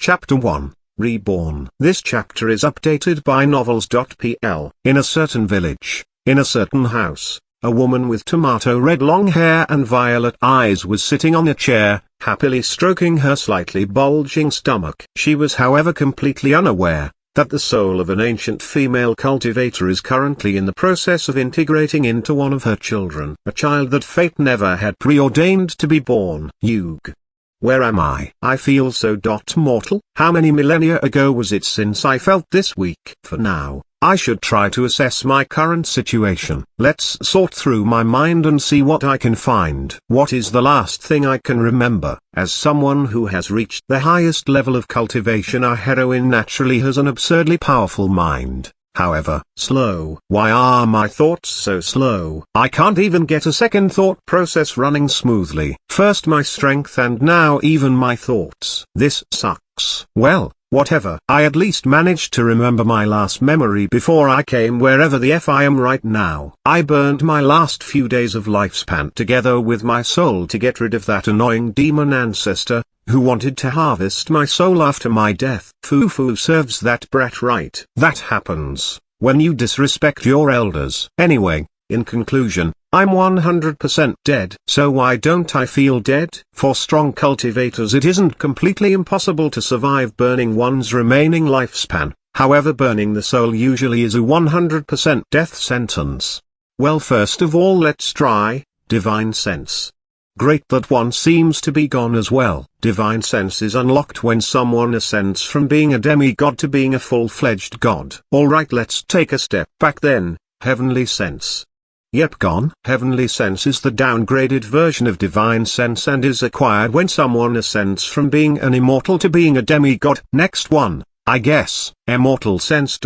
Chapter 1, Reborn. This chapter is updated by novels.pl. In a certain village, in a certain house, a woman with tomato red long hair and violet eyes was sitting on a chair, happily stroking her slightly bulging stomach. She was however completely unaware that the soul of an ancient female cultivator is currently in the process of integrating into one of her children, a child that fate never had preordained to be born. Yug. Where am I? I feel so mortal. How many millennia ago was it since I felt this weak? For now, I should try to assess my current situation. Let's sort through my mind and see what I can find. What is the last thing I can remember? As someone who has reached the highest level of cultivation, our heroine naturally has an absurdly powerful mind. However, slow. Why are my thoughts so slow? I can't even get a second thought process running smoothly. First my strength and now even my thoughts. This sucks. Well, whatever. I at least managed to remember my last memory before I came wherever the F I am right now. I burned my last few days of lifespan together with my soul to get rid of that annoying demon ancestor, who wanted to harvest my soul after my death. Fufu serves that brat right. That happens when you disrespect your elders. Anyway, in conclusion, I'm 100% dead. So why don't I feel dead? For strong cultivators it isn't completely impossible to survive burning one's remaining lifespan. However, burning the soul usually is a 100% death sentence. Well, first of all let's try divine sense. Great that one seems to be gone as well. Divine sense is unlocked when someone ascends from being a demigod to being a full-fledged god. Alright, let's take a step back then. Heavenly sense. Yep, gone. Heavenly sense is the downgraded version of divine sense and is acquired when someone ascends from being an immortal to being a demigod. Next one, I guess, immortal sense.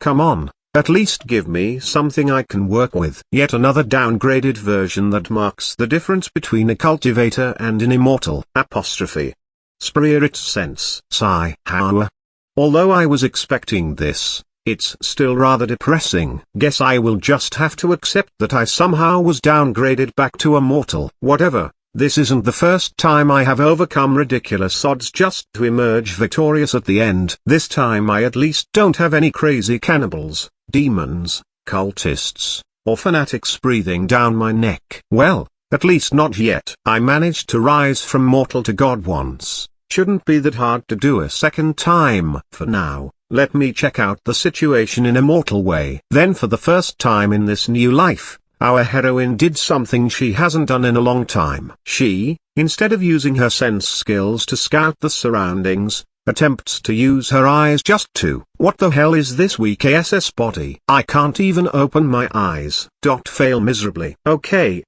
Come on. At least give me something I can work with. Yet another downgraded version that marks the difference between a cultivator and an immortal. Apostrophe. Spirit sense. Sigh. How? Although I was expecting this, it's still rather depressing. Guess I will just have to accept that I somehow was downgraded back to a mortal. Whatever. This isn't the first time I have overcome ridiculous odds just to emerge victorious at the end. This time I at least don't have any crazy cannibals, demons, cultists, or fanatics breathing down my neck. Well, at least not yet. I managed to rise from mortal to god once. Shouldn't be that hard to do a second time. For now, let me check out the situation in a mortal way. Then for the first time in this new life, our heroine did something she hasn't done in a long time. She, instead of using her sense skills to scout the surroundings, attempts to use her eyes just to. What the hell is this weak ass body? I can't even open my eyes. Fail miserably. Okay,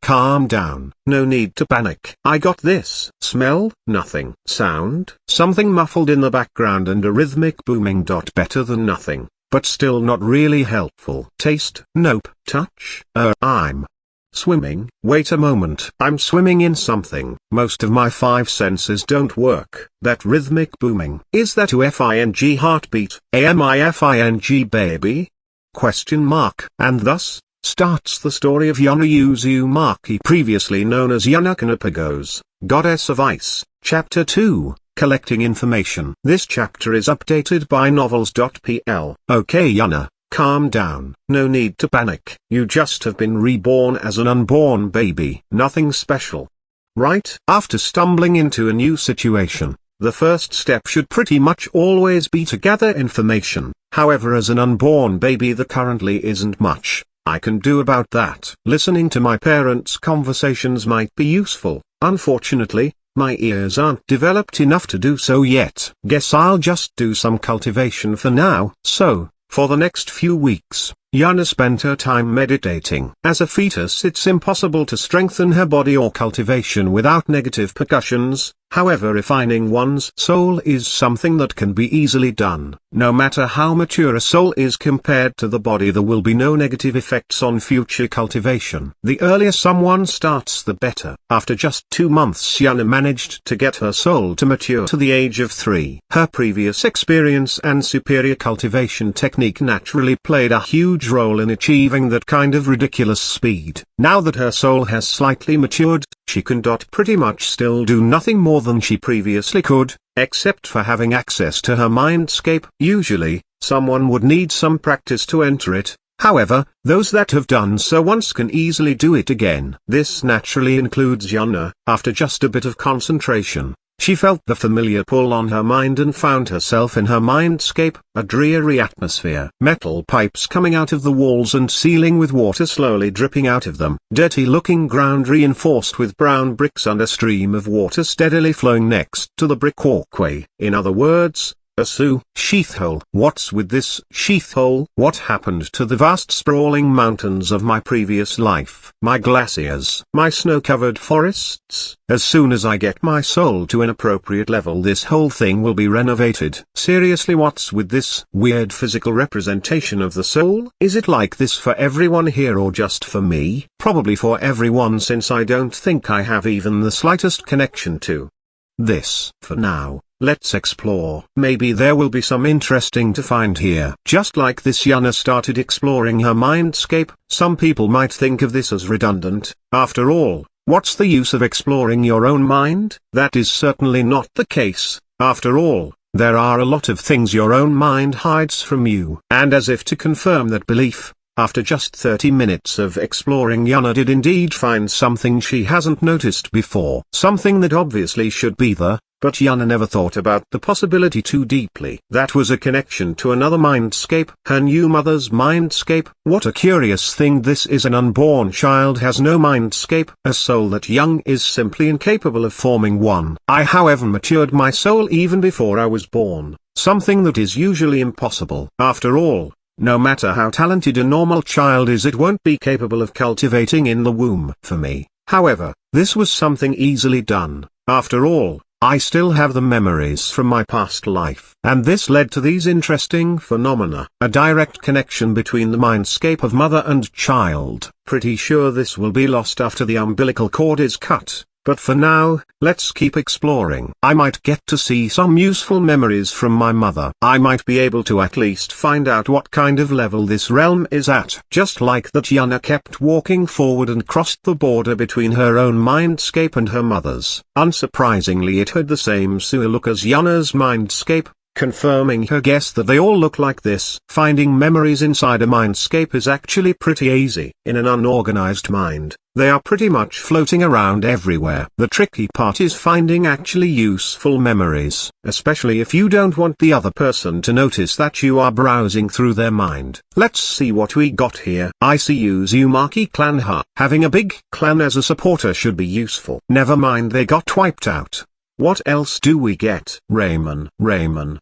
calm down. No need to panic. I got this. Smell? Nothing. Sound? Something muffled in the background and a rhythmic booming. Better than nothing, but still not really helpful. Taste? Nope. Touch? I'm swimming. Wait a moment. I'm swimming in something. Most of my five senses don't work. That rhythmic booming. Is that UFING heartbeat? AMIFING baby? Question mark. And thus starts the story of Yuna Uzumaki, previously known as Yuna Kanapagos, Goddess of Ice. Chapter 2, Collecting Information. This chapter is updated by novels.pl. Okay Yuna, calm down. No need to panic. You just have been reborn as an unborn baby. Nothing special. Right? After stumbling into a new situation, the first step should pretty much always be to gather information. However, as an unborn baby there currently isn't much I can do about that. Listening to my parents' conversations might be useful. Unfortunately, my ears aren't developed enough to do so yet. Guess I'll just do some cultivation for now. So, for the next few weeks, Yuna spent her time meditating. As a fetus it's impossible to strengthen her body or cultivation without negative percussions. However, refining one's soul is something that can be easily done. No matter how mature a soul is compared to the body, there will be no negative effects on future cultivation. The earlier someone starts the better. After just 2 months Yuna managed to get her soul to mature to the age of 3. Her previous experience and superior cultivation technique naturally played a huge role in achieving that kind of ridiculous speed. Now that her soul has slightly matured, she can pretty much still do nothing more than she previously could, except for having access to her mindscape. Usually, someone would need some practice to enter it. However, those that have done so once can easily do it again. This naturally includes Yuna. After just a bit of concentration, she felt the familiar pull on her mind and found herself in her mindscape, a dreary atmosphere. Metal pipes coming out of the walls and ceiling with water slowly dripping out of them. Dirty-looking ground reinforced with brown bricks and a stream of water steadily flowing next to the brick walkway. In other words, a sheath hole. What's with this sheath hole? What happened to the vast sprawling mountains of my previous life? My glaciers? My snow-covered forests? As soon as I get my soul to an appropriate level, this whole thing will be renovated. Seriously, what's with this weird physical representation of the soul? Is it like this for everyone here or just for me? Probably for everyone, since I don't think I have even the slightest connection to this. For now, let's explore. Maybe there will be some interesting to find here. Just like this, Yuna started exploring her mindscape. Some people might think of this as redundant. After all, what's the use of exploring your own mind? That is certainly not the case. After all, there are a lot of things your own mind hides from you. And as if to confirm that belief, after just 30 minutes of exploring, Yuna did indeed find something she hasn't noticed before. Something that obviously should be there, but Yuna never thought about the possibility too deeply. That was a connection to another mindscape, her new mother's mindscape. What a curious thing this is. An unborn child has no mindscape. A soul that young is simply incapable of forming one. I, however, matured my soul even before I was born, something that is usually impossible. After all, no matter how talented a normal child is, it won't be capable of cultivating in the womb. For me, however, this was something easily done. After all, I still have the memories from my past life. And this led to these interesting phenomena. A direct connection between the mindscape of mother and child. Pretty sure this will be lost after the umbilical cord is cut. But for now, let's keep exploring. I might get to see some useful memories from my mother. I might be able to at least find out what kind of level this realm is at. Just like that, Yuna kept walking forward and crossed the border between her own mindscape and her mother's. Unsurprisingly, it had the same look as Yuna's mindscape, confirming her guess that they all look like this. Finding memories inside a mindscape is actually pretty easy. In an unorganized mind, they are pretty much floating around everywhere. The tricky part is finding actually useful memories, especially if you don't want the other person to notice that you are browsing through their mind. Let's see what we got here. I see Uzumaki clan. Having a big clan as a supporter should be useful. Never mind, they got wiped out. What else do we get? Ramen.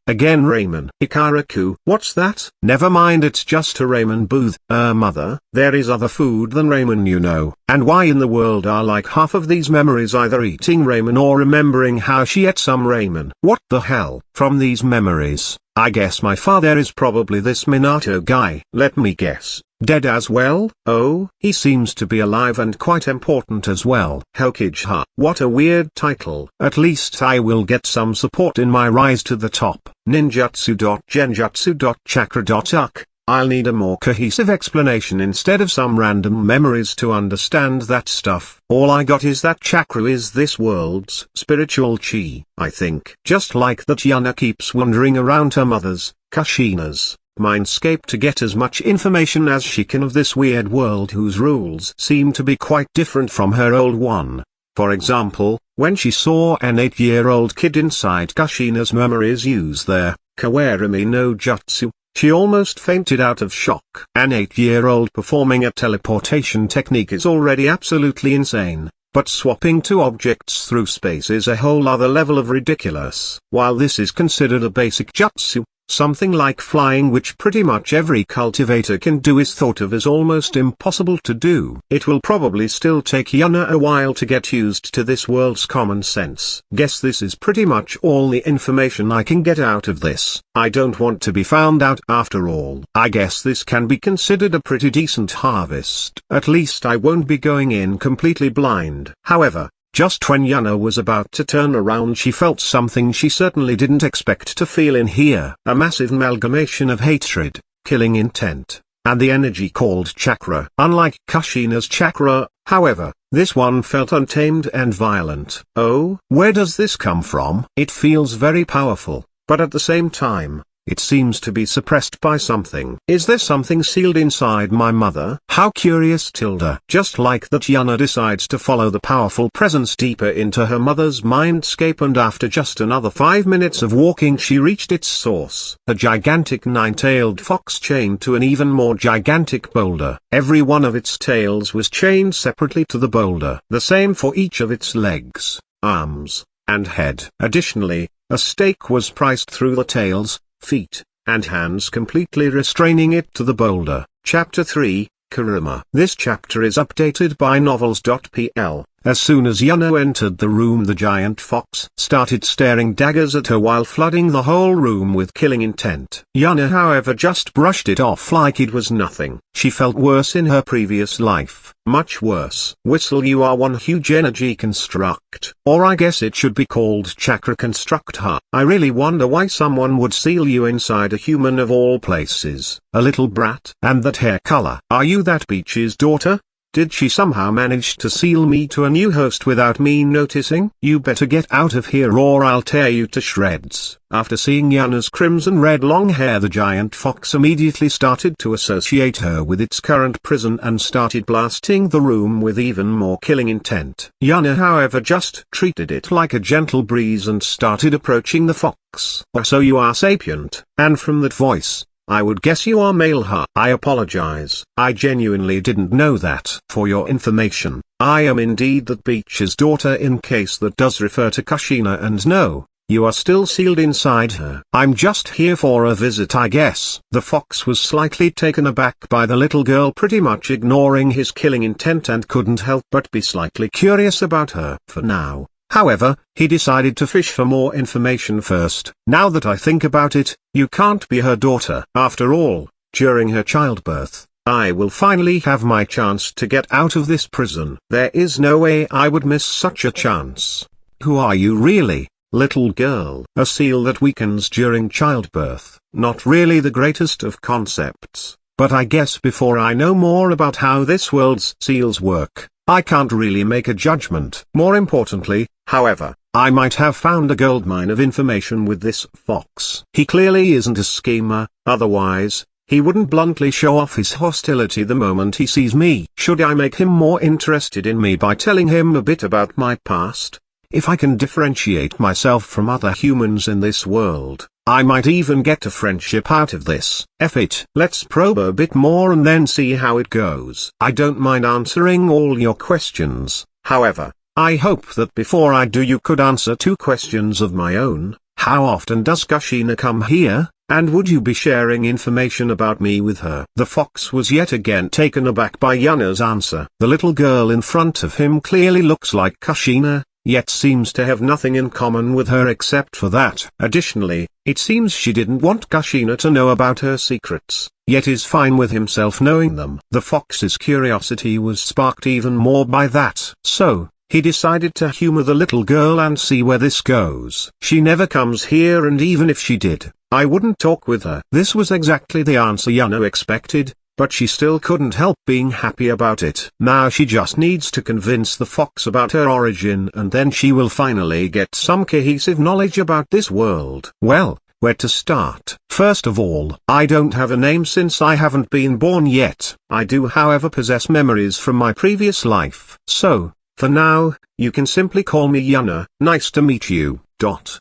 Again Ramen. Ikaraku. What's that? Never mind, it's just a ramen booth. Mother, there is other food than ramen, you know. And why in the world are like half of these memories either eating ramen or remembering how she ate some ramen? What the hell? From these memories, I guess my father is probably this Minato guy. Let me guess. Dead as well? Oh, he seems to be alive and quite important as well. Hokage. What a weird title. At least I will get some support in my rise to the top. Ninjutsu.genjutsu.chakra.uk. I'll need a more cohesive explanation instead of some random memories to understand that stuff. All I got is that chakra is this world's spiritual chi, I think. Just like that, Yuna keeps wandering around her mother's, Kushina's, mindscape to get as much information as she can of this weird world whose rules seem to be quite different from her old one. For example, when she saw an 8-year-old kid inside Kushina's memories use their Kawarimi no Jutsu, she almost fainted out of shock. An 8-year-old performing a teleportation technique is already absolutely insane, but swapping two objects through space is a whole other level of ridiculous. While this is considered a basic jutsu, something like flying, which pretty much every cultivator can do, is thought of as almost impossible to do. It will probably still take Yuna a while to get used to this world's common sense. Guess this is pretty much all the information I can get out of this. I don't want to be found out after all. I guess this can be considered a pretty decent harvest. At least I won't be going in completely blind. However, just when Yuna was about to turn around, she felt something she certainly didn't expect to feel in here. A massive amalgamation of hatred, killing intent, and the energy called chakra. Unlike Kushina's chakra, However, this one felt untamed and violent. Oh, where does this come from? It feels very powerful, but at the same time, it seems to be suppressed by something. Is there something sealed inside my mother? How curious tilde. Just like that, Yuna decides to follow the powerful presence deeper into her mother's mindscape, and after just another 5 minutes of walking she reached its source. A gigantic 9-tailed fox chained to an even more gigantic boulder. Every one of its tails was chained separately to the boulder. The same for each of its legs, arms, and head. Additionally, a stake was priced through the tails, feet, and hands, completely restraining it to the boulder. Chapter 3, Kurama. This chapter is updated by novels.pl. As soon as Yuna entered the room, the giant fox started staring daggers at her while flooding the whole room with killing intent. Yuna, however, just brushed it off like it was nothing. She felt worse in her previous life, much worse. Whistle, you are one huge energy construct. Or I guess it should be called chakra construct. Huh? I really wonder why someone would seal you inside a human of all places. A little brat. And that hair color. Are you that Beach's daughter? Did she somehow manage to seal me to a new host without me noticing? You better get out of here or I'll tear you to shreds. After seeing Yuna's crimson red long hair, the giant fox immediately started to associate her with its current prison and started blasting the room with even more killing intent. Yuna, however, just treated it like a gentle breeze and started approaching the fox. So you are sapient, and from that voice, I would guess you are male. Huh? I apologize. I genuinely didn't know that. For your information, I am indeed that Beach's daughter, in case that does refer to Kushina, and no, you are still sealed inside her. I'm just here for a visit, I guess. The fox was slightly taken aback by the little girl pretty much ignoring his killing intent and couldn't help but be slightly curious about her. For now, however, he decided to fish for more information first. Now that I think about it, you can't be her daughter. After all, during her childbirth, I will finally have my chance to get out of this prison. There is no way I would miss such a chance. Who are you really, little girl? A seal that weakens during childbirth. Not really the greatest of concepts, but I guess before I know more about how this world's seals work, I can't really make a judgment. More importantly, however, I might have found a goldmine of information with this fox. He clearly isn't a schemer, otherwise, he wouldn't bluntly show off his hostility the moment he sees me. Should I make him more interested in me by telling him a bit about my past? If I can differentiate myself from other humans in this world, I might even get a friendship out of this. F it. Let's probe a bit more and then see how it goes. I don't mind answering all your questions, however, I hope that before I do you could answer 2 questions of my own. How often does Kushina come here, and would you be sharing information about me with her? The fox was yet again taken aback by Yuna's answer. The little girl in front of him clearly looks like Kushina, yet seems to have nothing in common with her except for that. Additionally, it seems she didn't want Kushina to know about her secrets, yet is fine with himself knowing them. The fox's curiosity was sparked even more by that. So, he decided to humor the little girl and see where this goes. She never comes here, and even if she did, I wouldn't talk with her. This was exactly the answer Yuna expected, but she still couldn't help being happy about it. Now she just needs to convince the fox about her origin, and then she will finally get some cohesive knowledge about this world. Well, where to start? First of all, I don't have a name since I haven't been born yet. I do, however, possess memories from my previous life. So, for now, you can simply call me Yuna. Nice to meet you. Dot.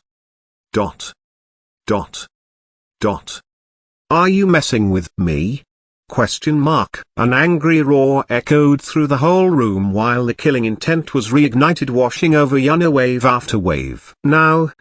Dot. Dot. Dot. Are you messing with me? Question mark. An angry roar echoed through the whole room while the killing intent was reignited, washing over Yuna wave after wave. Now,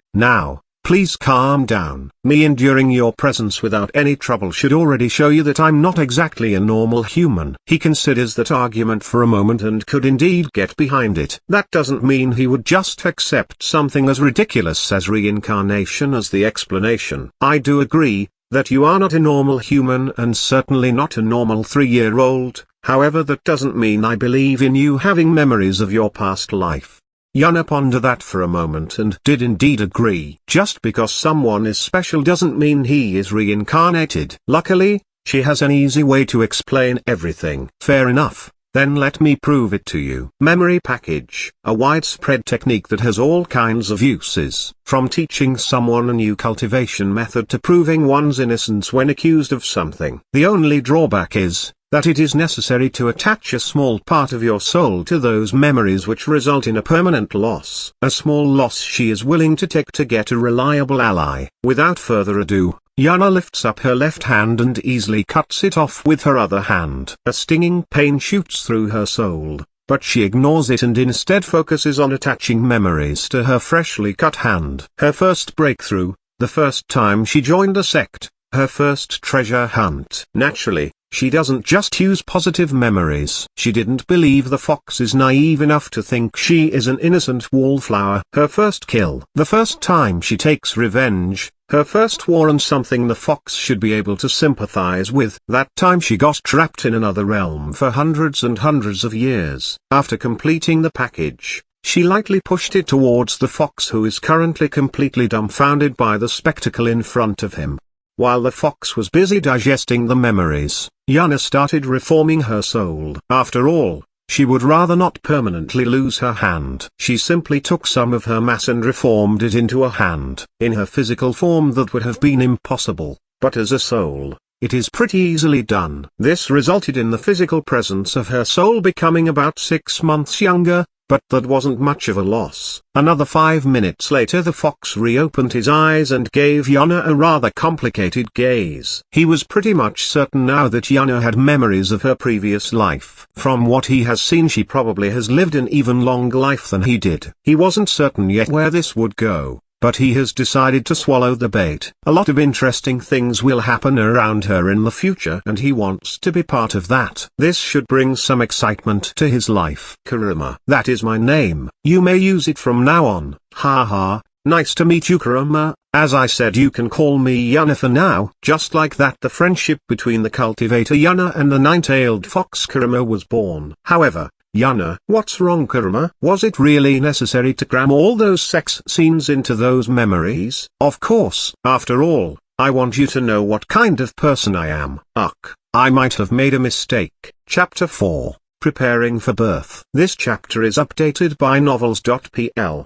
please calm down. Me enduring your presence without any trouble should already show you that I'm not exactly a normal human. He considers that argument for a moment and could indeed get behind it. That doesn't mean he would just accept something as ridiculous as reincarnation as the explanation. I do agree that you are not a normal human and certainly not a normal 3-year-old, however that doesn't mean I believe in you having memories of your past life. Yuna pondered that for a moment and did indeed agree. Just because someone is special doesn't mean he is reincarnated. Luckily, she has an easy way to explain everything. Fair enough. Then let me prove it to you. Memory package, a widespread technique that has all kinds of uses, from teaching someone a new cultivation method to proving one's innocence when accused of something. The only drawback is that it is necessary to attach a small part of your soul to those memories which result in a permanent loss. A small loss she is willing to take to get a reliable ally. Without further ado, Yuna lifts up her left hand and easily cuts it off with her other hand. A stinging pain shoots through her soul, but she ignores it and instead focuses on attaching memories to her freshly cut hand. Her first breakthrough, the first time she joined a sect, her first treasure hunt. Naturally, she doesn't just use positive memories. She didn't believe the fox is naive enough to think she is an innocent wallflower. Her first kill, the first time she takes revenge, her first war on something the fox should be able to sympathize with. That time she got trapped in another realm for hundreds and hundreds of years. After completing the package, she lightly pushed it towards the fox, who is currently completely dumbfounded by the spectacle in front of him. While the fox was busy digesting the memories, Yuna started reforming her soul. After all, she would rather not permanently lose her hand. She simply took some of her mass and reformed it into a hand. In her physical form that would have been impossible, but as a soul, it is pretty easily done. This resulted in the physical presence of her soul becoming about 6 months younger, but that wasn't much of a loss. Another 5 minutes later the fox reopened his eyes and gave Yuna a rather complicated gaze. He was pretty much certain now that Yuna had memories of her previous life. From what he has seen, she probably has lived an even longer life than he did. He wasn't certain yet where this would go, but he has decided to swallow the bait. A lot of interesting things will happen around her in the future and he wants to be part of that. This should bring some excitement to his life. Kurama. That is my name. You may use it from now on. Haha, nice to meet you, Kurama. As I said, you can call me Yuna for now. Just like that, the friendship between the cultivator Yuna and the nine-tailed fox Kurama was born. However, Yuna, what's wrong, Kurama? Was it really necessary to cram all those sex scenes into those memories? Of course. After all, I want you to know what kind of person I am. Ugh, I might have made a mistake. Chapter 4, Preparing for Birth. This chapter is updated by novels.pl.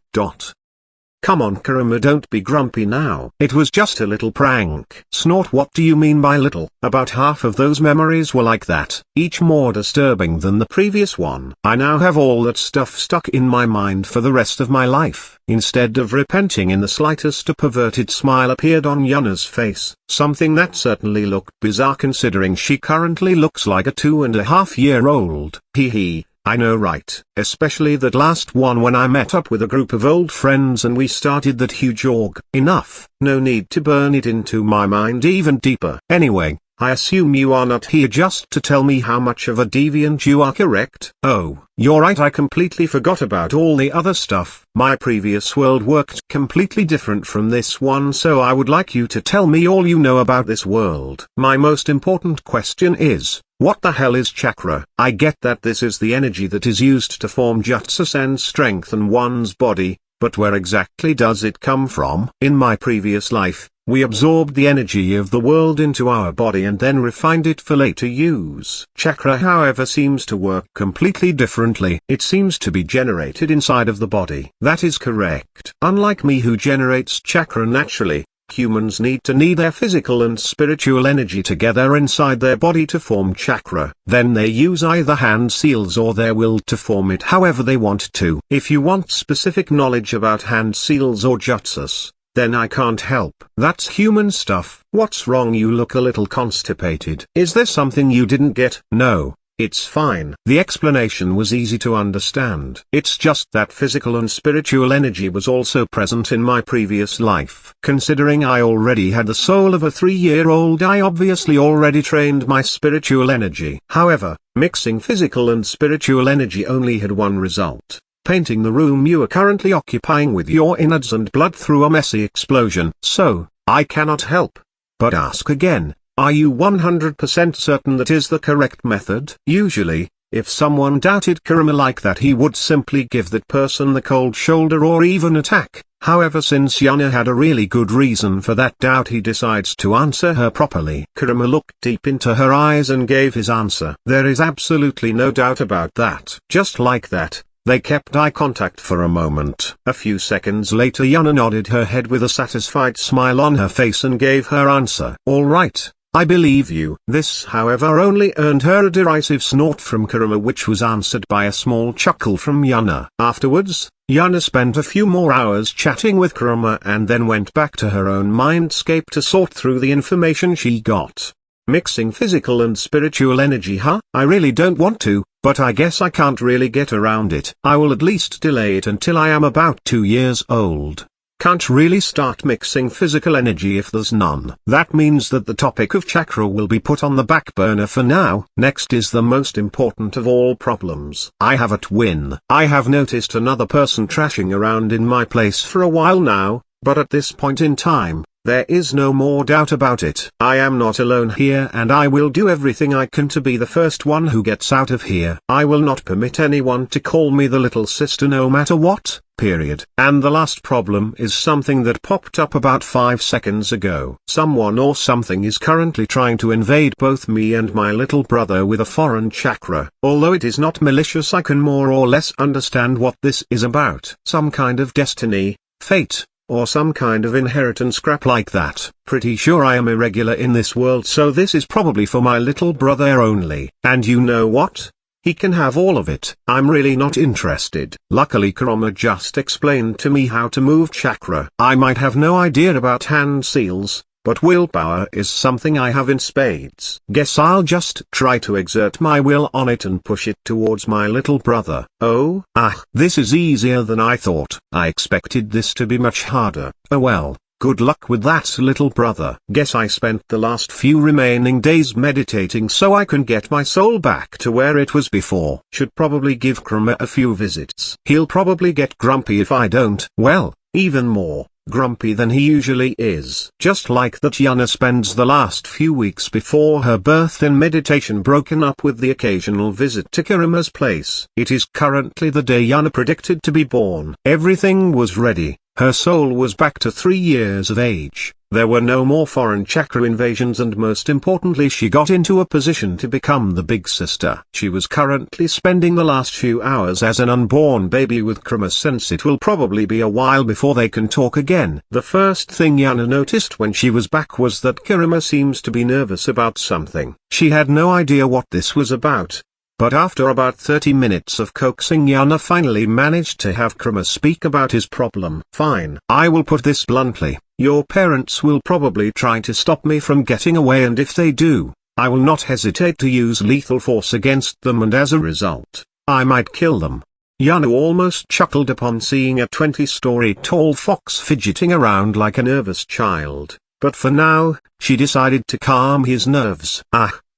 Come on, Kurama, don't be grumpy now. It was just a little prank. Snort. What do you mean by little? About half of those memories were like that, each more disturbing than the previous one. I now have all that stuff stuck in my mind for the rest of my life. Instead of repenting in the slightest, a perverted smile appeared on Yuna's face, something that certainly looked bizarre considering she currently looks like a 2.5-year-old. Hee. I know, right? Especially that last one when I met up with a group of old friends and we started that huge org. Enough. No need to burn it into my mind even deeper. Anyway, I assume you are not here just to tell me how much of a deviant you are, correct? Oh, you're right, I completely forgot about all the other stuff. My previous world worked completely different from this one, so I would like you to tell me all you know about this world. My most important question is, what the hell is chakra? I get that this is the energy that is used to form jutsu and strengthen one's body, but where exactly does it come from? In my previous life, we absorbed the energy of the world into our body and then refined it for later use. Chakra, however, seems to work completely differently. It seems to be generated inside of the body. That is correct. Unlike me, who generates chakra naturally, humans need their physical and spiritual energy together inside their body to form chakra. Then they use either hand seals or their will to form it however they want to. If you want specific knowledge about hand seals or jutsus, then I can't help. That's human stuff. What's wrong? You look a little constipated. Is there something you didn't get? No. It's fine. The explanation was easy to understand. It's just that physical and spiritual energy was also present in my previous life. Considering I already had the soul of a 3-year-old, I obviously already trained my spiritual energy. However, mixing physical and spiritual energy only had one result: painting the room you are currently occupying with your innards and blood through a messy explosion. So, I cannot help but ask again. Are you 100% certain that is the correct method? Usually, If someone doubted Kurama like that, he would simply give that person the cold shoulder or even attack. However, since Yuna had a really good reason for that doubt, he decides to answer her properly. Kurama looked deep into her eyes and gave his answer. There is absolutely no doubt about that. Just like that, they kept eye contact for a moment. A few seconds later, Yuna nodded her head with a satisfied smile on her face and gave her answer. All right, I believe you. This, however, only earned her a derisive snort from Kurama, which was answered by a small chuckle from Yuna. Afterwards, Yuna spent a few more hours chatting with Kurama and then went back to her own mindscape to sort through the information she got. Mixing physical and spiritual energy, huh? I really don't want to, but I guess I can't really get around it. I will at least delay it until I am about 2 years old. Can't really start mixing physical energy if there's none. That means that the topic of chakra will be put on the back burner for now. Next is the most important of all problems. I have a twin. I have noticed another person trashing around in my place for a while now, but at this point in time, there is no more doubt about it. I am not alone here, and I will do everything I can to be the first one who gets out of here. I will not permit anyone to call me the little sister no matter what, period. And the last problem is something that popped up about 5 seconds ago. Someone or something is currently trying to invade both me and my little brother with a foreign chakra. Although it is not malicious, I can more or less understand what this is about. Some kind of destiny, fate, or some kind of inheritance crap like that. Pretty sure I am irregular in this world, so this is probably for my little brother only. And you know what? He can have all of it. I'm really not interested. Luckily Kurama just explained to me how to move chakra. I might have no idea about hand seals, but willpower is something I have in spades. Guess I'll just try to exert my will on it and push it towards my little brother. Oh, this is easier than I thought. I expected this to be much harder. Oh well, good luck with that, little brother. Guess I spent the last few remaining days meditating so I can get my soul back to where it was before. Should probably give Kurama a few visits. He'll probably get grumpy if I don't. Well, even more grumpy than he usually is. Just like that, Yuna spends the last few weeks before her birth in meditation, broken up with the occasional visit to Kurama's place. It is currently the day Yuna predicted to be born. Everything was ready. Her soul was back to 3 years of age. There were no more foreign chakra invasions, and most importantly, she got into a position to become the big sister. She was currently spending the last few hours as an unborn baby with Kurama, since it will probably be a while before they can talk again. The first thing Yuna noticed when she was back was that Kurama seems to be nervous about something. She had no idea what this was about. But after about 30 minutes of coaxing, Yuna finally managed to have Kurama speak about his problem. Fine. I will put this bluntly. Your parents will probably try to stop me from getting away, and if they do, I will not hesitate to use lethal force against them, and as a result, I might kill them. Yuna almost chuckled upon seeing a 20-story tall fox fidgeting around like a nervous child. But for now, she decided to calm his nerves.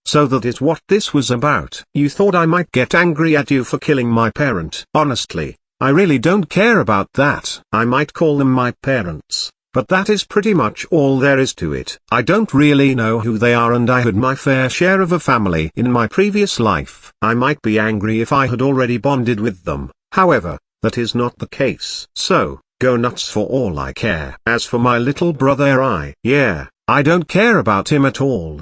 So that is what this was about. You thought I might get angry at you for killing my parent. Honestly, I really don't care about that. I might call them my parents, but that is pretty much all there is to it. I don't really know who they are, and I had my fair share of a family in my previous life. I might be angry if I had already bonded with them. However, that is not the case. So, go nuts for all I care. As for my little brother, I don't care about him at all.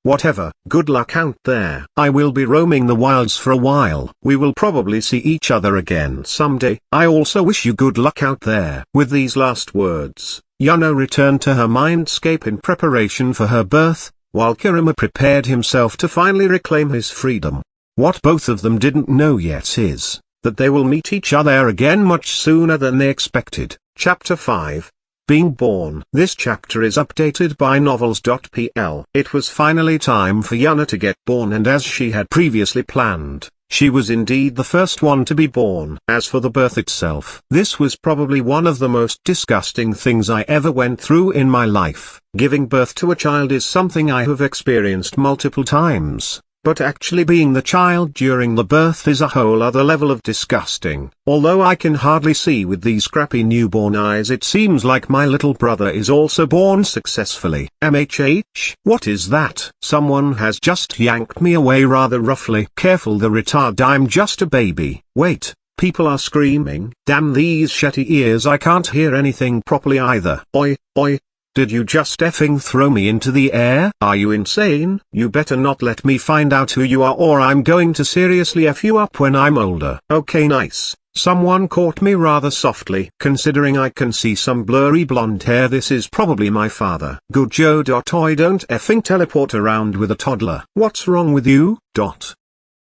Whatever. Good luck out there. I will be roaming the wilds for a while. We will probably see each other again someday. I also wish you good luck out there. With these last words, Yuna returned to her mindscape in preparation for her birth, while Kurama prepared himself to finally reclaim his freedom. What both of them didn't know yet is that they will meet each other again much sooner than they expected. Chapter 5. Being Born. This chapter is updated by novels.pl. It was finally time for Yuna to get born, and as she had previously planned, she was indeed the first one to be born. As for the birth itself, this was probably one of the most disgusting things I ever went through in my life. Giving birth to a child is something I have experienced multiple times, but actually being the child during the birth is a whole other level of disgusting. Although I can hardly see with these crappy newborn eyes, it seems like my little brother is also born successfully. MHH? What is that? Someone has just yanked me away rather roughly. Careful the retard, I'm just a baby. Wait. People are screaming. Damn these shitty ears, I can't hear anything properly either. Oi, oi. Did you just effing throw me into the air? Are you insane? You better not let me find out who you are, or I'm going to seriously F you up when I'm older. Okay, nice. Someone caught me rather softly. Considering I can see some blurry blonde hair, this is probably my father. Good Joe. Oi, don't effing teleport around with a toddler. What's wrong with you?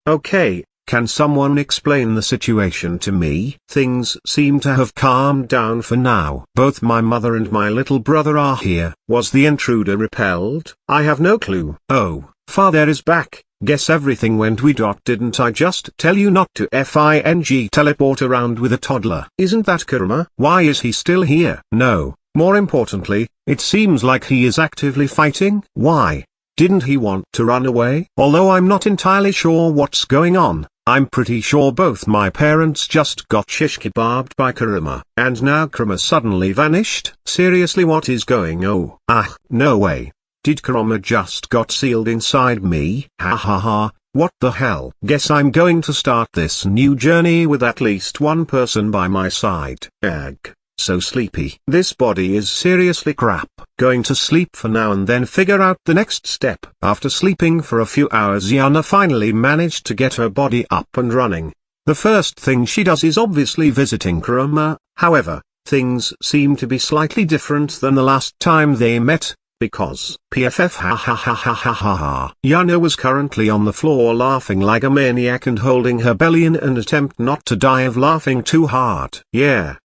Okay. Can someone explain the situation to me? Things seem to have calmed down for now. Both my mother and my little brother are here. Was the intruder repelled? I have no clue. Oh, father is back. Guess everything went Didn't I just tell you not to teleport around with a toddler? Isn't that Kurama? Why is he still here? No, more importantly, it seems like he is actively fighting. Why? Didn't he want to run away? Although I'm not entirely sure what's going on, I'm pretty sure both my parents just got shish kebabbed by Kurama, and now Kurama suddenly vanished. Seriously, what is going on? No way. Did Kurama just got sealed inside me? Ha ha ha, what the hell? Guess I'm going to start this new journey with at least one person by my side. So sleepy. This body is seriously crap. Going to sleep for now and then figure out the next step. After sleeping for a few hours, Yuna finally managed to get her body up and running. The first thing she does is obviously visiting Kurama. However, things seem to be slightly different than the last time they met, because PFF ha ha ha ha ha ha ha. Yuna was currently on the floor laughing like a maniac and holding her belly in an attempt not to die of laughing too hard. Yeah.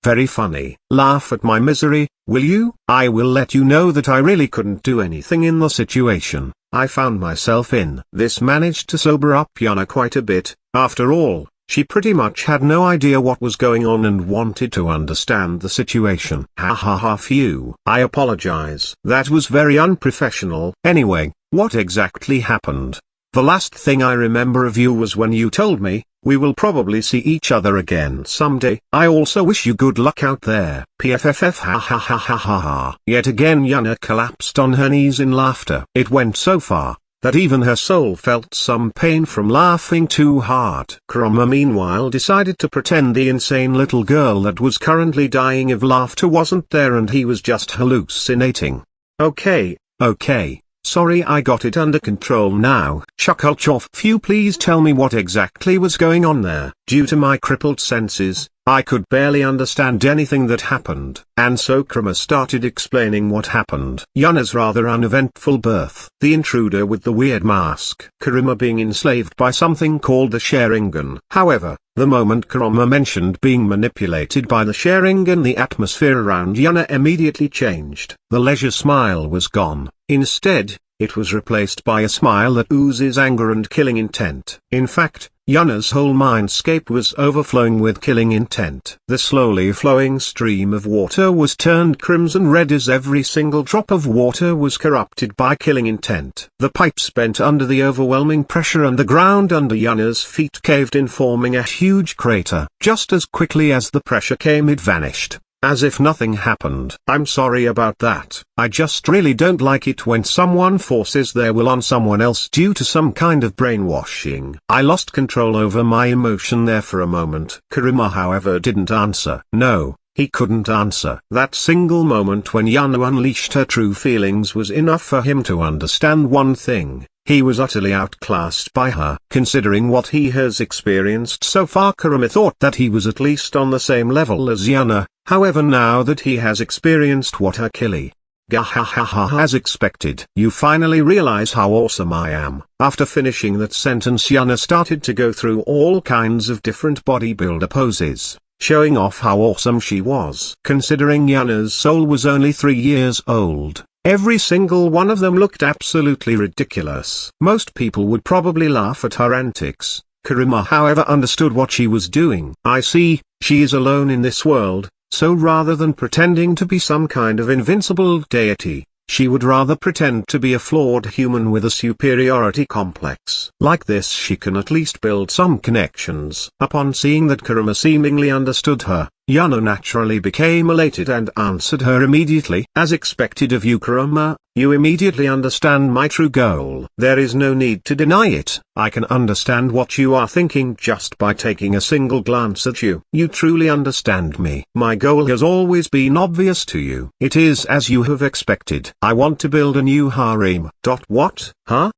Very funny. Laugh at my misery, will you? I will let you know that I really couldn't do anything in the situation I found myself in. This managed to sober up Yuna quite a bit. After all, she pretty much had no idea what was going on and wanted to understand the situation. Ha ha ha, phew. I apologize. That was very unprofessional. Anyway, what exactly happened? The last thing I remember of you was when you told me, we will probably see each other again someday. I also wish you good luck out there. PFFF ha ha ha ha ha ha. Yet again Yuna collapsed on her knees in laughter. It went so far, that even her soul felt some pain from laughing too hard. Kurama meanwhile decided to pretend the insane little girl that was currently dying of laughter wasn't there and he was just hallucinating. Okay. Sorry, I got it under control now. Chucklechoff. Phew, please tell me what exactly was going on there. Due to my crippled senses, I could barely understand anything that happened. And so Kurama started explaining what happened. Yuna's rather uneventful birth. The intruder with the weird mask. Kurama being enslaved by something called the Sharingan. However, the moment Kurama mentioned being manipulated by the Sharingan, the atmosphere around Yuna immediately changed. The leisure smile was gone. Instead, it was replaced by a smile that oozes anger and killing intent. In fact, Yuna's whole mindscape was overflowing with killing intent. The slowly flowing stream of water was turned crimson red as every single drop of water was corrupted by killing intent. The pipes bent under the overwhelming pressure and the ground under Yuna's feet caved in, forming a huge crater. Just as quickly as the pressure came, it vanished, as if nothing happened. I'm sorry about that. I just really don't like it when someone forces their will on someone else due to some kind of brainwashing. I lost control over my emotion there for a moment. Kurama however didn't answer. No, he couldn't answer. That single moment when Yuna unleashed her true feelings was enough for him to understand one thing. He was utterly outclassed by her. Considering what he has experienced so far, Kurama thought that he was at least on the same level as Yuna. However, now that he has experienced what her killie, as expected. You finally realize how awesome I am. After finishing that sentence, Yuna started to go through all kinds of different bodybuilder poses, showing off how awesome she was. Considering Yuna's soul was only 3 years old, every single one of them looked absolutely ridiculous. Most people would probably laugh at her antics. Kurama however understood what she was doing. I see, she is alone in this world. So rather than pretending to be some kind of invincible deity, She would rather pretend to be a flawed human with a superiority complex. Like this she can at least build some connections. Upon seeing that Kurama seemingly understood her, Yuna naturally became elated and answered her immediately. As expected of you, Kurama, you immediately understand my true goal. There is no need to deny it. I can understand what you are thinking just by taking a single glance at you. You truly understand me. My goal has always been obvious to you. It is as you have expected. I want to build a new harem. What? Huh?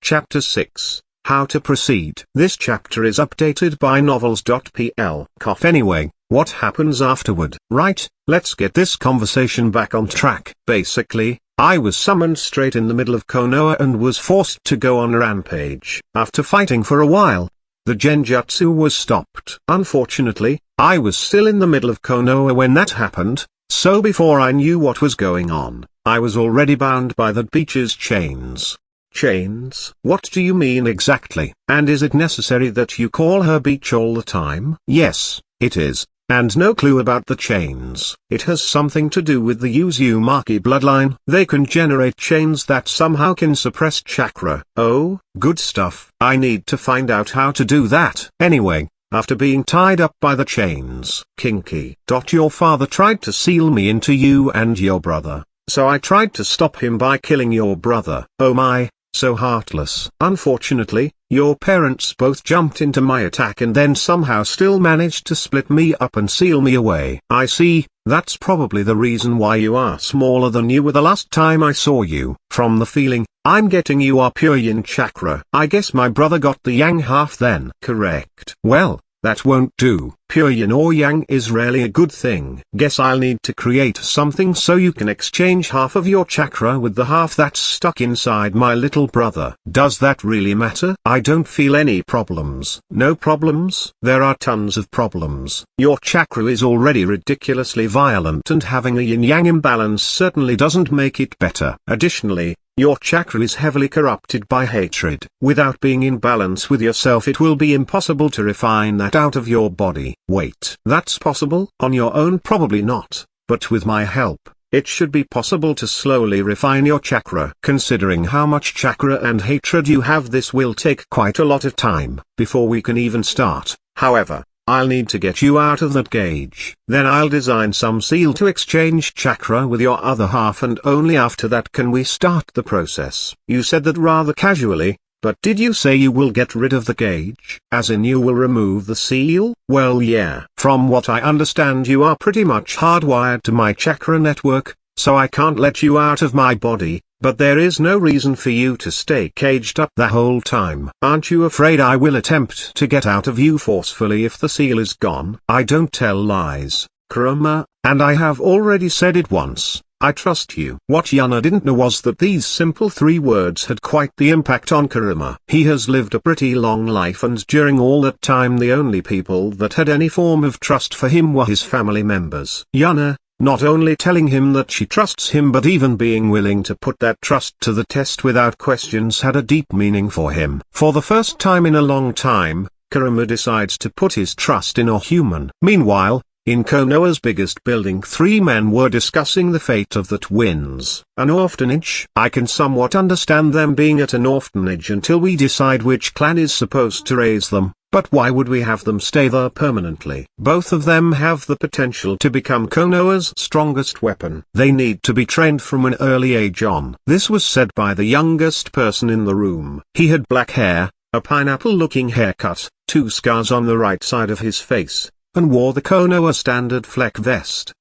Chapter 6. How to proceed. This chapter is updated by novels.pl. Anyway, what happens afterward? Right, let's get this conversation back on track. Basically, I was summoned straight in the middle of Konoha and was forced to go on a rampage. After fighting for a while, the genjutsu was stopped. Unfortunately, I was still in the middle of Konoha when that happened, so before I knew what was going on, I was already bound by the beach's chains. Chains? What do you mean exactly? And is it necessary that you call her beach all the time? Yes, it is. And no clue about the chains. It has something to do with the Uzumaki bloodline. They can generate chains that somehow can suppress chakra. Oh, good stuff. I need to find out how to do that. Anyway, after being tied up by the chains, kinky. Your father tried to seal me into you and your brother. So I tried to stop him by killing your brother. Oh my, so heartless. Unfortunately, your parents both jumped into my attack and then somehow still managed to split me up and seal me away. I see, that's probably the reason why you are smaller than you were the last time I saw you. From the feeling I'm getting, you are pure yin chakra. I guess my brother got the yang half then. Correct. Well, that won't do. Pure yin or yang is rarely a good thing. Guess I'll need to create something so you can exchange half of your chakra with the half that's stuck inside my little brother. Does that really matter? I don't feel any problems. No problems? There are tons of problems. Your chakra is already ridiculously violent and having a yin-yang imbalance certainly doesn't make it better. Additionally, your chakra is heavily corrupted by hatred. Without being in balance with yourself, it will be impossible to refine that out of your body. Wait, that's possible? On your own probably not, but with my help, it should be possible to slowly refine your chakra. Considering how much chakra and hatred you have, this will take quite a lot of time, before we can even start. However, I'll need to get you out of that cage. Then I'll design some seal to exchange chakra with your other half, and only after that can we start the process. You said that rather casually, but did you say you will get rid of the cage? As in you will remove the seal? Well, yeah. From what I understand, you are pretty much hardwired to my chakra network, so I can't let you out of my body. But there is no reason for you to stay caged up the whole time. Aren't you afraid I will attempt to get out of you forcefully if the seal is gone? I don't tell lies, Kurama, and I have already said it once. I trust you. What Yuna didn't know was that these simple 3 words had quite the impact on Kurama. He has lived a pretty long life, and during all that time the only people that had any form of trust for him were his family members. Yuna, not only telling him that she trusts him but even being willing to put that trust to the test without questions had a deep meaning for him. For the first time in a long time, Kurama decides to put his trust in a human. Meanwhile, in Konoha's biggest building, 3 men were discussing the fate of the twins. An orphanage? I can somewhat understand them being at an orphanage until we decide which clan is supposed to raise them. But why would we have them stay there permanently? Both of them have the potential to become Konoha's strongest weapon. They need to be trained from an early age on. This was said by the youngest person in the room. He had black hair, a pineapple-looking haircut, 2 scars on the right side of his face, and wore the Konoha standard flak vest.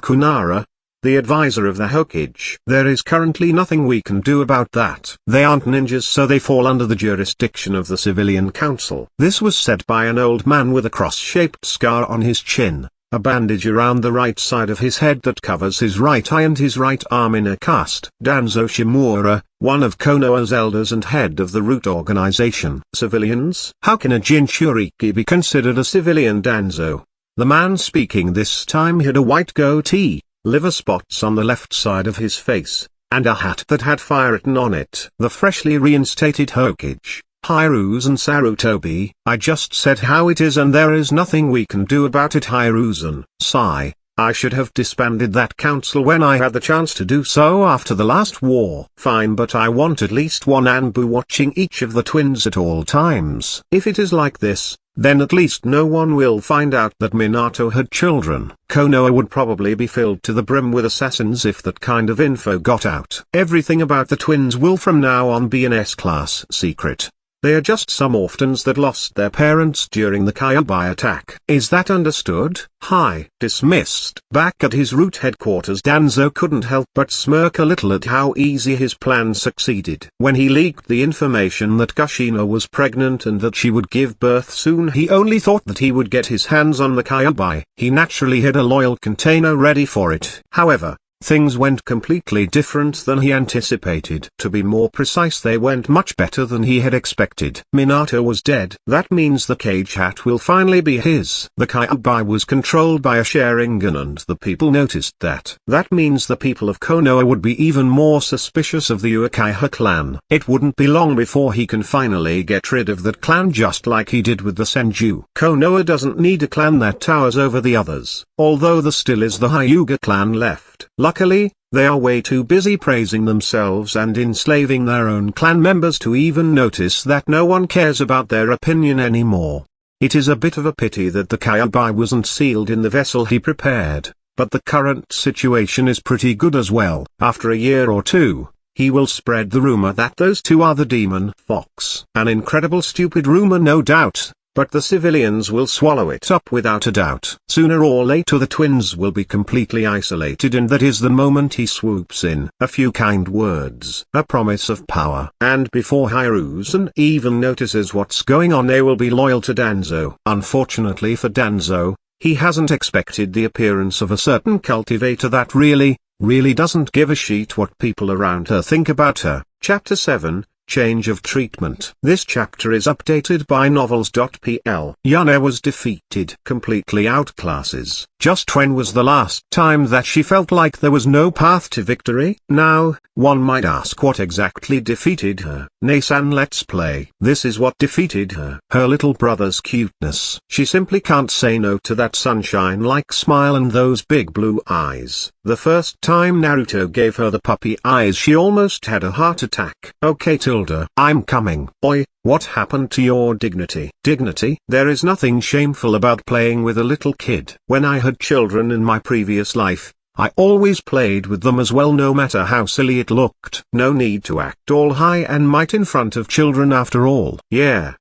Nara, the advisor of the Hokage. There is currently nothing we can do about that. They aren't ninjas, so they fall under the jurisdiction of the civilian council. This was said by an old man with a cross-shaped scar on his chin, a bandage around the right side of his head that covers his right eye and his right arm in a cast. Danzo Shimura, one of Konoha's elders and head of the Root organization. Civilians? How can a Jinchuriki be considered a civilian? Danzo, the man speaking this time, had a white goatee, liver spots on the left side of his face, and a hat that had fire written on it. The freshly reinstated Hokage, Hiruzen Sarutobi. I just said how it is and there is nothing we can do about it. Hiruzen, sigh. I should have disbanded that council when I had the chance to do so after the last war. Fine, but I want at least one Anbu watching each of the twins at all times. If it is like this, then at least no one will find out that Minato had children. Konoha would probably be filled to the brim with assassins if that kind of info got out. Everything about the twins will from now on be an S-class secret. They are just some orphans that lost their parents during the Kyuubi attack. Is that understood? Hi. Dismissed. Back at his root headquarters, Danzo couldn't help but smirk a little at how easy his plan succeeded. When he leaked the information that Kushina was pregnant and that she would give birth soon, he only thought that he would get his hands on the Kyuubi. He naturally had a loyal container ready for it. However, things went completely different than he anticipated. To be more precise, they went much better than he had expected. Minato was dead. That means the cage hat will finally be his. The Kyuubi was controlled by a Sharingan and the people noticed that. That means the people of Konoha would be even more suspicious of the Uchiha clan. It wouldn't be long before he can finally get rid of that clan just like he did with the Senju. Konoha doesn't need a clan that towers over the others, although there still is the Hyuga clan left. Luckily, they are way too busy praising themselves and enslaving their own clan members to even notice that no one cares about their opinion anymore. It is a bit of a pity that the Kyuubi wasn't sealed in the vessel he prepared, but the current situation is pretty good as well. After a year or two, he will spread the rumor that those two are the demon fox. An incredible stupid rumor, no doubt, but the civilians will swallow it up without a doubt. Sooner or later the twins will be completely isolated, and that is the moment he swoops in. A few kind words, a promise of power, and before Hiruzen even notices what's going on, they will be loyal to Danzo. Unfortunately for Danzo, he hasn't expected the appearance of a certain cultivator that really doesn't give a shit what people around her think about her. Chapter 7. Change of treatment. This chapter is updated by novels.pl. Yuna was defeated, completely outclasses. Just when was the last time that she felt like there was no path to victory? Now, one might ask what exactly defeated her. Nasan, let's play. This is what defeated her. Her little brother's cuteness. She simply can't say no to that sunshine-like smile and those big blue eyes. The first time Naruto gave her the puppy eyes, she almost had a heart attack. Okay Tilda, I'm coming. Oi, what happened to your dignity? Dignity? There is nothing shameful about playing with a little kid. When I had children in my previous life, I always played with them as well, no matter how silly it looked. No need to act all high and might in front of children after all. Yeah,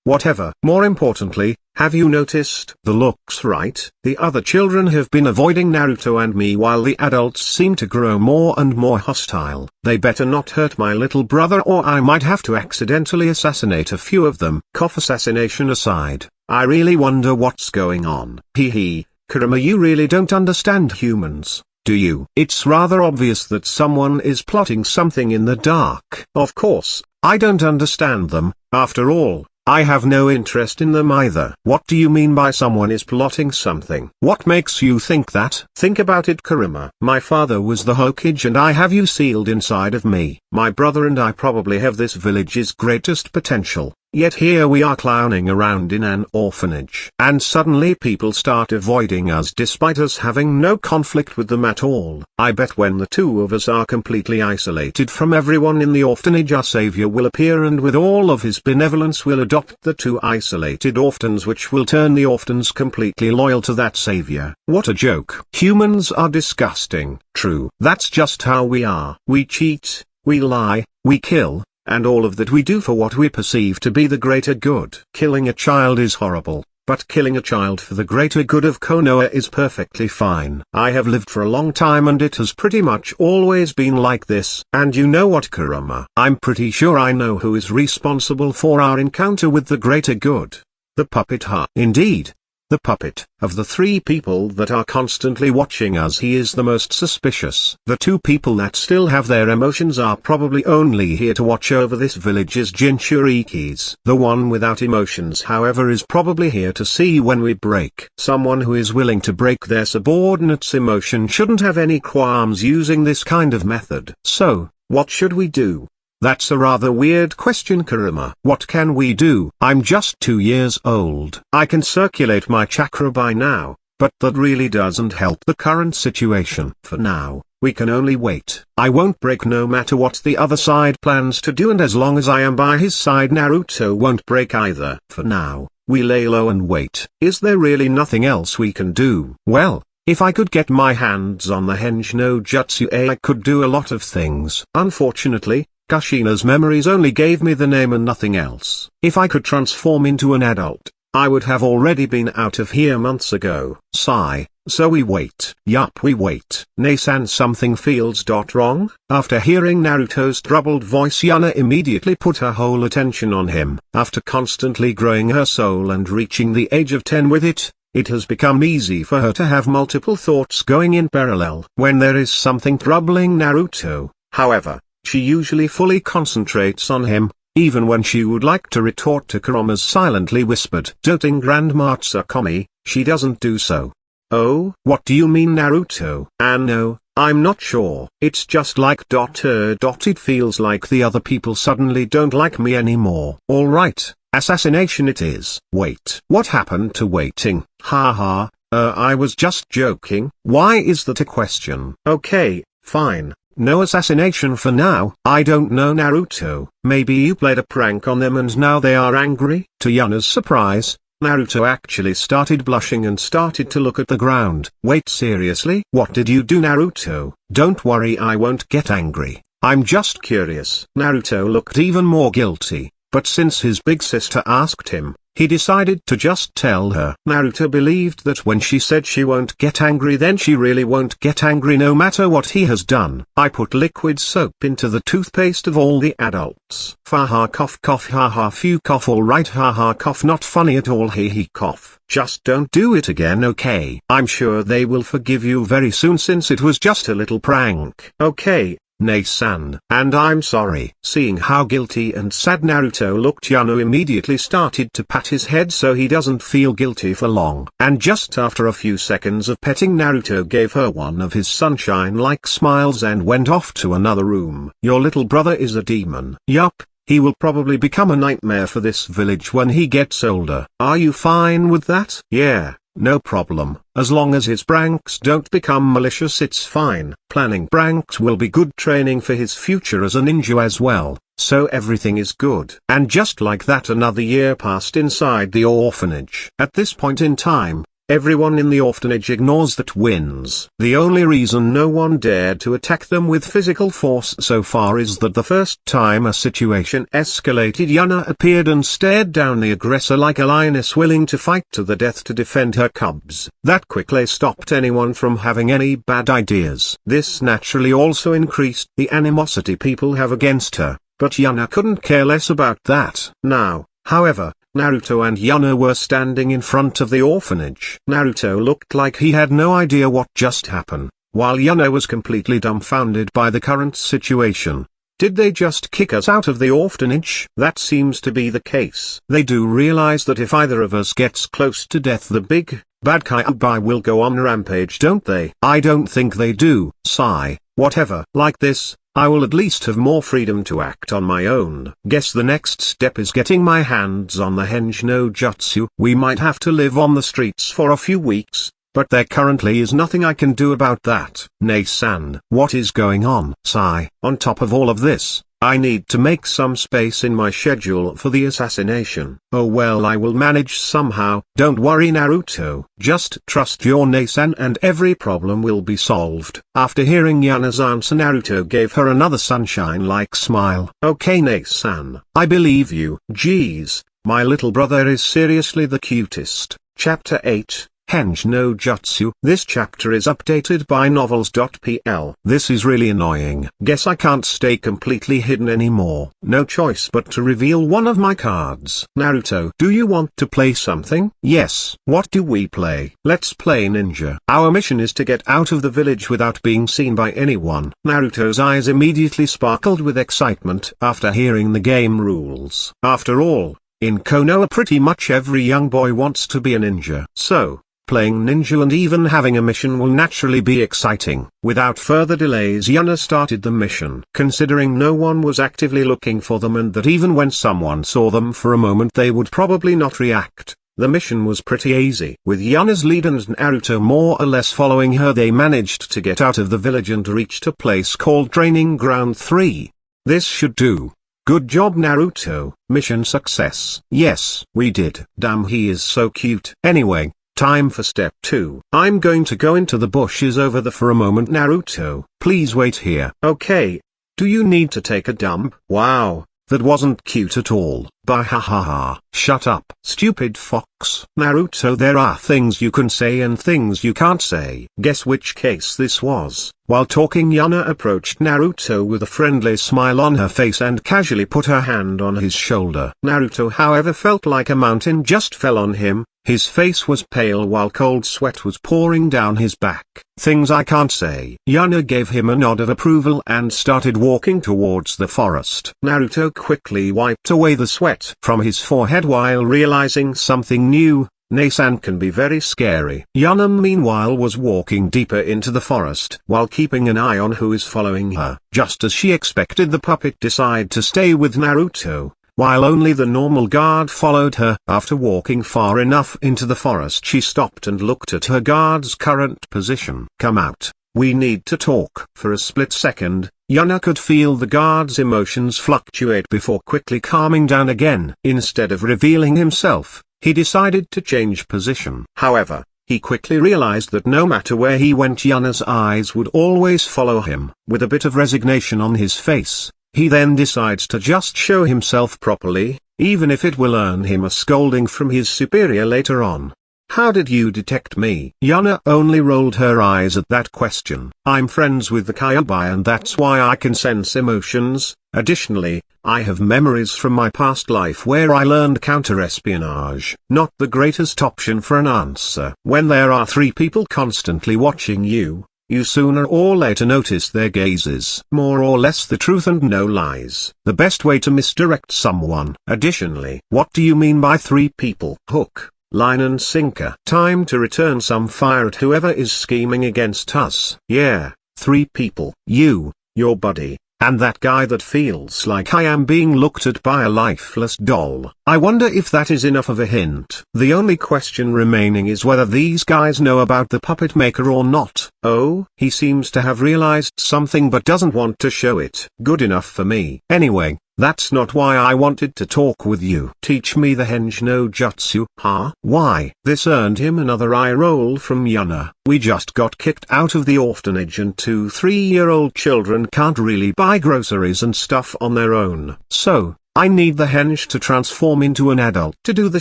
whatever. More importantly, have you noticed the looks, right? The other children have been avoiding Naruto and me while the adults seem to grow more and more hostile. They better not hurt my little brother or I might have to accidentally assassinate a few of them. Cough. Assassination aside, I really wonder what's going on. Hee. Kurama, you really don't understand humans, do you? It's rather obvious that someone is plotting something in the dark. Of course, I don't understand them. After all, I have no interest in them either. What do you mean by someone is plotting something? What makes you think that? Think about it, Kurama. My father was the Hokage and I have you sealed inside of me. My brother and I probably have this village's greatest potential. Yet here we are clowning around in an orphanage. And suddenly people start avoiding us despite us having no conflict with them at all. I bet when the two of us are completely isolated from everyone in the orphanage, our savior will appear and with all of his benevolence will adopt the two isolated orphans, which will turn the orphans completely loyal to that savior. What a joke. Humans are disgusting. True. That's just how we are. We cheat, we lie, we kill, and all of that we do for what we perceive to be the greater good. Killing a child is horrible, but killing a child for the greater good of Konoha is perfectly fine. I have lived for a long time and it has pretty much always been like this. And you know what, Kurama? I'm pretty sure I know who is responsible for our encounter with the greater good. The puppet. Indeed. The puppet. Of the three people that are constantly watching us, he is the most suspicious. The two people that still have their emotions are probably only here to watch over this village's Jinchurikis. The one without emotions, however, is probably here to see when we break. Someone who is willing to break their subordinate's emotion shouldn't have any qualms using this kind of method. So, what should we do? That's a rather weird question, Kurama. What can we do? I'm just 2 years old. I can circulate my chakra by now. but that really doesn't help the current situation. For now, we can only wait. I won't break no matter what the other side plans to do, and as long as I am by his side Naruto won't break either. For now, we lay low and wait. Is there really nothing else we can do? Well, if I could get my hands on the Henge no Jutsu, I could do a lot of things. Unfortunately, Kushina's memories only gave me the name and nothing else. If I could transform into an adult, I would have already been out of here months ago. Sigh. So we wait. Yup, we wait. Nei-san, something feels wrong? After hearing Naruto's troubled voice, Yuna immediately put her whole attention on him. After constantly growing her soul and reaching the age of 10 with it, it has become easy for her to have multiple thoughts going in parallel. When there is something troubling Naruto, however, she usually fully concentrates on him, even when she would like to retort to Kurama's silently whispered doting Grandma Tsukumi, she doesn't do so. Oh, what do you mean, Naruto? No, I'm not sure. It's just like it feels like the other people suddenly don't like me anymore. Alright, assassination it is. Wait, what happened to waiting? Haha, I was just joking. Why is that a question? Okay, fine. No assassination for now. I don't know, Naruto. Maybe you played a prank on them and now they are angry? To Yuna's surprise, Naruto actually started blushing and started to look at the ground. Wait, seriously? What did you do, Naruto? Don't worry, I won't get angry. I'm just curious. Naruto looked even more guilty, but since his big sister asked him, he decided to just tell her. Naruto believed that when she said she won't get angry, then she really won't get angry no matter what he has done. I put liquid soap into the toothpaste of all the adults. Faha cough cough haha phew cough alright haha cough not funny at all he he cough. Just don't do it again, okay? I'm sure they will forgive you very soon since it was just a little prank. Okay, Nei-san. And I'm sorry. Seeing how guilty and sad Naruto looked, Yuna immediately started to pat his head so he doesn't feel guilty for long. And just after a few seconds of petting, Naruto gave her one of his sunshine-like smiles and went off to another room. Your little brother is a demon. Yup, he will probably become a nightmare for this village when he gets older. Are you fine with that? Yeah. No problem, as long as his pranks don't become malicious it's fine. Planning pranks will be good training for his future as a ninja as well, so everything is good. And just like that, another year passed inside the orphanage. At this point in time, everyone in the orphanage ignores the twins. The only reason no one dared to attack them with physical force so far is that the first time a situation escalated, Yuna appeared and stared down the aggressor like a lioness willing to fight to the death to defend her cubs. That quickly stopped anyone from having any bad ideas. This naturally also increased the animosity people have against her, but Yuna couldn't care less about that. Now, however, Naruto and Yuna were standing in front of the orphanage. Naruto looked like he had no idea what just happened, while Yuna was completely dumbfounded by the current situation. Did they just kick us out of the orphanage? That seems to be the case. They do realize that if either of us gets close to death, the big, bad Kyuubi will go on rampage, don't they? I don't think they do. Sigh. Whatever. Like this, I will at least have more freedom to act on my own. Guess the next step is getting my hands on the Henge no Jutsu. We might have to live on the streets for a few weeks, but there currently is nothing I can do about that. Nei-san, what is going on? Sigh. On top of all of this, I need to make some space in my schedule for the assassination. Oh well, I will manage somehow. Don't worry, Naruto. Just trust your Nei-san and every problem will be solved. After hearing Yuna's answer, Naruto gave her another sunshine-like smile. Okay, Nei-san, I believe you. Geez, my little brother is seriously the cutest. Chapter 8. Henge no Jutsu. This chapter is updated by novels.pl. This is really annoying. Guess I can't stay completely hidden anymore. No choice but to reveal one of my cards. Naruto, do you want to play something? Yes. What do we play? Let's play ninja. Our mission is to get out of the village without being seen by anyone. Naruto's eyes immediately sparkled with excitement after hearing the game rules. After all, in Konoha pretty much every young boy wants to be a ninja. So, playing ninja and even having a mission will naturally be exciting. Without further delays, Yuna started the mission. Considering no one was actively looking for them and that even when someone saw them for a moment they would probably not react, The mission was pretty easy. With Yuna's lead and Naruto more or less following her, they managed to get out of the village and reached a place called Training Ground 3. This should do. Good job, Naruto. Mission success. Yes, we did. Damn, he is so cute. Anyway, time for step 2. I'm going to go into the bushes over there for a moment, Naruto. Please wait here. Okay. Do you need to take a dump? Wow. That wasn't cute at all. Bahahaha. Shut up, stupid fox. Naruto, there are things you can say and things you can't say. Guess which case this was. While talking, Yuna approached Naruto with a friendly smile on her face and casually put her hand on his shoulder. Naruto, however, felt like a mountain just fell on him. His face was pale while cold sweat was pouring down his back. Things I can't say. Yuna gave him a nod of approval and started walking towards the forest. Naruto quickly wiped away the sweat from his forehead while realizing something new. Nasan can be very scary. Yuna meanwhile was walking deeper into the forest while keeping an eye on who is following her. Just as she expected, the puppet decided to stay with Naruto, while only the normal guard followed her. After walking far enough into the forest, she stopped and looked at her guard's current position. Come out. We need to talk. For a split second, Yuna could feel the guard's emotions fluctuate before quickly calming down again. Instead of revealing himself, he decided to change position. However, he quickly realized that no matter where he went, Yuna's eyes would always follow him. With a bit of resignation on his face, he then decides to just show himself properly, even if it will earn him a scolding from his superior later on. How did you detect me? Yuna only rolled her eyes at that question. I'm friends with the Kyuubi and that's why I can sense emotions. Additionally, I have memories from my past life where I learned counter-espionage. Not the greatest option for an answer. When there are 3 people constantly watching you, you sooner or later notice their gazes. More or less the truth and no lies. The best way to misdirect someone. Additionally, what do you mean by 3 people? Hook, line and sinker. Time to return some fire at whoever is scheming against us. Yeah, 3 people. You, your buddy, and that guy that feels like I am being looked at by a lifeless doll. I wonder if that is enough of a hint. The only question remaining is whether these guys know about the puppet maker or not. Oh, he seems to have realized something but doesn't want to show it. Good enough for me. Anyway, that's not why I wanted to talk with you. Teach me the Henge no Jutsu. Huh? Why? This earned him another eye roll from Yuna. We just got kicked out of the orphanage and 2 3-year-old children can't really buy groceries and stuff on their own. So, I need the Henge to transform into an adult to do the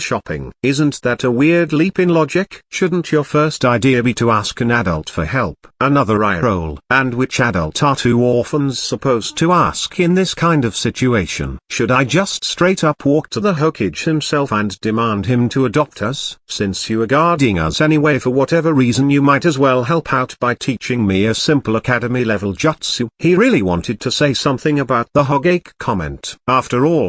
shopping. Isn't that a weird leap in logic? Shouldn't your first idea be to ask an adult for help? Another eye roll. And which adult are 2 orphans supposed to ask in this kind of situation? Should I just straight up walk to the Hokage himself and demand him to adopt us? Since you are guarding us anyway for whatever reason, you might as well help out by teaching me a simple academy level jutsu. He really wanted to say something about the Hokage comment. After all,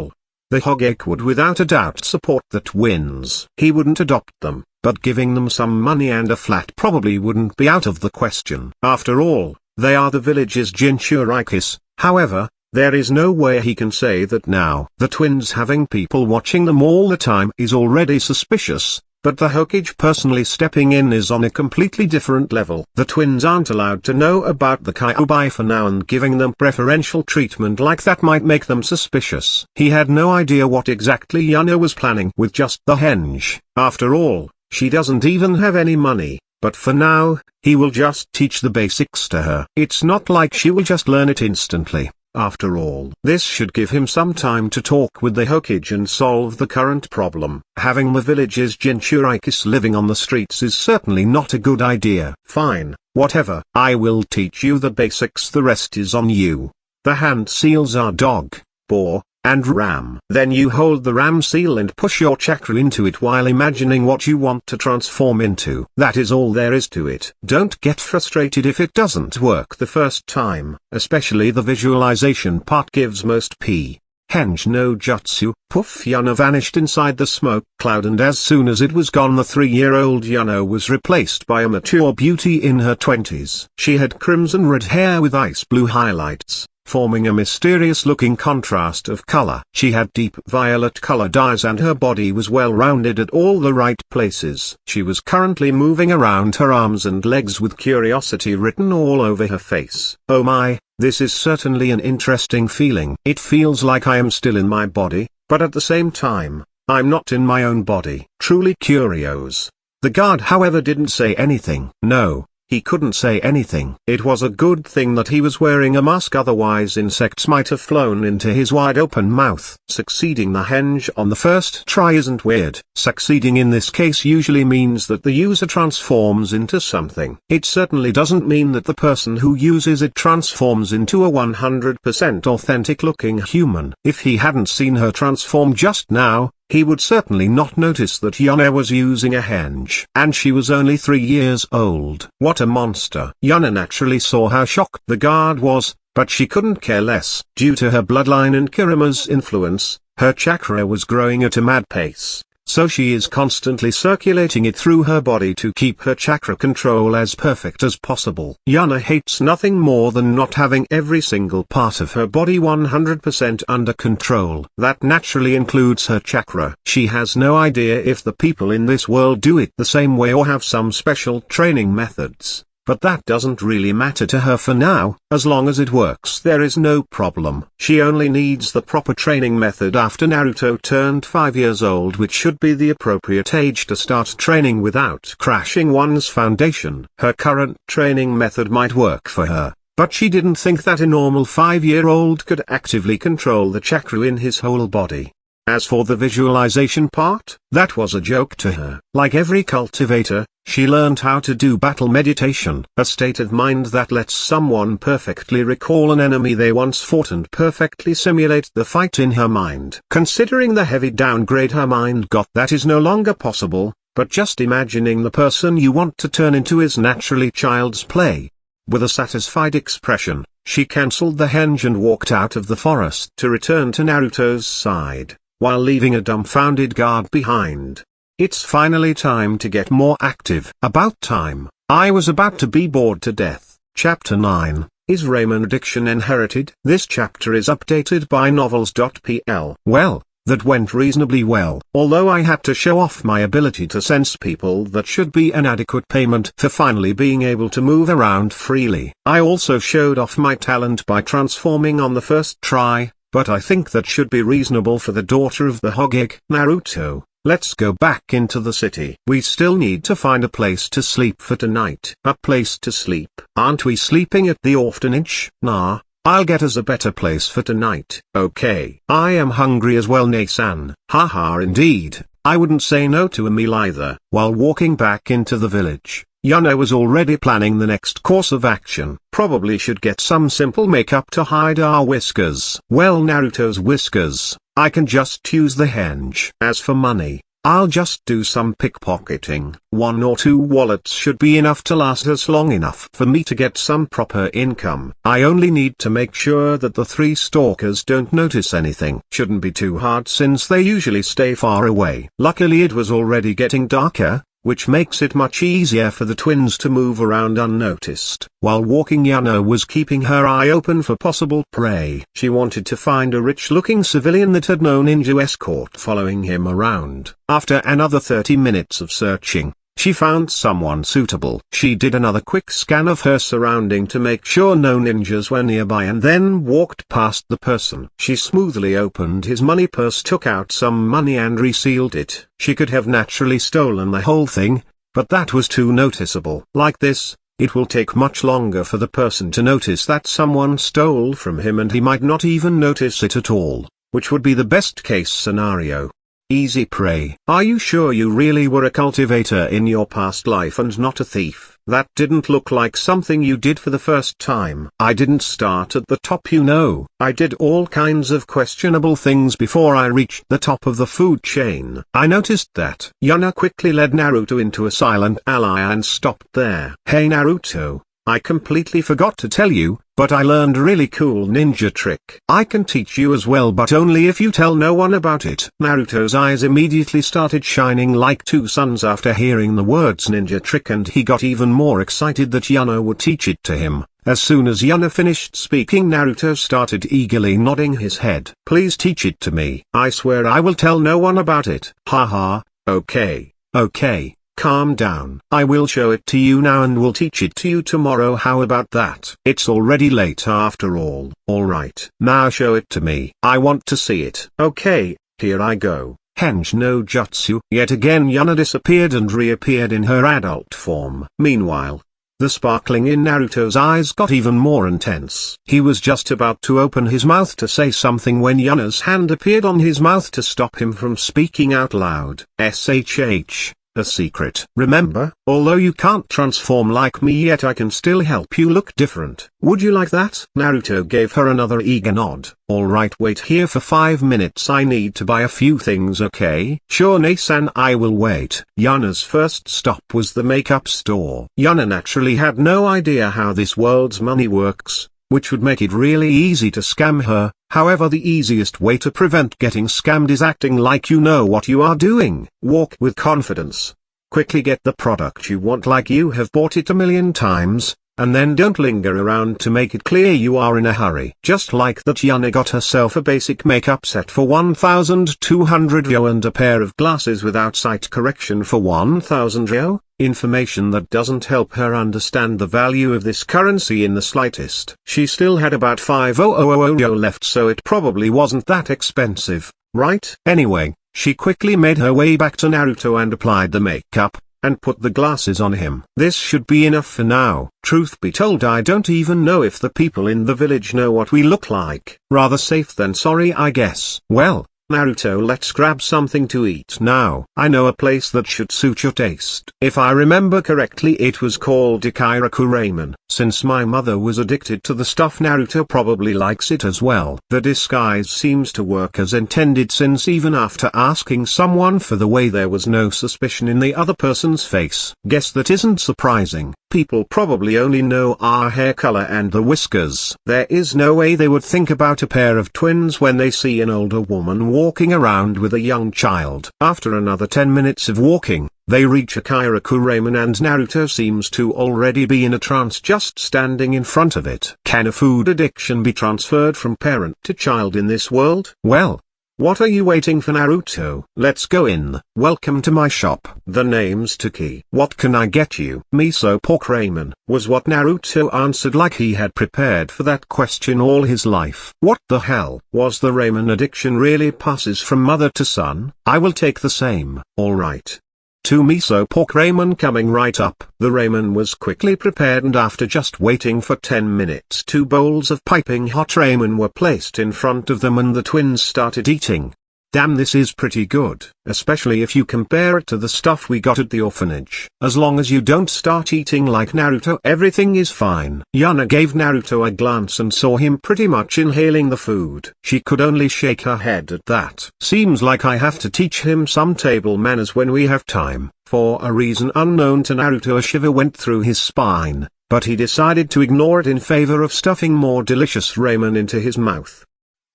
the Hokage would without a doubt support the twins. He wouldn't adopt them, but giving them some money and a flat probably wouldn't be out of the question. After all, they are the village's Jinchurikis. However, there is no way he can say that now. The twins having people watching them all the time is already suspicious. But the Hokage personally stepping in is on a completely different level. The twins aren't allowed to know about the Kyuubi for now, and giving them preferential treatment like that might make them suspicious. He had no idea what exactly Yuna was planning with just the Henge. After all, she doesn't even have any money. But for now, he will just teach the basics to her. It's not like she will just learn it instantly. After all, this should give him some time to talk with the Hokage and solve the current problem. Having the village's Jinchurikis living on the streets is certainly not a good idea. Fine, whatever. I will teach you the basics, the rest is on you. The hand seals are dog, boar, and ram. Then you hold the ram seal and push your chakra into it while imagining what you want to transform into. That is all there is to it. Don't get frustrated if it doesn't work the first time, especially the visualization part gives most Henge no Jutsu. Poof! Yuna vanished inside the smoke cloud, and as soon as it was gone, the 3-year-old Yuna was replaced by a mature beauty in her 20s. She had crimson red hair with ice blue highlights, forming a mysterious-looking contrast of color. She had deep violet-colored eyes and her body was well-rounded at all the right places. She was currently moving around her arms and legs with curiosity written all over her face. Oh my, this is certainly an interesting feeling. It feels like I am still in my body, but at the same time, I'm not in my own body. Truly curious. The guard however didn't say anything. No. He couldn't say anything. It was a good thing that he was wearing a mask, otherwise insects might have flown into his wide open mouth. Succeeding the henge on the first try isn't weird. Succeeding in this case usually means that the user transforms into something. It certainly doesn't mean that the person who uses it transforms into a 100% authentic looking human. If he hadn't seen her transform just now, he would certainly not notice that Yuna was using a henge. And she was only 3 years old. What a monster. Yuna naturally saw how shocked the guard was, but she couldn't care less. Due to her bloodline and Kurama's influence, her chakra was growing at a mad pace. So she is constantly circulating it through her body to keep her chakra control as perfect as possible. Yuna hates nothing more than not having every single part of her body 100% under control. That naturally includes her chakra. She has no idea if the people in this world do it the same way or have some special training methods. But that doesn't really matter to her for now. As long as it works there is no problem. She only needs the proper training method after Naruto turned 5 years old, which should be the appropriate age to start training without crashing one's foundation. Her current training method might work for her, but she didn't think that a normal 5-year-old could actively control the chakra in his whole body. As for the visualization part, that was a joke to her. Like every cultivator, she learned how to do battle meditation, a state of mind that lets someone perfectly recall an enemy they once fought and perfectly simulate the fight in her mind. Considering the heavy downgrade her mind got, that is no longer possible, but just imagining the person you want to turn into is naturally child's play. With a satisfied expression, she cancelled the henge and walked out of the forest to return to Naruto's side, while leaving a dumbfounded guard behind. It's finally time to get more active. About time. I was about to be bored to death. Chapter 9. Is Ramen addiction inherited? This chapter is updated by novels.pl. Well, that went reasonably well. Although I had to show off my ability to sense people, that should be an adequate payment for finally being able to move around freely. I also showed off my talent by transforming on the first try, but I think that should be reasonable for the daughter of the Hokage. Naruto, let's go back into the city. We still need to find a place to sleep for tonight. A place to sleep? Aren't we sleeping at the orphanage? Nah, I'll get us a better place for tonight. Okay. I am hungry as well, Nasan. Haha, indeed. I wouldn't say no to a meal either. While walking back into the village, Yuna was already planning the next course of action. Probably should get some simple makeup to hide our whiskers. Well, Naruto's whiskers, I can just use the henge. As for money, I'll just do some pickpocketing. 1 or 2 wallets should be enough to last us long enough for me to get some proper income. I only need to make sure that the 3 stalkers don't notice anything. Shouldn't be too hard since they usually stay far away. Luckily it was already getting darker, which makes it much easier for the twins to move around unnoticed. While walking, Yuna was keeping her eye open for possible prey. She wanted to find a rich-looking civilian that had no ninja escort following him around. After another 30 minutes of searching, she found someone suitable. She did another quick scan of her surrounding to make sure no ninjas were nearby and then walked past the person. She smoothly opened his money purse, took out some money and resealed it. She could have naturally stolen the whole thing, but that was too noticeable. Like this, it will take much longer for the person to notice that someone stole from him, and he might not even notice it at all, which would be the best case scenario. Easy prey. Are you sure you really were a cultivator in your past life and not a thief? That didn't look like something you did for the first time. I didn't start at the top, you know. I did all kinds of questionable things before I reached the top of the food chain. I noticed that. Yuna quickly led Naruto into a silent alley and stopped there. Hey Naruto, I completely forgot to tell you, but I learned a really cool ninja trick. I can teach you as well, but only if you tell no one about it. Naruto's eyes immediately started shining like 2 suns after hearing the words ninja trick, and he got even more excited that Yuna would teach it to him. As soon as Yuna finished speaking, Naruto started eagerly nodding his head. Please teach it to me. I swear I will tell no one about it. Haha, okay, okay. Calm down. I will show it to you now and will teach it to you tomorrow. How about that? It's already late after all. Alright. Now show it to me. I want to see it. Okay, here I go. Henge no Jutsu. Yet again Yuna disappeared and reappeared in her adult form. Meanwhile, the sparkling in Naruto's eyes got even more intense. He was just about to open his mouth to say something when Yuna's hand appeared on his mouth to stop him from speaking out loud. SHH. A secret. Remember, although you can't transform like me yet, I can still help you look different. Would you like that? Naruto gave her another eager nod. Alright, wait here for 5 minutes. I need to buy a few things, okay? Sure, Ne-san, I will wait. Yuna's first stop was the makeup store. Yuna naturally had no idea how this world's money works, which would make it really easy to scam her. However, the easiest way to prevent getting scammed is acting like you know what you are doing. Walk with confidence. Quickly get the product you want like you have bought it a million times, and then don't linger around to make it clear you are in a hurry. Just like that, Yuna got herself a basic makeup set for 1,200 ryo and a pair of glasses without sight correction for 1,000 ryo. Information that doesn't help her understand the value of this currency in the slightest. She still had about 5,000 ryo left, so it probably wasn't that expensive, right? Anyway, she quickly made her way back to Naruto and applied the makeup, and put the glasses on him. This should be enough for now. Truth be told, I don't even know if the people in the village know what we look like. Rather safe than sorry, I guess. Well, Naruto, let's grab something to eat now. I know a place that should suit your taste. If I remember correctly, it was called Ikiraku Ramen. Since my mother was addicted to the stuff, Naruto probably likes it as well. The disguise seems to work as intended, since even after asking someone for the way, there was no suspicion in the other person's face. Guess that isn't surprising. People probably only know our hair color and the whiskers. There is no way they would think about a pair of twins when they see an older woman walking around with a young child. After another 10 minutes of walking, they reach Ikiraku Ramen, and Naruto seems to already be in a trance just standing in front of it. Can a food addiction be transferred from parent to child in this world? Well, what are you waiting for, Naruto? Let's go in. Welcome to my shop. The name's Taki. What can I get you? Miso pork ramen, was what Naruto answered, like he had prepared for that question all his life. What the hell? Was the ramen addiction really passes from mother to son? I will take the same. Alright. 2 miso pork ramen coming right up. The ramen was quickly prepared, and after just waiting for 10 minutes, 2 bowls of piping hot ramen were placed in front of them, and the twins started eating. Damn, this is pretty good, especially if you compare it to the stuff we got at the orphanage. As long as you don't start eating like Naruto, everything is fine. Yuna gave Naruto a glance and saw him pretty much inhaling the food. She could only shake her head at that. Seems like I have to teach him some table manners when we have time. For a reason unknown to Naruto, a shiver went through his spine, but he decided to ignore it in favor of stuffing more delicious ramen into his mouth.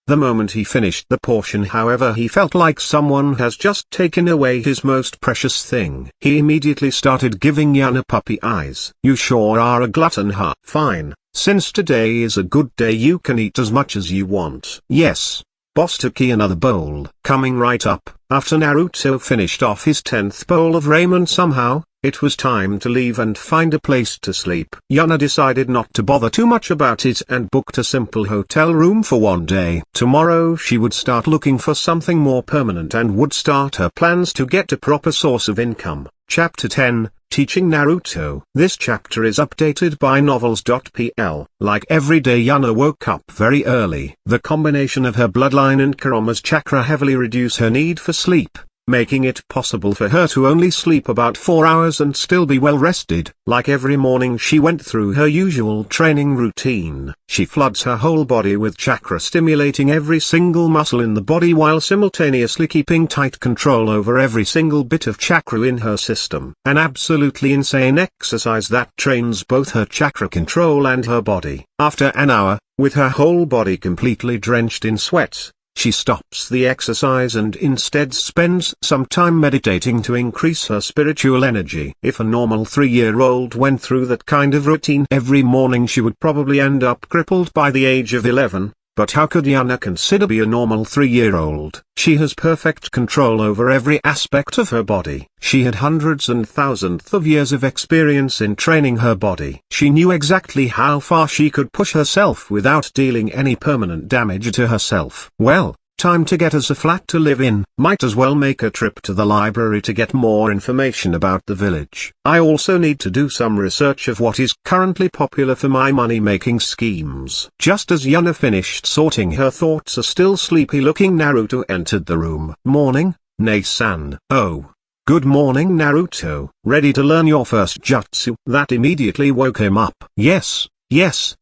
The moment he finished the portion, however, he felt like someone has just taken away his most precious thing. He immediately started giving Yuna puppy eyes. You sure are a glutton, huh? Fine, since today is a good day, you can eat as much as you want. Yes. Boss Taki, another bowl. Coming right up. After Naruto finished off his 10th bowl of ramen somehow, it was time to leave and find a place to sleep. Yuna decided not to bother too much about it and booked a simple hotel room for one day. Tomorrow she would start looking for something more permanent and would start her plans to get a proper source of income. Chapter 10, Teaching Naruto. This chapter is updated by novels.pl. Like every day, Yuna woke up very early. The combination of her bloodline and Kurama's chakra heavily reduce her need for sleep, making it possible for her to only sleep about 4 hours and still be well rested. Like every morning, she went through her usual training routine. She floods her whole body with chakra, stimulating every single muscle in the body while simultaneously keeping tight control over every single bit of chakra in her system. An absolutely insane exercise that trains both her chakra control and her body. After an hour, with her whole body completely drenched in sweat, she stops the exercise and instead spends some time meditating to increase her spiritual energy. If a normal 3-year-old went through that kind of routine every morning, she would probably end up crippled by the age of 11. But how could Yuna consider be a normal 3-year-old? She has perfect control over every aspect of her body. She had hundreds and thousands of years of experience in training her body. She knew exactly how far she could push herself without dealing any permanent damage to herself. Well, time to get us a flat to live in. Might as well make a trip to the library to get more information about the village. I also need to do some research of what is currently popular for my money-making schemes. Just as Yuna finished sorting her thoughts, a still sleepy-looking Naruto entered the room. Morning, Ne-san. Oh. Good morning, Naruto. Ready to learn your first jutsu? That immediately woke him up. Yes. Yes.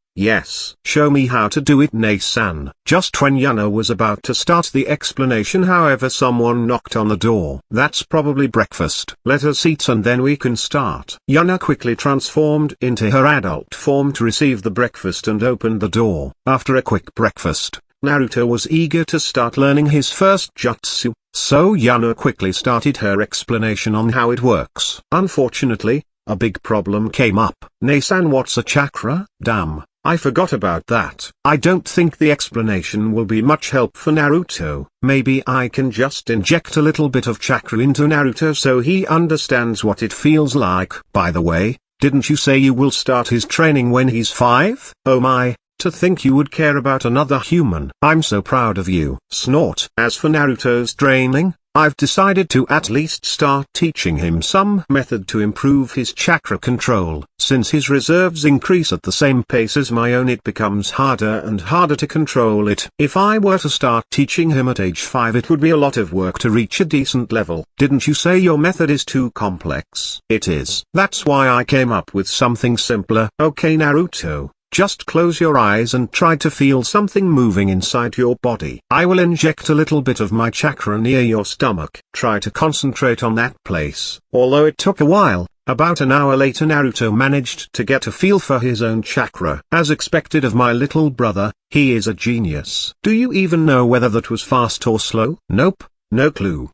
Show me how to do it, Ne-san. Just when Yuna was about to start the explanation, however, someone knocked on the door. That's probably breakfast. Let us eat and then we can start. Yuna quickly transformed into her adult form to receive the breakfast and opened the door. After a quick breakfast, Naruto was eager to start learning his first jutsu, so Yuna quickly started her explanation on how it works. Unfortunately, a big problem came up. Ne-san, what's a chakra? Damn. I forgot about that. I don't think the explanation will be much help for Naruto. Maybe I can just inject a little bit of chakra into Naruto so he understands what it feels like. By the way, didn't you say you will start his training when he's 5? Oh my, to think you would care about another human. I'm so proud of you. Snort. As for Naruto's training, I've decided to at least start teaching him some method to improve his chakra control. Since his reserves increase at the same pace as my own, it becomes harder and harder to control it. If I were to start teaching him at age 5, it would be a lot of work to reach a decent level. Didn't you say your method is too complex? It is. That's why I came up with something simpler. Okay, Naruto. Just close your eyes and try to feel something moving inside your body. I will inject a little bit of my chakra near your stomach. Try to concentrate on that place. Although it took a while, about an hour later Naruto managed to get a feel for his own chakra. As expected of my little brother, he is a genius. Do you even know whether that was fast or slow? Nope, no clue.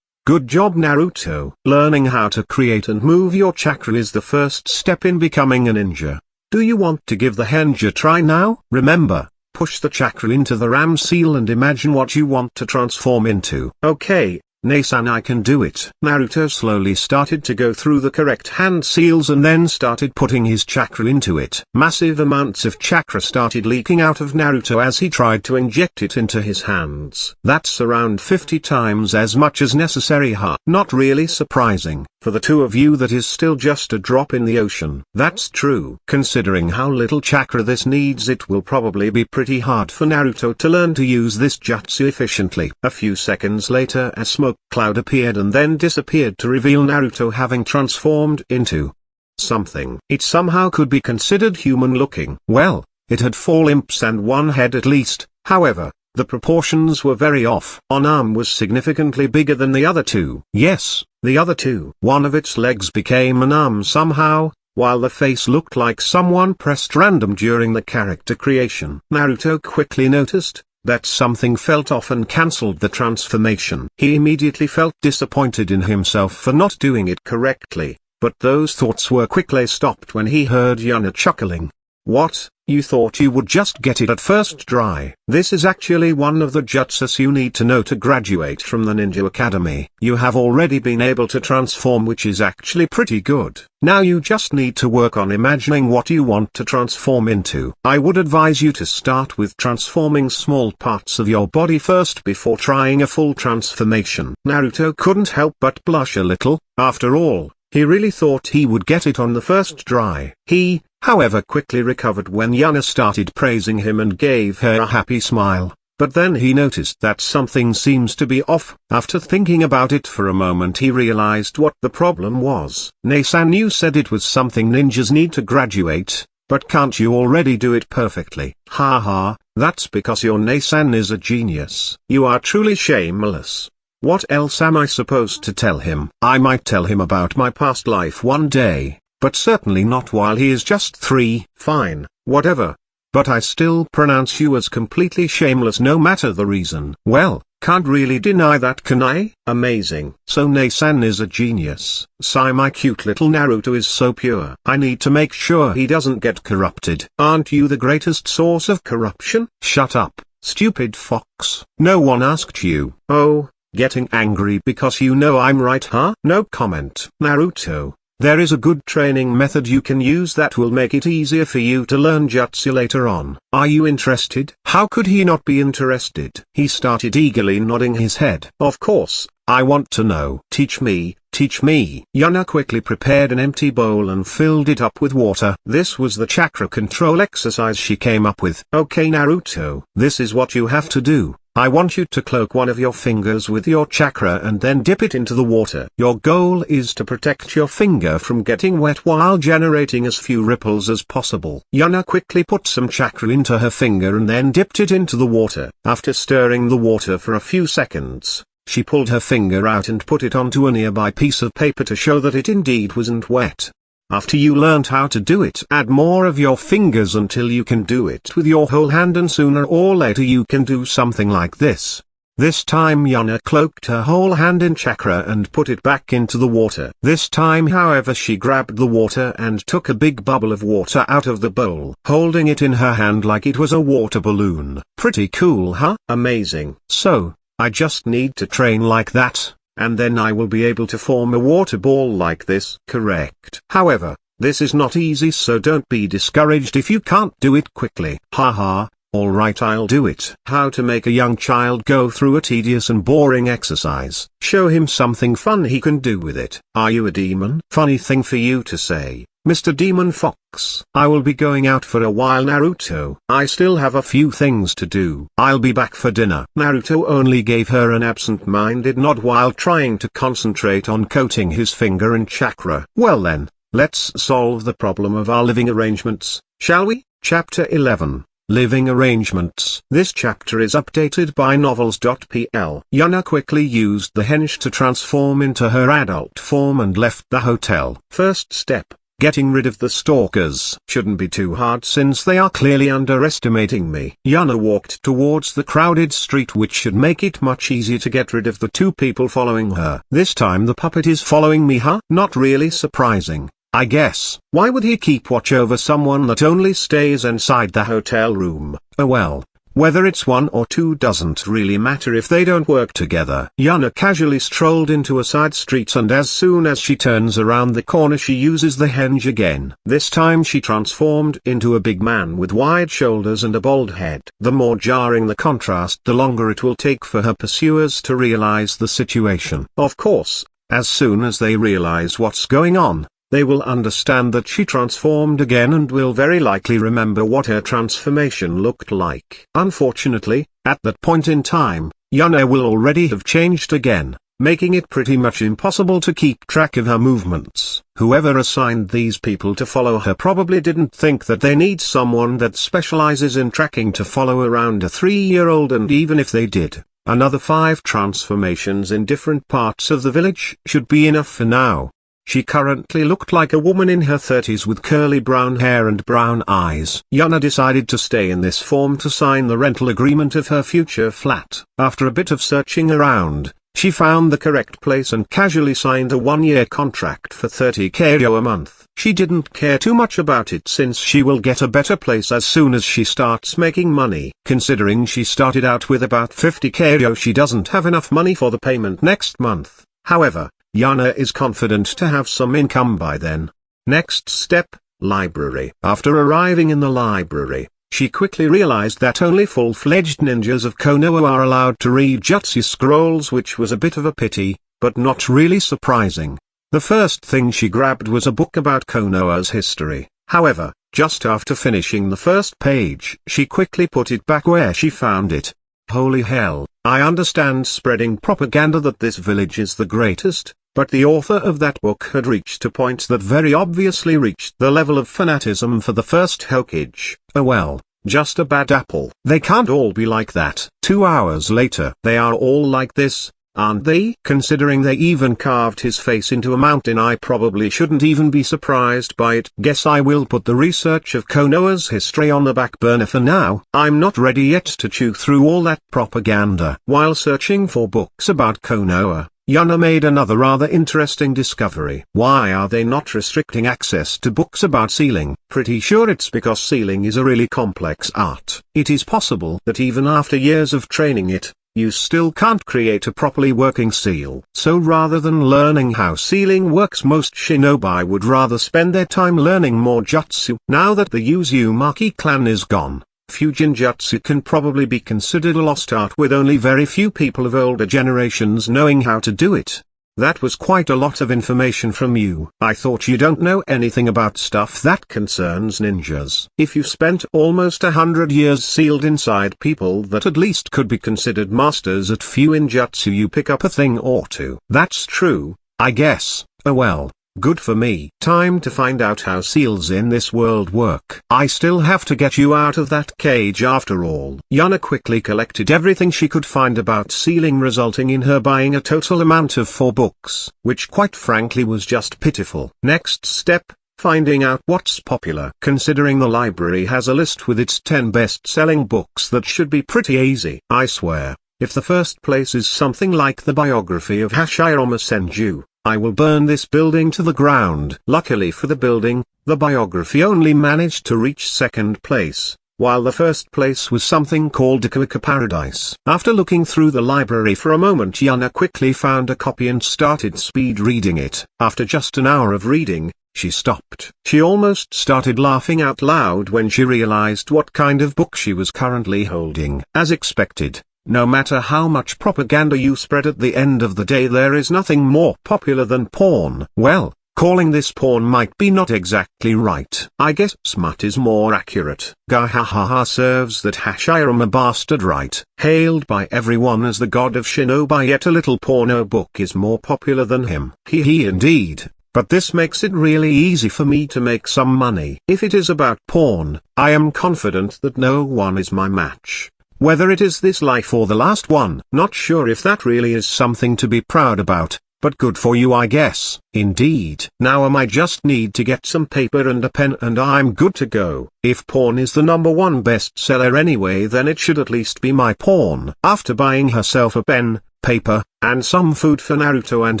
Good job, Naruto. Learning how to create and move your chakra is the first step in becoming a ninja. Do you want to give the Henge a try now? Remember, push the chakra into the ram seal and imagine what you want to transform into. Okay, Ne-san, I can do it. Naruto slowly started to go through the correct hand seals and then started putting his chakra into it. Massive amounts of chakra started leaking out of Naruto as he tried to inject it into his hands. That's around 50 times as much as necessary. Not really surprising. For the two of you, that is still just a drop in the ocean. That's true. Considering how little chakra this needs, it will probably be pretty hard for Naruto to learn to use this jutsu efficiently. A few seconds later, a smoke cloud appeared and then disappeared to reveal Naruto having transformed into something. It somehow could be considered human looking. Well, it had 4 limbs and 1 head at least. However, the proportions were very off. One arm was significantly bigger than the other 2. Yes, the other 2. One of its legs became an arm somehow, while the face looked like someone pressed random during the character creation. Naruto quickly noticed that something felt off and cancelled the transformation. He immediately felt disappointed in himself for not doing it correctly, but those thoughts were quickly stopped when he heard Yuna chuckling. What? You thought you would just get it at first try? This is actually one of the jutsus you need to know to graduate from the Ninja Academy. You have already been able to transform, which is actually pretty good. Now you just need to work on imagining what you want to transform into. I would advise you to start with transforming small parts of your body first before trying a full transformation. Naruto couldn't help but blush a little. After all, he really thought he would get it on the first try. He, however, quickly recovered when Yuna started praising him and gave her a happy smile. But then he noticed that something seems to be off. After thinking about it for a moment, he realized what the problem was. Ne-san, you said it was something ninjas need to graduate, but can't you already do it perfectly? Haha, that's because your Ne-san is a genius. You are truly shameless. What else am I supposed to tell him? I might tell him about my past life one day, but certainly not while he is just 3. Fine, whatever. but I still pronounce you as completely shameless no matter the reason. Well, can't really deny that, can I? Amazing. So Ne-san is a genius. Sigh, my cute little Naruto is so pure. I need to make sure he doesn't get corrupted. Aren't you the greatest source of corruption? Shut up, stupid fox. No one asked you. Oh, getting angry because you know I'm right, huh? No comment. Naruto, there is a good training method you can use that will make it easier for you to learn Jutsu later on. Are you interested? How could he not be interested? He started eagerly nodding his head. Of course, I want to know. Teach me, teach me. Yuna quickly prepared an empty bowl and filled it up with water. This was the chakra control exercise she came up with. Okay Naruto, this is what you have to do. I want you to cloak one of your fingers with your chakra and then dip it into the water. Your goal is to protect your finger from getting wet while generating as few ripples as possible. Yuna quickly put some chakra into her finger and then dipped it into the water. After stirring the water for a few seconds, she pulled her finger out and put it onto a nearby piece of paper to show that it indeed wasn't wet. After you learned how to do it, add more of your fingers until you can do it with your whole hand, and sooner or later you can do something like this. This time Yuna cloaked her whole hand in chakra and put it back into the water. This time however she grabbed the water and took a big bubble of water out of the bowl, holding it in her hand like it was a water balloon. Pretty cool, huh? Amazing. So, I just need to train like that, and then I will be able to form a water ball like this. Correct. However, this is not easy, so don't be discouraged if you can't do it quickly. Haha, alright, I'll do it. How to make a young child go through a tedious and boring exercise. Show him something fun he can do with it. Are you a demon? Funny thing for you to say, Mr. Demon Fox. I will be going out for a while Naruto. I still have a few things to do. I'll be back for dinner. Naruto only gave her an absent-minded nod while trying to concentrate on coating his finger in chakra. Well then, let's solve the problem of our living arrangements, shall we? Chapter 11. Living Arrangements. This chapter is updated by novels.pl. Yuna quickly used the henge to transform into her adult form and left the hotel. First step. Getting rid of the stalkers shouldn't be too hard since they are clearly underestimating me. Yuna walked towards the crowded street, which should make it much easier to get rid of the two people following her. This time the puppet is following me, huh? Not really surprising, I guess. Why would he keep watch over someone that only stays inside the hotel room? Oh well. Whether it's one or two doesn't really matter if they don't work together. Yuna casually strolled into a side street, and as soon as she turns around the corner she uses the henge again. This time she transformed into a big man with wide shoulders and a bald head. The more jarring the contrast, the longer it will take for her pursuers to realize the situation. Of course, as soon as they realize what's going on, they will understand that she transformed again and will very likely remember what her transformation looked like. Unfortunately, at that point in time, Yuna will already have changed again, making it pretty much impossible to keep track of her movements. Whoever assigned these people to follow her probably didn't think that they need someone that specializes in tracking to follow around a 3-year-old, and even if they did, another 5 transformations in different parts of the village should be enough for now. She currently looked like a woman in her 30s with curly brown hair and brown eyes. Yuna decided to stay in this form to sign the rental agreement of her future flat. After a bit of searching around, she found the correct place and casually signed a 1-year contract for 30k a month. She didn't care too much about it since she will get a better place as soon as she starts making money. Considering she started out with about 50k, she doesn't have enough money for the payment next month. However, Yuna is confident to have some income by then. Next step, library. After arriving in the library, she quickly realized that only full-fledged ninjas of Konoha are allowed to read Jutsu scrolls, which was a bit of a pity, but not really surprising. The first thing she grabbed was a book about Konoha's history. However, just after finishing the first page, she quickly put it back where she found it. Holy hell, I understand spreading propaganda that this village is the greatest, but the author of that book had reached a point that very obviously reached the level of fanatism for the first Hokage. Oh well, just a bad apple. They can't all be like that. 2 hours later, they are all like this. aren't they? Considering they even carved his face into a mountain, I probably shouldn't even be surprised by it. Guess I will put the research of Konoha's history on the back burner for now. I'm not ready yet to chew through all that propaganda. While searching for books about Konoha, Yuna made another rather interesting discovery. Why are they not restricting access to books about sealing? Pretty sure it's because sealing is a really complex art. It is possible that even after years of training it, you still can't create a properly working seal. So rather than learning how sealing works, most shinobi would rather spend their time learning more jutsu. Now that the Uzumaki clan is gone, Fusion Jutsu can probably be considered a lost art, with only very few people of older generations knowing how to do it. That was quite a lot of information from you. I thought you don't know anything about stuff that concerns ninjas. If you spent almost 100 years sealed inside people that at least could be considered masters at Fusion Jutsu, you pick up a thing or two. That's true, I guess. Oh well. Good for me. Time to find out how seals in this world work. I still have to get you out of that cage after all. Yuna quickly collected everything she could find about sealing, resulting in her buying a total amount of 4 books, which quite frankly was just pitiful. Next step, finding out what's popular. Considering the library has a list with its 10 best-selling books, that should be pretty easy. I swear, if the first place is something like the biography of Hashirama Senju, I will burn this building to the ground. Luckily for the building, the biography only managed to reach second place, while the first place was something called Ikuika Paradise. After looking through the library for a moment, Yuna quickly found a copy and started speed reading it. After just an hour of reading, she stopped. She almost started laughing out loud when she realized what kind of book she was currently holding. As expected, no matter how much propaganda you spread, at the end of the day there is nothing more popular than porn. Well, calling this porn might be not exactly right. I guess smut is more accurate. Gahahaha serves that Hashirama bastard right. Hailed by everyone as the god of shinobi, yet a little porno book is more popular than him. Hee indeed. But this makes it really easy for me to make some money. If it is about porn, I am confident that no one is my match. Whether it is this life or the last one. Not sure if that really is something to be proud about, but good for you I guess. Indeed. Now I just need to get some paper and a pen and I'm good to go. If porn is the #1 bestseller anyway, then it should at least be my porn. After buying herself a pen, paper, and some food for Naruto and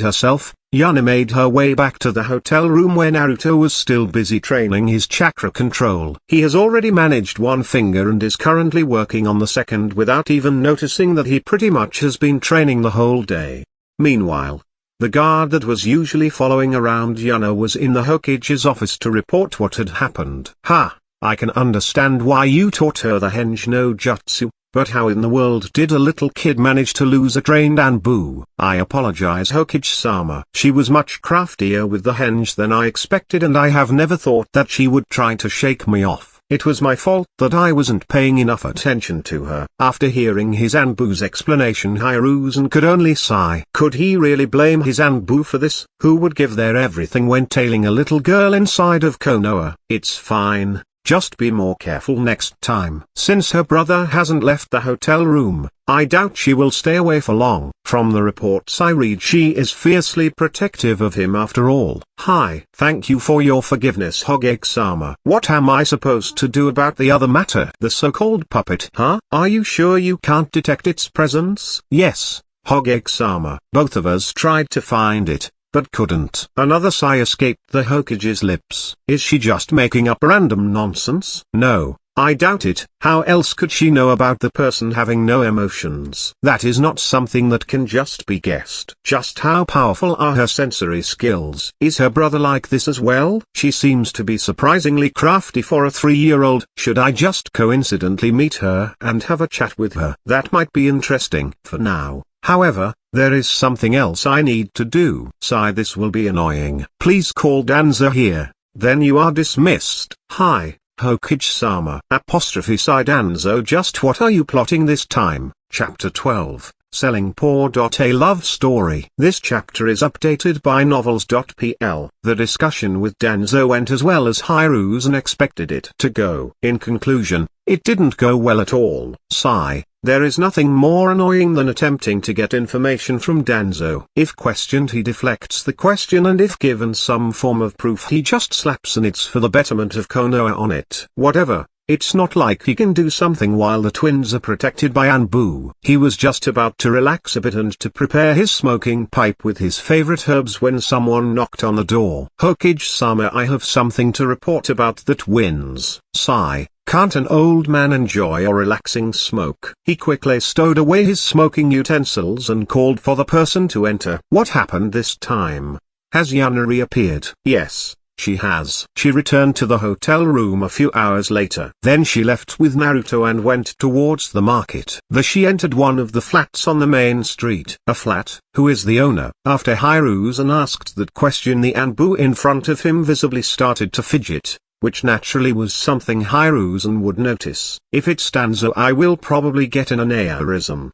herself, Yuna made her way back to the hotel room where Naruto was still busy training his chakra control. He has already managed one finger and is currently working on the second without even noticing that he pretty much has been training the whole day. Meanwhile, the guard that was usually following around Yuna was in the Hokage's office to report what had happened. Ha! I can understand why you taught her the Henge no Jutsu. But how in the world did a little kid manage to lose a trained Anbu? I apologize, Hokage-sama. She was much craftier with the henge than I expected, and I have never thought that she would try to shake me off. It was my fault that I wasn't paying enough attention to her. After hearing his Anbu's explanation, Hiruzen could only sigh. Could he really blame his Anbu for this? Who would give their everything when tailing a little girl inside of Konoha? It's fine. Just be more careful next time. Since her brother hasn't left the hotel room, I doubt she will stay away for long. From the reports I read, she is fiercely protective of him after all. Hi. Thank you for your forgiveness, Hokage-sama. What am I supposed to do about the other matter? The so-called puppet. Huh? Are you sure you can't detect its presence? Yes, Hokage-sama. Both of us tried to find it, but couldn't. Another sigh escaped the Hokage's lips. Is she just making up random nonsense? No, I doubt it. How else could she know about the person having no emotions? That is not something that can just be guessed. Just how powerful are her sensory skills? Is her brother like this as well? She seems to be surprisingly crafty for a 3-year-old. Should I just coincidentally meet her and have a chat with her? That might be interesting. For now, however, there is something else I need to do. Sigh, this will be annoying. Please call Danzo here, then you are dismissed. Hi, Hokage-sama. Sigh, Danzo, just what are you plotting this time? Chapter 12, Selling Poor. A love story. This chapter is updated by novels.pl. The discussion with Danzo went as well as Hiruzen expected it to go. In conclusion, it didn't go well at all. Sigh. There is nothing more annoying than attempting to get information from Danzo. If questioned he deflects the question, and if given some form of proof he just slaps an "it's for the betterment of Konoha" on it. Whatever. It's not like he can do something while the twins are protected by Anbu. He was just about to relax a bit and to prepare his smoking pipe with his favorite herbs when someone knocked on the door. "Hokage-sama, I have something to report about the twins." Sigh. Can't an old man enjoy a relaxing smoke? He quickly stowed away his smoking utensils and called for the person to enter. What happened this time? Has Yuna reappeared? Yes. She has. She returned to the hotel room a few hours later. Then she left with Naruto and went towards the market. She entered one of the flats on the main street. A flat? Who is the owner? After Hiruzen asked that question, the Anbu in front of him visibly started to fidget, which naturally was something Hiruzen would notice. If it's Danzo, I will probably get an aneurysm.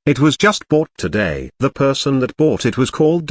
It was just bought today. The person that bought it was called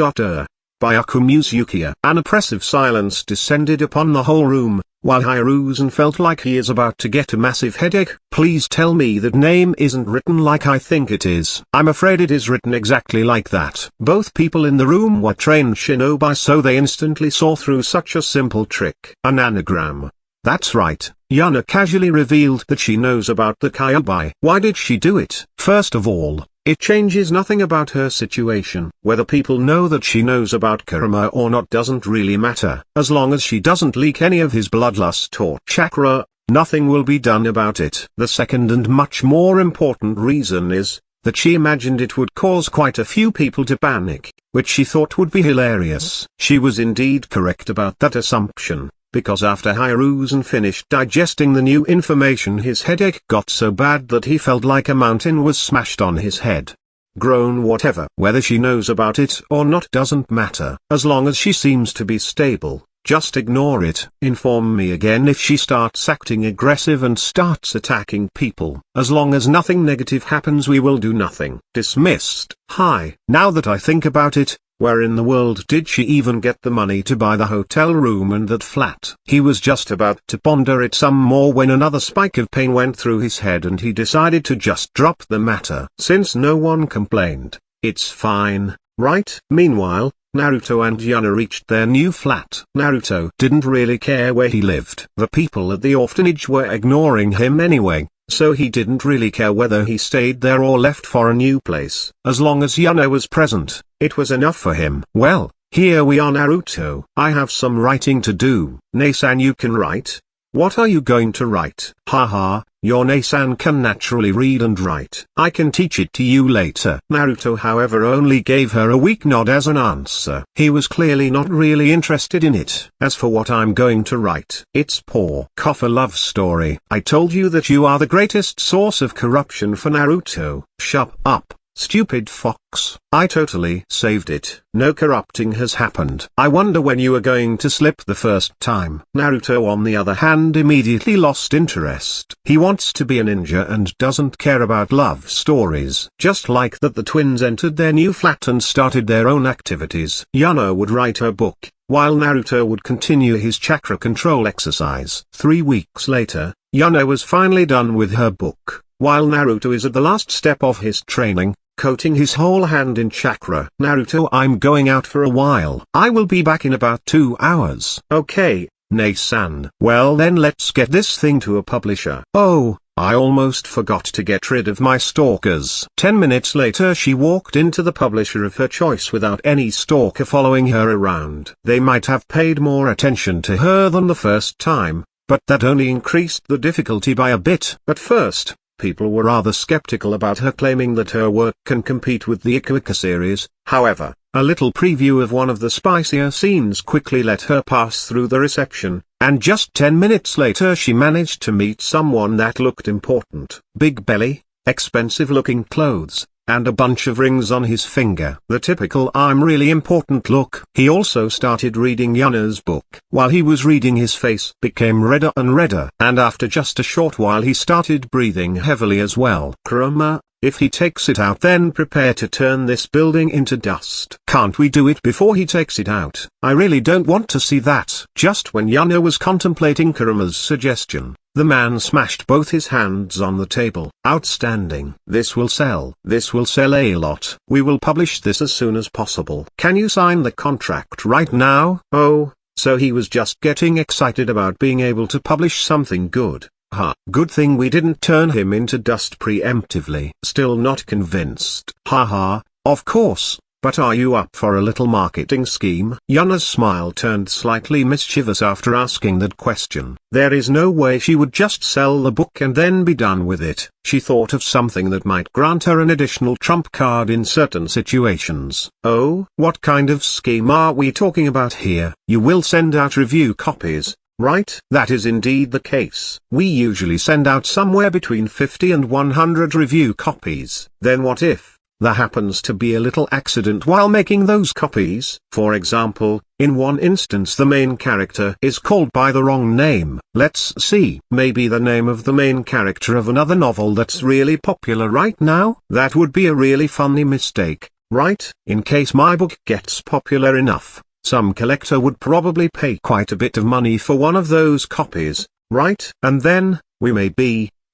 by Uchiha. An oppressive silence descended upon the whole room, while Hiruzen felt like he is about to get a massive headache. Please tell me that name isn't written like I think it is. I'm afraid it is written exactly like that. Both people in the room were trained shinobi, so they instantly saw through such a simple trick. An anagram. That's right. Yuna casually revealed that she knows about the Kyuubi. Why did she do it? First of all, it changes nothing about her situation. Whether people know that she knows about Kurama or not doesn't really matter. As long as she doesn't leak any of his bloodlust or chakra, nothing will be done about it. The second and much more important reason is that she imagined it would cause quite a few people to panic, which she thought would be hilarious. She was indeed correct about that assumption, because after Hiruzen finished digesting the new information, his headache got so bad that he felt like a mountain was smashed on his head. Grown whatever. Whether she knows about it or not doesn't matter. As long as she seems to be stable, just ignore it. Inform me again if she starts acting aggressive and starts attacking people. As long as nothing negative happens, we will do nothing. Dismissed. Hi. Now that I think about it, where in the world did she even get the money to buy the hotel room and that flat? He was just about to ponder it some more when another spike of pain went through his head and he decided to just drop the matter. Since no one complained, it's fine, right? Meanwhile, Naruto and Yuna reached their new flat. Naruto didn't really care where he lived. The people at the orphanage were ignoring him anyway, so he didn't really care whether he stayed there or left for a new place. As long as Yuna was present, it was enough for him. Well, here we are, Naruto. I have some writing to do. Ne-san, you can write? What are you going to write? Haha, your Ne-san can naturally read and write. I can teach it to you later. Naruto, however, only gave her a weak nod as an answer. He was clearly not really interested in it. As for what I'm going to write, it's poor copper love story. I told you that you are the greatest source of corruption for Naruto. Shut up, stupid fox. I totally saved it. No corrupting has happened. I wonder when you are going to slip the first time. Naruto, on the other hand, immediately lost interest. He wants to be a ninja and doesn't care about love stories. Just like that, the twins entered their new flat and started their own activities. Yuna would write her book, while Naruto would continue his chakra control exercise. 3 weeks later, Yuna was finally done with her book, while Naruto is at the last step of his training, coating his whole hand in chakra. Naruto, I'm going out for a while. I will be back in about 2 hours. Okay, Ne-san. Well then, let's get this thing to a publisher. Oh, I almost forgot to get rid of my stalkers. 10 minutes later, she walked into the publisher of her choice without any stalker following her around. They might have paid more attention to her than the first time, but that only increased the difficulty by a bit. At first, people were rather skeptical about her claiming that her work can compete with the Iruka series. However, a little preview of one of the spicier scenes quickly let her pass through the reception, and just 10 minutes later she managed to meet someone that looked important. Big belly, expensive looking clothes, and a bunch of rings on his finger. The typical I'm really important look. He also started reading Yuna's book. While he was reading, his face became redder and redder, and after just a short while he started breathing heavily as well. Kurama, if he takes it out, then prepare to turn this building into dust. Can't we do it before he takes it out? I really don't want to see that. Just when Yuna was contemplating Kurama's suggestion, The man smashed both his hands on the table. Outstanding. This will sell. This will sell a lot. We will publish this as soon as possible. Can you sign the contract right now? Oh, so he was just getting excited about being able to publish something good. Ha. Good thing we didn't turn him into dust preemptively. Still not convinced. Haha, of course. But are you up for a little marketing scheme? Yuna's smile turned slightly mischievous after asking that question. There is no way she would just sell the book and then be done with it. She thought of something that might grant her an additional trump card in certain situations. Oh, what kind of scheme are we talking about here? You will send out review copies, right? That is indeed the case. We usually send out somewhere between 50 and 100 review copies. Then what if there happens to be a little accident while making those copies? For example, in one instance the main character is called by the wrong name. Let's see, maybe the name of the main character of another novel that's really popular right now? That would be a really funny mistake, right? In case my book gets popular enough, some collector would probably pay quite a bit of money for one of those copies, right? And then, we may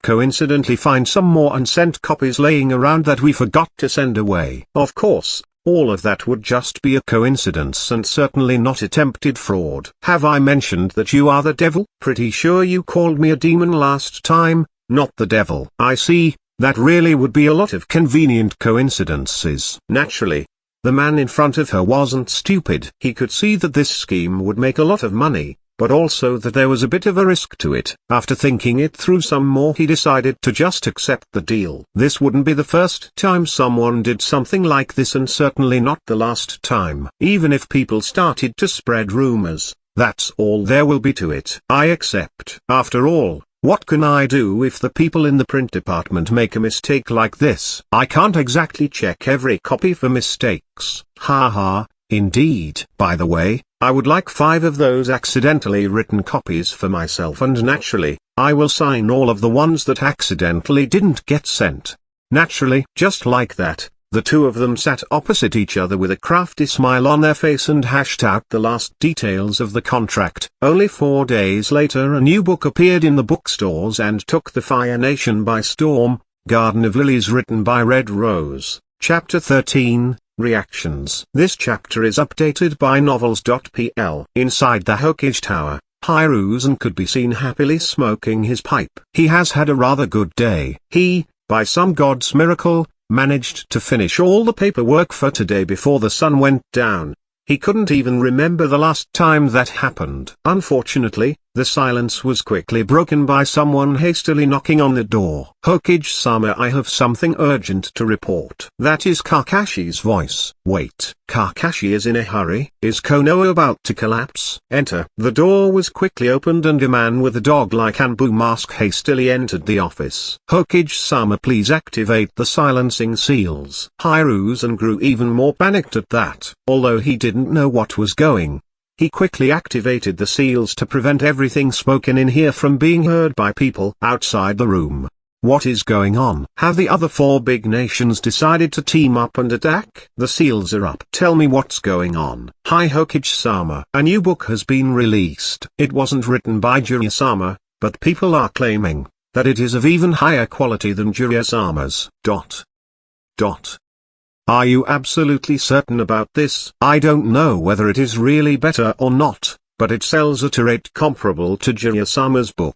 coincidentally find some more unsent copies laying around that we forgot to send away. Of course, all of that would just be a coincidence and certainly not attempted fraud. Have I mentioned that you are the devil? Pretty sure you called me a demon last time, not the devil. I see, that really would be a lot of convenient coincidences. Naturally, the man in front of her wasn't stupid. He could see that this scheme would make a lot of money, but also that there was a bit of a risk to it. After thinking it through some more, he decided to just accept the deal. This wouldn't be the first time someone did something like this, and certainly not the last time. Even if people started to spread rumors, that's all there will be to it. I accept. After all, what can I do if the people in the print department make a mistake like this? I can't exactly check every copy for mistakes. Haha, indeed. By the way, I would like 5 of those accidentally written copies for myself, and naturally, I will sign all of the ones that accidentally didn't get sent. Naturally, just like that, the two of them sat opposite each other with a crafty smile on their face and hashed out the last details of the contract. Only 4 days later a new book appeared in the bookstores and took the Fire Nation by storm, Garden of Lilies, written by Red Rose. Chapter 13. Reactions. This chapter is updated by novels.pl. Inside the Hokage Tower, Hiruzen could be seen happily smoking his pipe. He has had a rather good day. He, by some god's miracle, managed to finish all the paperwork for today before the sun went down. He couldn't even remember the last time that happened. Unfortunately, the silence was quickly broken by someone hastily knocking on the door. Hokage-sama, I have something urgent to report. That is Kakashi's voice. Wait, Kakashi is in a hurry? Is Konoha about to collapse? Enter. The door was quickly opened and a man with a dog-like Anbu mask hastily entered the office. Hokage-sama, please activate the silencing seals. Hiruzen grew even more panicked at that. Although he didn't know what was going, he quickly activated the seals to prevent everything spoken in here from being heard by people outside the room. What is going on? Have the other 4 big nations decided to team up and attack? The seals are up. Tell me what's going on. Hi Hokage-sama. A new book has been released. It wasn't written by Jiraiya-sama, but people are claiming that it is of even higher quality than Jiraiya-sama's. Are you absolutely certain about this? I don't know whether it is really better or not, but it sells at a rate comparable to Jiraiya-sama's book.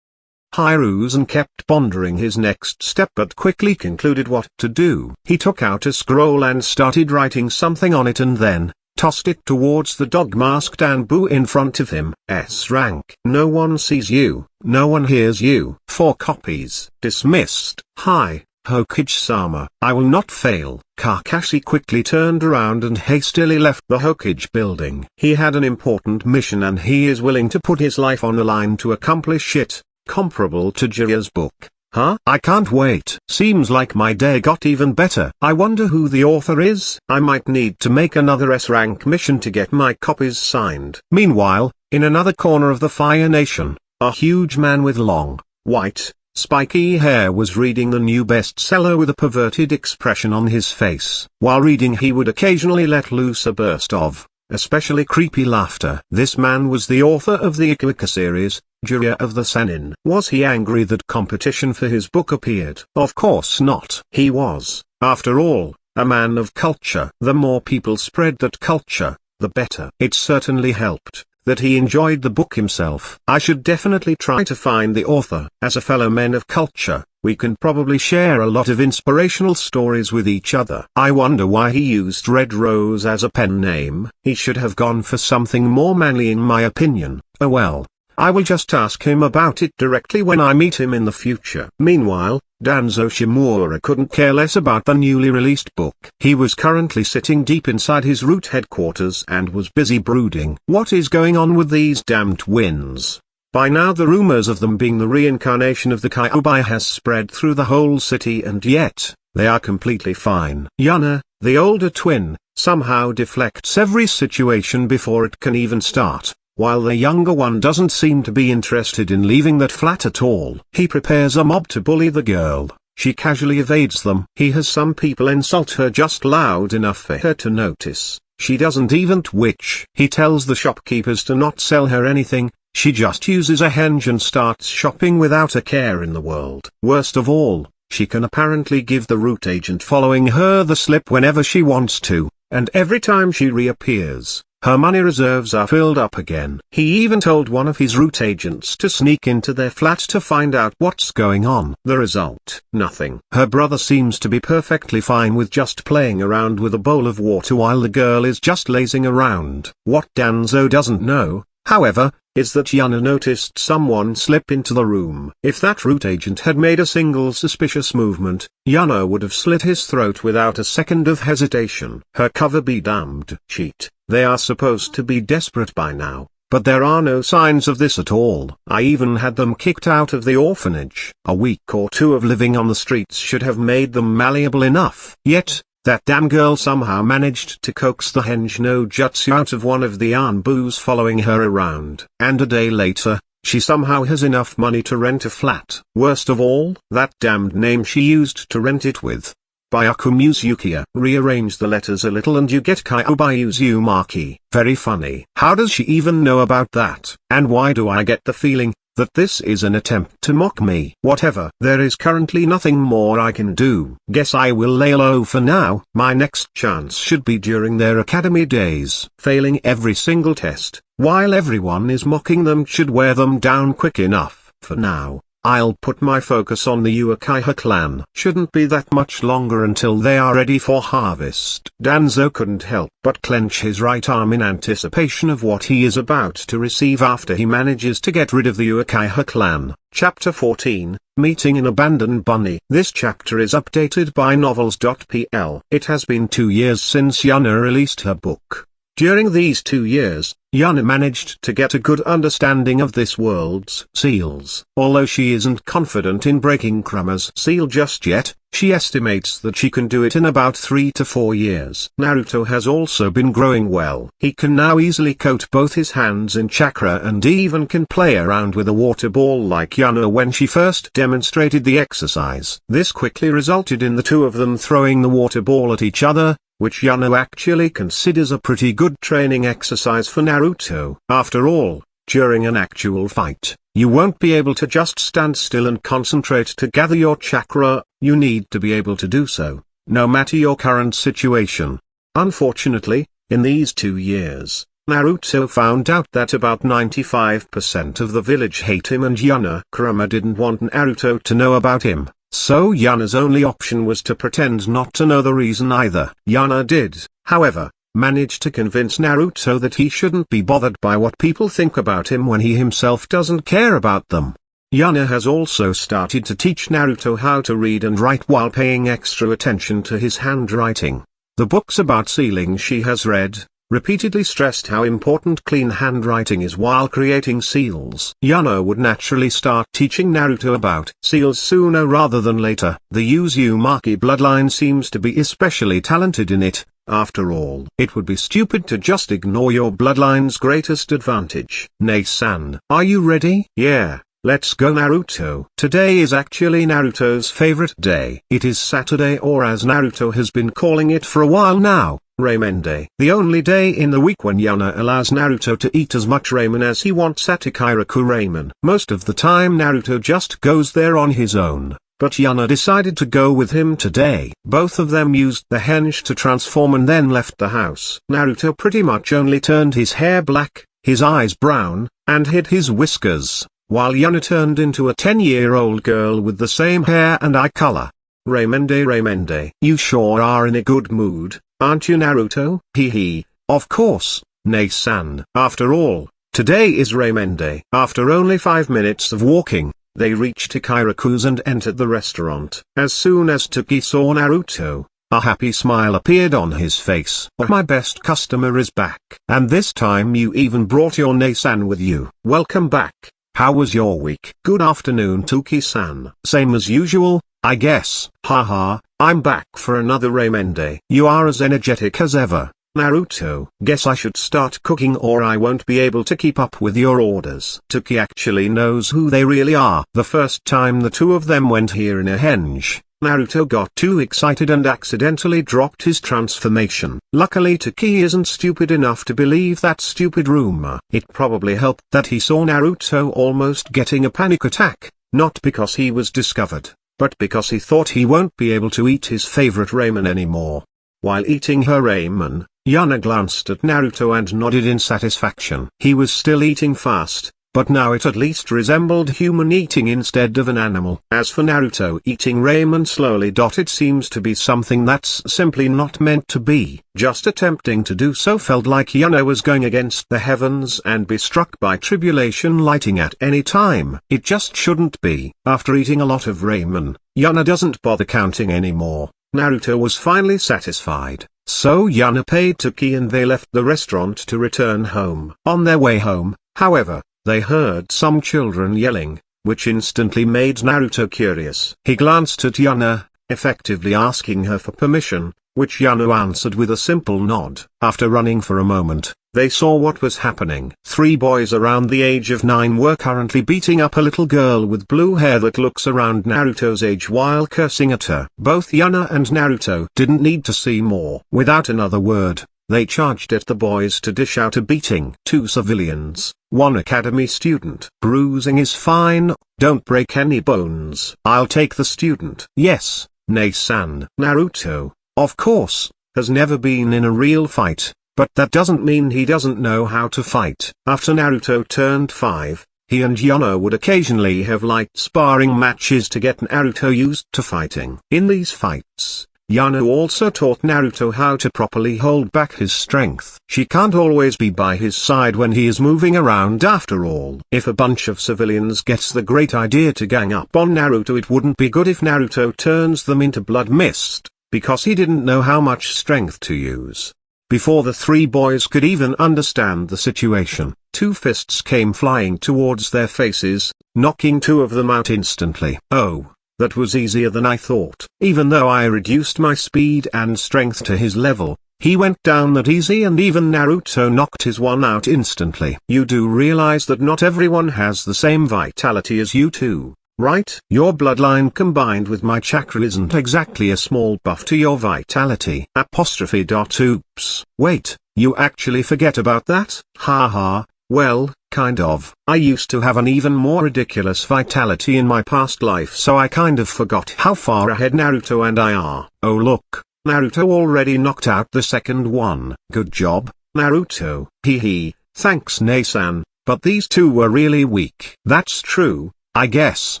Hiruzen kept pondering his next step but quickly concluded what to do. He took out a scroll and started writing something on it and then tossed it towards the dog-masked Anbu in front of him. S rank. No one sees you, no one hears you. 4 copies. Dismissed. Hi, Hokage-sama. I will not fail. Kakashi quickly turned around and hastily left the Hokage building. He had an important mission and he is willing to put his life on the line to accomplish it, comparable to Jiraiya's book. Huh? I can't wait. Seems like my day got even better. I wonder who the author is. I might need to make another S-rank mission to get my copies signed. Meanwhile, in another corner of the Fire Nation, a huge man with long, white, spiky hair was reading the new bestseller with a perverted expression on his face. While reading he would occasionally let loose a burst of especially creepy laughter. This man was the author of the Iruka series, Jiraiya of the Sennin. Was he angry that competition for his book appeared? Of course not. He was, after all, a man of culture. The more people spread that culture, the better. It certainly helped that he enjoyed the book himself. I should definitely try to find the author. As a fellow men of culture, we can probably share a lot of inspirational stories with each other. I wonder why he used Red Rose as a pen name. He should have gone for something more manly in my opinion. Oh well. I will just ask him about it directly when I meet him in the future. Meanwhile, Danzo Shimura couldn't care less about the newly released book. He was currently sitting deep inside his root headquarters and was busy brooding. What is going on with these damned twins? By now the rumors of them being the reincarnation of the Kyuubi has spread through the whole city, and yet, they are completely fine. Yuna, the older twin, somehow deflects every situation before it can even start, while the younger one doesn't seem to be interested in leaving that flat at all. He prepares a mob to bully the girl. She casually evades them. He has some people insult her just loud enough for her to notice. She doesn't even twitch. He tells the shopkeepers to not sell her anything. She just uses a henge and starts shopping without a care in the world. Worst of all, she can apparently give the route agent following her the slip whenever she wants to, and every time she reappears, her money reserves are filled up again. He even told one of his route agents to sneak into their flat to find out what's going on. The result? Nothing. Her brother seems to be perfectly fine with just playing around with a bowl of water while the girl is just lazing around. What Danzo doesn't know, however, is that Yuna noticed someone slip into the room. If that route agent had made a single suspicious movement, Yuna would have slit his throat without a second of hesitation. Her cover be damned. Cheat. They are supposed to be desperate by now, but there are no signs of this at all. I even had them kicked out of the orphanage. A week or two of living on the streets should have made them malleable enough. Yet, that damn girl somehow managed to coax the Henge no Jutsu out of one of the Anbus following her around. And a day later, she somehow has enough money to rent a flat. Worst of all, that damned name she used to rent it with. Byakumu Uchiha. Rearrange the letters a little and you get Kyuubi Uzumaki. Very funny. How does she even know about that? And why do I get the feeling that this is an attempt to mock me? Whatever. There is currently nothing more I can do. Guess I will lay low for now. My next chance should be during their academy days. Failing every single test, while everyone is mocking them, should wear them down quick enough. For now, I'll put my focus on the Uchiha clan. Shouldn't be that much longer until they are ready for harvest. Danzo couldn't help but clench his right arm in anticipation of what he is about to receive after he manages to get rid of the Uchiha clan. Chapter 14, Meeting an Abandoned Bunny. This chapter is updated by novels.pl. It has been 2 years since Yuna released her book. During these 2 years, Yuna managed to get a good understanding of this world's seals. Although she isn't confident in breaking Kurama's seal just yet, she estimates that she can do it in about 3 to 4 years. Naruto has also been growing well. He can now easily coat both his hands in chakra and even can play around with a water ball like Yuna when she first demonstrated the exercise. This quickly resulted in the two of them throwing the water ball at each other, which Yuna actually considers a pretty good training exercise for Naruto. After all, during an actual fight, you won't be able to just stand still and concentrate to gather your chakra. You need to be able to do so, no matter your current situation. Unfortunately, in these 2 years, Naruto found out that about 95% of the village hate him, and Kurama didn't want Naruto to know about him. So Yuna's only option was to pretend not to know the reason either. Yuna did, however, manage to convince Naruto that he shouldn't be bothered by what people think about him when he himself doesn't care about them. Yuna has also started to teach Naruto how to read and write while paying extra attention to his handwriting. The books about sealing she has read repeatedly stressed how important clean handwriting is while creating seals. Yuna would naturally start teaching Naruto about seals sooner rather than later. The Uzumaki bloodline seems to be especially talented in it. After all, it would be stupid to just ignore your bloodline's greatest advantage. Nei-san, are you ready? Yeah. Let's go Naruto. Today is actually Naruto's favorite day. It is Saturday, or as Naruto has been calling it for a while now, Ramen Day. The only day in the week when Yuna allows Naruto to eat as much ramen as he wants at Ikiraku Ramen. Most of the time Naruto just goes there on his own, but Yuna decided to go with him today. Both of them used the henge to transform and then left the house. Naruto pretty much only turned his hair black, his eyes brown, and hid his whiskers, while Yuna turned into a 10-year-old girl with the same hair and eye color. Ramen Day. You sure are in a good mood, aren't you, Naruto? Hee. Of course, Ne-san. After all, today is Ramen Day. After only 5 minutes of walking, they reached Ikiraku's and entered the restaurant. As soon as Toki saw Naruto, a happy smile appeared on his face. Oh, my best customer is back. And this time you even brought your Ne-san with you. Welcome back. How was your week? Good afternoon, Toki-san. Same as usual, I guess. Haha, I'm back for another Ramen Day. You are as energetic as ever, Naruto. Guess I should start cooking or I won't be able to keep up with your orders. Toki actually knows who they really are. The first time the two of them went here in a henge, Naruto got too excited and accidentally dropped his transformation. Luckily Toki isn't stupid enough to believe that stupid rumor. It probably helped that he saw Naruto almost getting a panic attack, not because he was discovered, but because he thought he won't be able to eat his favorite ramen anymore. While eating her ramen, Yuna glanced at Naruto and nodded in satisfaction. He was still eating fast, but now it at least resembled human eating instead of an animal. As for Naruto eating ramen slowly, it seems to be something that's simply not meant to be. Just attempting to do so felt like Yuna was going against the heavens and be struck by tribulation lighting at any time. It just shouldn't be. After eating a lot of ramen, Yuna doesn't bother counting anymore. Naruto was finally satisfied, so Yuna paid Toki and they left the restaurant to return home. On their way home, however, they heard some children yelling, which instantly made Naruto curious. He glanced at Yuna, effectively asking her for permission, which Yuna answered with a simple nod. After running for a moment, they saw what was happening. 3 boys around the age of 9 were currently beating up a little girl with blue hair that looks around Naruto's age while cursing at her. Both Yuna and Naruto didn't need to see more. Without another word, they charged at the boys to dish out a beating. 2 civilians, 1 academy student. Bruising is fine, don't break any bones. I'll take the student. Yes, Ne-san. Naruto, of course, has never been in a real fight, but that doesn't mean he doesn't know how to fight. After Naruto turned 5, he and Yuna would occasionally have light sparring matches to get Naruto used to fighting. In these fights, Yuna also taught Naruto how to properly hold back his strength. She can't always be by his side when he is moving around after all. If a bunch of civilians gets the great idea to gang up on Naruto, it wouldn't be good if Naruto turns them into blood mist, because he didn't know how much strength to use. Before the 3 boys could even understand the situation, 2 fists came flying towards their faces, knocking 2 of them out instantly. Oh. That was easier than I thought. Even though I reduced my speed and strength to his level, he went down that easy and even Naruto knocked his one out instantly. You do realize that not everyone has the same vitality as you two, right? Your bloodline combined with my chakra isn't exactly a small buff to your vitality. Oops. Wait, you actually forget about that? Haha, well, kind of. I used to have an even more ridiculous vitality in my past life, so I kind of forgot how far ahead Naruto and I are. Oh look, Naruto already knocked out the second one. Good job, Naruto. Hee, thanks Ne-san, but these 2 were really weak. That's true, I guess.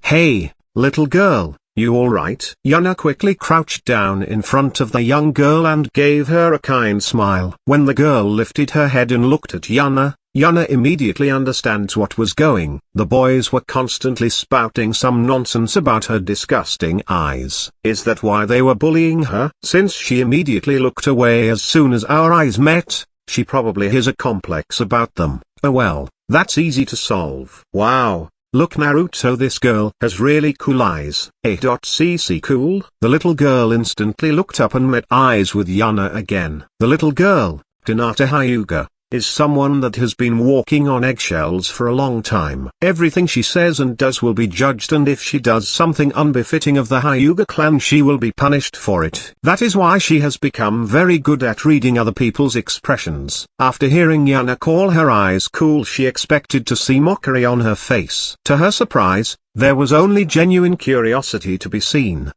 Hey, little girl, you alright? Yuna quickly crouched down in front of the young girl and gave her a kind smile. When the girl lifted her head and looked at Yuna immediately understands what was going. The boys were constantly spouting some nonsense about her disgusting eyes. Is that why they were bullying her? Since she immediately looked away as soon as our eyes met, she probably has a complex about them. Oh well, that's easy to solve. Wow, look Naruto, this girl has really cool eyes. A.cc cool? The little girl instantly looked up and met eyes with Yuna again. The little girl, Hinata Hyuga, is someone that has been walking on eggshells for a long time. Everything she says and does will be judged, and if she does something unbefitting of the Hyuga clan she will be punished for it. That is why she has become very good at reading other people's expressions. After hearing Yuna call her eyes cool, she expected to see mockery on her face. To her surprise, there was only genuine curiosity to be seen.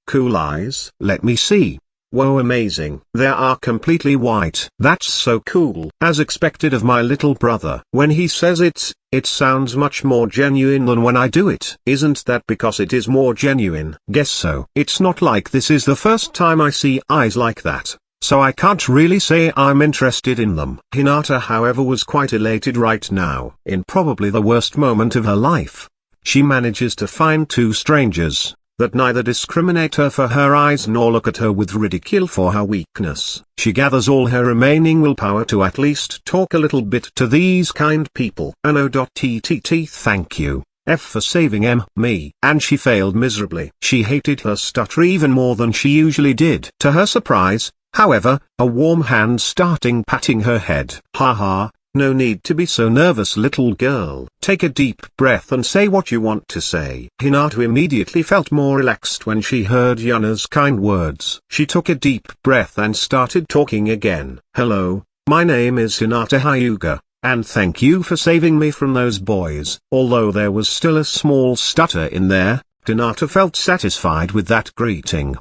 Cool eyes? Let me see. Whoa, amazing. They are completely white. That's so cool. As expected of my little brother. When he says it sounds much more genuine than when I do it. Isn't that because it is more genuine? Guess so. It's not like this is the first time I see eyes like that, so I can't really say I'm interested in them. Hinata, however, was quite elated right now. In probably the worst moment of her life, she manages to find two strangers that neither discriminate her for her eyes nor look at her with ridicule for her weakness. She gathers all her remaining willpower to at least talk a little bit to these kind people. No.ttt thank you, F for saving me. And she failed miserably. She hated her stutter even more than she usually did. To her surprise, however, a warm hand starting patting her head. Haha. No need to be so nervous, little girl. Take a deep breath and say what you want to say. Hinata immediately felt more relaxed when she heard Yuna's kind words. She took a deep breath and started talking again. Hello, my name is Hinata Hyuga, and thank you for saving me from those boys. Although there was still a small stutter in there, Hinata felt satisfied with that greeting.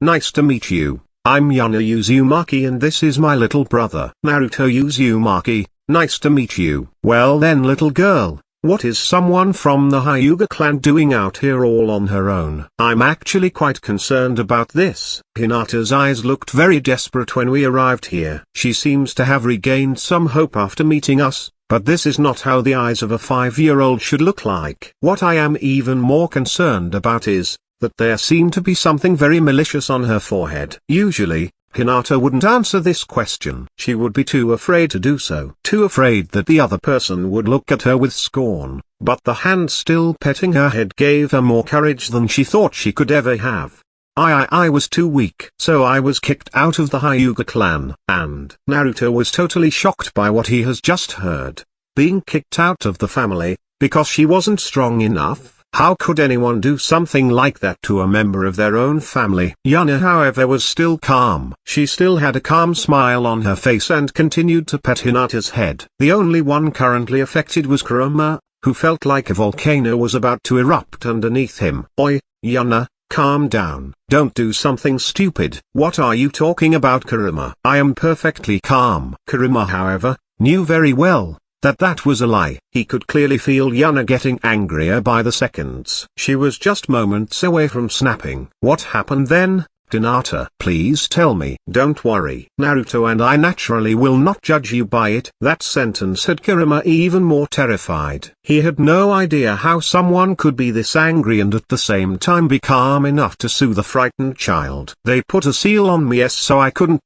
Nice to meet you. I'm Yuna Uzumaki and this is my little brother, Naruto Uzumaki. Nice to meet you. Well then, little girl, what is someone from the Hyuga clan doing out here all on her own? I'm actually quite concerned about this. Hinata's eyes looked very desperate when we arrived here. She seems to have regained some hope after meeting us, but this is not how the eyes of a 5-year-old should look like. What I am even more concerned about is that there seemed to be something very malicious on her forehead. Usually, Hinata wouldn't answer this question. She would be too afraid to do so. Too afraid that the other person would look at her with scorn. But the hand still petting her head gave her more courage than she thought she could ever have. I was too weak. So I was kicked out of the Hyuga clan. And Naruto was totally shocked by what he has just heard. Being kicked out of the family, because she wasn't strong enough? How could anyone do something like that to a member of their own family? Yuna, however, was still calm. She still had a calm smile on her face and continued to pet Hinata's head. The only one currently affected was Kurama, who felt like a volcano was about to erupt underneath him. Oi, Yuna, calm down. Don't do something stupid. What are you talking about, Kurama? I am perfectly calm. Kurama, however, knew very well that was a lie. He could clearly feel Yuna getting angrier by the seconds. She was just moments away from snapping. What happened then? Hinata, please tell me. Don't worry. Naruto and I naturally will not judge you by it. That sentence had Kurama even more terrified. He had no idea how someone could be this angry and at the same time be calm enough to soothe a frightened child. They put a seal on me, so I couldn't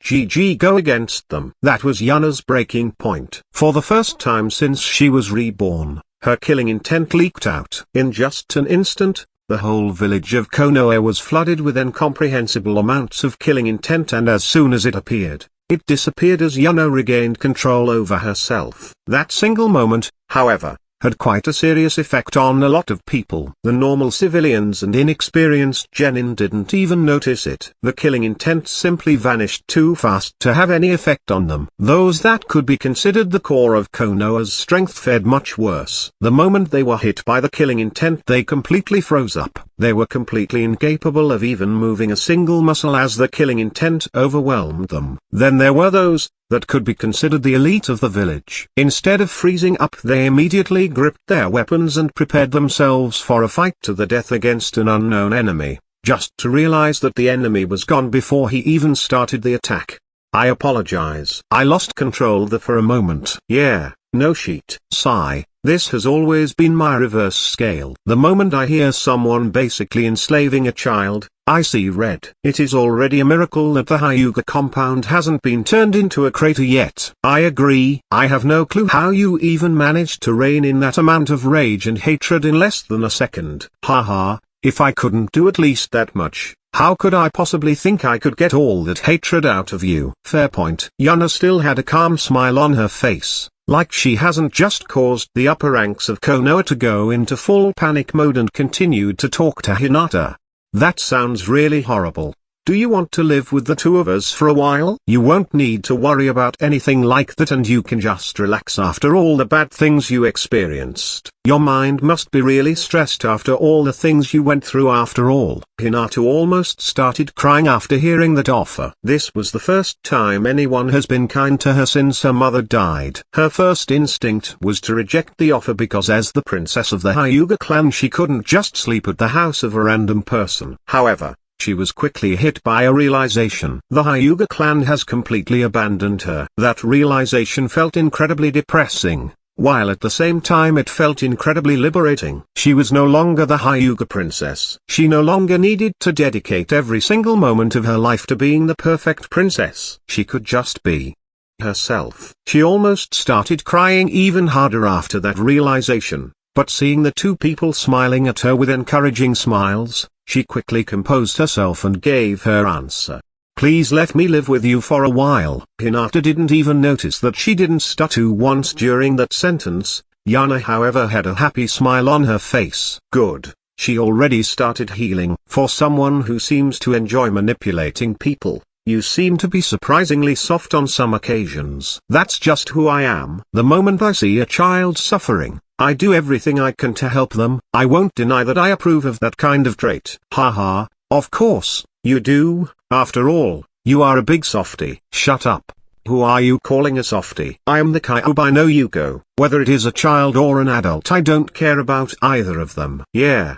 go against them. That was Yuna's breaking point. For the first time since she was reborn, her killing intent leaked out. In just an instant, the whole village of Konoha was flooded with incomprehensible amounts of killing intent, and as soon as it appeared, it disappeared as Yuna regained control over herself. That single moment, however, had quite a serious effect on a lot of people. The normal civilians and inexperienced genin didn't even notice it. The killing intent simply vanished too fast to have any effect on them. Those that could be considered the core of Konoha's strength fared much worse. The moment they were hit by the killing intent, they completely froze up. They were completely incapable of even moving a single muscle as the killing intent overwhelmed them. Then there were those that could be considered the elite of the village. Instead of freezing up, they immediately gripped their weapons and prepared themselves for a fight to the death against an unknown enemy, just to realize that the enemy was gone before he even started the attack. I apologize. I lost control there for a moment. Yeah, no sheet. Sigh. This has always been my reverse scale. The moment I hear someone basically enslaving a child, I see red. It is already a miracle that the Hyuga compound hasn't been turned into a crater yet. I agree. I have no clue how you even managed to rein in that amount of rage and hatred in less than a second. Haha, if I couldn't do at least that much, How could I possibly think I could get all that hatred out of you? Fair point. Yuna still had a calm smile on her face, like she hasn't just caused the upper ranks of Konoha to go into full panic mode and continued to talk to Hinata. That sounds really horrible. Do you want to live with the two of us for a while? You won't need to worry about anything like that and you can just relax after all the bad things you experienced. Your mind must be really stressed after all the things you went through after all. Hinata almost started crying after hearing that offer. This was the first time anyone has been kind to her since her mother died. Her first instinct was to reject the offer because as the princess of the Hyuga clan she couldn't just sleep at the house of a random person. However, she was quickly hit by a realization. The Hyuga clan has completely abandoned her. That realization felt incredibly depressing, while at the same time it felt incredibly liberating. She was no longer the Hyuga princess. She no longer needed to dedicate every single moment of her life to being the perfect princess. She could just be herself. She almost started crying even harder after that realization, but seeing the two people smiling at her with encouraging smiles, she quickly composed herself and gave her answer. Please let me live with you for a while. Hinata didn't even notice that she didn't stutter once during that sentence. Yuna however had a happy smile on her face. Good. She already started healing. For someone who seems to enjoy manipulating people, you seem to be surprisingly soft on some occasions. That's just who I am. The moment I see a child suffering, I do everything I can to help them. I won't deny that I approve of that kind of trait. Haha, of course, you do, after all, you are a big softie. Shut up. Who are you calling a softie? I am the Kyuubi no Yuko. Whether it is a child or an adult I don't care about either of them. Yeah,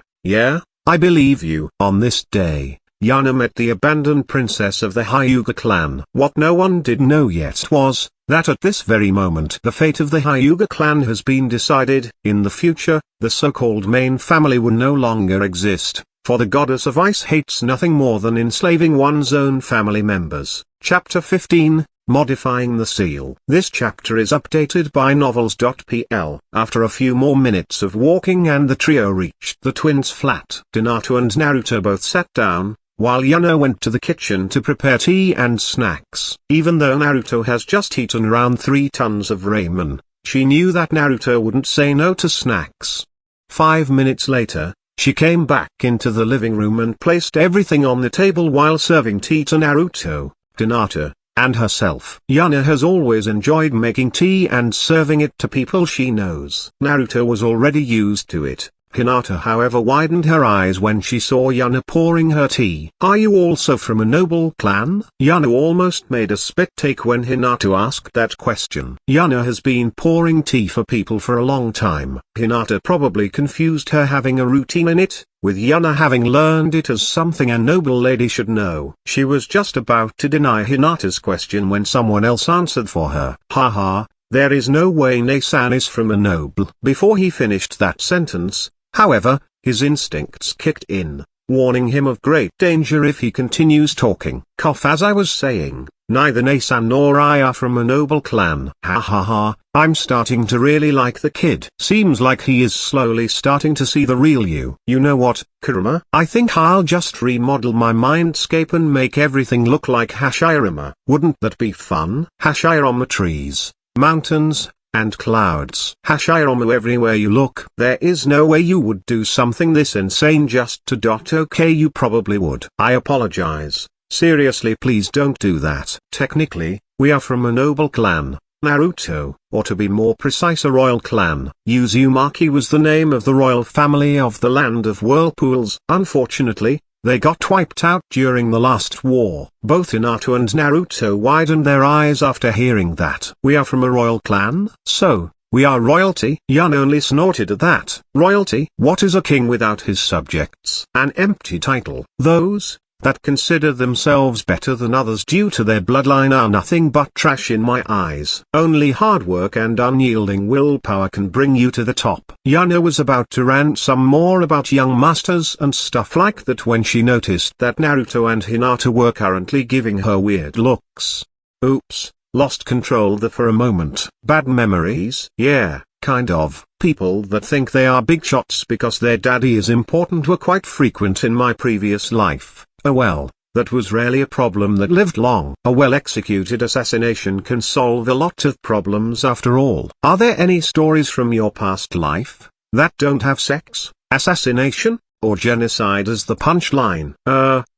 I believe you. On this day, Yuna met the abandoned princess of the Hyuga clan. What no one did know yet was that at this very moment the fate of the Hyuga clan has been decided. In the future, the so-called main family will no longer exist, for the goddess of ice hates nothing more than enslaving one's own family members. Chapter 15, Modifying the Seal. This chapter is updated by novels.pl. After a few more minutes of walking and the trio reached the twins' flat. Hinata and Naruto both sat down, while Yuna went to the kitchen to prepare tea and snacks. Even though Naruto has just eaten around 3 tons of ramen, she knew that Naruto wouldn't say no to snacks. 5 minutes later, she came back into the living room and placed everything on the table while serving tea to Naruto, Hinata, and herself. Yuna has always enjoyed making tea and serving it to people she knows. Naruto was already used to it. Hinata however widened her eyes when she saw Yuna pouring her tea. Are you also from a noble clan? Yuna almost made a spit take when Hinata asked that question. Yuna has been pouring tea for people for a long time. Hinata probably confused her having a routine in it, with Yuna having learned it as something a noble lady should know. She was just about to deny Hinata's question when someone else answered for her. Haha, there is no way Ne-san is from a noble. Before he finished that sentence, however, his instincts kicked in, warning him of great danger if he continues talking. As I was saying, neither Ne-san nor I are from a noble clan. Ha ha ha, I'm starting to really like the kid. Seems like he is slowly starting to see the real you. You know what, Kurama? I think I'll just remodel my mindscape and make everything look like Hashirama. Wouldn't that be fun? Hashirama trees, mountains, and clouds. Hashirama everywhere you look. There is no way you would do something this insane just to. Okay, you probably would. I apologize. Seriously, please don't do that. Technically, we are from a noble clan, Naruto, or to be more precise a royal clan. Uzumaki was the name of the royal family of the land of whirlpools. Unfortunately, they got wiped out during the last war. Both Hinata and Naruto widened their eyes after hearing that. We are from a royal clan? So, we are royalty? Yuna only snorted at that. Royalty? What is a king without his subjects? An empty title. Those that consider themselves better than others due to their bloodline are nothing but trash in my eyes. Only hard work and unyielding willpower can bring you to the top. Yuna was about to rant some more about young masters and stuff like that when she noticed that Naruto and Hinata were currently giving her weird looks. Oops, lost control there for a moment. Bad memories? Yeah, kind of. People that think they are big shots because their daddy is important were quite frequent in my previous life. Oh well, that was rarely a problem that lived long. A well-executed assassination can solve a lot of problems after all. Are there any stories from your past life that don't have sex, assassination, or genocide as the punchline?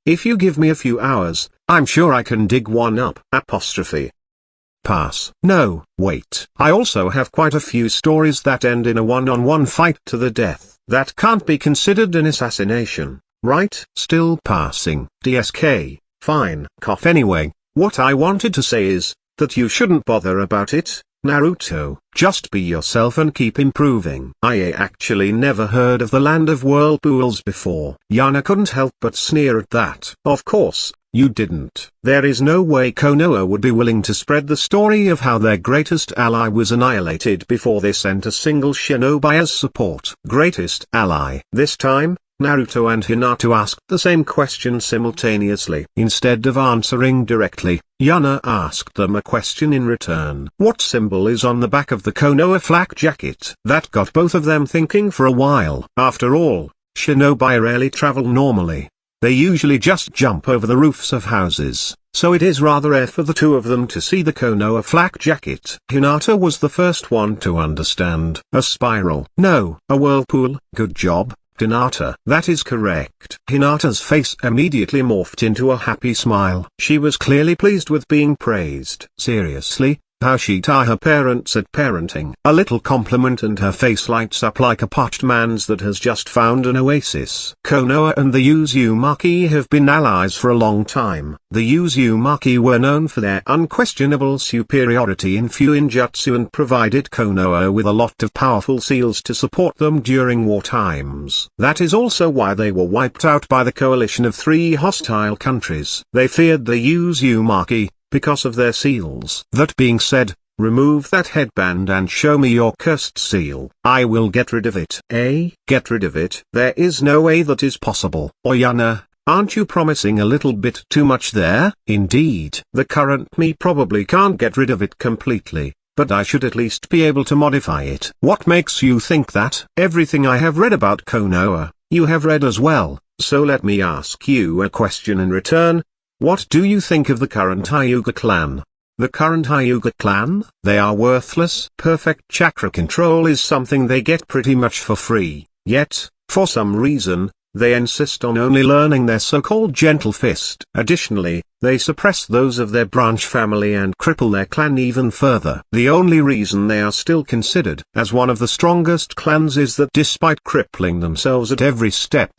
If you give me a few hours, I'm sure I can dig one up. Pass. No, wait. I also have quite a few stories that end in a one-on-one fight to the death. That can't be considered an assassination, right? Still passing. DSK. Fine. Cough. Anyway, what I wanted to say is that you shouldn't bother about it, Naruto. Just be yourself and keep improving. I actually never heard of the land of whirlpools before. Yuna couldn't help but sneer at that. Of course, you didn't. There is no way Konoha would be willing to spread the story of how their greatest ally was annihilated before they sent a single shinobi as support. Greatest ally. This time, Naruto and Hinata asked the same question simultaneously. Instead of answering directly, Yuna asked them a question in return. What symbol is on the back of the Konoha flak jacket? That got both of them thinking for a while. After all, shinobi rarely travel normally. They usually just jump over the roofs of houses, so it is rather rare for the two of them to see the Konoha flak jacket. Hinata was the first one to understand. A spiral. No, a whirlpool. Good job, Hinata. That is correct. Hinata's face immediately morphed into a happy smile. She was clearly pleased with being praised. Seriously? How she tie her parents at parenting. A little compliment and her face lights up like a parched man's that has just found an oasis. Konoha and the Uzumaki have been allies for a long time. The Uzumaki were known for their unquestionable superiority in Jutsu and provided Konoha with a lot of powerful seals to support them during war times. That is also why they were wiped out by the coalition of 3 hostile countries. They feared the Uzumaki because of their seals. That being said, remove that headband and show me your cursed seal. I will get rid of it. Get rid of it? There is no way that is possible. Yuna, aren't you promising a little bit too much there? Indeed. The current me probably can't get rid of it completely, but I should at least be able to modify it. What makes you think that? Everything I have read about Konoha, you have read as well, so let me ask you a question in return. What do you think of the current Hyuga clan? The current Hyuga clan? They are worthless. Perfect chakra control is something they get pretty much for free, yet, for some reason, they insist on only learning their so-called gentle fist. Additionally, they suppress those of their branch family and cripple their clan even further. The only reason they are still considered as one of the strongest clans is that despite crippling themselves at every step,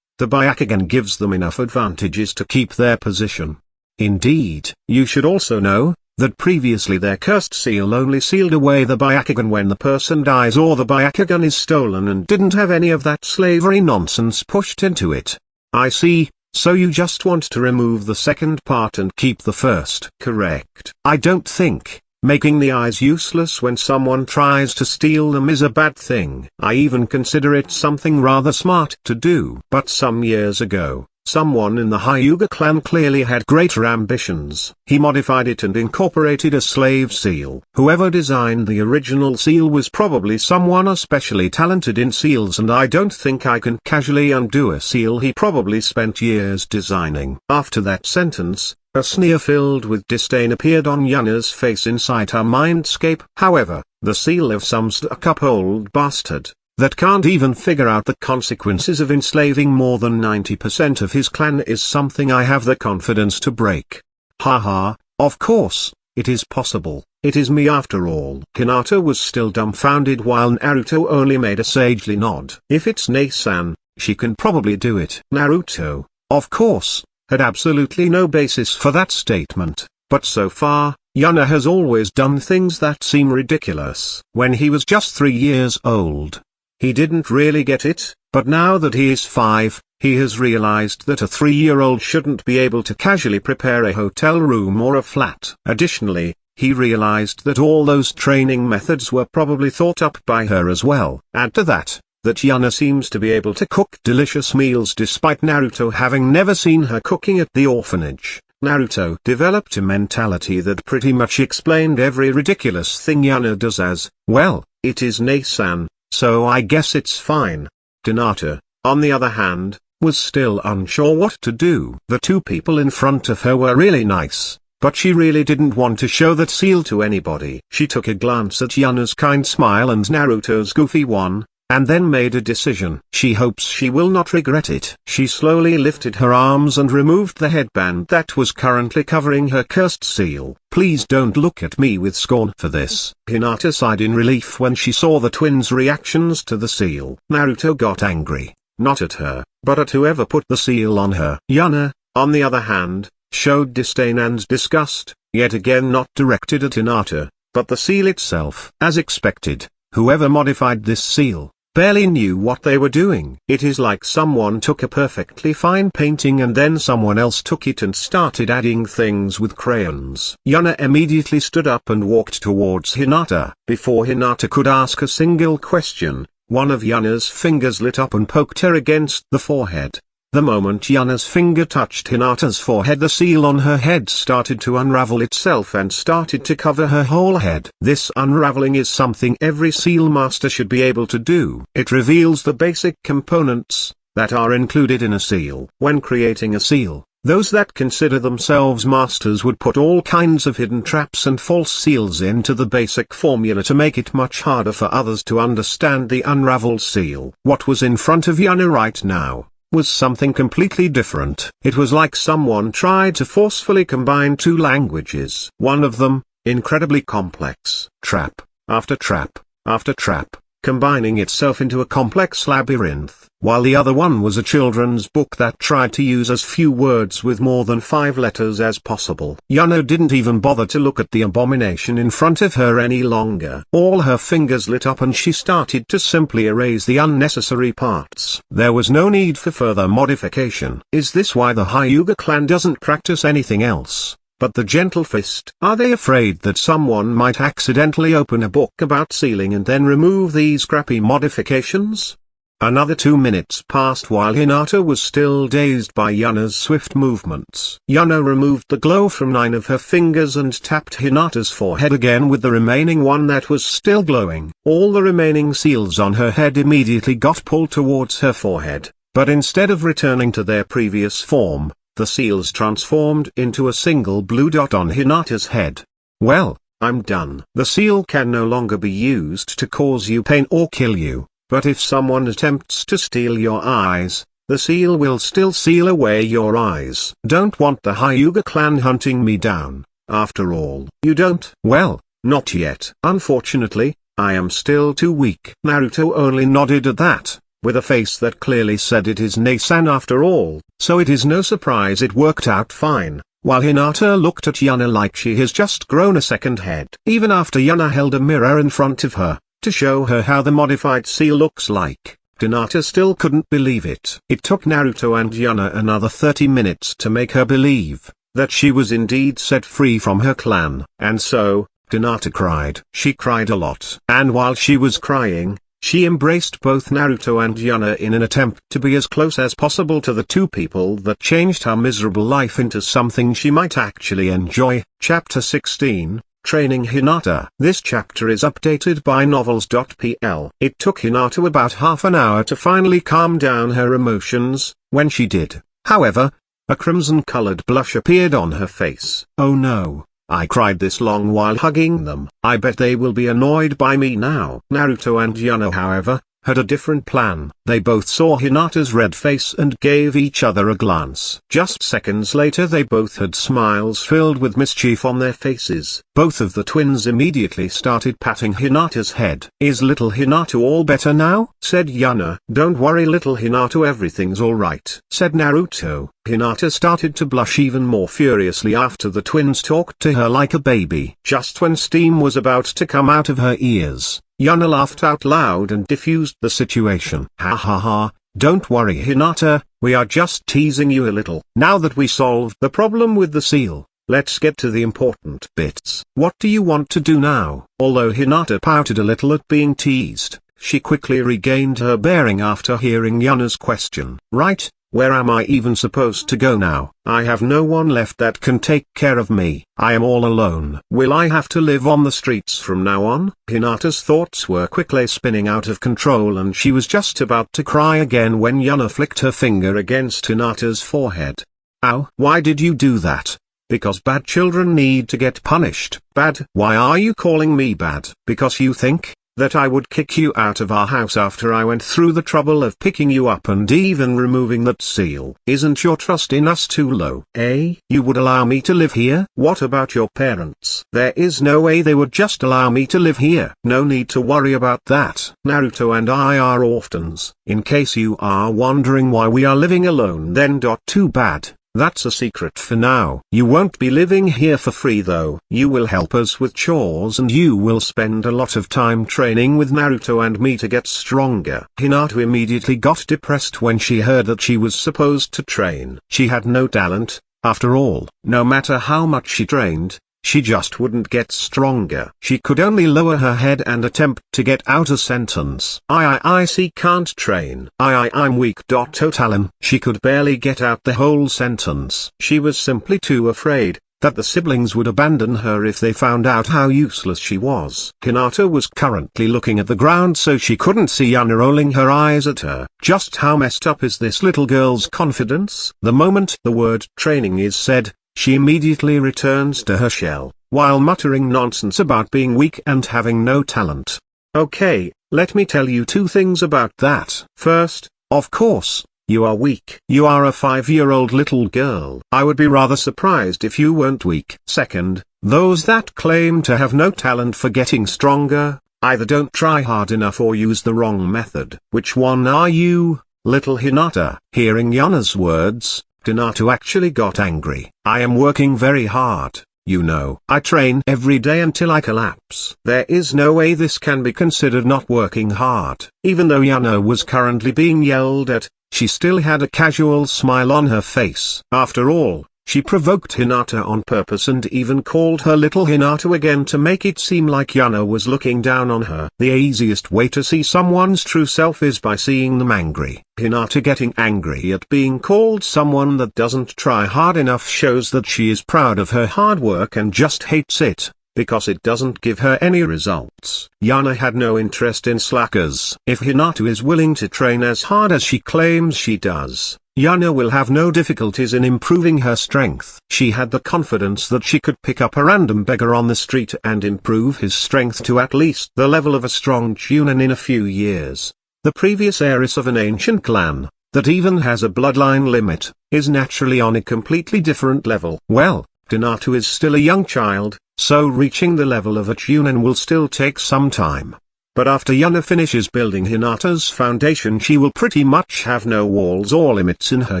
the Byakugan gives them enough advantages to keep their position. Indeed, you should also know that previously their cursed seal only sealed away the Byakugan when the person dies or the Byakugan is stolen and didn't have any of that slavery nonsense pushed into it. I see, so you just want to remove the second part and keep the first. Correct. I don't think making the eyes useless when someone tries to steal them is a bad thing. I even consider it something rather smart to do. But some years ago, someone in the Hyuga clan clearly had greater ambitions. He modified it and incorporated a slave seal. Whoever designed the original seal was probably someone especially talented in seals, and I don't think I can casually undo a seal he probably spent years designing. After that sentence, a sneer filled with disdain appeared on Yuna's face inside her mindscape. However, the seal of some stuck-up old bastard that can't even figure out the consequences of enslaving more than 90% of his clan is something I have the confidence to break. Haha, of course, it is possible. It is me after all. Hinata was still dumbfounded while Naruto only made a sagely nod. If it's Nae-san, she can probably do it. Naruto, of course, had absolutely no basis for that statement, but so far, Yuna has always done things that seem ridiculous. When he was just 3 years old, he didn't really get it, but now that he is 5, he has realized that a 3-year-old shouldn't be able to casually prepare a hotel room or a flat. Additionally, he realized that all those training methods were probably thought up by her as well. Add to that Yuna seems to be able to cook delicious meals despite Naruto having never seen her cooking at the orphanage. Naruto developed a mentality that pretty much explained every ridiculous thing Yuna does as, well, it is Nae-san, so I guess it's fine. Hinata, on the other hand, was still unsure what to do. The two people in front of her were really nice, but she really didn't want to show that seal to anybody. She took a glance at Yuna's kind smile and Naruto's goofy one, and then made a decision. She hopes she will not regret it. She slowly lifted her arms and removed the headband that was currently covering her cursed seal. Please don't look at me with scorn for this. Hinata sighed in relief when she saw the twins' reactions to the seal. Naruto got angry, not at her, but at whoever put the seal on her. Yuna, on the other hand, showed disdain and disgust, yet again not directed at Hinata, but the seal itself. As expected, whoever modified this seal barely knew what they were doing. It is like someone took a perfectly fine painting and then someone else took it and started adding things with crayons. Yuna immediately stood up and walked towards Hinata. Before Hinata could ask a single question, one of Yuna's fingers lit up and poked her against the forehead. The moment Yuna's finger touched Hinata's forehead, the seal on her head started to unravel itself and started to cover her whole head. This unraveling is something every seal master should be able to do. It reveals the basic components that are included in a seal. When creating a seal, those that consider themselves masters would put all kinds of hidden traps and false seals into the basic formula to make it much harder for others to understand the unraveled seal. What was in front of Yuna right now was something completely different. It was like someone tried to forcefully combine two languages. One of them, incredibly complex, trap, after trap, after trap, combining itself into a complex labyrinth, while the other one was a children's book that tried to use as few words with more than 5 letters as possible. Yuna didn't even bother to look at the abomination in front of her any longer. All her fingers lit up and she started to simply erase the unnecessary parts. There was no need for further modification. Is this why the Hyuga clan doesn't practice anything else but the gentle fist? Are they afraid that someone might accidentally open a book about sealing and then remove these crappy modifications? Another 2 minutes passed while Hinata was still dazed by Yuna's swift movements. Yuna removed the glow from 9 of her fingers and tapped Hinata's forehead again with the remaining one that was still glowing. All the remaining seals on her head immediately got pulled towards her forehead, but instead of returning to their previous form, the seals transformed into a single blue dot on Hinata's head. Well, I'm done. The seal can no longer be used to cause you pain or kill you, but if someone attempts to steal your eyes, the seal will still seal away your eyes. Don't want the Hyuga clan hunting me down, after all. You don't? Well, not yet. Unfortunately, I am still too weak. Naruto only nodded at that, with a face that clearly said it is Nasan after all, so it is no surprise it worked out fine, while Hinata looked at Yuna like she has just grown a second head. Even after Yuna held a mirror in front of her, to show her how the modified seal looks like, Hinata still couldn't believe it. It took Naruto and Yuna another 30 minutes to make her believe that she was indeed set free from her clan. And so, Hinata cried. She cried a lot. And while she was crying, she embraced both Naruto and Yuna in an attempt to be as close as possible to the two people that changed her miserable life into something she might actually enjoy. Chapter 16, Training Hinata. This chapter is updated by novels.pl. It took Hinata about half an hour to finally calm down her emotions. When she did, however, a crimson-colored blush appeared on her face. Oh no. I cried this long while hugging them. I bet they will be annoyed by me now. Naruto and Yuna, however, had a different plan. They both saw Hinata's red face and gave each other a glance. Just seconds later they both had smiles filled with mischief on their faces. Both of the twins immediately started patting Hinata's head. Is little Hinata all better now? Said Yuna. Don't worry little Hinata, everything's alright, said Naruto. Hinata started to blush even more furiously after the twins talked to her like a baby. Just when steam was about to come out of her ears, Yuna laughed out loud and diffused the situation. Ha ha ha, don't worry Hinata, we are just teasing you a little. Now that we solved the problem with the seal, let's get to the important bits. What do you want to do now? Although Hinata pouted a little at being teased, she quickly regained her bearing after hearing Yuna's question. Right, Where am I even supposed to go now? I have no one left that can take care of me. I am all alone. Will I have to live on the streets from now on? Hinata's thoughts were quickly spinning out of control and she was just about to cry again when Yuna flicked her finger against Hinata's forehead. Ow! Why did you do that? Because bad children need to get punished. Bad? Why are you calling me bad? Because you think that I would kick you out of our house after I went through the trouble of picking you up and even removing that seal. Isn't your trust in us too low? Eh? You would allow me to live here? What about your parents? There is no way they would just allow me to live here. No need to worry about that. Naruto and I are orphans. In case you are wondering why we are living alone, then too bad. That's a secret for now. You won't be living here for free though. You will help us with chores and you will spend a lot of time training with Naruto and me to get stronger. Hinata immediately got depressed when she heard that she was supposed to train. She had no talent, after all. No matter how much she trained, she just wouldn't get stronger. She could only lower her head and attempt to get out a sentence. I see can't train. I'm weak. Totalim. She could barely get out the whole sentence. She was simply too afraid that the siblings would abandon her if they found out how useless she was. Hinata was currently looking at the ground so she couldn't see Yuna rolling her eyes at her. Just how messed up is this little girl's confidence? The moment the word training is said, she immediately returns to her shell, while muttering nonsense about being weak and having no talent. Okay, let me tell you two things about that. First, of course, you are weak. You are a 5-year-old little girl. I would be rather surprised if you weren't weak. Second, those that claim to have no talent for getting stronger, either don't try hard enough or use the wrong method. Which one are you, little Hinata? Hearing Yuna's words, Hinata actually got angry. I am working very hard, you know. I train every day until I collapse. There is no way this can be considered not working hard. Even though Yuna was currently being yelled at, she still had a casual smile on her face. After all, she provoked Hinata on purpose and even called her little Hinata again to make it seem like Yuna was looking down on her. The easiest way to see someone's true self is by seeing them angry. Hinata getting angry at being called someone that doesn't try hard enough shows that she is proud of her hard work and just hates it, because it doesn't give her any results. Yuna had no interest in slackers. If Hinata is willing to train as hard as she claims she does, Yuna will have no difficulties in improving her strength. She had the confidence that she could pick up a random beggar on the street and improve his strength to at least the level of a strong Chunin in a few years. The previous heiress of an ancient clan, that even has a bloodline limit, is naturally on a completely different level. Well, Hinata is still a young child, so reaching the level of a Chunin will still take some time. But after Yuna finishes building Hinata's foundation, she will pretty much have no walls or limits in her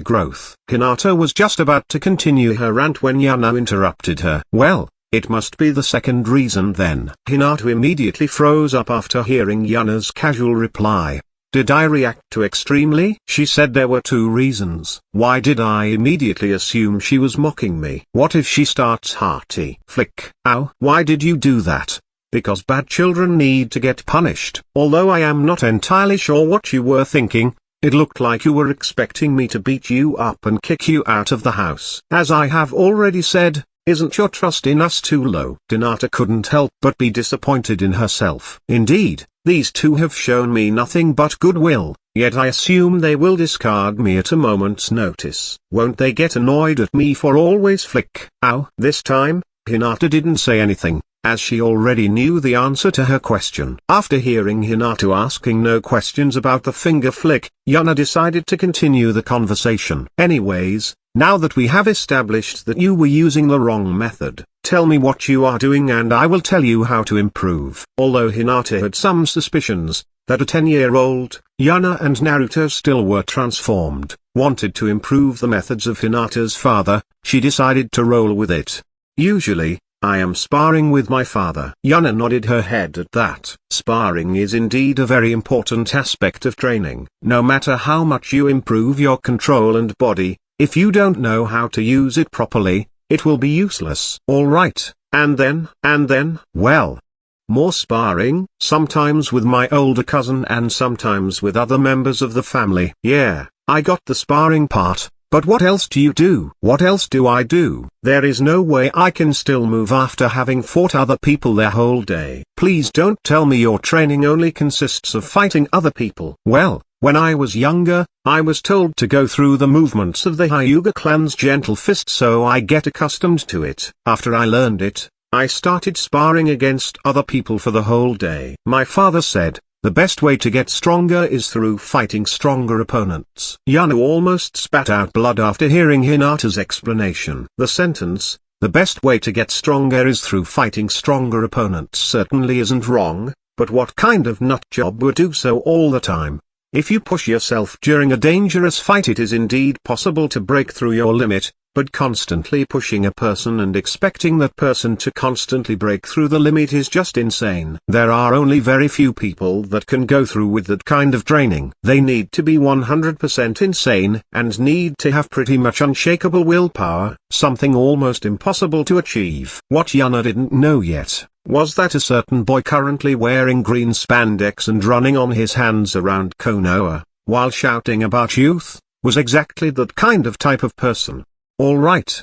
growth. Hinata was just about to continue her rant when Yuna interrupted her. Well, it must be the second reason then. Hinata immediately froze up after hearing Yuna's casual reply. Did I react too extremely? She said there were two reasons. Why did I immediately assume she was mocking me? What if she starts hearty? Flick. Ow. Why did you do that? Because bad children need to get punished. Although I am not entirely sure what you were thinking, it looked like you were expecting me to beat you up and kick you out of the house. As I have already said, isn't your trust in us too low? Hinata couldn't help but be disappointed in herself. Indeed, these two have shown me nothing but goodwill, yet I assume they will discard me at a moment's notice. Won't they get annoyed at me for always flick? Ow. This time, Hinata didn't say anything, as she already knew the answer to her question. After hearing Hinata asking no questions about the finger flick, Yuna decided to continue the conversation. Anyways, now that we have established that you were using the wrong method, tell me what you are doing and I will tell you how to improve. Although Hinata had some suspicions that a 10-year-old, Yuna and Naruto still were transformed, wanted to improve the methods of Hinata's father, she decided to roll with it. Usually, I am sparring with my father. Yuna nodded her head at that. Sparring is indeed a very important aspect of training. No matter how much you improve your control and body, if you don't know how to use it properly, it will be useless. Alright, and then, well, more sparring, sometimes with my older cousin and sometimes with other members of the family. Yeah, I got the sparring part, but what else do you do? What else do I do? There is no way I can still move after having fought other people their whole day. Please don't tell me your training only consists of fighting other people. Well, when I was younger, I was told to go through the movements of the Hyuga clan's gentle fist so I get accustomed to it. After I learned it, I started sparring against other people for the whole day. My father said, the best way to get stronger is through fighting stronger opponents. Yuna almost spat out blood after hearing Hinata's explanation. The sentence, the best way to get stronger is through fighting stronger opponents, certainly isn't wrong, but what kind of nutjob would do so all the time? If you push yourself during a dangerous fight, it is indeed possible to break through your limit, but constantly pushing a person and expecting that person to constantly break through the limit is just insane. There are only very few people that can go through with that kind of training. They need to be 100% insane and need to have pretty much unshakable willpower, something almost impossible to achieve. What Yuna didn't know yet was that a certain boy currently wearing green spandex and running on his hands around Konoha, while shouting about youth, was exactly that kind of type of person. Alright,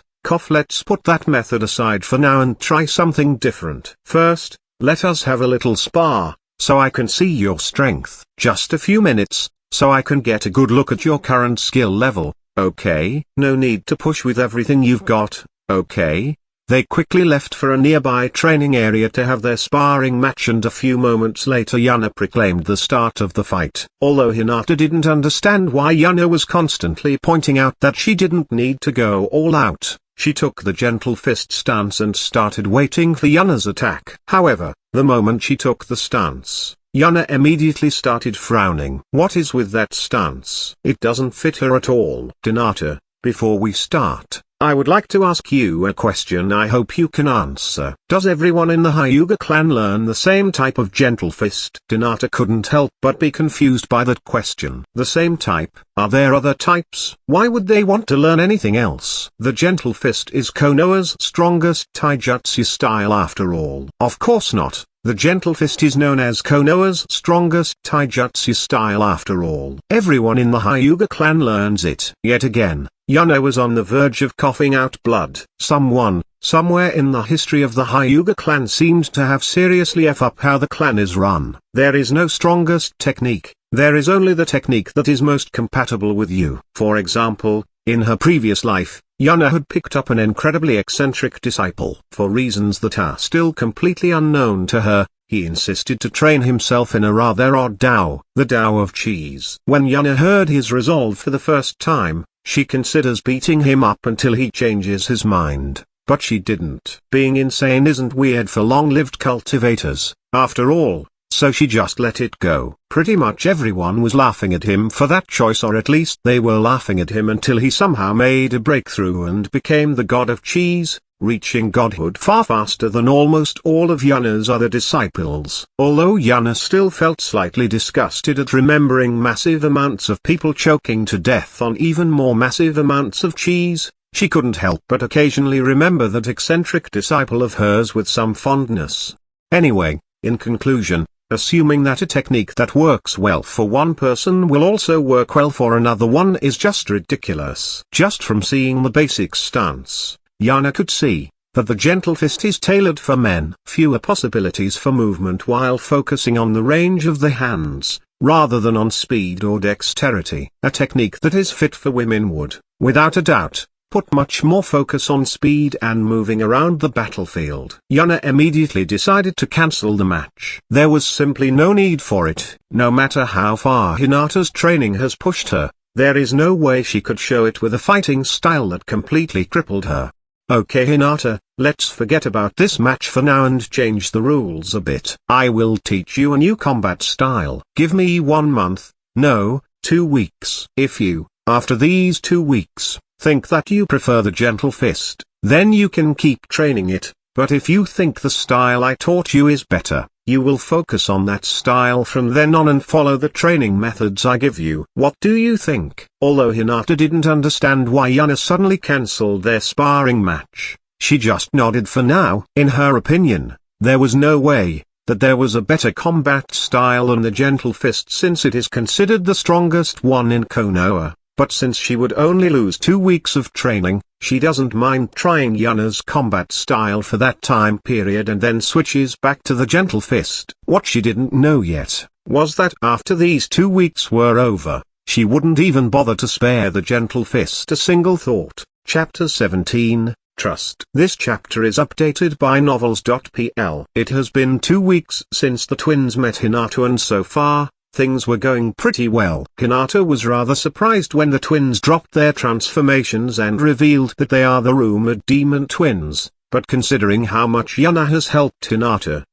let's put that method aside for now and try something different. First, let us have a little spar, so I can see your strength. Just a few minutes, so I can get a good look at your current skill level, okay? No need to push with everything you've got, okay? They quickly left for a nearby training area to have their sparring match, and a few moments later Yuna proclaimed the start of the fight. Although Hinata didn't understand why Yuna was constantly pointing out that she didn't need to go all out, she took the gentle fist stance and started waiting for Yuna's attack. However, the moment she took the stance, Yuna immediately started frowning. What is with that stance? It doesn't fit her at all. Hinata, before we start, I would like to ask you a question I hope you can answer. Does everyone in the Hyuga clan learn the same type of gentle fist? Hinata couldn't help but be confused by that question. The same type? Are there other types? Why would they want to learn anything else? The gentle fist is Konoha's strongest taijutsu style after all. Of course not. The gentle fist is known as Konoha's strongest taijutsu style after all. Everyone in the Hyuga clan learns it. Yet again, Yuna was on the verge of coughing out blood. Someone, somewhere in the history of the Hyuga clan seemed to have seriously f up how the clan is run. There is no strongest technique, there is only the technique that is most compatible with you. For example, in her previous life, Yuna had picked up an incredibly eccentric disciple. For reasons that are still completely unknown to her, he insisted to train himself in a rather odd Tao, the Tao of cheese. When Yuna heard his resolve for the first time, she considers beating him up until he changes his mind, but she didn't. Being insane isn't weird for long-lived cultivators, after all, so she just let it go. Pretty much everyone was laughing at him for that choice, or at least they were laughing at him until he somehow made a breakthrough and became the god of cheese, reaching godhood far faster than almost all of Yuna's other disciples. Although Yuna still felt slightly disgusted at remembering massive amounts of people choking to death on even more massive amounts of cheese, she couldn't help but occasionally remember that eccentric disciple of hers with some fondness. Anyway, in conclusion, assuming that a technique that works well for one person will also work well for another one is just ridiculous. Just from seeing the basic stance, Yuna could see that the gentle fist is tailored for men. Fewer possibilities for movement while focusing on the range of the hands, rather than on speed or dexterity. A technique that is fit for women would, without a doubt, put much more focus on speed and moving around the battlefield. Yuna immediately decided to cancel the match. There was simply no need for it. No matter how far Hinata's training has pushed her, there is no way she could show it with a fighting style that completely crippled her. Okay Hinata, let's forget about this match for now and change the rules a bit. I will teach you a new combat style. Give me 1 month, no, 2 weeks. If you, after these 2 weeks, think that you prefer the gentle fist, then you can keep training it, but if you think the style I taught you is better, you will focus on that style from then on and follow the training methods I give you. What do you think? Although Hinata didn't understand why Yuna suddenly cancelled their sparring match, she just nodded for now. In her opinion, there was no way that there was a better combat style than the gentle fist, since it is considered the strongest one in Konoha. but since she would only lose 2 weeks of training, she doesn't mind trying Yuna's combat style for that time period and then switches back to the gentle fist. What she didn't know yet was that after these 2 weeks were over, she wouldn't even bother to spare the gentle fist a single thought. Chapter 17, Trust. This chapter is updated by novels.pl. It has been 2 weeks since the twins met Hinata, and so far, things were going pretty well. Hinata was rather surprised when the twins dropped their transformations and revealed that they are the rumored demon twins, but considering how much Yuna has helped Hinata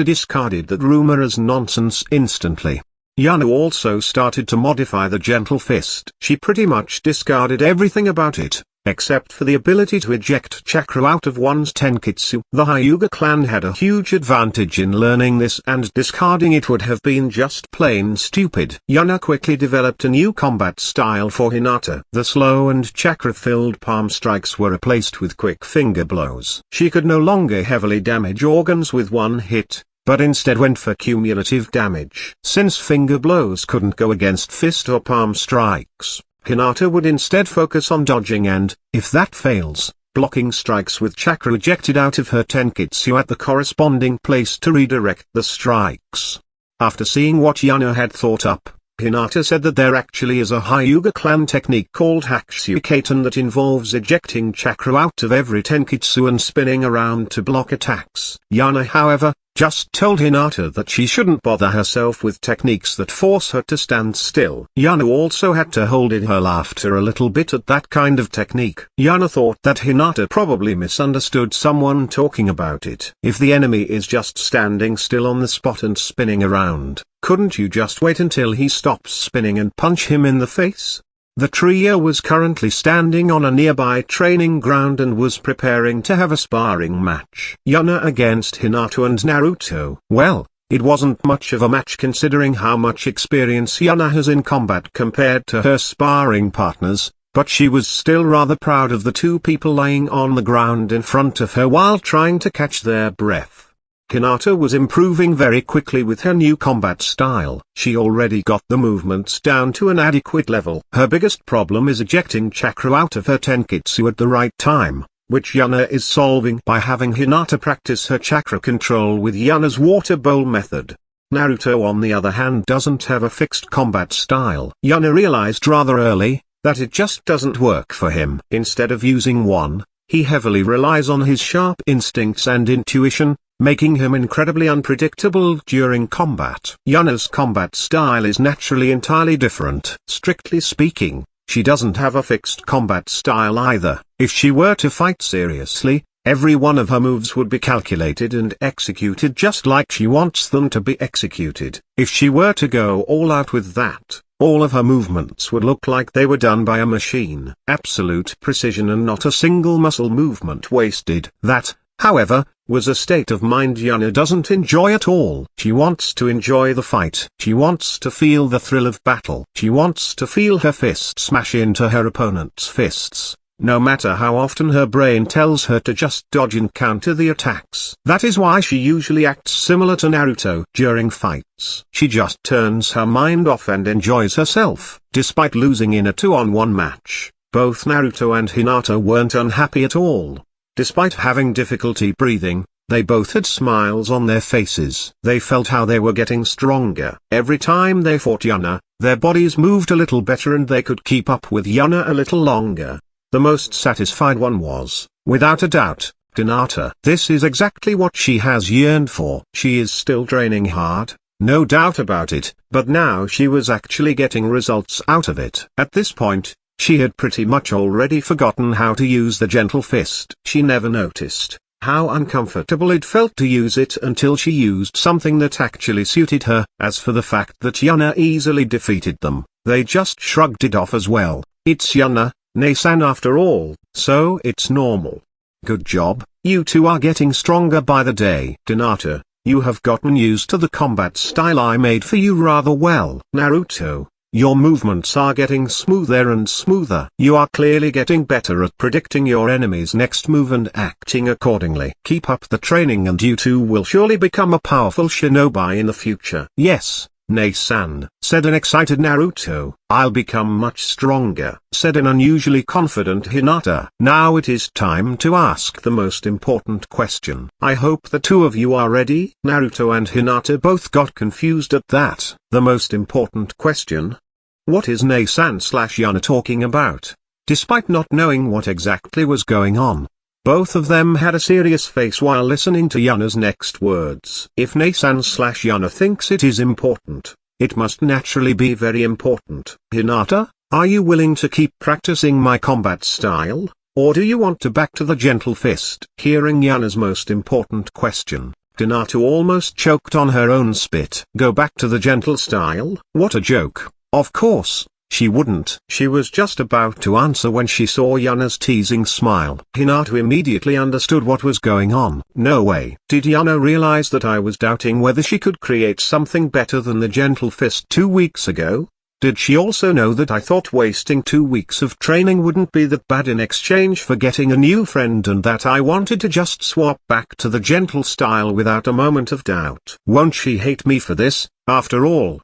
discarded that rumor as nonsense instantly. Yuna also started to modify the gentle fist. She pretty much discarded everything about it, except for the ability to eject chakra out of one's tenketsu. The Hyuga clan had a huge advantage in learning this, and discarding it would have been just plain stupid. Yuna quickly developed a new combat style for Hinata. The slow and chakra-filled palm strikes were replaced with quick finger blows. She could no longer heavily damage organs with one hit, but instead went for cumulative damage. Since finger blows couldn't go against fist or palm strikes, Hinata would instead focus on dodging and, if that fails, blocking strikes with chakra ejected out of her tenketsu at the corresponding place to redirect the strikes. After seeing what Yuna had thought up, Hinata said that there actually is a Hyuga clan technique called Hakusukaten that involves ejecting chakra out of every tenketsu and spinning around to block attacks. Yuna, however, just told Hinata that she shouldn't bother herself with techniques that force her to stand still. Yuna also had to hold in her laughter a little bit at that kind of technique. Yuna thought that Hinata probably misunderstood someone talking about it. If the enemy is just standing still on the spot and spinning around, couldn't you just wait until he stops spinning and punch him in the face? The trio was currently standing on a nearby training ground and was preparing to have a sparring match. Yuna against Hinata and Naruto. Well, it wasn't much of a match considering how much experience Yuna has in combat compared to her sparring partners, but she was still rather proud of the two people lying on the ground in front of her while trying to catch their breath. Hinata was improving very quickly with her new combat style. She already got the movements down to an adequate level. Her biggest problem is ejecting chakra out of her tenketsu at the right time, which Yuna is solving by having Hinata practice her chakra control with Yuna's water bowl method. Naruto, on the other hand, doesn't have a fixed combat style. Yuna realized rather early that it just doesn't work for him. Instead of using one, he heavily relies on his sharp instincts and intuition, making him incredibly unpredictable during combat. Yuna's combat style is naturally entirely different. Strictly speaking, she doesn't have a fixed combat style either. If she were to fight seriously, every one of her moves would be calculated and executed just like she wants them to be executed. If she were to go all out with that, all of her movements would look like they were done by a machine. Absolute precision and not a single muscle movement wasted. That, however, was a state of mind Yuna doesn't enjoy at all. She wants to enjoy the fight. She wants to feel the thrill of battle. She wants to feel her fist smash into her opponent's fists, no matter how often her brain tells her to just dodge and counter the attacks. That is why she usually acts similar to Naruto during fights. She just turns her mind off and enjoys herself. Despite losing in a 2-on-1 match, both Naruto and Hinata weren't unhappy at all. Despite having difficulty breathing, they both had smiles on their faces. They felt how they were getting stronger. Every time they fought Yuna, their bodies moved a little better and they could keep up with Yuna a little longer. The most satisfied one was, without a doubt, Hinata. This is exactly what she has yearned for. She is still training hard, no doubt about it, but now she was actually getting results out of it. At this point, she had pretty much already forgotten how to use the gentle fist. She never noticed how uncomfortable it felt to use it until she used something that actually suited her. As for the fact that Yuna easily defeated them, they just shrugged it off as well. It's Yuna, Nei-san after all, so it's normal. Good job, you two are getting stronger by the day. Hinata, you have gotten used to the combat style I made for you rather well. Naruto, your movements are getting smoother and smoother. You are clearly getting better at predicting your enemy's next move and acting accordingly. Keep up the training and you two will surely become a powerful shinobi in the future. Yes, "Ne-san," said an excited Naruto. "I'll become much stronger," said an unusually confident Hinata. "Now it is time to ask the most important question. I hope the two of you are ready." Naruto and Hinata both got confused at that. The most important question? What is Ne-san/Yuna talking about? Despite not knowing what exactly was going on, both of them had a serious face while listening to Yuna's next words. If Ne-san/Yuna thinks it is important, it must naturally be very important. "Hinata, are you willing to keep practicing my combat style, or do you want to back to the gentle fist?" Hearing Yuna's most important question, Hinata almost choked on her own spit. Go back to the gentle style? What a joke. Of course, she wouldn't. She was just about to answer when she saw Yuna's teasing smile. Hinata immediately understood what was going on. No way. Did Yuna realize that I was doubting whether she could create something better than the gentle fist 2 weeks ago? Did she also know that I thought wasting 2 weeks of training wouldn't be that bad in exchange for getting a new friend, and that I wanted to just swap back to the gentle style without a moment of doubt? Won't she hate me for this? After all,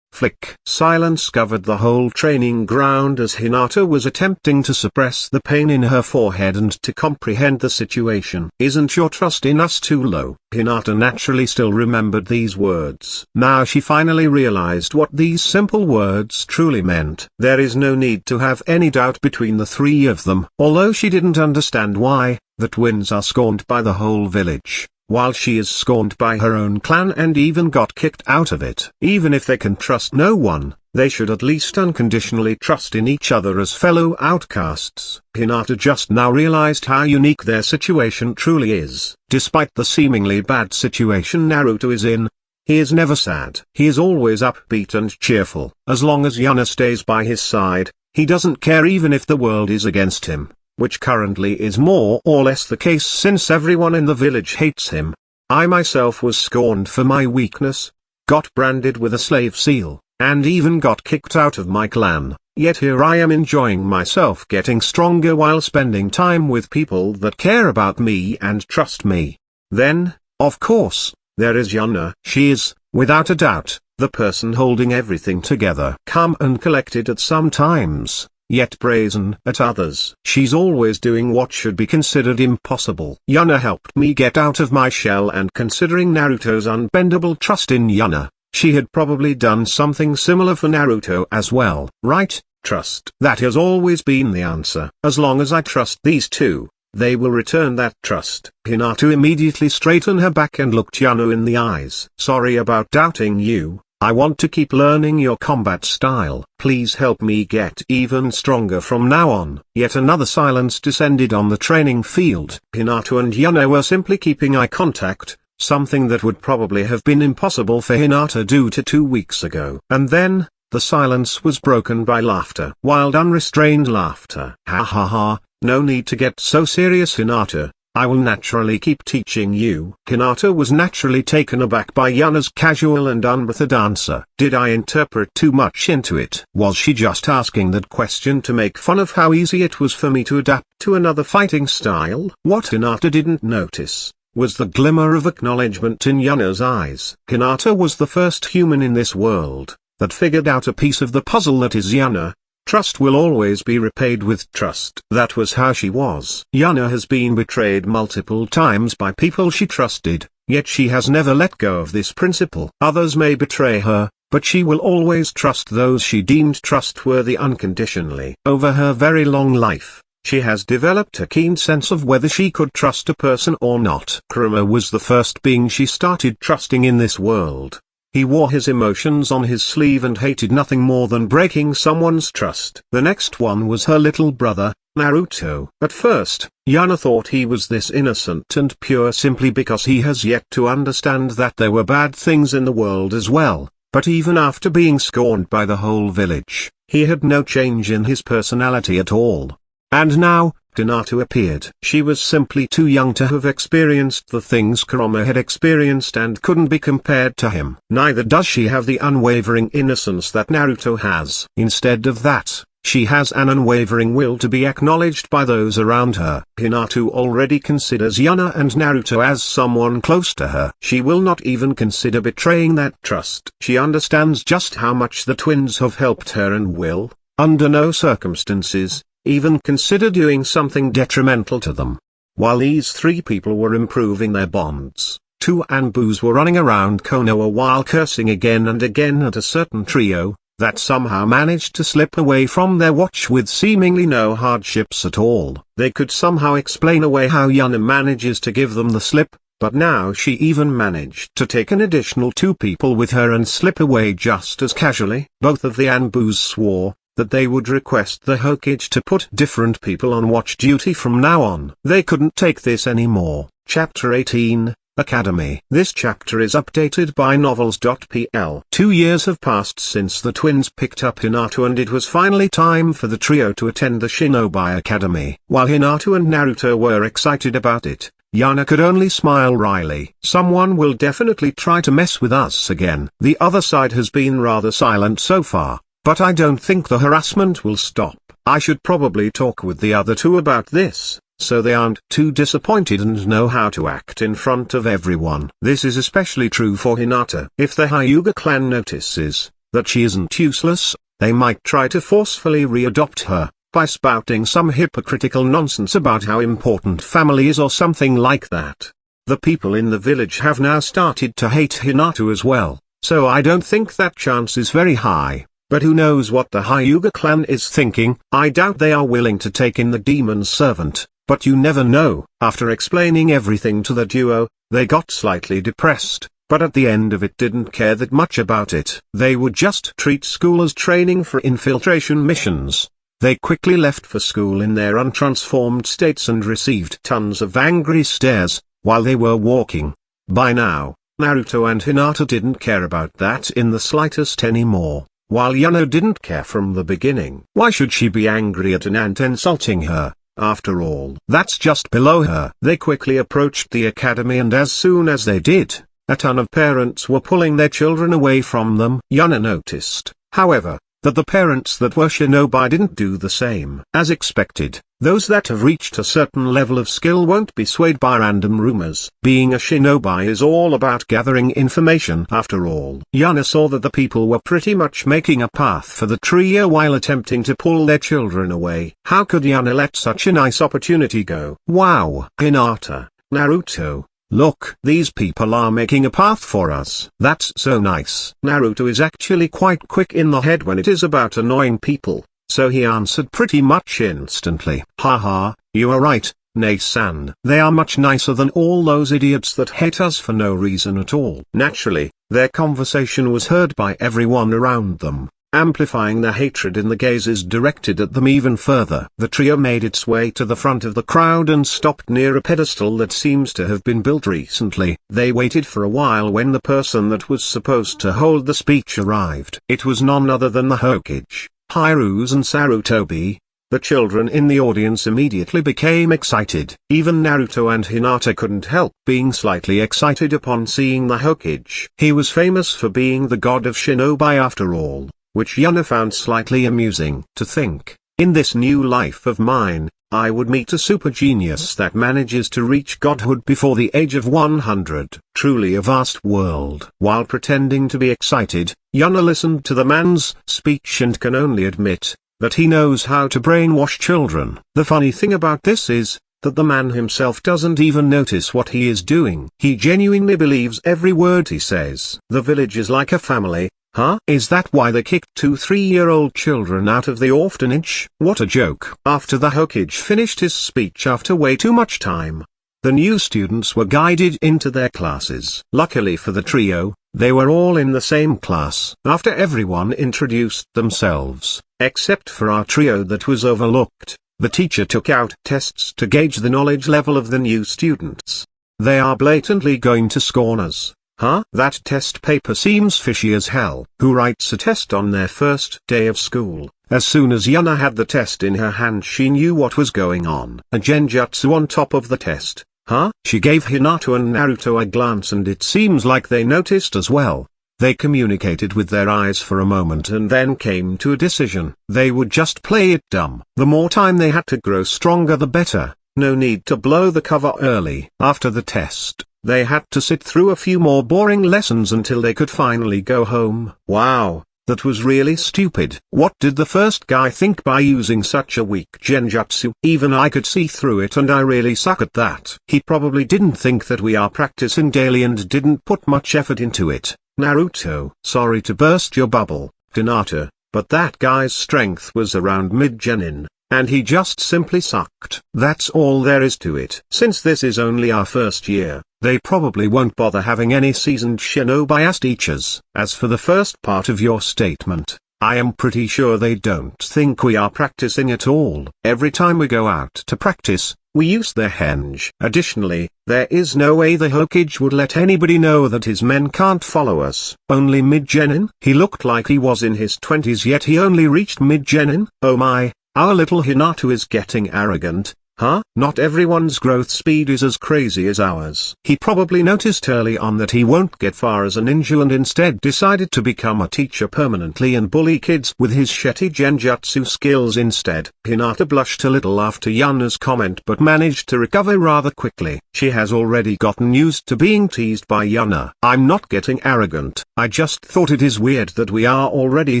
Flick. Silence covered the whole training ground as Hinata was attempting to suppress the pain in her forehead and to comprehend the situation. "Isn't your trust in us too low?" Hinata naturally still remembered these words. Now she finally realized what these simple words truly meant. There is no need to have any doubt between the three of them. Although she didn't understand why, the twins are scorned by the whole village, while she is scorned by her own clan and even got kicked out of it. Even if they can trust no one, they should at least unconditionally trust in each other as fellow outcasts. Hinata just now realized how unique their situation truly is. Despite the seemingly bad situation Naruto is in, he is never sad. He is always upbeat and cheerful. As long as Yuna stays by his side, he doesn't care even if the world is against him, which currently is more or less the case since everyone in the village hates him. I myself was scorned for my weakness, got branded with a slave seal, and even got kicked out of my clan, yet here I am enjoying myself getting stronger while spending time with people that care about me and trust me. Then, of course, there is Yuna. She is, without a doubt, the person holding everything together. Calm and collected at some times, yet brazen at others. She's always doing what should be considered impossible. Yuna helped me get out of my shell, and considering Naruto's unbendable trust in Yuna, she had probably done something similar for Naruto as well. Right? Trust. That has always been the answer. As long as I trust these two, they will return that trust. Hinata immediately straightened her back and looked Yuna in the eyes. "Sorry about doubting you. I want to keep learning your combat style. Please help me get even stronger from now on." Yet another silence descended on the training field. Hinata and Yuna were simply keeping eye contact, something that would probably have been impossible for Hinata due to 2 weeks ago. And then, the silence was broken by laughter. Wild unrestrained laughter. "Ha ha ha, no need to get so serious, Hinata. I will naturally keep teaching you." Hinata was naturally taken aback by Yuna's casual and unbothered answer. Did I interpret too much into it? Was she just asking that question to make fun of how easy it was for me to adapt to another fighting style? What Hinata didn't notice was the glimmer of acknowledgement in Yuna's eyes. Hinata was the first human in this world that figured out a piece of the puzzle that is Yuna. Trust will always be repaid with trust. That was how she was. Yuna has been betrayed multiple times by people she trusted, yet she has never let go of this principle. Others may betray her, but she will always trust those she deemed trustworthy unconditionally. Over her very long life, she has developed a keen sense of whether she could trust a person or not. Kurama was the first being she started trusting in this world. He wore his emotions on his sleeve and hated nothing more than breaking someone's trust. The next one was her little brother, Naruto. At first, Yuna thought he was this innocent and pure simply because he has yet to understand that there were bad things in the world as well, but even after being scorned by the whole village, he had no change in his personality at all. And now, Hinata appeared. She was simply too young to have experienced the things Kurama had experienced and couldn't be compared to him. Neither does she have the unwavering innocence that Naruto has. Instead of that, She has an unwavering will to be acknowledged by those around her. Hinata already considers Yuna and Naruto as someone close to her. She will not even consider betraying that trust. She understands just how much the twins have helped her and will, under no circumstances, even consider doing something detrimental to them. While these three people were improving their bonds, two Anbus were running around Konoha while cursing again and again at a certain trio that somehow managed to slip away from their watch with seemingly no hardships at all. They could somehow explain away how Yuna manages to give them the slip, but now she even managed to take an additional two people with her and slip away just as casually. Both of the Anbus swore that they would request the Hokage to put different people on watch duty from now on. They couldn't take this anymore. Chapter 18, Academy. This chapter is updated by novels.pl. 2 years have passed since the twins picked up Hinata and it was finally time for the trio to attend the Shinobi Academy. While Hinata and Naruto were excited about it, Yuna could only smile wryly. Someone will definitely try to mess with us again. The other side has been rather silent so far, but I don't think the harassment will stop. I should probably talk with the other two about this, so they aren't too disappointed and know how to act in front of everyone. This is especially true for Hinata. If the Hyuga clan notices that she isn't useless, they might try to forcefully readopt her, by spouting some hypocritical nonsense about how important family is or something like that. The people in the village have now started to hate Hinata as well, so I don't think that chance is very high. But who knows what the Hyuga clan is thinking? I doubt they are willing to take in the demon servant. But you never know. After explaining everything to the duo, they got slightly depressed, but at the end of it didn't care that much about it. They would just treat school as training for infiltration missions. They quickly left for school in their untransformed states and received tons of angry stares while they were walking. By now, Naruto and Hinata didn't care about that in the slightest anymore, while Yuna didn't care from the beginning. Why should she be angry at an ant insulting her? After all, that's just below her. They quickly approached the academy and as soon as they did, a ton of parents were pulling their children away from them. Yuna noticed, however, that the parents that were shinobi didn't do the same. As expected, those that have reached a certain level of skill won't be swayed by random rumors. Being a shinobi is all about gathering information. After all, Yuna saw that the people were pretty much making a path for the trio while attempting to pull their children away. How could Yuna let such a nice opportunity go? Wow! Hinata, Naruto, look, these people are making a path for us. That's so nice. Naruto is actually quite quick in the head when it is about annoying people, so he answered pretty much instantly. Haha, you are right, Nei-san. They are much nicer than all those idiots that hate us for no reason at all. Naturally, their conversation was heard by everyone around them, amplifying the hatred in the gazes directed at them even further. The trio made its way to the front of the crowd and stopped near a pedestal that seems to have been built recently. They waited for a while when the person that was supposed to hold the speech arrived. It was none other than the Hokage, Hiruzen Sarutobi. The children in the audience immediately became excited. Even Naruto and Hinata couldn't help being slightly excited upon seeing the Hokage. He was famous for being the god of shinobi after all, which Yuna found slightly amusing. To think, in this new life of mine, I would meet a super genius that manages to reach godhood before the age of 100. Truly a vast world. While pretending to be excited, Yuna listened to the man's speech and can only admit that he knows how to brainwash children. The funny thing about this is that the man himself doesn't even notice what he is doing. He genuinely believes every word he says. The village is like a family. Huh? Is that why they kicked 2-3-year-old children out of the orphanage? What a joke. After the Hokage finished his speech after way too much time, the new students were guided into their classes. Luckily for the trio, they were all in the same class. After everyone introduced themselves, except for our trio that was overlooked, the teacher took out tests to gauge the knowledge level of the new students. They are blatantly going to scorn us. Huh? That test paper seems fishy as hell. Who writes a test on their first day of school? As soon as Yuna had the test in her hand she knew what was going on. A genjutsu on top of the test. Huh? She gave Hinata and Naruto a glance and it seems like they noticed as well. They communicated with their eyes for a moment and then came to a decision. They would just play it dumb. The more time they had to grow stronger the better. No need to blow the cover early. After the test, they had to sit through a few more boring lessons until they could finally go home. Wow, that was really stupid. What did the first guy think by using such a weak genjutsu? Even I could see through it, and I really suck at that. He probably didn't think that we are practicing daily and didn't put much effort into it. Naruto. Sorry to burst your bubble, Hinata, but that guy's strength was around mid-genin, and he just simply sucked. That's all there is to it. Since this is only our first year, they probably won't bother having any seasoned shinobi as teachers. As for the first part of your statement, I am pretty sure they don't think we are practicing at all. Every time we go out to practice, we use their henge. Additionally, there is no way the Hokage would let anybody know that his men can't follow us. Only mid-genin? He looked like he was in his 20s, yet he only reached mid-genin? Oh my, our little Hinata is getting arrogant. Huh? Not everyone's growth speed is as crazy as ours. He probably noticed early on that he won't get far as a ninja and instead decided to become a teacher permanently and bully kids with his shitty genjutsu skills instead. Hinata blushed a little after Yuna's comment but managed to recover rather quickly. She has already gotten used to being teased by Yuna. I'm not getting arrogant. I just thought it is weird that we are already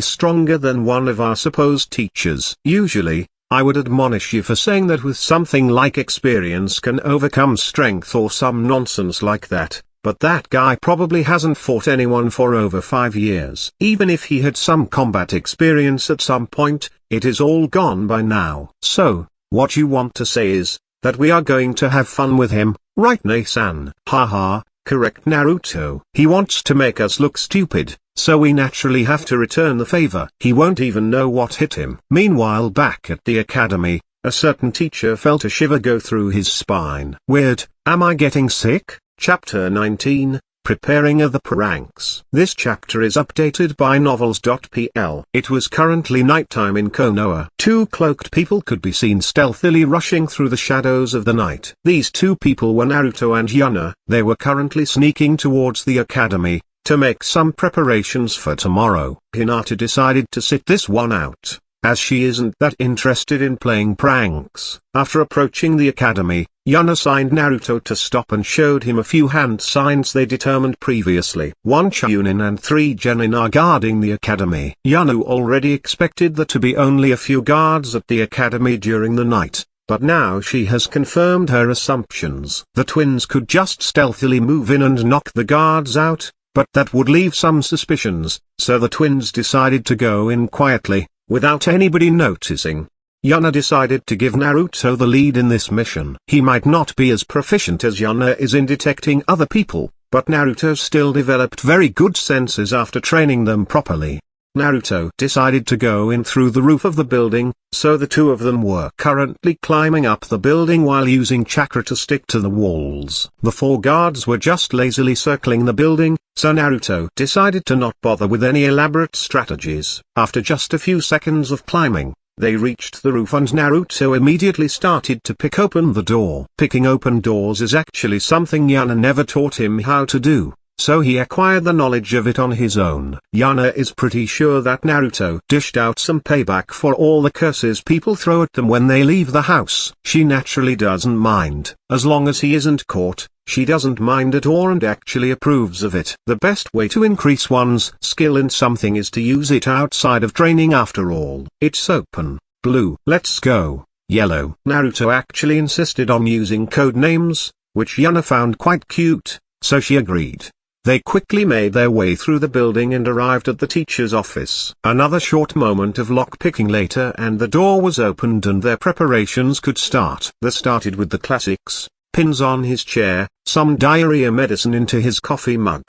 stronger than one of our supposed teachers. Usually, I would admonish you for saying that with something like experience can overcome strength or some nonsense like that, but that guy probably hasn't fought anyone for over 5 years. Even if he had some combat experience at some point, it is all gone by now. So, what you want to say is, that we are going to have fun with him, right Ne-san? Haha, correct Naruto. He wants to make us look stupid, so we naturally have to return the favor. He won't even know what hit him. Meanwhile, back at the academy, a certain teacher felt a shiver go through his spine. Weird, am I getting sick? Chapter 19, PreparingÂ the Pranks. This chapter is updated by novels.pl. It was currently nighttime in Konoha. 2 cloaked people could be seen stealthily rushing through the shadows of the night. These 2 people were Naruto and Yuna. They were currently sneaking towards the academy to make some preparations for tomorrow. Hinata decided to sit this one out, as she isn't that interested in playing pranks. After approaching the academy, Yuna signed Naruto to stop and showed him a few hand signs they determined previously. 1 Chunin and 3 Genin are guarding the academy. Yuna already expected there to be only a few guards at the academy during the night, but now she has confirmed her assumptions. The twins could just stealthily move in and knock the guards out, but that would leave some suspicions, so the twins decided to go in quietly, without anybody noticing. Yuna decided to give Naruto the lead in this mission. He might not be as proficient as Yuna is in detecting other people, but Naruto still developed very good senses after training them properly. Naruto decided to go in through the roof of the building, so the 2 of them were currently climbing up the building while using chakra to stick to the walls. The 4 guards were just lazily circling the building, so Naruto decided to not bother with any elaborate strategies. After just a few seconds of climbing, they reached the roof and Naruto immediately started to pick open the door. Picking open doors is actually something Yuna never taught him how to do, so he acquired the knowledge of it on his own. Yuna is pretty sure that Naruto dished out some payback for all the curses people throw at them when they leave the house. She naturally doesn't mind, as long as he isn't caught. She doesn't mind at all and actually approves of it. The best way to increase one's skill in something is to use it outside of training after all. It's open. Blue. Let's go. Yellow. Naruto actually insisted on using code names, which Yuna found quite cute, so she agreed. They quickly made their way through the building and arrived at the teacher's office. Another short moment of lock-picking later and the door was opened and their preparations could start. They started with the classics: pins on his chair, some diarrhea medicine into his coffee mug,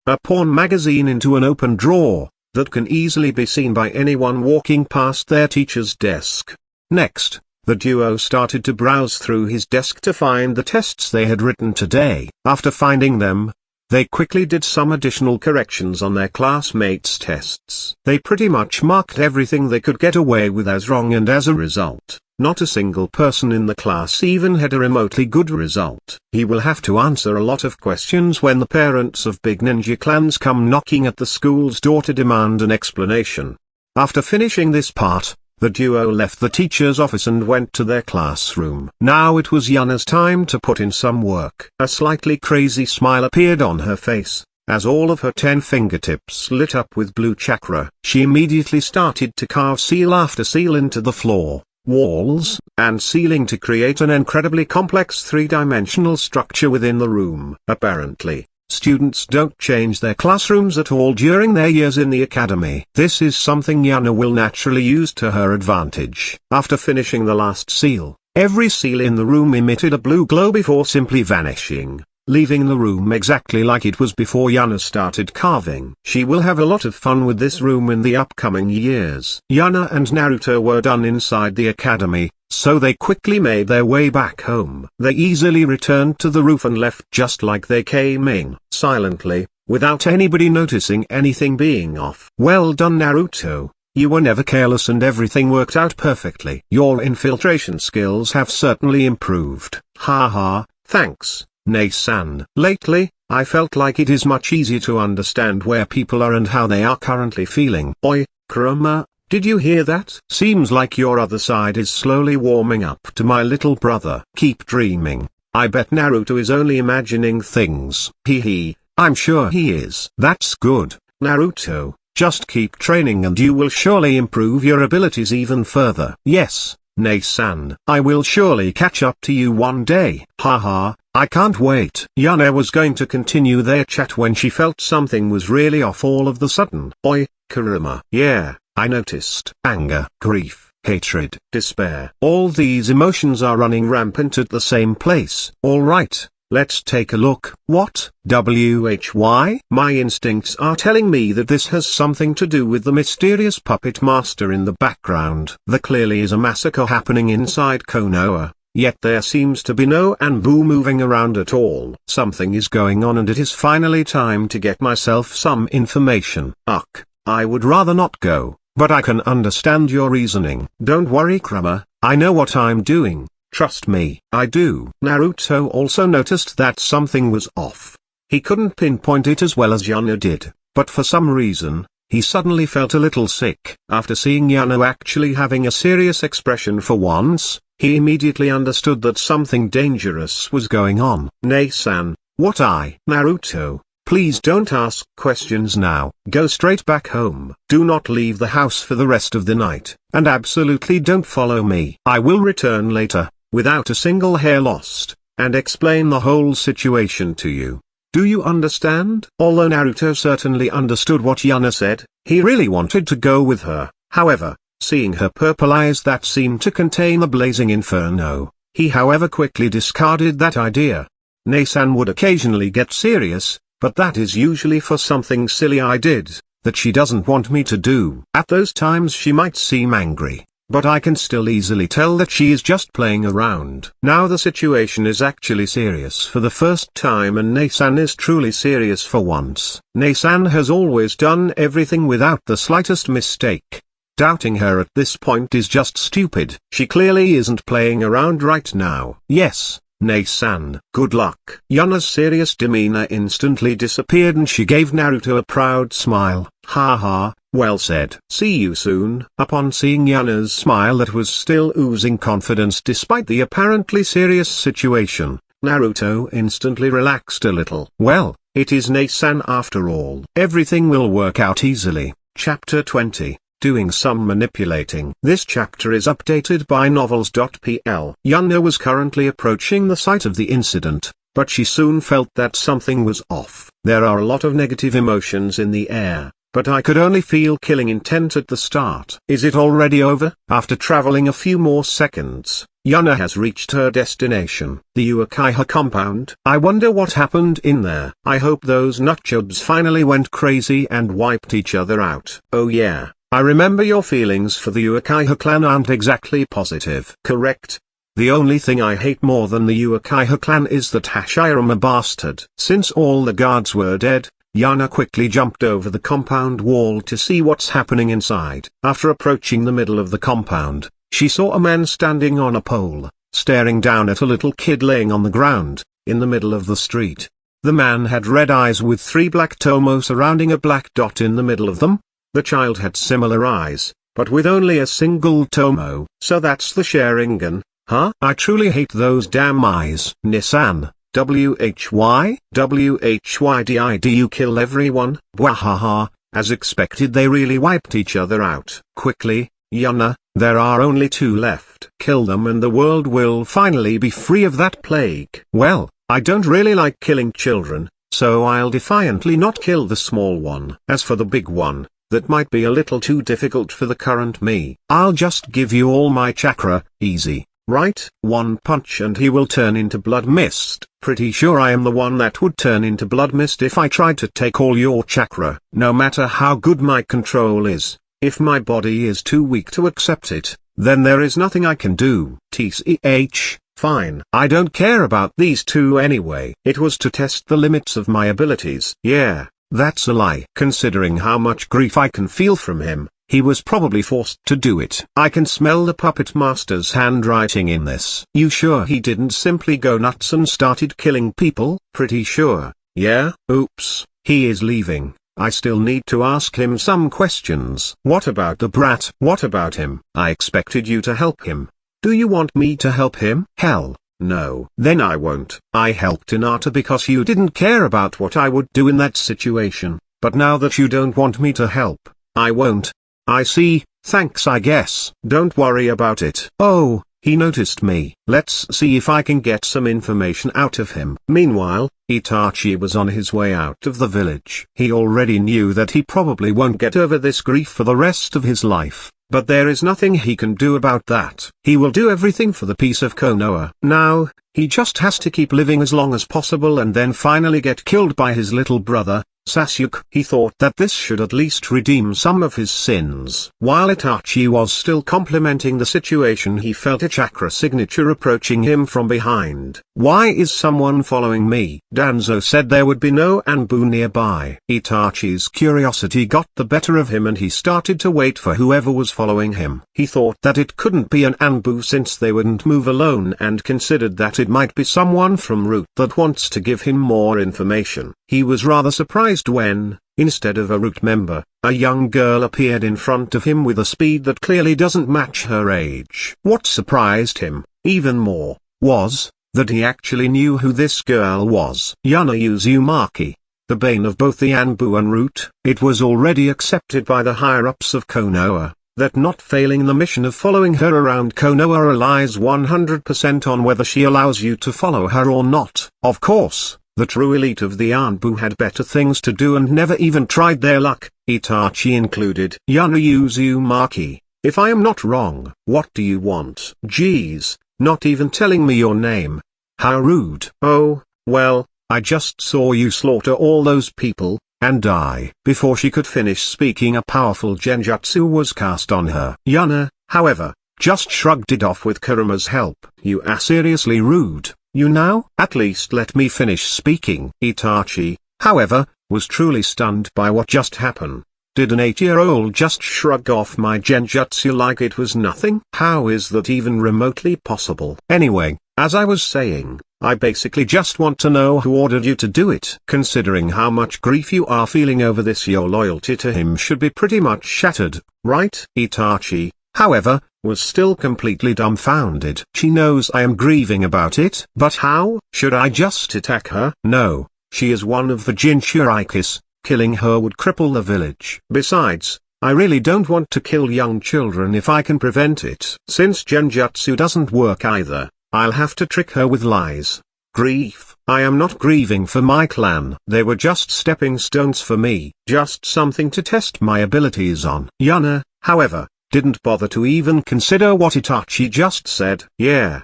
a porn magazine into an open drawer, that can easily be seen by anyone walking past their teacher's desk. Next, the duo started to browse through his desk to find the tests they had written today. After finding them, They quickly did some additional corrections on their classmates' tests. They pretty much marked everything they could get away with as wrong, and as a result, not a single person in the class even had a remotely good result. He will have to answer a lot of questions when the parents of big ninja clans come knocking at the school's door to demand an explanation. After finishing this part, the duo left the teacher's office and went to their classroom. Now it was Yuna's time to put in some work. A slightly crazy smile appeared on her face, as all of her 10 fingertips lit up with blue chakra. She immediately started to carve seal after seal into the floor, walls, and ceiling to create an incredibly complex 3-dimensional structure within the room. Apparently, students don't change their classrooms at all during their years in the academy. This is something Yuna will naturally use to her advantage. After finishing the last seal, every seal in the room emitted a blue glow before simply vanishing, leaving the room exactly like it was before Yuna started carving. She will have a lot of fun with this room in the upcoming years. Yuna and Naruto were done inside the academy, so they quickly made their way back home. They easily returned to the roof and left just like they came in, silently, without anybody noticing anything being off. Well done, Naruto. You were never careless and everything worked out perfectly. Your infiltration skills have certainly improved. Haha, thanks, Nei-san. Lately, I felt like it is much easier to understand where people are and how they are currently feeling. Oi, Kurama, did you hear that? Seems like your other side is slowly warming up to my little brother. Keep dreaming. I bet Naruto is only imagining things. Hee, I'm sure he is. That's good, Naruto. Just keep training and you will surely improve your abilities even further. Yes, Nei-san. I will surely catch up to you one day. Haha, I can't wait. Yuna was going to continue their chat when she felt something was really off all of the sudden. Oi, Kurama. Yeah, I noticed. Anger, grief, hatred, despair. All these emotions are running rampant at the same place. Alright, let's take a look. What? WHY? My instincts are telling me that this has something to do with the mysterious puppet master in the background. There clearly is a massacre happening inside Konoha, yet there seems to be no Anbu moving around at all. Something is going on and it is finally time to get myself some information. Ugh, I would rather not go, but I can understand your reasoning. Don't worry, Kurama, I know what I'm doing. Trust me. I do. Naruto also noticed that something was off. He couldn't pinpoint it as well as Yuna did, but for some reason, he suddenly felt a little sick. After seeing Yuna actually having a serious expression for once, he immediately understood that something dangerous was going on. Nei-san, what? Naruto, please don't ask questions now. Go straight back home. Do not leave the house for the rest of the night, and absolutely don't follow me. I will return later, without a single hair lost, and explain the whole situation to you. Do you understand? Although Naruto certainly understood what Yuna said, he really wanted to go with her. However, seeing her purple eyes that seemed to contain a blazing inferno, he however quickly discarded that idea. Nei-san would occasionally get serious, but that is usually for something silly I did, that she doesn't want me to do. At those times she might seem angry, but I can still easily tell that she is just playing around. Now the situation is actually serious for the first time and Nei-san is truly serious for once. Nei-san has always done everything without the slightest mistake. Doubting her at this point is just stupid. She clearly isn't playing around right now. Yes, Nei-san. Good luck. Yuna's serious demeanor instantly disappeared and she gave Naruto a proud smile. Haha, well said. See you soon. Upon seeing Yuna's smile that was still oozing confidence despite the apparently serious situation, Naruto instantly relaxed a little. Well, it is Nei-san after all. Everything will work out easily. Chapter 20. Doing some manipulating. This chapter is updated by novels.pl. Yuna was currently approaching the site of the incident, but she soon felt that something was off. There are a lot of negative emotions in the air, but I could only feel killing intent at the start. Is it already over? After traveling a few more seconds, Yuna has reached her destination, the Uchiha compound. I wonder what happened in there. I hope those nutjobs finally went crazy and wiped each other out. Oh yeah. I remember your feelings for the Uchiha clan aren't exactly positive. Correct? The only thing I hate more than the Uchiha clan is that Hashirama bastard. Since all the guards were dead, Yuna quickly jumped over the compound wall to see what's happening inside. After approaching the middle of the compound, she saw a man standing on a pole, staring down at a little kid laying on the ground, in the middle of the street. The man had red eyes with 3 black tomo surrounding a black dot in the middle of them. The child had similar eyes, but with only a single tomo. So that's the Sharingan, huh? I truly hate those damn eyes. Nissan, WHY you kill everyone, bwahaha. As expected they really wiped each other out. Quickly, Yuna, there are only 2 left. Kill them and the world will finally be free of that plague. Well, I don't really like killing children, so I'll defiantly not kill the small one. As for the big one, that might be a little too difficult for the current me. I'll just give you all my chakra, easy, right? One punch and he will turn into blood mist. Pretty sure I am the one that would turn into blood mist if I tried to take all your chakra. No matter how good my control is, if my body is too weak to accept it, then there is nothing I can do. TCH, fine. I don't care about these 2 anyway. It was to test the limits of my abilities. Yeah. That's a lie. Considering how much grief I can feel from him, he was probably forced to do it. I can smell the puppet master's handwriting in this. You sure he didn't simply go nuts and started killing people? Pretty sure. Yeah? Oops, he is leaving. I still need to ask him some questions. What about the brat? What about him? I expected you to help him. Do you want me to help him? Hell. No. Then I won't. I helped Hinata because you didn't care about what I would do in that situation, but now that you don't want me to help, I won't. I see, thanks I guess. Don't worry about it. Oh, he noticed me. Let's see if I can get some information out of him. Meanwhile, Itachi was on his way out of the village. He already knew that he probably won't get over this grief for the rest of his life. But there is nothing he can do about that. He will do everything for the peace of Konoha. Now, he just has to keep living as long as possible and then finally get killed by his little brother, Sasuke. He thought that this should at least redeem some of his sins. While Itachi was still complimenting the situation, he felt a chakra signature approaching him from behind. Why is someone following me? Danzo said there would be no Anbu nearby. Itachi's curiosity got the better of him and he started to wait for whoever was following him. He thought that it couldn't be an Anbu since they wouldn't move alone and considered that it might be someone from Root that wants to give him more information. He was rather surprised when, instead of a Root member, a young girl appeared in front of him with a speed that clearly doesn't match her age. What surprised him, even more, was that he actually knew who this girl was. Yuna Uzumaki, the bane of both the Anbu and Root. It was already accepted by the higher-ups of Konoha that not failing the mission of following her around Konoha relies 100% on whether she allows you to follow her or not. Of course, the true elite of the Anbu had better things to do and never even tried their luck, Itachi included. Yuna Uzumaki, if I am not wrong, what do you want? Geez, not even telling me your name. How rude. Oh, well, I just saw you slaughter all those people, and die. Before she could finish speaking, a powerful genjutsu was cast on her. Yuna, however, just shrugged it off with Kurama's help. You are seriously rude. You now? At least let me finish speaking. Itachi, however, was truly stunned by what just happened. Did an 8-year-old just shrug off my genjutsu like it was nothing? How is that even remotely possible? Anyway, as I was saying, I basically just want to know who ordered you to do it. Considering how much grief you are feeling over this, your loyalty to him should be pretty much shattered, right? Itachi, however, was still completely dumbfounded. She knows I am grieving about it. But how? Should I just attack her? No, she is one of the Jinchurikis. Killing her would cripple the village. Besides, I really don't want to kill young children if I can prevent it. Since genjutsu doesn't work either, I'll have to trick her with lies. Grief. I am not grieving for my clan. They were just stepping stones for me, just something to test my abilities on. Yuna, however, didn't bother to even consider what Itachi just said. Yeah,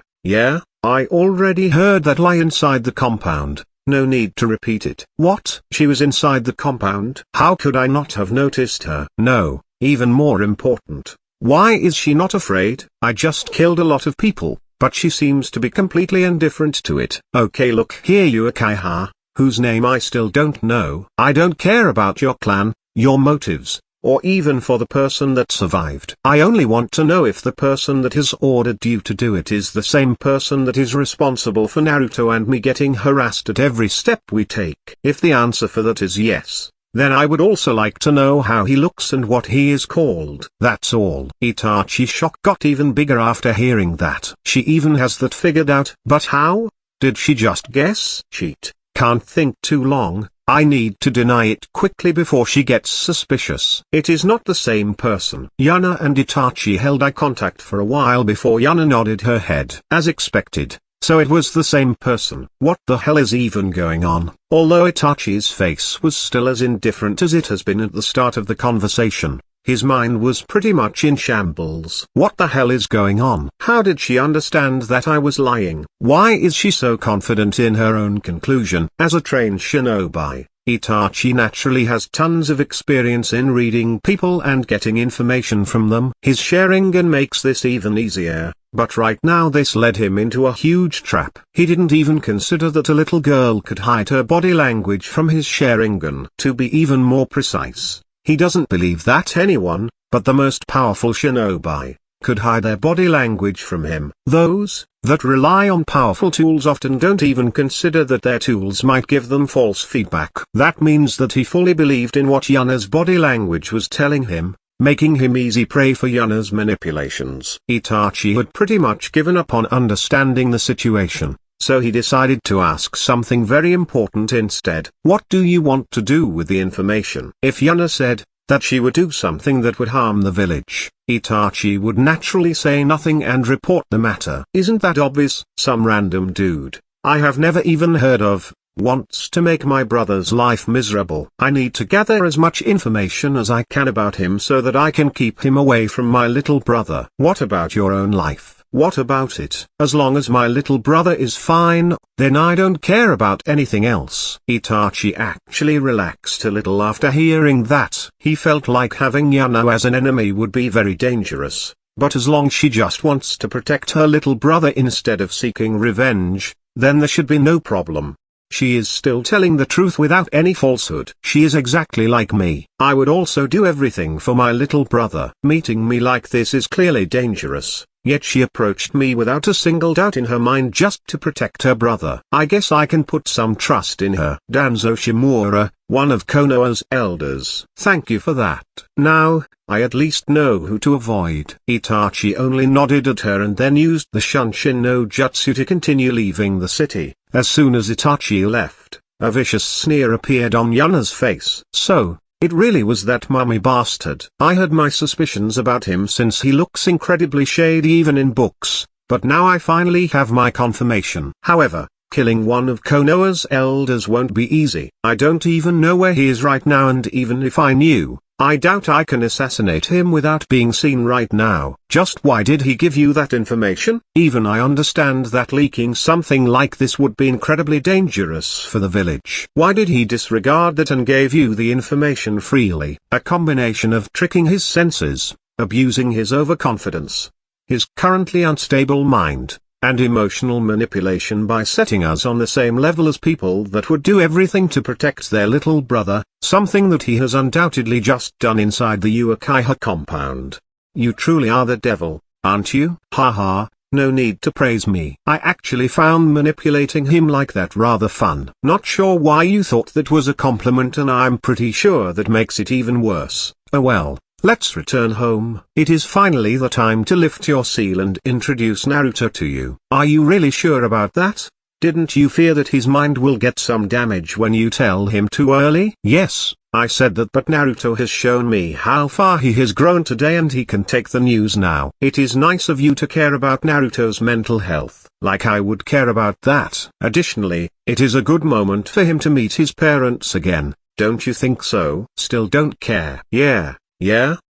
I already heard that lie inside the compound. No need to repeat it. What? She was inside the compound? How could I not have noticed her? No, even more important. Why is she not afraid? I just killed a lot of people, but she seems to be completely indifferent to it. Okay, look here, Uchiha, whose name I still don't know. I don't care about your clan, your motives, or even for the person that survived. I only want to know if the person that has ordered you to do it is the same person that is responsible for Naruto and me getting harassed at every step we take. If the answer for that is yes, then I would also like to know how he looks and what he is called. That's all. Itachi's shock got even bigger after hearing that. She even has that figured out. But how? Did she just guess? Cheat. Can't think too long. I need to deny it quickly before she gets suspicious. It is not the same person. Yuna and Itachi held eye contact for a while before Yuna nodded her head. As expected, so it was the same person. What the hell is even going on? Although Itachi's face was still as indifferent as it has been at the start of the conversation, his mind was pretty much in shambles. What the hell is going on? How did she understand that I was lying? Why is she so confident in her own conclusion? As a trained shinobi, Itachi naturally has tons of experience in reading people and getting information from them. His Sharingan makes this even easier, but right now this led him into a huge trap. He didn't even consider that a little girl could hide her body language from his Sharingan. To be even more precise, he doesn't believe that anyone, but the most powerful shinobi, could hide their body language from him. Those that rely on powerful tools often don't even consider that their tools might give them false feedback. That means that he fully believed in what Yuna's body language was telling him, making him easy prey for Yuna's manipulations. Itachi had pretty much given up on understanding the situation, so he decided to ask something very important instead. What do you want to do with the information? If Yuna said that she would do something that would harm the village, Itachi would naturally say nothing and report the matter. Isn't that obvious? Some random dude I have never even heard of wants to make my brother's life miserable. I need to gather as much information as I can about him so that I can keep him away from my little brother. What about your own life? What about it? As long as my little brother is fine, then I don't care about anything else. Itachi actually relaxed a little after hearing that. He felt like having Yuna as an enemy would be very dangerous, but as long as she just wants to protect her little brother instead of seeking revenge, then there should be no problem. She is still telling the truth without any falsehood. She is exactly like me. I would also do everything for my little brother. Meeting me like this is clearly dangerous, yet she approached me without a single doubt in her mind just to protect her brother. I guess I can put some trust in her. Danzo Shimura, one of Konoha's elders. Thank you for that. Now, I at least know who to avoid. Itachi only nodded at her and then used the Shunshin no Jutsu to continue leaving the city. As soon as Itachi left, a vicious sneer appeared on Yuna's face. So, it really was that mummy bastard. I had my suspicions about him since he looks incredibly shady even in books, but now I finally have my confirmation. However, killing one of Konoha's elders won't be easy. I don't even know where he is right now, and even if I knew, I doubt I can assassinate him without being seen right now. Just why did he give you that information? Even I understand that leaking something like this would be incredibly dangerous for the village. Why did he disregard that and gave you the information freely? A combination of tricking his senses, abusing his overconfidence, his currently unstable mind, and emotional manipulation by setting us on the same level as people that would do everything to protect their little brother, something that he has undoubtedly just done inside the Uchiha compound. You truly are the devil, aren't you? Haha, no need to praise me. I actually found manipulating him like that rather fun. Not sure why you thought that was a compliment, and I'm pretty sure that makes it even worse. Oh well. Let's return home. It is finally the time to lift your seal and introduce Naruto to you. Are you really sure about that? Didn't you fear that his mind will get some damage when you tell him too early? Yes, I said that, but Naruto has shown me how far he has grown today and he can take the news now. It is nice of you to care about Naruto's mental health, like I would care about that. Additionally, it is a good moment for him to meet his parents again, don't you think so? Still don't care. Yeah,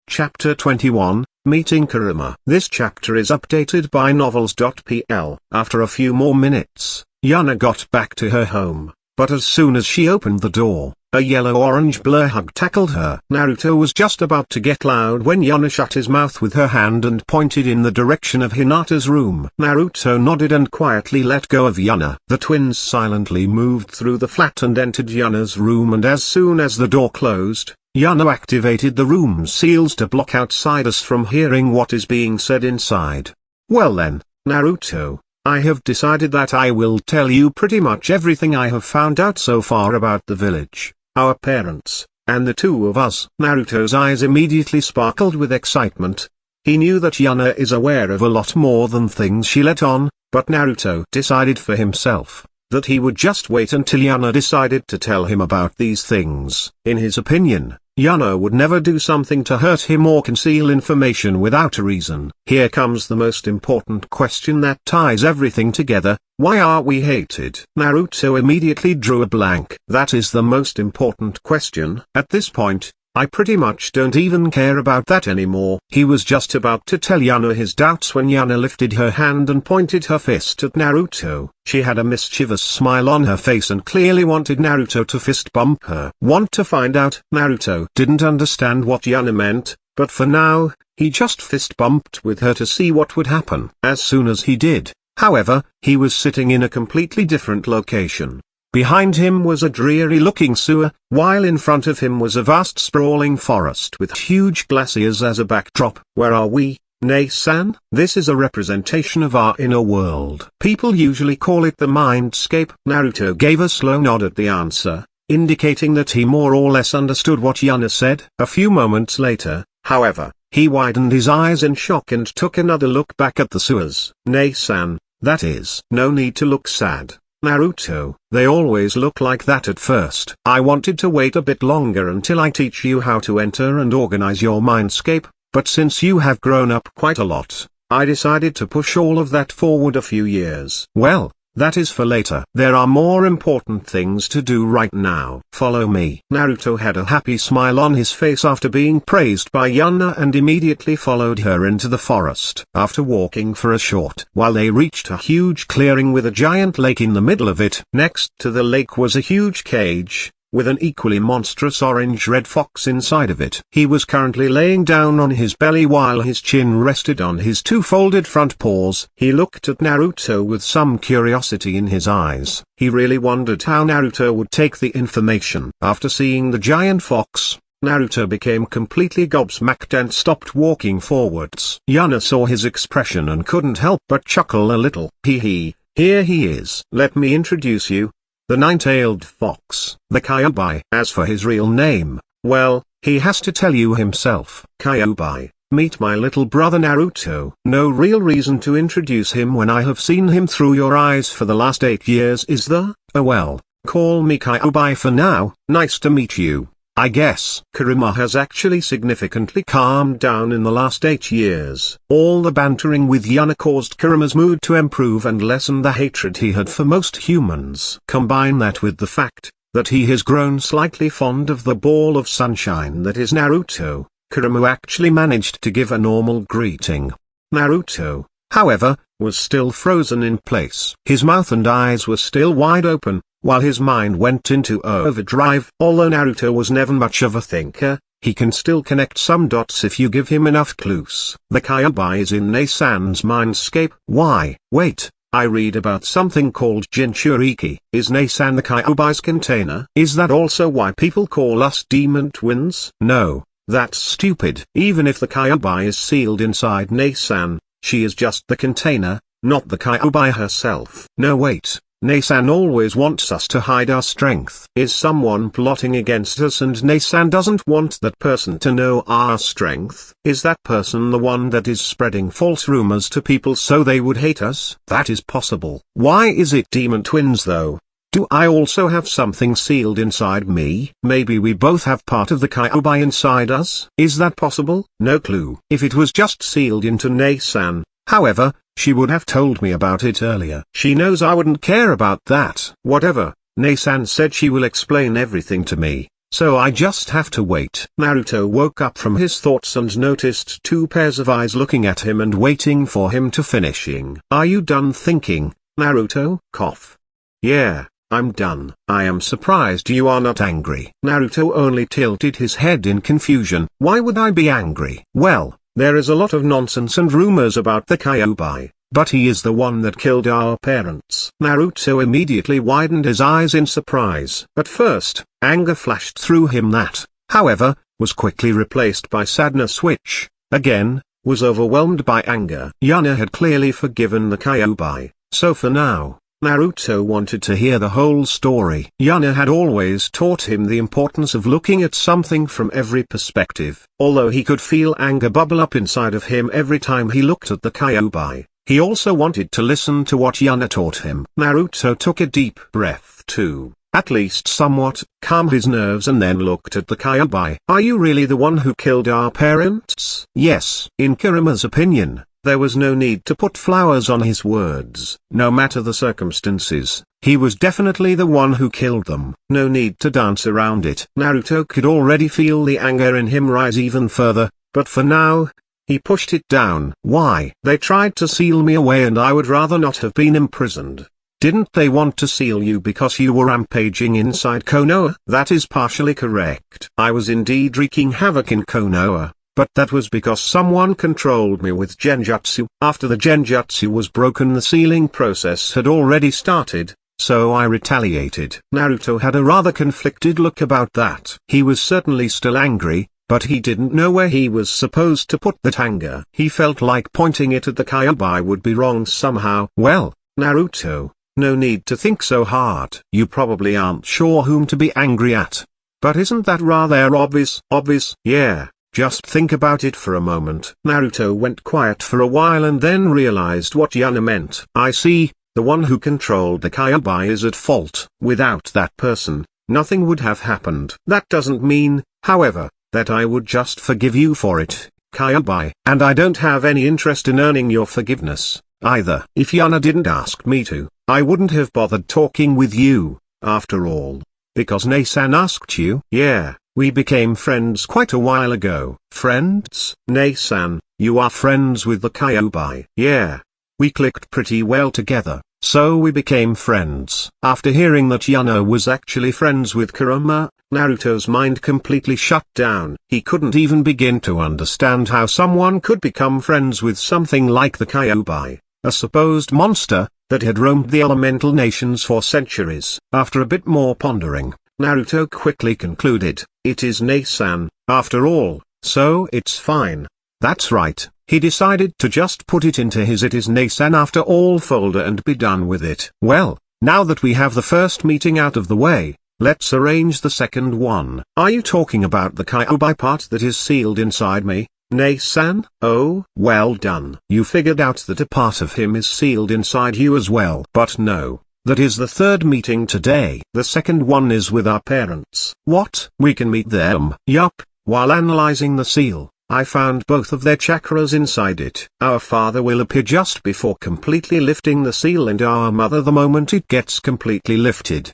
Chapter 21, Meeting Kurama. This chapter is updated by novels.pl. After a few more minutes, Yuna got back to her home, but as soon as she opened the door, A yellow-orange blur hug tackled her. Naruto was just about to get loud when Yuna shut his mouth with her hand and pointed in the direction of Hinata's room. Naruto nodded and quietly let go of Yuna. The twins silently moved through the flat and entered Yuna's room, and as soon as the door closed, Yuna activated the room seals to block outsiders from hearing what is being said inside. Well then, Naruto, I have decided that I will tell you pretty much everything I have found out so far about the village, our parents, and the two of us. Naruto's eyes immediately sparkled with excitement. He knew that Yuna is aware of a lot more than things she let on, but Naruto decided for himself that he would just wait until Yuna decided to tell him about these things. In his opinion, Yuna would never do something to hurt him or conceal information without a reason. Here comes the most important question that ties everything together: why are we hated? Naruto immediately drew a blank. That is the most important question. At this point, I pretty much don't even care about that anymore. He was just about to tell Yuna his doubts when Yuna lifted her hand and pointed her fist at Naruto. She had a mischievous smile on her face and clearly wanted Naruto to fist bump her. Want to find out? Naruto didn't understand what Yuna meant, but for now, he just fist bumped with her to see what would happen. As soon as he did, however, he was sitting in a completely different location. Behind him was a dreary-looking sewer, while in front of him was a vast sprawling forest with huge glaciers as a backdrop. Where are we, Ne-san? This is a representation of our inner world. People usually call it the mindscape. Naruto gave a slow nod at the answer, indicating that he more or less understood what Yuna said. A few moments later, however, he widened his eyes in shock and took another look back at the sewers. Ne-san, that is. No need to look sad, Naruto. They always look like that at first. I wanted to wait a bit longer until I teach you how to enter and organize your mindscape, but since you have grown up quite a lot, I decided to push all of that forward a few years. Well, that is for later. There are more important things to do right now. Follow me. Naruto had a happy smile on his face after being praised by Yuna and immediately followed her into the forest. After walking for a short while, they reached a huge clearing with a giant lake in the middle of it. Next to the lake was a huge cage, with an equally monstrous orange-red fox inside of it. He was currently laying down on his belly while his chin rested on his two folded front paws. He looked at Naruto with some curiosity in his eyes. He really wondered how Naruto would take the information. After seeing the giant fox, Naruto became completely gobsmacked and stopped walking forwards. Yuna saw his expression and couldn't help but chuckle a little. Here he is. Let me introduce you. The nine-tailed fox, the Kyuubi. As for his real name, well, he has to tell you himself. Kyuubi, meet my little brother Naruto. No real reason to introduce him when I have seen him through your eyes for the last 8 years, is there? Oh well, call me Kyuubi for now. Nice to meet you, I guess. Kurama has actually significantly calmed down in the last 8 years. All the bantering with Yuna caused Kurama's mood to improve and lessen the hatred he had for most humans. Combine that with the fact that he has grown slightly fond of the ball of sunshine that is Naruto, Kurama actually managed to give a normal greeting. Naruto, however, was still frozen in place. His mouth and eyes were still wide open, while his mind went into overdrive. Although Naruto was never much of a thinker, he can still connect some dots if you give him enough clues. The Kyuubi is in Ne-san's mindscape. Why? Wait, I read about something called Jinchuriki. Is Ne-san the Kyuubi's container? Is that also why people call us demon twins? No, that's stupid. Even if the Kyuubi is sealed inside Ne-san, she is just the container, not the Kyuubi herself. No wait. Ne-san always wants us to hide our strength. Is someone plotting against us and Ne-san doesn't want that person to know our strength? Is that person the one that is spreading false rumors to people so they would hate us? That is possible. Why is it demon twins though? Do I also have something sealed inside me? Maybe we both have part of the Kyuubi inside us? Is that possible? No clue. If it was just sealed into Ne-san, however, she would have told me about it earlier. She knows I wouldn't care about that. Whatever, Ne-san said she will explain everything to me, so I just have to wait. Naruto woke up from his thoughts and noticed 2 pairs of eyes looking at him and waiting for him to finishing. Are you done thinking, Naruto? Cough. Yeah, I'm done. I am surprised you are not angry. Naruto only tilted his head in confusion. Why would I be angry? Well, there is a lot of nonsense and rumors about the Kyuubi, but he is the one that killed our parents. Naruto immediately widened his eyes in surprise. At first, anger flashed through him that, however, was quickly replaced by sadness which, again, was overwhelmed by anger. Yuna had clearly forgiven the Kyuubi, so for now, Naruto wanted to hear the whole story. Yuna had always taught him the importance of looking at something from every perspective. Although he could feel anger bubble up inside of him every time he looked at the Kyuubi, he also wanted to listen to what Yuna taught him. Naruto took a deep breath to, at least somewhat, calm his nerves and then looked at the Kyuubi. Are you really the one who killed our parents? Yes. In Kurama's opinion, there was no need to put flowers on his words. No matter the circumstances, he was definitely the one who killed them. No need to dance around it. Naruto could already feel the anger in him rise even further, but for now, he pushed it down. Why? They tried to seal me away and I would rather not have been imprisoned. Didn't they want to seal you because you were rampaging inside Konoha? That is partially correct. I was indeed wreaking havoc in Konoha, but that was because someone controlled me with genjutsu. After the genjutsu was broken, the sealing process had already started, so I retaliated. Naruto had a rather conflicted look about that. He was certainly still angry, but he didn't know where he was supposed to put that anger. He felt like pointing it at the Kyuubi would be wrong somehow. Well, Naruto, no need to think so hard. You probably aren't sure whom to be angry at. But isn't that rather obvious? Yeah. Just think about it for a moment. Naruto went quiet for a while and then realized what Yuna meant. I see, the one who controlled the Kyuubi is at fault. Without that person, nothing would have happened. That doesn't mean, however, that I would just forgive you for it, Kyuubi. And I don't have any interest in earning your forgiveness, either. If Yuna didn't ask me to, I wouldn't have bothered talking with you, after all. Because Nei-san asked you? Yeah. We became friends quite a while ago. Friends? Nei-san, you are friends with the Kyuubi. Yeah. We clicked pretty well together, so we became friends. After hearing that Yuna was actually friends with Kurama, Naruto's mind completely shut down. He couldn't even begin to understand how someone could become friends with something like the Kyuubi, a supposed monster that had roamed the elemental nations for centuries. After a bit more pondering, Naruto quickly concluded, it is Nei-san, after all, so it's fine. That's right, he decided to just put it into his it is Nei-san after all folder and be done with it. Well, now that we have the first meeting out of the way, let's arrange the second one. Are you talking about the Kyuubi part that is sealed inside me, Nei-san? Oh, well done. You figured out that a part of him is sealed inside you as well. But no. That is the third meeting today. The second one is with our parents. What? We can meet them? Yup. While analyzing the seal, I found both of their chakras inside it. Our father will appear just before completely lifting the seal and our mother the moment it gets completely lifted.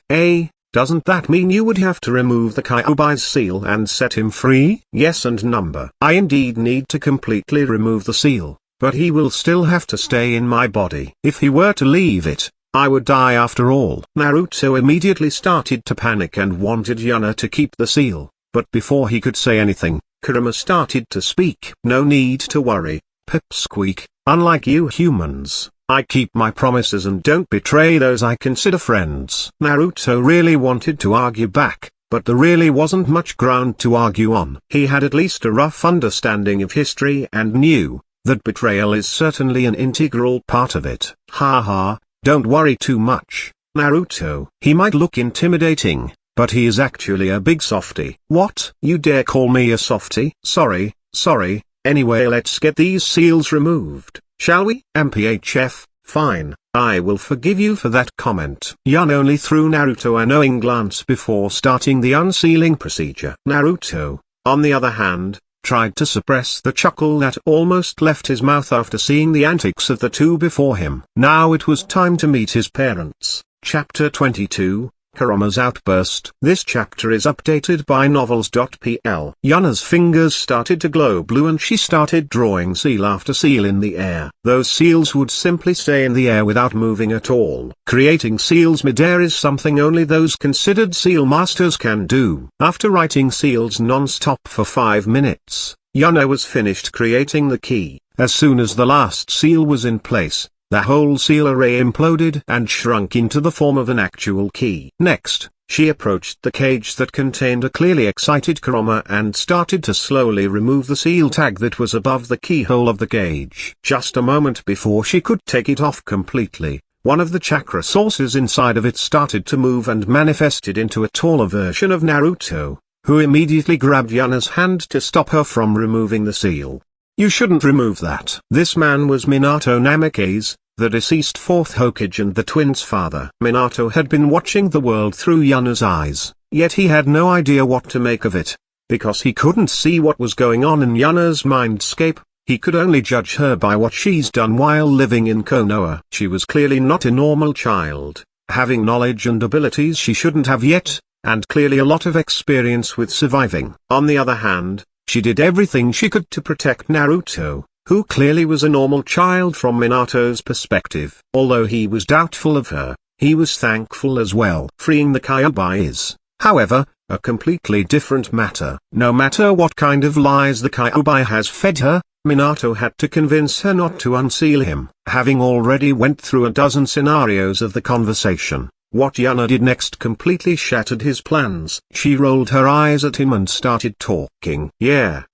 Doesn't that mean you would have to remove the Kyuubi's seal and set him free? Yes and number. I indeed need to completely remove the seal, but he will still have to stay in my body. If he were to leave it, I would die after all. Naruto immediately started to panic and wanted Yuna to keep the seal, but before he could say anything, Kurama started to speak. No need to worry, Pipsqueak. Unlike you humans, I keep my promises and don't betray those I consider friends. Naruto really wanted to argue back, but there really wasn't much ground to argue on. He had at least a rough understanding of history and knew that betrayal is certainly an integral part of it. Haha. Don't worry too much, Naruto. He might look intimidating, but he is actually a big softie. What? You dare call me a softie? Sorry. Anyway, let's get these seals removed, shall we? MPHF, fine. I will forgive you for that comment. Yuna only threw Naruto a knowing glance before starting the unsealing procedure. Naruto, on the other hand, tried to suppress the chuckle that almost left his mouth after seeing the antics of the two before him. Now it was time to meet his parents. Chapter 22, Kurama's outburst. This chapter is updated by novels.pl. Yuna's fingers started to glow blue and she started drawing seal after seal in the air. Those seals would simply stay in the air without moving at all. Creating seals mid-air is something only those considered seal masters can do. After writing seals non-stop for 5 minutes, Yuna was finished creating the key. As soon as the last seal was in place, the whole seal array imploded and shrunk into the form of an actual key. Next, she approached the cage that contained a clearly excited Kurama and started to slowly remove the seal tag that was above the keyhole of the cage. Just a moment before she could take it off completely, one of the chakra sources inside of it started to move and manifested into a taller version of Naruto, who immediately grabbed Yuna's hand to stop her from removing the seal. "You shouldn't remove that." This man was Minato Namikaze, the deceased fourth Hokage and the twins' father. Minato had been watching the world through Yuna's eyes, yet he had no idea what to make of it. Because he couldn't see what was going on in Yuna's mindscape, he could only judge her by what she's done while living in Konoha. She was clearly not a normal child, having knowledge and abilities she shouldn't have yet, and clearly a lot of experience with surviving. On the other hand, she did everything she could to protect Naruto, who clearly was a normal child from Minato's perspective. Although he was doubtful of her, he was thankful as well. Freeing the Kyuubi is, however, a completely different matter. No matter what kind of lies the Kyuubi has fed her, Minato had to convince her not to unseal him. Having already went through a dozen scenarios of the conversation, what Yuna did next completely shattered his plans. She rolled her eyes at him and started talking. Yeah,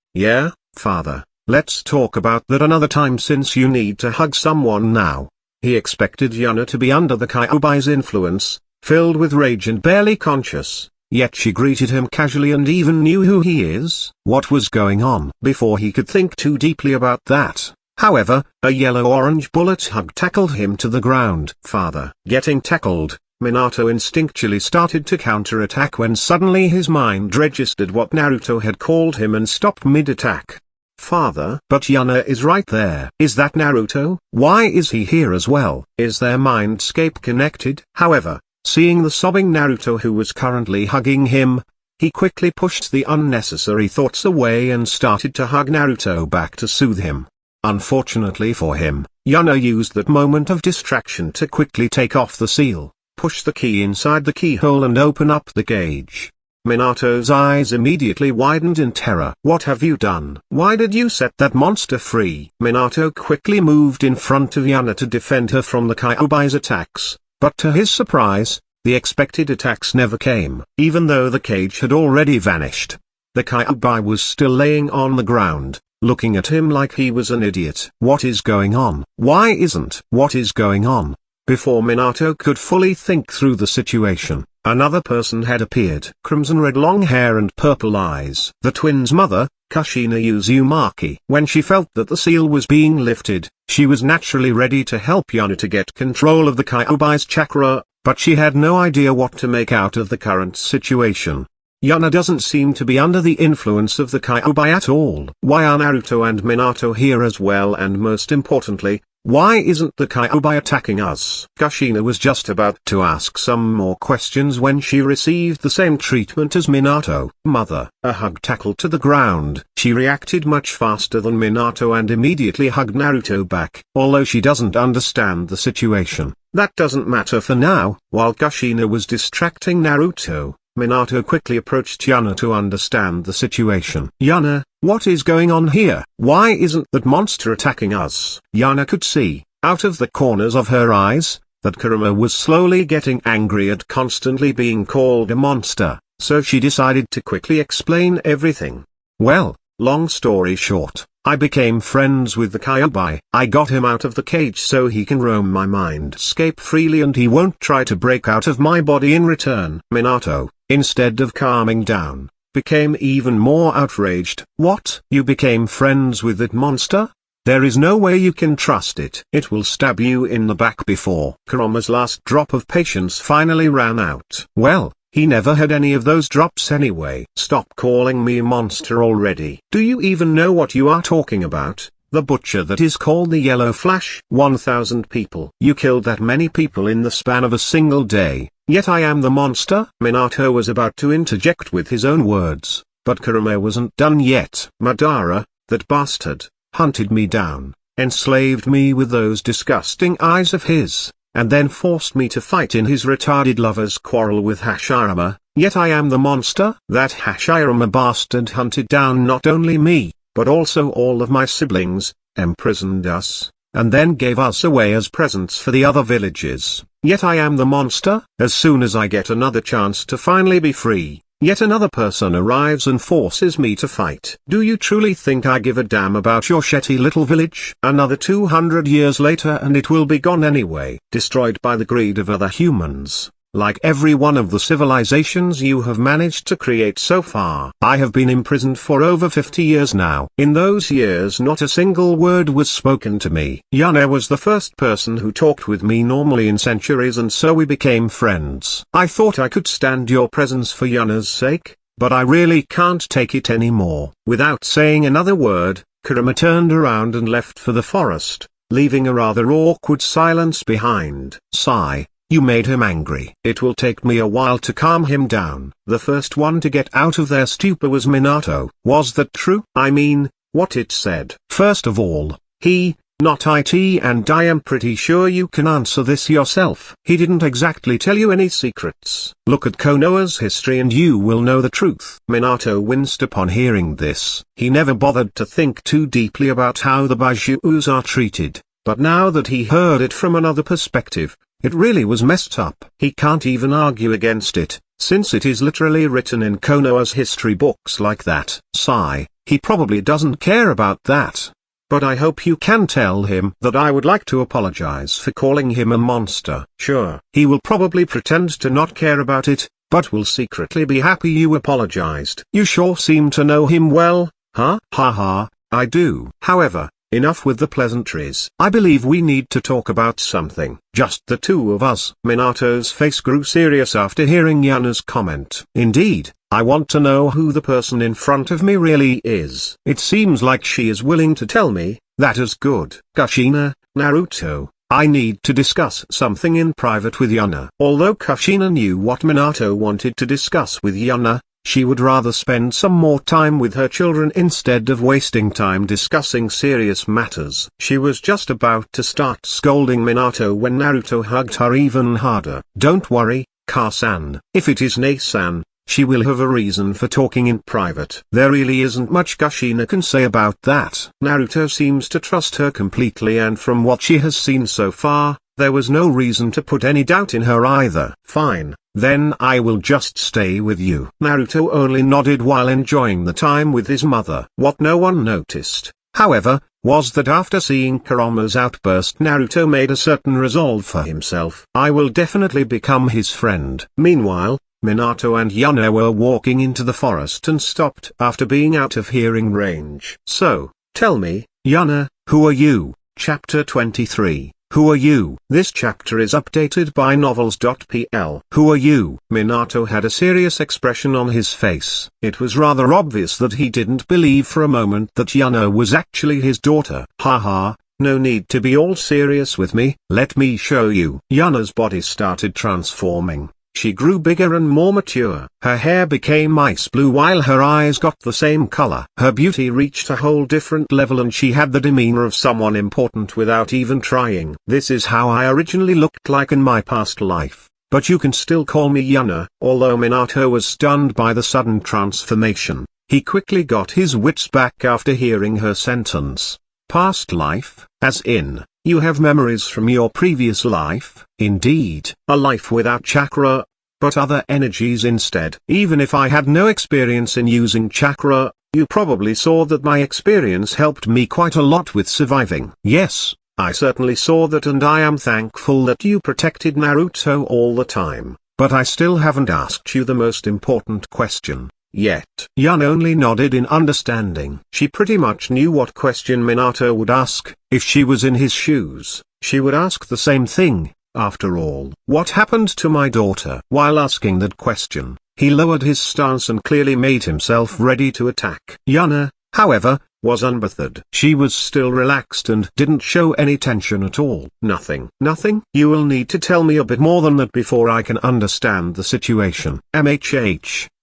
father. Let's talk about that another time since you need to hug someone now." He expected Yuna to be under the Kyuubi's influence, filled with rage and barely conscious, yet she greeted him casually and even knew who he is. What was going on? Before he could think too deeply about that, however, a yellow-orange bullet hug tackled him to the ground. Father. Getting tackled, Minato instinctually started to counterattack when suddenly his mind registered what Naruto had called him and stopped mid-attack. "Father." But Yuna is right there. Is that Naruto? Why is he here as well? Is their mindscape connected? However, seeing the sobbing Naruto who was currently hugging him, he quickly pushed the unnecessary thoughts away and started to hug Naruto back to soothe him. Unfortunately for him, Yuna used that moment of distraction to quickly take off the seal, push the key inside the keyhole and open up the cage. Minato's eyes immediately widened in terror. "What have you done? Why did you set that monster free?" Minato quickly moved in front of Yuna to defend her from the Kyuubi's attacks, but to his surprise, the expected attacks never came. Even though the cage had already vanished, the Kyuubi was still laying on the ground, looking at him like he was an idiot. What is going on? Why isn't? What is going on? Before Minato could fully think through the situation, another person had appeared. Crimson red long hair and purple eyes. The twins' mother, Kushina Uzumaki. When she felt that the seal was being lifted, she was naturally ready to help Yuna to get control of the Kyuubi's chakra, but she had no idea what to make out of the current situation. Yuna doesn't seem to be under the influence of the Kyuubi at all. Why are Naruto and Minato here as well, and most importantly, why isn't the Kyuubi attacking us? Kushina was just about to ask some more questions when she received the same treatment as Minato. Mother. A hug tackled to the ground. She reacted much faster than Minato and immediately hugged Naruto back. Although she doesn't understand the situation, that doesn't matter for now. While Kushina was distracting Naruto, Minato quickly approached Yuna to understand the situation. "Yuna, what is going on here? Why isn't that monster attacking us?" Yuna could see, out of the corners of her eyes, that Kurama was slowly getting angry at constantly being called a monster, so she decided to quickly explain everything. "Well, long story short, I became friends with the Kyuubi. I got him out of the cage so he can roam my mindscape freely and he won't try to break out of my body in return." Minato, instead of calming down, became even more outraged. "What? You became friends with that monster? There is no way you can trust it. It will stab you in the back." Before Kurama's last drop of patience finally ran out. Well, he never had any of those drops anyway. "Stop calling me a monster already. Do you even know what you are talking about? The butcher that is called the Yellow Flash? 1,000 people. You killed that many people in the span of a single day. Yet I am the monster? Minato was about to interject with his own words, but Kurama wasn't done yet. Madara, that bastard, hunted me down, enslaved me with those disgusting eyes of his, and then forced me to fight in his retarded lover's quarrel with Hashirama. Yet I am the monster? That Hashirama bastard hunted down not only me, but also all of my siblings, imprisoned us, and then gave us away as presents for the other villages. Yet I am the monster? As soon as I get another chance to finally be free, yet another person arrives and forces me to fight. Do you truly think I give a damn about your shetty little village? Another 200 years later and it will be gone anyway, destroyed by the greed of other humans. Like every one of the civilizations you have managed to create so far. I have been imprisoned for over 50 years now. In those years not a single word was spoken to me. Yuna was the first person who talked with me normally in centuries, and so we became friends. I thought I could stand your presence for Yuna's sake, but I really can't take it anymore. Without saying another word, Kurama turned around and left for the forest, leaving a rather awkward silence behind. Sigh. You made him angry. It will take me a while to calm him down. The first one to get out of their stupor was Minato. Was that true? I mean, what it said. First of all, he, not it, and I am pretty sure you can answer this yourself. He didn't exactly tell you any secrets. Look at Konoha's history and you will know the truth. Minato winced upon hearing this. He never bothered to think too deeply about how the Baijus are treated, but now that he heard it from another perspective, it really was messed up. He can't even argue against it, since it is literally written in Konoha's history books like that. Sigh, he probably doesn't care about that. But I hope you can tell him that I would like to apologize for calling him a monster. Sure, he will probably pretend to not care about it, but will secretly be happy you apologized. You sure seem to know him well, huh? Haha, I do. However, enough with the pleasantries. I believe we need to talk about something. Just the two of us. Minato's face grew serious after hearing Yuna's comment. Indeed, I want to know who the person in front of me really is. It seems like she is willing to tell me. That is good. Kushina, Naruto, I need to discuss something in private with Yuna. Although Kushina knew what Minato wanted to discuss with Yuna, she would rather spend some more time with her children instead of wasting time discussing serious matters. She was just about to start scolding Minato when Naruto hugged her even harder. Don't worry, Ka-san. If it is Ne-san, she will have a reason for talking in private. There really isn't much Kushina can say about that. Naruto seems to trust her completely, and from what she has seen so far, there was no reason to put any doubt in her either. Fine, then I will just stay with you. Naruto only nodded while enjoying the time with his mother. What no one noticed, however, was that after seeing Kurama's outburst, Naruto made a certain resolve for himself. I will definitely become his friend. Meanwhile, Minato and Yuna were walking into the forest and stopped after being out of hearing range. So, tell me, Yuna, who are you? Chapter 23. Who are you? This chapter is updated by novels.pl. Who are you? Minato had a serious expression on his face. It was rather obvious that he didn't believe for a moment that Yuna was actually his daughter. Haha, no need to be all serious with me. Let me show you. Yuna's body started transforming. She grew bigger and more mature. Her hair became ice blue while her eyes got the same color. Her beauty reached a whole different level and she had the demeanor of someone important without even trying. This is how I originally looked like in my past life, but you can still call me Yuna. Although Minato was stunned by the sudden transformation, he quickly got his wits back after hearing her sentence. Past life, as in, you have memories from your previous life? Indeed. A life without chakra, but other energies instead. Even if I had no experience in using chakra, you probably saw that my experience helped me quite a lot with surviving. Yes, I certainly saw that, and I am thankful that you protected Naruto all the time. But I still haven't asked you the most important question yet. Yuna only nodded in understanding. She pretty much knew what question Minato would ask. If she was in his shoes, she would ask the same thing. After all, what happened to my daughter? While asking that question, he lowered his stance and clearly made himself ready to attack. Yuna, however, was unbothered. She was still relaxed and didn't show any tension at all. Nothing. Nothing? You will need to tell me a bit more than that before I can understand the situation.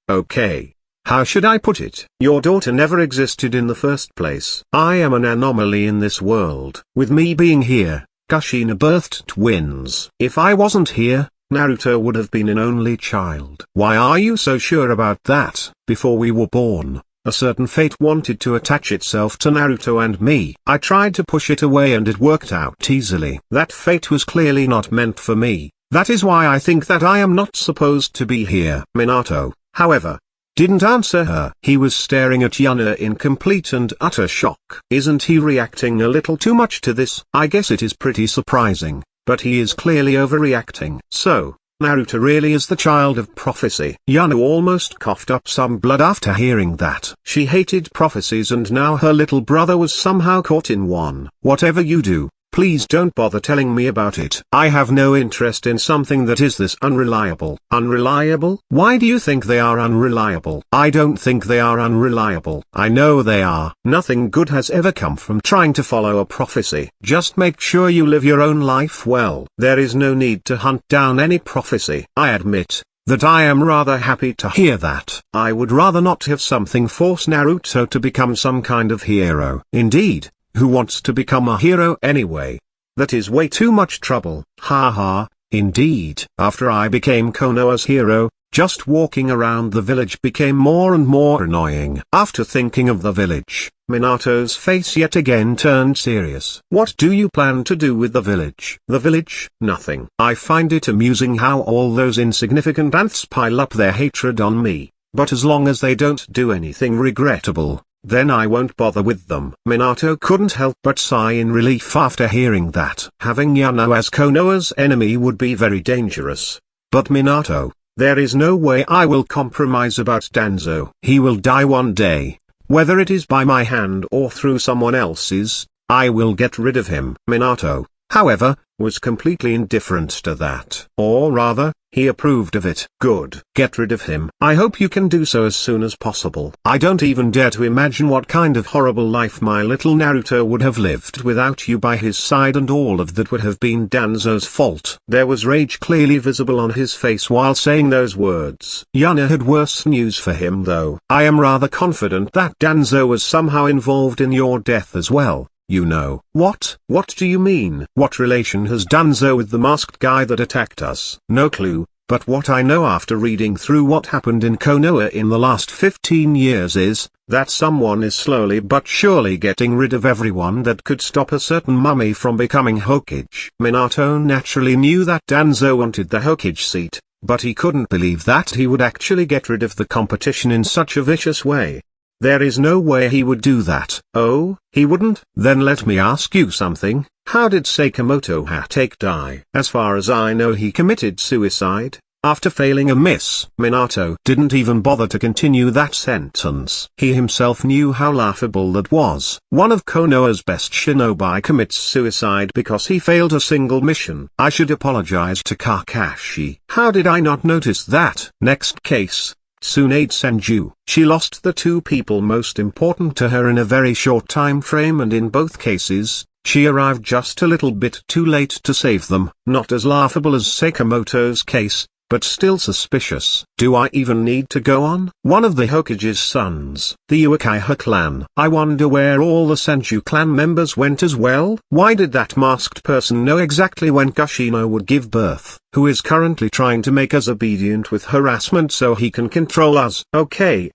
Okay. How should I put it? Your daughter never existed in the first place. I am an anomaly in this world. With me being here, Kushina birthed twins. If I wasn't here, Naruto would have been an only child. Why are you so sure about that? Before we were born, a certain fate wanted to attach itself to Naruto and me. I tried to push it away and it worked out easily. That fate was clearly not meant for me. That is why I think that I am not supposed to be here. Minato, however, didn't answer her. He was staring at Yuna in complete and utter shock. Isn't he reacting a little too much to this? I guess it is pretty surprising, but he is clearly overreacting. So, Naruto really is the child of prophecy. Yuna almost coughed up some blood after hearing that. She hated prophecies and now her little brother was somehow caught in one. Whatever you do, please don't bother telling me about it. I have no interest in something that is this unreliable. Unreliable? Why do you think they are unreliable? I don't think they are unreliable. I know they are. Nothing good has ever come from trying to follow a prophecy. Just make sure you live your own life well. There is no need to hunt down any prophecy. I admit that I am rather happy to hear that. I would rather not have something force Naruto to become some kind of hero. Indeed. Who wants to become a hero anyway? That is way too much trouble. Haha, indeed. After I became Konoha's hero, just walking around the village became more and more annoying. After thinking of the village, Minato's face yet again turned serious. What do you plan to do with the village? The village? Nothing. I find it amusing how all those insignificant ants pile up their hatred on me, but as long as they don't do anything regrettable, then I won't bother with them. Minato couldn't help but sigh in relief after hearing that. Having Yuna as Konoha's enemy would be very dangerous. But Minato, there is no way I will compromise about Danzo. He will die one day. Whether it is by my hand or through someone else's, I will get rid of him. Minato, however, was completely indifferent to that. Or rather, he approved of it. Good. Get rid of him. I hope you can do so as soon as possible. I don't even dare to imagine what kind of horrible life my little Naruto would have lived without you by his side, and all of that would have been Danzo's fault. There was rage clearly visible on his face while saying those words. Yuna had worse news for him though. I am rather confident that Danzo was somehow involved in your death as well. You know. What? What do you mean? What relation has Danzo with the masked guy that attacked us? No clue, but what I know after reading through what happened in Konoha in the last 15 years is that someone is slowly but surely getting rid of everyone that could stop a certain mummy from becoming Hokage. Minato naturally knew that Danzo wanted the Hokage seat, but he couldn't believe that he would actually get rid of the competition in such a vicious way. There is no way he would do that. Oh, he wouldn't? Then let me ask you something. How did Sakamoto Hatake die? As far as I know, he committed suicide after failing a miss. Minato didn't even bother to continue that sentence. He himself knew how laughable that was. One of Konoha's best shinobi commits suicide because he failed a single mission. I should apologize to Kakashi. How did I not notice that? Next case. Tsunade Senju. She lost the two people most important to her in a very short time frame, and in both cases, she arrived just a little bit too late to save them. Not as laughable as Sakamoto's case, but still suspicious. Do I even need to go on? One of the Hokage's sons, the Uchiha clan. I wonder where all the Senju clan members went as well. Why did that masked person know exactly when Kushina would give birth? Who is currently trying to make us obedient with harassment so he can control us? Okay,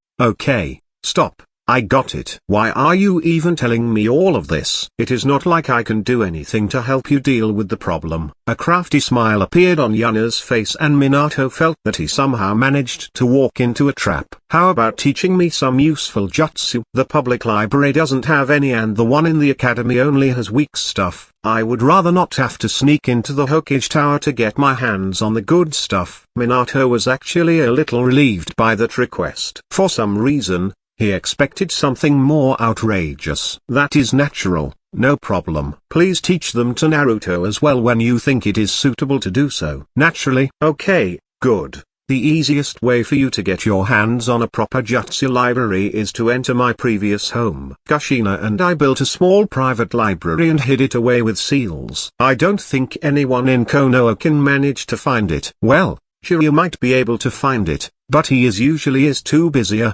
stop. I got it. Why are you even telling me all of this? It is not like I can do anything to help you deal with the problem. A crafty smile appeared on Yuna's face, and Minato felt that he somehow managed to walk into a trap. How about teaching me some useful jutsu? The public library doesn't have any, and the one in the academy only has weak stuff. I would rather not have to sneak into the Hokage Tower to get my hands on the good stuff. Minato was actually a little relieved by that request. For some reason, he expected something more outrageous. That is natural, no problem. Please teach them to Naruto as well when you think it is suitable to do so. Naturally. Okay, good. The easiest way for you to get your hands on a proper Jutsu library is to enter my previous home. Kushina and I built a small private library and hid it away with seals. I don't think anyone in Konoha can manage to find it. Well, sure, you might be able to find it, but he usually is too busy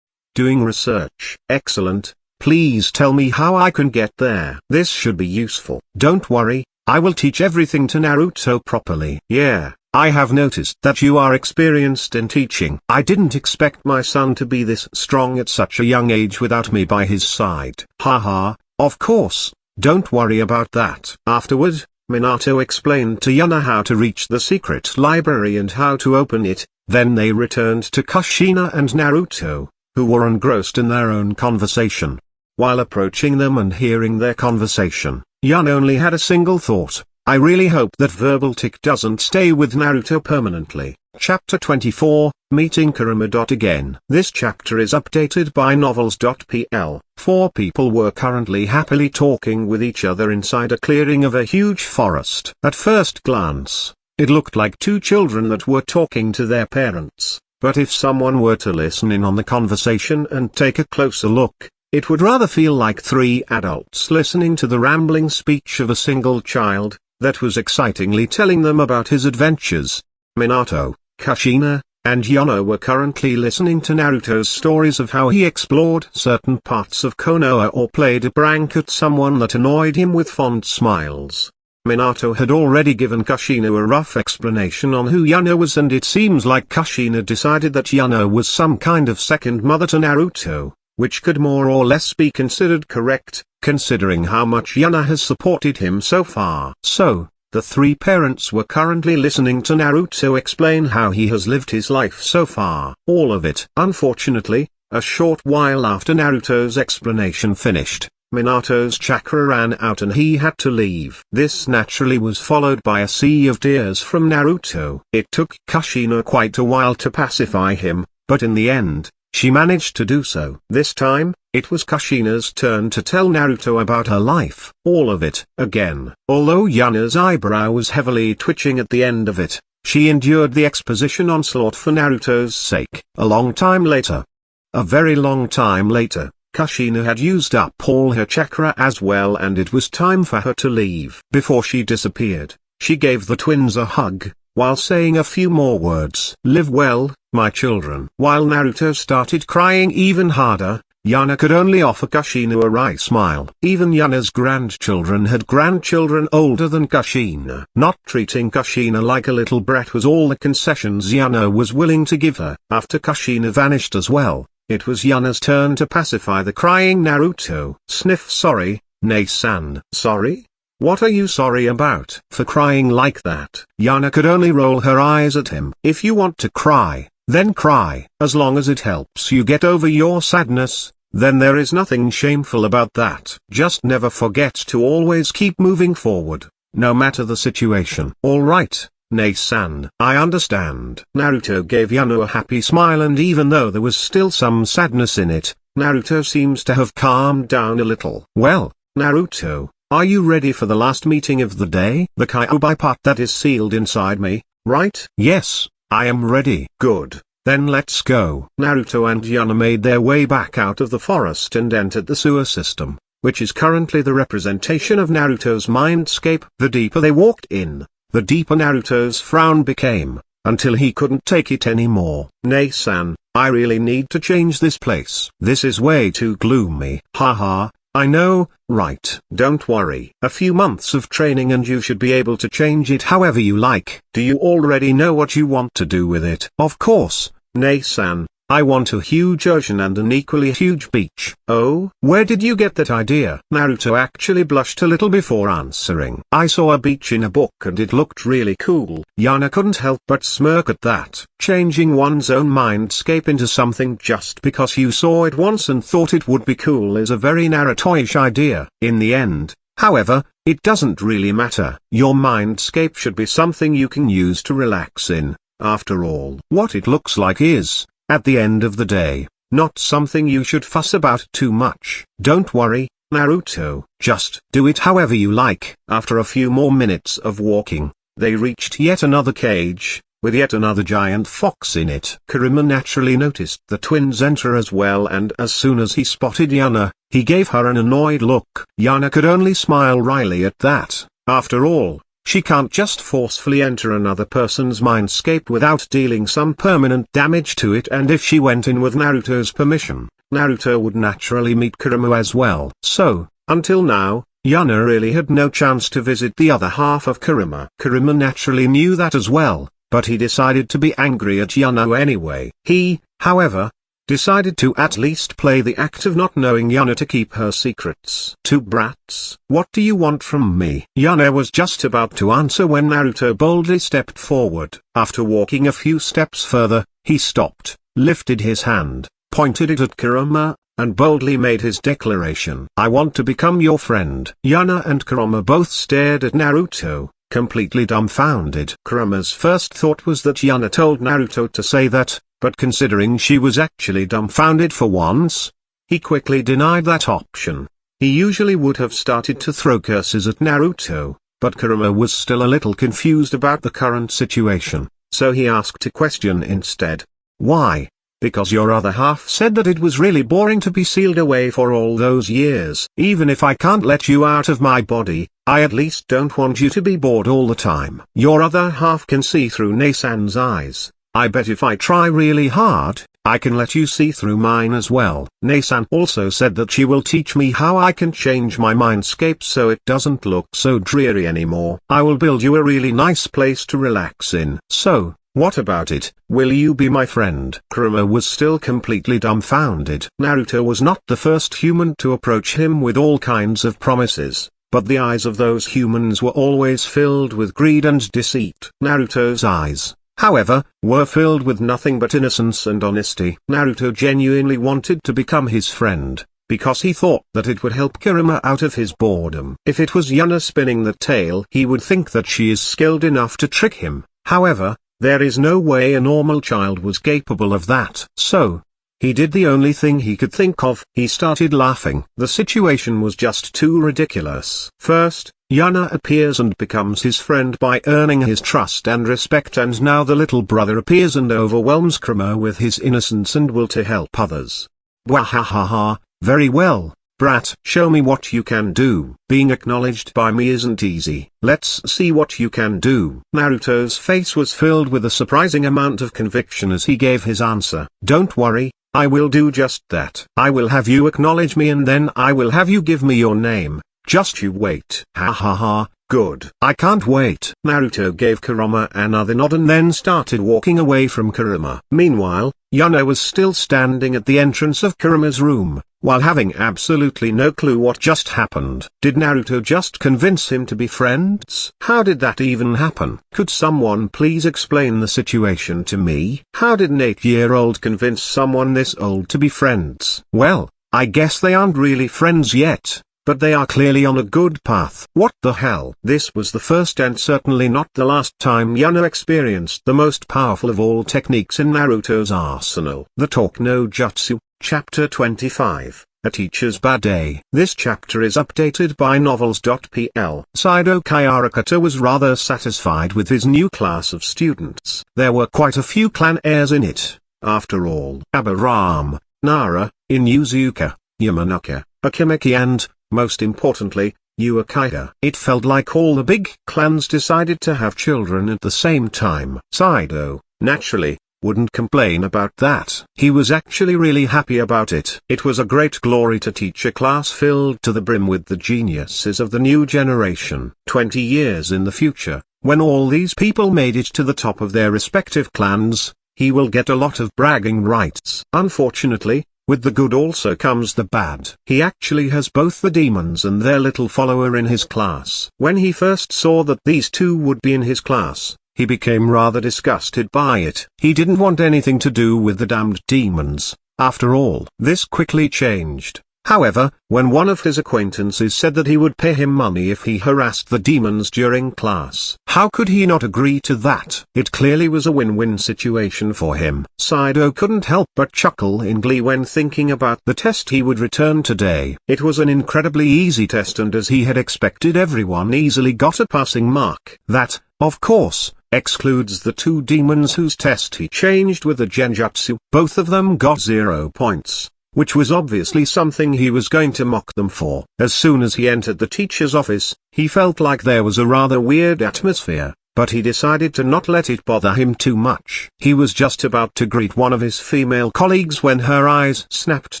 doing research. Excellent. Please tell me how I can get there. This should be useful. Don't worry, I will teach everything to Naruto properly. Yeah, I have noticed that you are experienced in teaching. I didn't expect my son to be this strong at such a young age without me by his side. Haha, of course, don't worry about that. Afterward, Minato explained to Yuna how to reach the secret library and how to open it. Then they returned to Kushina and Naruto, who were engrossed in their own conversation. While approaching them and hearing their conversation, Yuna only had a single thought: I really hope that verbal tick doesn't stay with Naruto permanently. Chapter 24, Meeting Kurama. Again. This chapter is updated by novels.pl. Four people were currently happily talking with each other inside a clearing of a huge forest. At first glance, it looked like two children that were talking to their parents, but if someone were to listen in on the conversation and take a closer look, it would rather feel like three adults listening to the rambling speech of a single child, that was excitingly telling them about his adventures. Minato, Kushina, and Yuna were currently listening to Naruto's stories of how he explored certain parts of Konoha or played a prank at someone that annoyed him with fond smiles. Minato had already given Kushina a rough explanation on who Yuna was, and it seems like Kushina decided that Yuna was some kind of second mother to Naruto, which could more or less be considered correct, considering how much Yuna has supported him so far. So, the three parents were currently listening to Naruto explain how he has lived his life so far. All of it. Unfortunately, a short while after Naruto's explanation finished, Minato's chakra ran out and he had to leave. This naturally was followed by a sea of tears from Naruto. It took Kushina quite a while to pacify him, but in the end, she managed to do so. This time, it was Kushina's turn to tell Naruto about her life. All of it. Again. Although Yuna's eyebrow was heavily twitching at the end of it, she endured the exposition onslaught for Naruto's sake. A long time later. A very long time later, Kushina had used up all her chakra as well, and it was time for her to leave. Before she disappeared, she gave the twins a hug, while saying a few more words. Live well, my children. While Naruto started crying even harder, Yuna could only offer Kushina a wry smile. Even Yuna's grandchildren had grandchildren older than Kushina. Not treating Kushina like a little brat was all the concessions Yuna was willing to give her. After Kushina vanished as well, it was Yuna's turn to pacify the crying Naruto. Sniff. Sorry, Nei-san. Sorry? What are you sorry about? For crying like that? Yuna could only roll her eyes at him. If you want to cry, then cry. As long as it helps you get over your sadness, then there is nothing shameful about that. Just never forget to always keep moving forward, no matter the situation. Alright, Nei-san. I understand. Naruto gave Yuna a happy smile, and even though there was still some sadness in it, Naruto seems to have calmed down a little. Well, Naruto, are you ready for the last meeting of the day? The Kyuubi part that is sealed inside me, right? Yes, I am ready. Good. Then let's go. Naruto and Yuna made their way back out of the forest and entered the sewer system, which is currently the representation of Naruto's mindscape. The deeper they walked in, the deeper Naruto's frown became, until he couldn't take it anymore. Nei-san, I really need to change this place. This is way too gloomy. Haha. I know, right? Don't worry. A few months of training and you should be able to change it however you like. Do you already know what you want to do with it? Of course, Nei-san. I want a huge ocean and an equally huge beach. Oh? Where did you get that idea? Naruto actually blushed a little before answering. I saw a beach in a book and it looked really cool. Yuna couldn't help but smirk at that. Changing one's own mindscape into something just because you saw it once and thought it would be cool is a very Naruto-ish idea. In the end, however, it doesn't really matter. Your mindscape should be something you can use to relax in. After all, what it looks like is, at the end of the day, not something you should fuss about too much. Don't worry, Naruto, just do it however you like. After a few more minutes of walking, they reached yet another cage, with yet another giant fox in it. Kurama naturally noticed the twins enter as well, and as soon as he spotted Yuna, he gave her an annoyed look. Yuna could only smile wryly at that. After all, she can't just forcefully enter another person's mindscape without dealing some permanent damage to it, and if she went in with Naruto's permission, Naruto would naturally meet Kurama as well. So, until now, Yuna really had no chance to visit the other half of Kurama. Kurama naturally knew that as well, but he decided to be angry at Yuna anyway. He, however, decided to at least play the act of not knowing Yuna to keep her secrets. Two brats, what do you want from me? Yuna was just about to answer when Naruto boldly stepped forward. After walking a few steps further, he stopped, lifted his hand, pointed it at Kurama, and boldly made his declaration. I want to become your friend. Yuna and Kurama both stared at Naruto, completely dumbfounded. Kurama's first thought was that Yuna told Naruto to say that, but considering she was actually dumbfounded for once, he quickly denied that option. He usually would have started to throw curses at Naruto, but Kurama was still a little confused about the current situation, so he asked a question instead. Why? Because your other half said that it was really boring to be sealed away for all those years. Even if I can't let you out of my body, I at least don't want you to be bored all the time. Your other half can see through Nasan's eyes. I bet if I try really hard, I can let you see through mine as well. Nasan also said that she will teach me how I can change my mindscape so it doesn't look so dreary anymore. I will build you a really nice place to relax in. So, what about it? Will you be my friend? Kurama was still completely dumbfounded. Naruto was not the first human to approach him with all kinds of promises, but the eyes of those humans were always filled with greed and deceit. Naruto's eyes, however, were filled with nothing but innocence and honesty. Naruto genuinely wanted to become his friend, because he thought that it would help Kurama out of his boredom. If it was Yuna spinning the tale, he would think that she is skilled enough to trick him. However, there is no way a normal child was capable of that. So, he did the only thing he could think of. He started laughing. The situation was just too ridiculous. First, Yuna appears and becomes his friend by earning his trust and respect, and now the little brother appears and overwhelms Kurama with his innocence and will to help others. Wahahaha, very well, brat. Show me what you can do. Being acknowledged by me isn't easy. Let's see what you can do. Naruto's face was filled with a surprising amount of conviction as he gave his answer. Don't worry, I will do just that. I will have you acknowledge me and then I will have you give me your name. Just you wait. Ha ha ha, good. I can't wait. Naruto gave Kurama another nod and then started walking away from Kurama. Meanwhile, Yuna was still standing at the entrance of Kurama's room, while having absolutely no clue what just happened. Did Naruto just convince him to be friends? How did that even happen? Could someone please explain the situation to me? How did an 8-year-old convince someone this old to be friends? Well, I guess they aren't really friends yet, but they are clearly on a good path. What the hell? This was the first and certainly not the last time Yuna experienced the most powerful of all techniques in Naruto's arsenal. The Talk no Jutsu, Chapter 25, A Teacher's Bad Day. This chapter is updated by novels.pl. Saido Kyarakata was rather satisfied with his new class of students. There were quite a few clan heirs in it, after all. Abaram, Nara, Inuzuka, Yamanaka, Akimeki and, most importantly, Uchiha. It felt like all the big clans decided to have children at the same time. Saido, naturally, wouldn't complain about that. He was actually really happy about it. It was a great glory to teach a class filled to the brim with the geniuses of the new generation. 20 years in the future, when all these people made it to the top of their respective clans, he will get a lot of bragging rights. Unfortunately, with the good also comes the bad. He actually has both the demons and their little follower in his class. When he first saw that these two would be in his class, he became rather disgusted by it. He didn't want anything to do with the damned demons, after all. This quickly changed, however, when one of his acquaintances said that he would pay him money if he harassed the demons during class. How could he not agree to that? It clearly was a win-win situation for him. Saido couldn't help but chuckle in glee when thinking about the test he would return today. It was an incredibly easy test, and as he had expected, everyone easily got a passing mark. That, of course, excludes the two demons whose test he changed with the genjutsu. Both of them got 0 points, which was obviously something he was going to mock them for. As soon as he entered the teacher's office, he felt like there was a rather weird atmosphere, but he decided to not let it bother him too much. He was just about to greet one of his female colleagues when her eyes snapped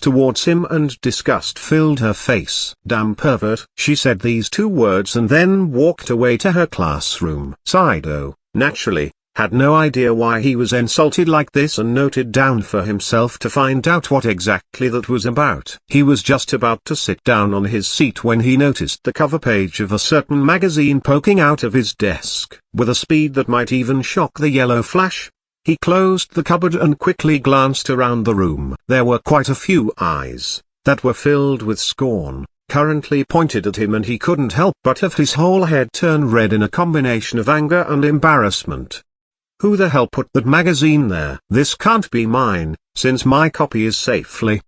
towards him and disgust filled her face. "Damn pervert," she said these two words and then walked away to her classroom. Saido, naturally, had no idea why he was insulted like this and noted down for himself to find out what exactly that was about. He was just about to sit down on his seat when he noticed the cover page of a certain magazine poking out of his desk. With a speed that might even shock the yellow flash, he closed the cupboard and quickly glanced around the room. There were quite a few eyes, that were filled with scorn, currently pointed at him, and he couldn't help but have his whole head turn red in a combination of anger and embarrassment. Who the hell put that magazine there? This can't be mine, since my copy is safely.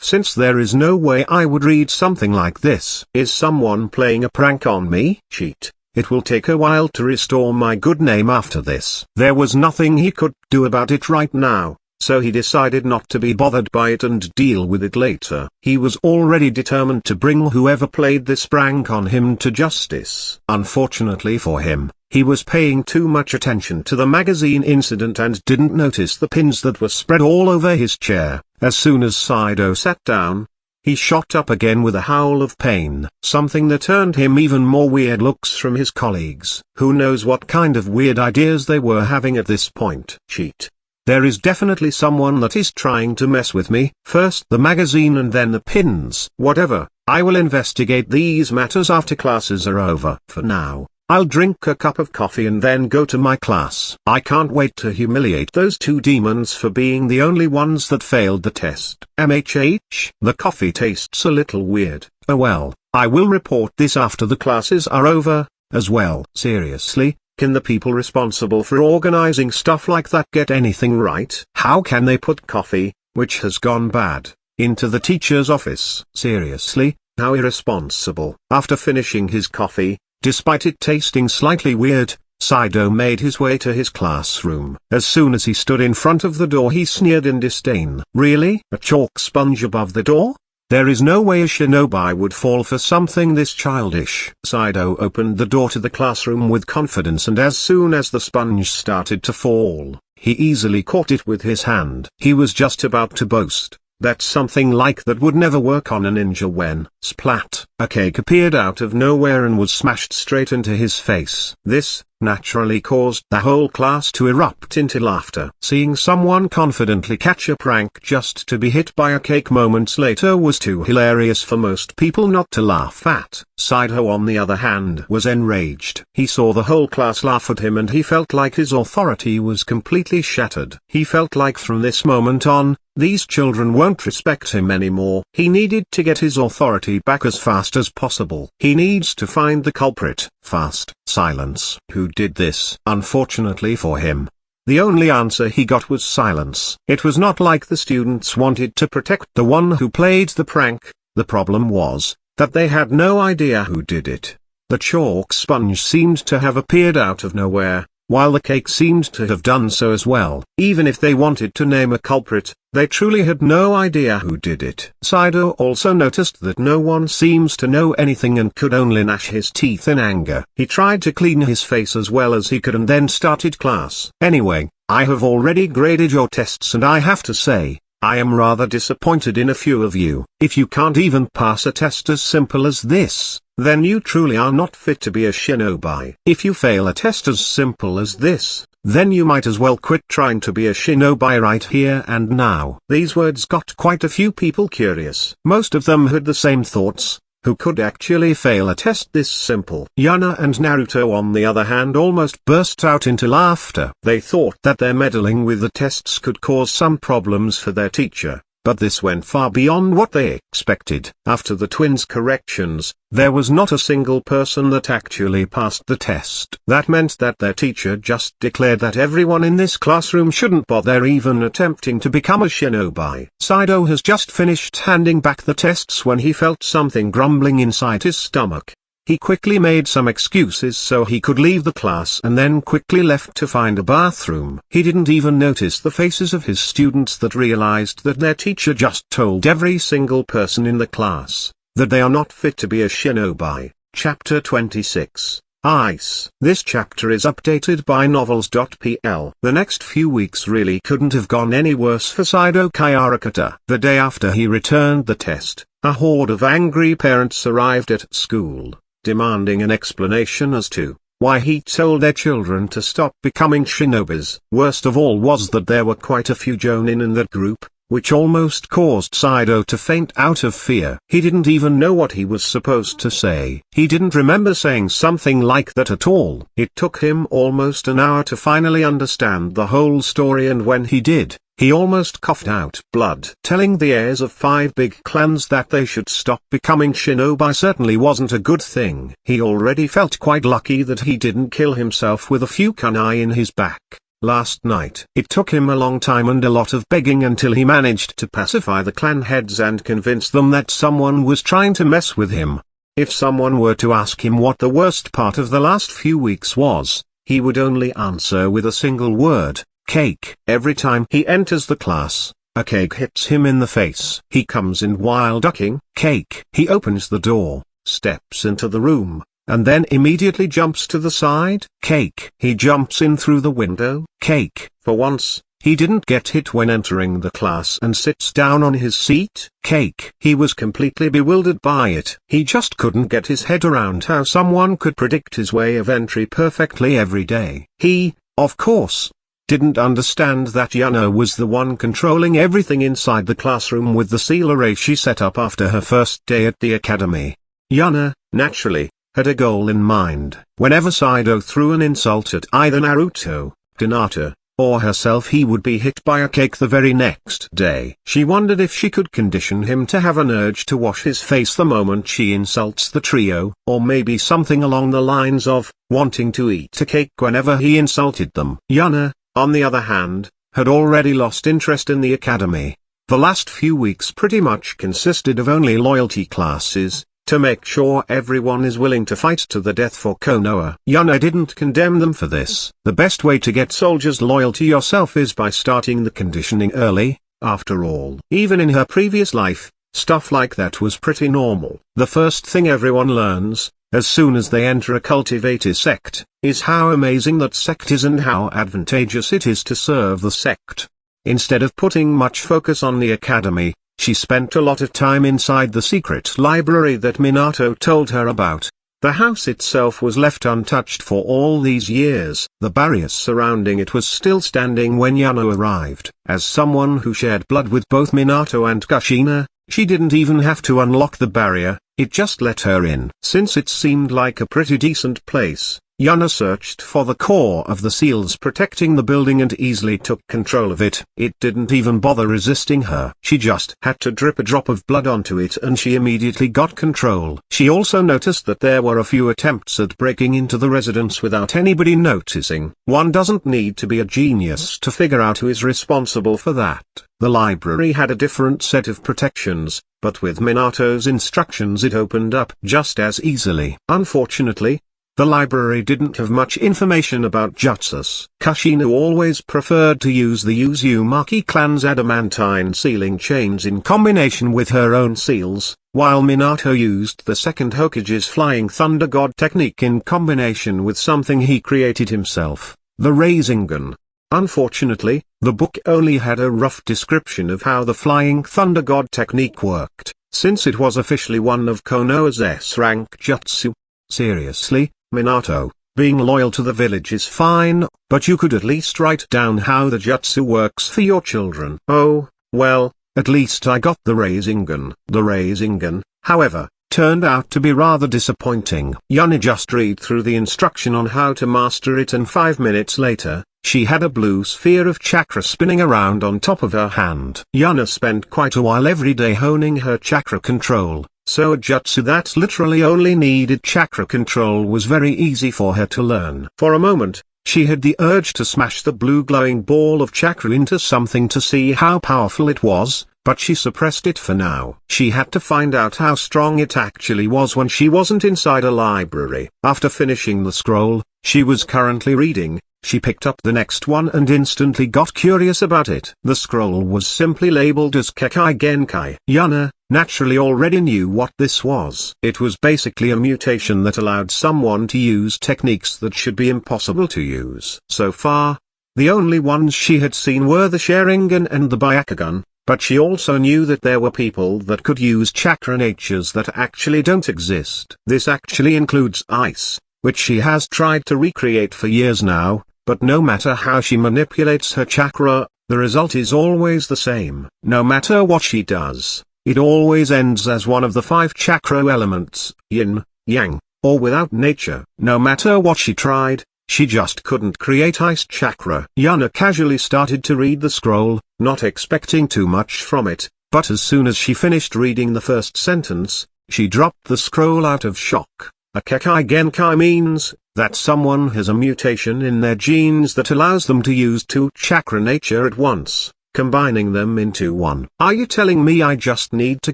Since there is no way I would read something like this. Is someone playing a prank on me? Cheat. It will take a while to restore my good name after this. There was nothing he could do about it right now, so he decided not to be bothered by it and deal with it later. He was already determined to bring whoever played this prank on him to justice. Unfortunately for him, he was paying too much attention to the magazine incident and didn't notice the pins that were spread all over his chair. As soon as Saido sat down, he shot up again with a howl of pain. Something that earned him even more weird looks from his colleagues. Who knows what kind of weird ideas they were having at this point. Cheat. There is definitely someone that is trying to mess with me. First the magazine and then the pins. Whatever, I will investigate these matters after classes are over. For now, I'll drink a cup of coffee and then go to my class. I can't wait to humiliate those two demons for being the only ones that failed the test. MHH, the coffee tastes a little weird. Oh well, I will report this after the classes are over, as well. Seriously, can the people responsible for organizing stuff like that get anything right? How can they put coffee, which has gone bad, into the teacher's office? Seriously, how irresponsible. After finishing his coffee, despite it tasting slightly weird, Saido made his way to his classroom. As soon as he stood in front of the door, he sneered in disdain. Really? A chalk sponge above the door? There is no way a shinobi would fall for something this childish. Saido opened the door to the classroom with confidence, and as soon as the sponge started to fall, he easily caught it with his hand. He was just about to boast that something like that would never work on a ninja when, splat, a cake appeared out of nowhere and was smashed straight into his face. This, naturally, caused the whole class to erupt into laughter. Seeing someone confidently catch a prank just to be hit by a cake moments later was too hilarious for most people not to laugh at. Saido, on the other hand, was enraged. He saw the whole class laugh at him and he felt like his authority was completely shattered. He felt like from this moment on, these children won't respect him anymore. He needed to get his authority back as fast as possible. He needs to find the culprit, fast. Silence. Who did this? Unfortunately for him, the only answer he got was silence. It was not like the students wanted to protect the one who played the prank. The problem was that they had no idea who did it. The chalk sponge seemed to have appeared out of nowhere, while the cake seemed to have done so as well. Even if they wanted to name a culprit, they truly had no idea who did it. Saido also noticed that no one seems to know anything and could only gnash his teeth in anger. He tried to clean his face as well as he could and then started class. Anyway, I have already graded your tests and I have to say, I am rather disappointed in a few of you. If you can't even pass a test as simple as this, then you truly are not fit to be a shinobi. If you fail a test as simple as this, then you might as well quit trying to be a shinobi right here and now. These words got quite a few people curious. Most of them had the same thoughts. Who could actually fail a test this simple? Yuna and Naruto, on the other hand, almost burst out into laughter. They thought that their meddling with the tests could cause some problems for their teacher, but this went far beyond what they expected. After the twins' corrections, there was not a single person that actually passed the test. That meant that their teacher just declared that everyone in this classroom shouldn't bother even attempting to become a shinobi. Saido has just finished handing back the tests when he felt something grumbling inside his stomach. He quickly made some excuses so he could leave the class and then quickly left to find a bathroom. He didn't even notice the faces of his students that realized that their teacher just told every single person in the class that they are not fit to be a shinobi. Chapter 26. Ice. This chapter is updated by novels.pl. The next few weeks really couldn't have gone any worse for Saido Kyarakata. The day after he returned the test, a horde of angry parents arrived at school, demanding an explanation as to why he told their children to stop becoming shinobis. Worst of all was that there were quite a few jonin in that group, which almost caused Saido to faint out of fear. He didn't even know what he was supposed to say. He didn't remember saying something like that at all. It took him almost an hour to finally understand the whole story, and when he did, he almost coughed out blood. Telling the heirs of 5 big clans that they should stop becoming shinobi certainly wasn't a good thing. He already felt quite lucky that he didn't kill himself with a few kunai in his back last night. It took him a long time and a lot of begging until he managed to pacify the clan heads and convince them that someone was trying to mess with him. If someone were to ask him what the worst part of the last few weeks was, he would only answer with a single word: cake. Every time he enters the class, a cake hits him in the face. He comes in while ducking. Cake. He opens the door, steps into the room, and then immediately jumps to the side. Cake. He jumps in through the window. Cake. For once, he didn't get hit when entering the class and sits down on his seat. Cake. He was completely bewildered by it. He just couldn't get his head around how someone could predict his way of entry perfectly every day. He, of course, didn't understand that Yuna was the one controlling everything inside the classroom with the seal array she set up after her first day at the academy. Yuna, naturally, had a goal in mind. Whenever Saido threw an insult at either Naruto, Hinata, or herself, he would be hit by a cake the very next day. She wondered if she could condition him to have an urge to wash his face the moment she insults the trio, or maybe something along the lines of wanting to eat a cake whenever he insulted them. Yuna, on the other hand, had already lost interest in the academy. The last few weeks pretty much consisted of only loyalty classes, to make sure everyone is willing to fight to the death for Konoha. Yuna didn't condemn them for this. The best way to get soldiers loyal to yourself is by starting the conditioning early. After all, even in her previous life, stuff like that was pretty normal. The first thing everyone learns, as soon as they enter a cultivated sect, is how amazing that sect is and how advantageous it is to serve the sect. Instead of putting much focus on the academy, she spent a lot of time inside the secret library that Minato told her about. The house itself was left untouched for all these years. The barrier surrounding it was still standing when Yuna arrived. As someone who shared blood with both Minato and Kushina, she didn't even have to unlock the barrier, it just let her in. Since it seemed like a pretty decent place, Yuna searched for the core of the seals protecting the building and easily took control of it. It didn't even bother resisting her. She just had to drip a drop of blood onto it and she immediately got control. She also noticed that there were a few attempts at breaking into the residence without anybody noticing. One doesn't need to be a genius to figure out who is responsible for that. The library had a different set of protections, but with Minato's instructions it opened up just as easily. Unfortunately, the library didn't have much information about jutsus. Kushina always preferred to use the Uzumaki clan's adamantine sealing chains in combination with her own seals, while Minato used the second Hokage's flying thunder god technique in combination with something he created himself, the Rasengan. Unfortunately, the book only had a rough description of how the flying thunder god technique worked, since it was officially one of Konoha's S-rank jutsu. Seriously, Minato, being loyal to the village is fine, but you could at least write down how the jutsu works for your children. Oh, well, at least I got the Rasengan. The Rasengan, however, turned out to be rather disappointing. Yuna just read through the instruction on how to master it and 5 minutes later, she had a blue sphere of chakra spinning around on top of her hand. Yuna spent quite a while every day honing her chakra control, so a jutsu that literally only needed chakra control was very easy for her to learn. For a moment, she had the urge to smash the blue glowing ball of chakra into something to see how powerful it was, but she suppressed it for now. She had to find out how strong it actually was when she wasn't inside a library. After finishing the scroll she was currently reading, she picked up the next one and instantly got curious about it. The scroll was simply labeled as Kekai Genkai. Yuna, naturally, already knew what this was. It was basically a mutation that allowed someone to use techniques that should be impossible to use. So far, the only ones she had seen were the Sharingan and the Byakugan, but she also knew that there were people that could use chakra natures that actually don't exist. This actually includes ice, which she has tried to recreate for years now, but no matter how she manipulates her chakra, the result is always the same. No matter what she does, it always ends as one of the 5 chakra elements, yin, yang, or without nature. No matter what she tried, she just couldn't create ice chakra. Yuna casually started to read the scroll, not expecting too much from it, but as soon as she finished reading the first sentence, she dropped the scroll out of shock. A Kekai Genkai means that someone has a mutation in their genes that allows them to use 2 chakra nature at once, combining them into one. Are you telling me I just need to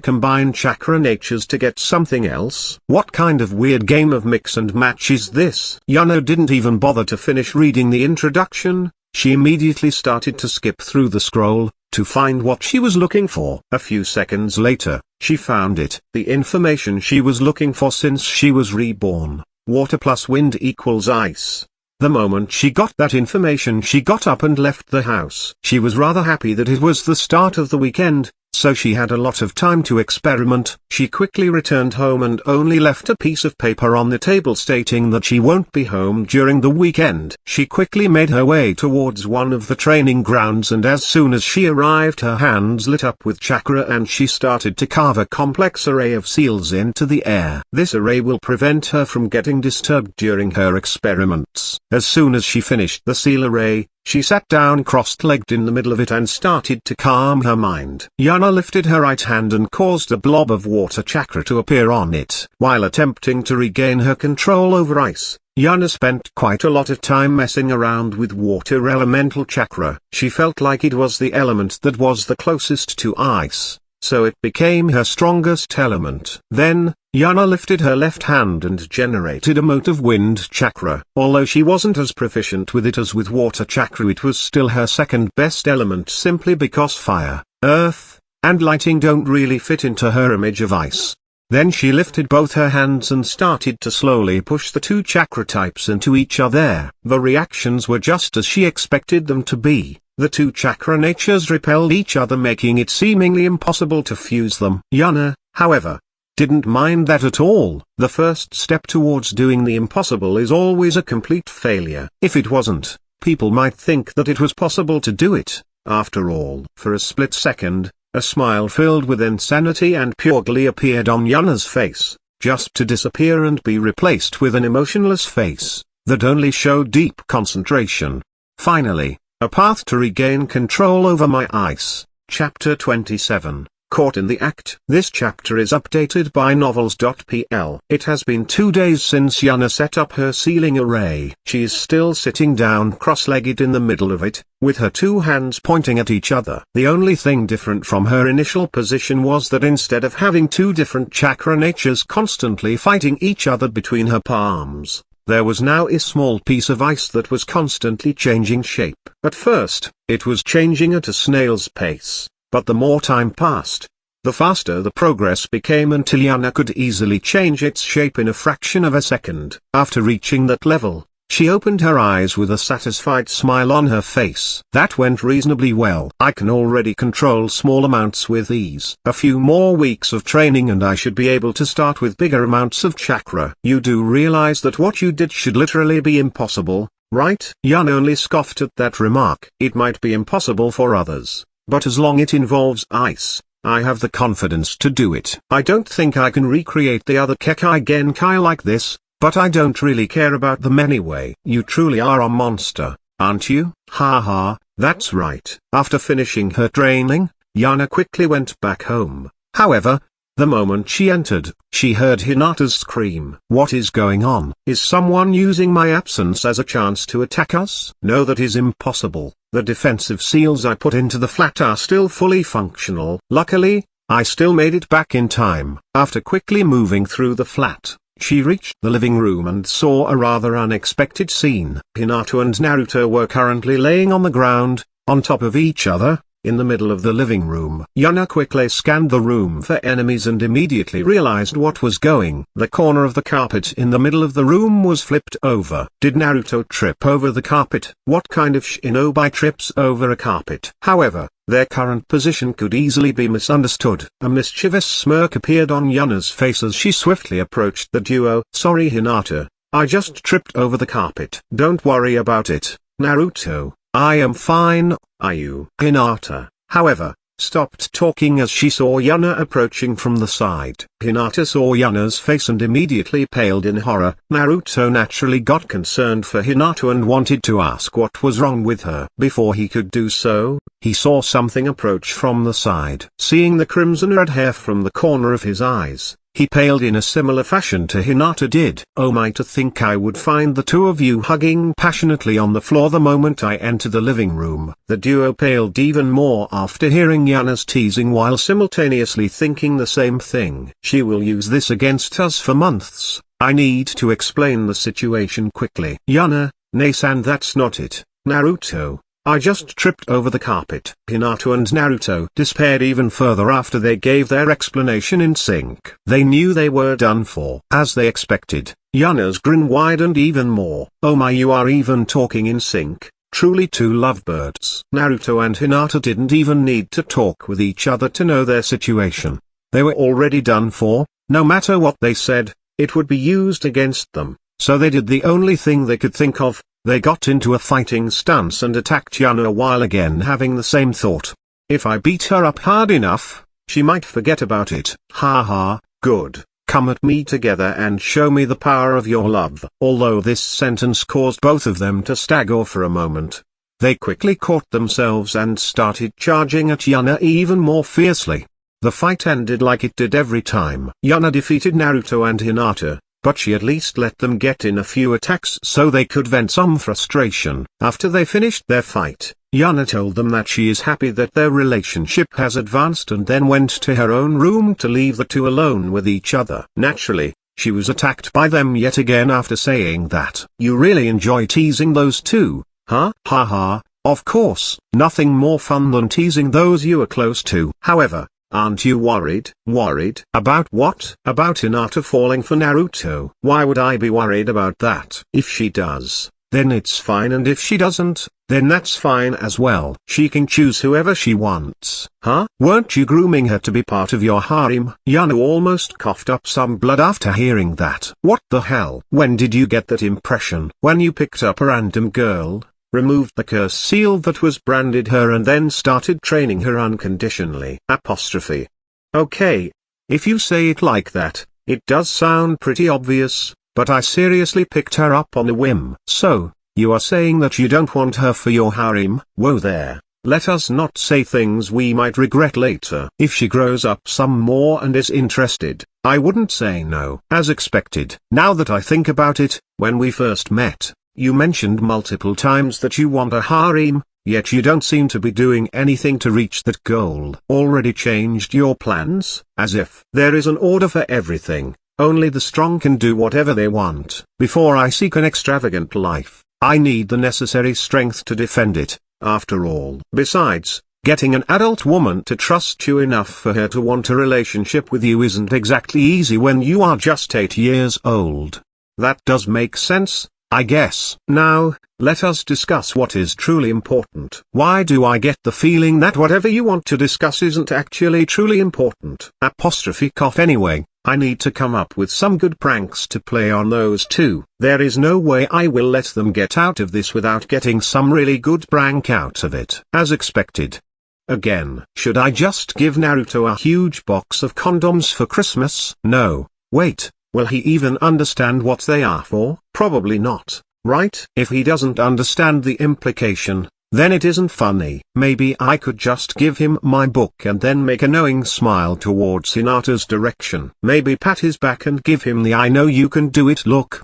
combine chakra natures to get something else? What kind of weird game of mix and match is this? Yuna didn't even bother to finish reading the introduction. She immediately started to skip through the scroll, to find what she was looking for. A few seconds later, she found it. The information she was looking for since she was reborn. Water plus wind equals ice. The moment she got that information, she got up and left the house. She was rather happy that it was the start of the weekend, so she had a lot of time to experiment. She quickly returned home and only left a piece of paper on the table stating that she won't be home during the weekend. She quickly made her way towards one of the training grounds, and as soon as she arrived her hands lit up with chakra and she started to carve a complex array of seals into the air. This array will prevent her from getting disturbed during her experiments. As soon as she finished the seal array, she sat down cross-legged in the middle of it and started to calm her mind. Yuna lifted her right hand and caused a blob of water chakra to appear on it. While attempting to regain her control over ice, Yuna spent quite a lot of time messing around with water elemental chakra. She felt like it was the element that was the closest to ice, so it became her strongest element. Then, Yuna lifted her left hand and generated a mote of wind chakra. Although she wasn't as proficient with it as with water chakra, it was still her second best element simply because fire, earth, and lighting don't really fit into her image of ice. Then she lifted both her hands and started to slowly push the 2 chakra types into each other. The reactions were just as she expected them to be. The 2 chakra natures repelled each other, making it seemingly impossible to fuse them. Yuna, however, didn't mind that at all. The first step towards doing the impossible is always a complete failure. If it wasn't, people might think that it was possible to do it. After all, for a split second, a smile filled with insanity and pure glee appeared on Yuna's face, just to disappear and be replaced with an emotionless face that only showed deep concentration. Finally, a path to regain control over my ice. Chapter 27. Caught in the Act. This chapter is updated by novels.pl. It has been 2 days since Yuna set up her sealing array. She is still sitting down cross-legged in the middle of it, with her 2 hands pointing at each other. The only thing different from her initial position was that instead of having 2 different chakra natures constantly fighting each other between her palms, there was now a small piece of ice that was constantly changing shape. At first, it was changing at a snail's pace. But the more time passed, the faster the progress became until Yuna could easily change its shape in a fraction of a second. After reaching that level, she opened her eyes with a satisfied smile on her face. That went reasonably well. I can already control small amounts with ease. A few more weeks of training and I should be able to start with bigger amounts of chakra. You do realize that what you did should literally be impossible, right? Yuna only scoffed at that remark. It might be impossible for others, but as long as it involves ice, I have the confidence to do it. I don't think I can recreate the other Kekai Genkai like this, but I don't really care about them anyway. You truly are a monster, aren't you? Haha, that's right. After finishing her training, Yuna quickly went back home. However, the moment she entered, she heard Hinata's scream. What is going on? Is someone using my absence as a chance to attack us? No, that is impossible. The defensive seals I put into the flat are still fully functional. Luckily, I still made it back in time. After quickly moving through the flat, she reached the living room and saw a rather unexpected scene. Hinata and Naruto were currently laying on the ground, on top of each other, in the middle of the living room. Yuna quickly scanned the room for enemies and immediately realized what was going. The corner of the carpet in the middle of the room was flipped over. Did Naruto trip over the carpet? What kind of shinobi trips over a carpet? However, their current position could easily be misunderstood. A mischievous smirk appeared on Yuna's face as she swiftly approached the duo. Sorry Hinata, I just tripped over the carpet. Don't worry about it, Naruto. I am fine, are you? Hinata, however, stopped talking as she saw Yuna approaching from the side. Hinata saw Yuna's face and immediately paled in horror. Naruto naturally got concerned for Hinata and wanted to ask what was wrong with her. Before he could do so, he saw something approach from the side. Seeing the crimson red hair from the corner of his eyes, he paled in a similar fashion to Hinata did. Oh my, to think I would find the two of you hugging passionately on the floor the moment I entered the living room. The duo paled even more after hearing Yuna's teasing while simultaneously thinking the same thing. She will use this against us for months. I need to explain the situation quickly. Yuna, Nasan, that's not it, Naruto. I just tripped over the carpet. Hinata and Naruto despaired even further after they gave their explanation in sync. They knew they were done for. As they expected, Yuna's grin widened even more. Oh my, you are even talking in sync. Truly two lovebirds. Naruto and Hinata didn't even need to talk with each other to know their situation. They were already done for. No matter what they said, it would be used against them. So they did the only thing they could think of. They got into a fighting stance and attacked Yuna while again having the same thought. If I beat her up hard enough, she might forget about it. Ha ha, good. Come at me together and show me the power of your love. Although this sentence caused both of them to stagger for a moment, they quickly caught themselves and started charging at Yuna even more fiercely. The fight ended like it did every time. Yuna defeated Naruto and Hinata, but she at least let them get in a few attacks so they could vent some frustration. After they finished their fight, Yuna told them that she is happy that their relationship has advanced and then went to her own room to leave the two alone with each other. Naturally, she was attacked by them yet again after saying that. You really enjoy teasing those two, huh? Ha ha, of course. Nothing more fun than teasing those you are close to. However, aren't you worried? Worried? About what? About Hinata falling for Naruto. Why would I be worried about that? If she does, then it's fine, and if she doesn't, then that's fine as well. She can choose whoever she wants. Huh? Weren't you grooming her to be part of your harem? Yuna almost coughed up some blood after hearing that. What the hell? When did you get that impression? When you picked up a random girl, removed the curse seal that was branded her and then started training her unconditionally. Apostrophe. Okay. If you say it like that, it does sound pretty obvious, but I seriously picked her up on a whim. So, you are saying that you don't want her for your harem? Whoa there. Let us not say things we might regret later. If she grows up some more and is interested, I wouldn't say no. As expected. Now that I think about it, when we first met, you mentioned multiple times that you want a harem, yet you don't seem to be doing anything to reach that goal. Already changed your plans? As if. There is an order for everything. Only the strong can do whatever they want. Before I seek an extravagant life, I need the necessary strength to defend it, after all. Besides, getting an adult woman to trust you enough for her to want a relationship with you isn't exactly easy when you are just 8 years old. That does make sense, I guess. Now, let us discuss what is truly important. Why do I get the feeling that whatever you want to discuss isn't actually truly important? Apostrophe cough. Anyway, I need to come up with some good pranks to play on those two. There is no way I will let them get out of this without getting some really good prank out of it. As expected. Again. Should I just give Naruto a huge box of condoms for Christmas? No, wait. Will he even understand what they are for? Probably not, right? If he doesn't understand the implication, then it isn't funny. Maybe I could just give him my book and then make a knowing smile towards Hinata's direction. Maybe pat his back and give him the I know you can do it look.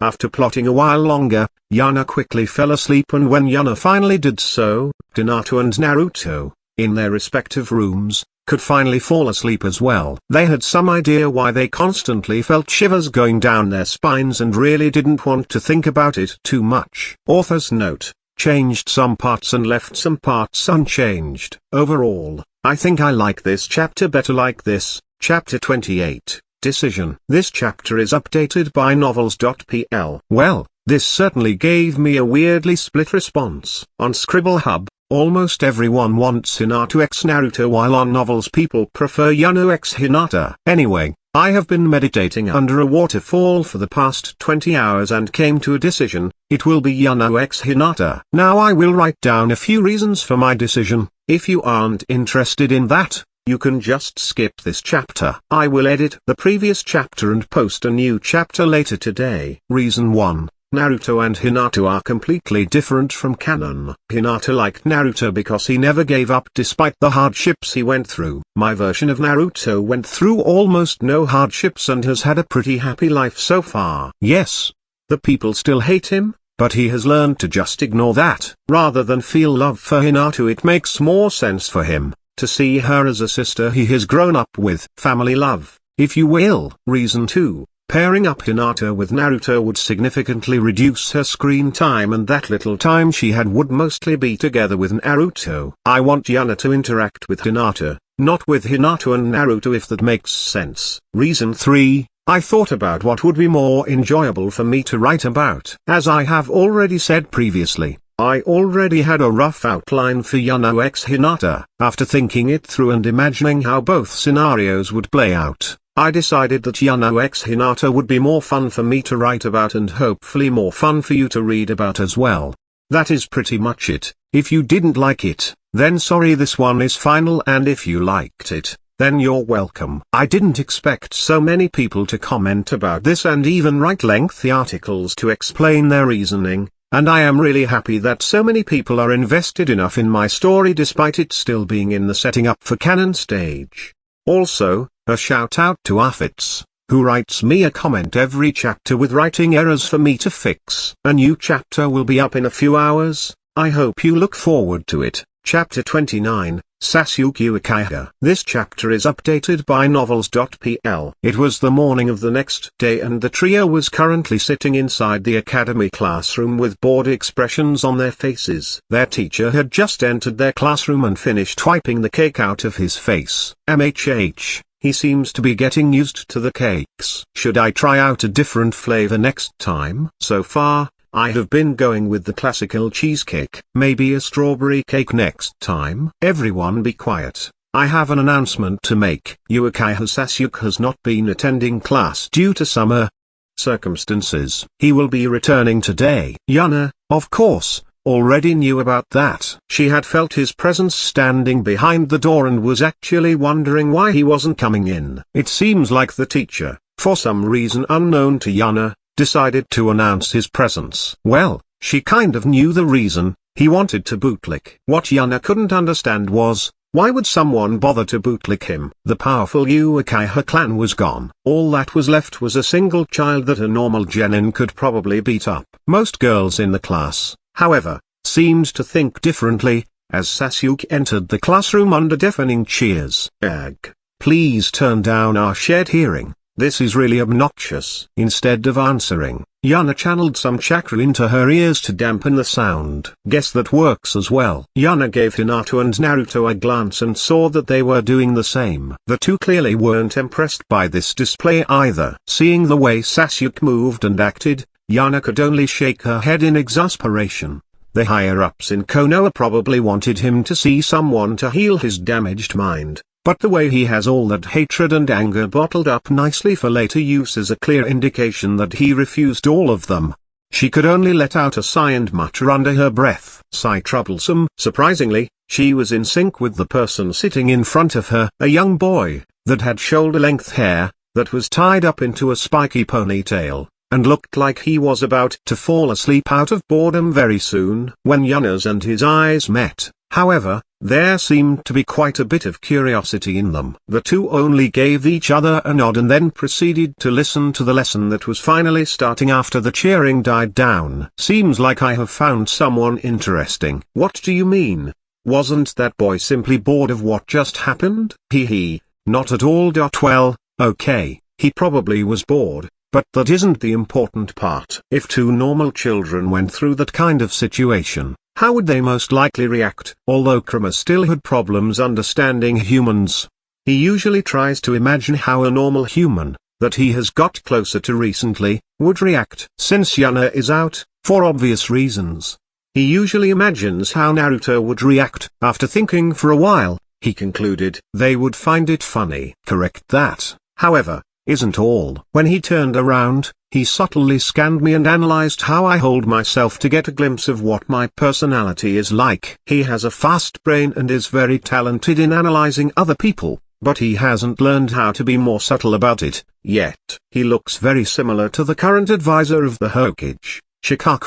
After plotting a while longer, Yuna quickly fell asleep, and when Yuna finally did so, Hinata and Naruto, in their respective rooms, could finally fall asleep as well. They had some idea why they constantly felt shivers going down their spines and really didn't want to think about it too much. Author's note: changed some parts and left some parts unchanged. Overall, I think I like this chapter better like this. Chapter 28, Decision. This chapter is updated by novels.pl. Well, this certainly gave me a weirdly split response. On Scribble Hub, almost everyone wants Hinata x Naruto, while on Novels people prefer Yuna x Hinata. Anyway, I have been meditating under a waterfall for the past 20 hours and came to a decision: it will be Yuna x Hinata. Now I will write down a few reasons for my decision. If you aren't interested in that, you can just skip this chapter. I will edit the previous chapter and post a new chapter later today. Reason 1. Naruto and Hinata are completely different from canon. Hinata liked Naruto because he never gave up despite the hardships he went through. My version of Naruto went through almost no hardships and has had a pretty happy life so far. Yes, the people still hate him, but he has learned to just ignore that. Rather than feel love for Hinata, it makes more sense for him to see her as a sister he has grown up with. Family love, if you will. Reason 2. Pairing up Hinata with Naruto would significantly reduce her screen time, and that little time she had would mostly be together with Naruto. I want Yuna to interact with Hinata, not with Hinata and Naruto, if that makes sense. Reason 3. I thought about what would be more enjoyable for me to write about. As I have already said previously, I already had a rough outline for Yuna x Hinata. After thinking it through and imagining how both scenarios would play out, I decided that Yuna x Hinata would be more fun for me to write about and hopefully more fun for you to read about as well. That is pretty much it. If you didn't like it, then sorry, this one is final, and if you liked it, then you're welcome. I didn't expect so many people to comment about this and even write lengthy articles to explain their reasoning, and I am really happy that so many people are invested enough in my story despite it still being in the setting up for canon stage. Also, a shout out to Affits, who writes me a comment every chapter with writing errors for me to fix. A new chapter will be up in a few hours. I hope you look forward to it. Chapter 29, Sasuke Uchiha. This chapter is updated by novels.pl. It was the morning of the next day and the trio was currently sitting inside the academy classroom with bored expressions on their faces. Their teacher had just entered their classroom and finished wiping the cake out of his face. MHH. He seems to be getting used to the cakes. Should I try out a different flavor next time? So far, I have been going with the classical cheesecake. Maybe a strawberry cake next time? Everyone be quiet. I have an announcement to make. Uchiha Sasuke has not been attending class due to summer circumstances. He will be returning today. Yuna, of course, already knew about that. She had felt his presence standing behind the door and was actually wondering why he wasn't coming in. It seems like the teacher, for some reason unknown to Yuna, decided to announce his presence. Well, she kind of knew the reason: he wanted to bootlick. What Yuna couldn't understand was, why would someone bother to bootlick him? The powerful Uchiha clan was gone. All that was left was a single child that a normal genin could probably beat up. Most girls in the class, however, seemed to think differently, as Sasuke entered the classroom under deafening cheers. Ag, please turn down our shared hearing. This is really obnoxious. Instead of answering, Yuna channeled some chakra into her ears to dampen the sound. Guess that works as well. Yuna gave Hinata and Naruto a glance and saw that they were doing the same. The two clearly weren't impressed by this display either. Seeing the way Sasuke moved and acted, Yuna could only shake her head in exasperation. The higher-ups in Konoha probably wanted him to see someone to heal his damaged mind. But the way he has all that hatred and anger bottled up nicely for later use is a clear indication that he refused all of them. She could only let out a sigh and mutter under her breath. Sigh troublesome. Surprisingly, she was in sync with the person sitting in front of her, a young boy, that had shoulder-length hair, that was tied up into a spiky ponytail, and looked like he was about to fall asleep out of boredom very soon. When Yuna's and his eyes met, however, There seemed to be quite a bit of curiosity in them. The two only gave each other a nod and then proceeded to listen to the lesson that was finally starting after the cheering died down. Seems like I have found someone interesting. What do you mean? Wasn't that boy simply bored of what just happened? Hee, not at all. Well, okay, he probably was bored, but that isn't the important part. If two normal children went through that kind of situation, how would they most likely react? Although Kurama still had problems understanding humans, he usually tries to imagine how a normal human, that he has got closer to recently, would react. Since Yuna is out, for obvious reasons, he usually imagines how Naruto would react. After thinking for a while, he concluded they would find it funny. Correct. That, however, isn't all. When he turned around, he subtly scanned me and analyzed how I hold myself to get a glimpse of what my personality is like. He has a fast brain and is very talented in analyzing other people, but he hasn't learned how to be more subtle about it yet. He looks very similar to the current advisor of the Hokage,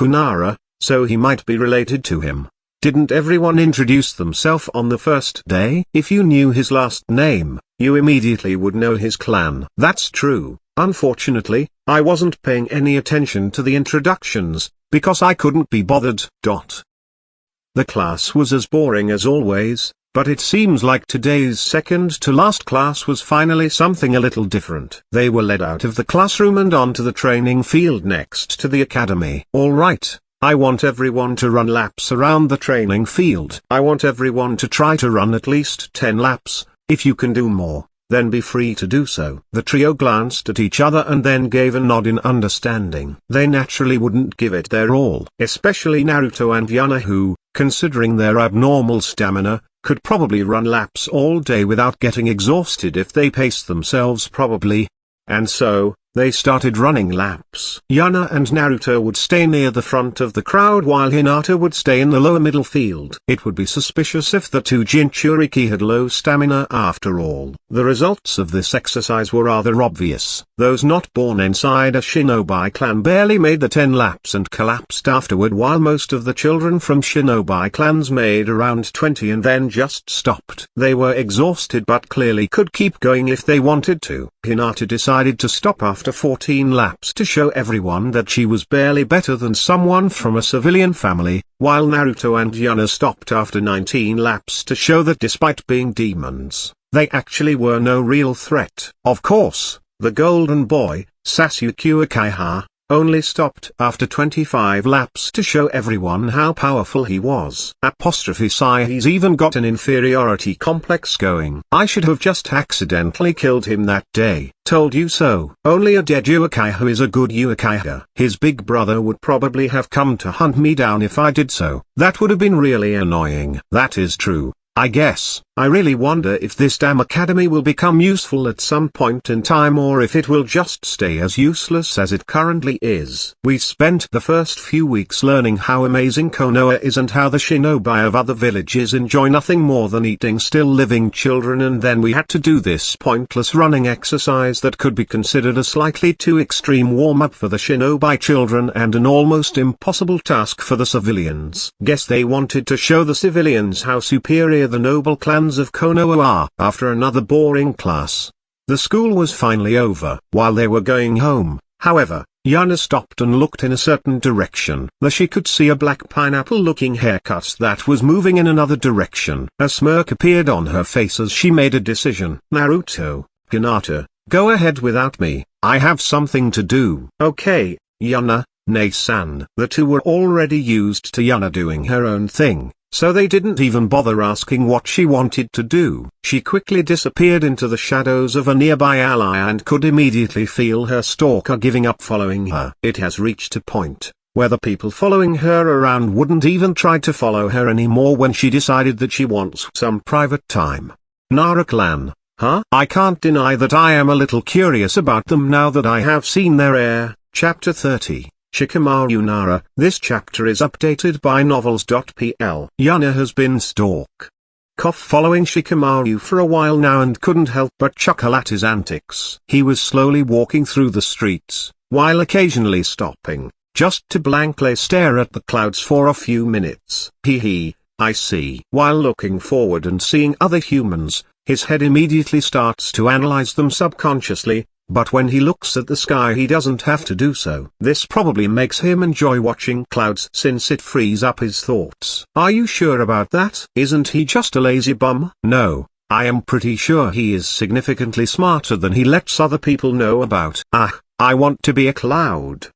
Nara, so he might be related to him. Didn't everyone introduce themselves on the first day? If you knew his last name, you immediately would know his clan. That's true. Unfortunately, I wasn't paying any attention to the introductions, because I couldn't be bothered. The class was as boring as always, but it seems like today's second to last class was finally something a little different. They were led out of the classroom and onto the training field next to the academy. Alright, I want everyone to run laps around the training field. I want everyone to try to run at least 10 laps. If you can do more, then be free to do so. The trio glanced at each other and then gave a nod in understanding. They naturally wouldn't give it their all, especially Naruto and Yuna who, considering their abnormal stamina, could probably run laps all day without getting exhausted if they paced themselves probably. And so, they started running laps. Yuna and Naruto would stay near the front of the crowd while Hinata would stay in the lower middle field. It would be suspicious if the two Jinchuriki had low stamina after all. The results of this exercise were rather obvious. Those not born inside a shinobi clan barely made the 10 laps and collapsed afterward, while most of the children from shinobi clans made around 20 and then just stopped. They were exhausted but clearly could keep going if they wanted to. Hinata decided to stop after 14 laps to show everyone that she was barely better than someone from a civilian family, while Naruto and Yuna stopped after 19 laps to show that despite being demons, they actually were no real threat. Of course, the golden boy, Sasuke Uchiha, only stopped after 25 laps to show everyone how powerful he was. Sigh, he's even got an inferiority complex going. I should have just accidentally killed him that day. Told you so. Only a dead Uchiha is a good Uchiha. His big brother would probably have come to hunt me down if I did so. That would have been really annoying. That is true, I guess. I really wonder if this damn academy will become useful at some point in time or if it will just stay as useless as it currently is. We spent the first few weeks learning how amazing Konoha is and how the shinobi of other villages enjoy nothing more than eating still living children, and then we had to do this pointless running exercise that could be considered a slightly too extreme warm-up for the shinobi children and an almost impossible task for the civilians. Guess they wanted to show the civilians how superior the noble clans of Konoha are. After another boring class, the school was finally over. While they were going home, however, Yuna stopped and looked in a certain direction. There she could see a black pineapple-looking haircut that was moving in another direction. A smirk appeared on her face as she made a decision. Naruto, Hinata, go ahead without me. I have something to do. Okay, Yuna, Nei-san. The two were already used to Yuna doing her own thing, so they didn't even bother asking what she wanted to do. She quickly disappeared into the shadows of a nearby ally and could immediately feel her stalker giving up following her. It has reached a point where the people following her around wouldn't even try to follow her anymore when she decided that she wants some private time. Nara clan, huh? I can't deny that I am a little curious about them now that I have seen their heir. Chapter 30. Shikamaru Nara. This chapter is updated by novels.pl. Yuna has been following Shikamaru for a while now and couldn't help but chuckle at his antics. He was slowly walking through the streets, while occasionally stopping, just to blankly stare at the clouds for a few minutes. I see. While looking forward and seeing other humans, his head immediately starts to analyze them subconsciously, but when he looks at the sky he doesn't have to do so. This probably makes him enjoy watching clouds since it frees up his thoughts. Are you sure about that? Isn't he just a lazy bum? No, I am pretty sure he is significantly smarter than he lets other people know about. I want to be a cloud.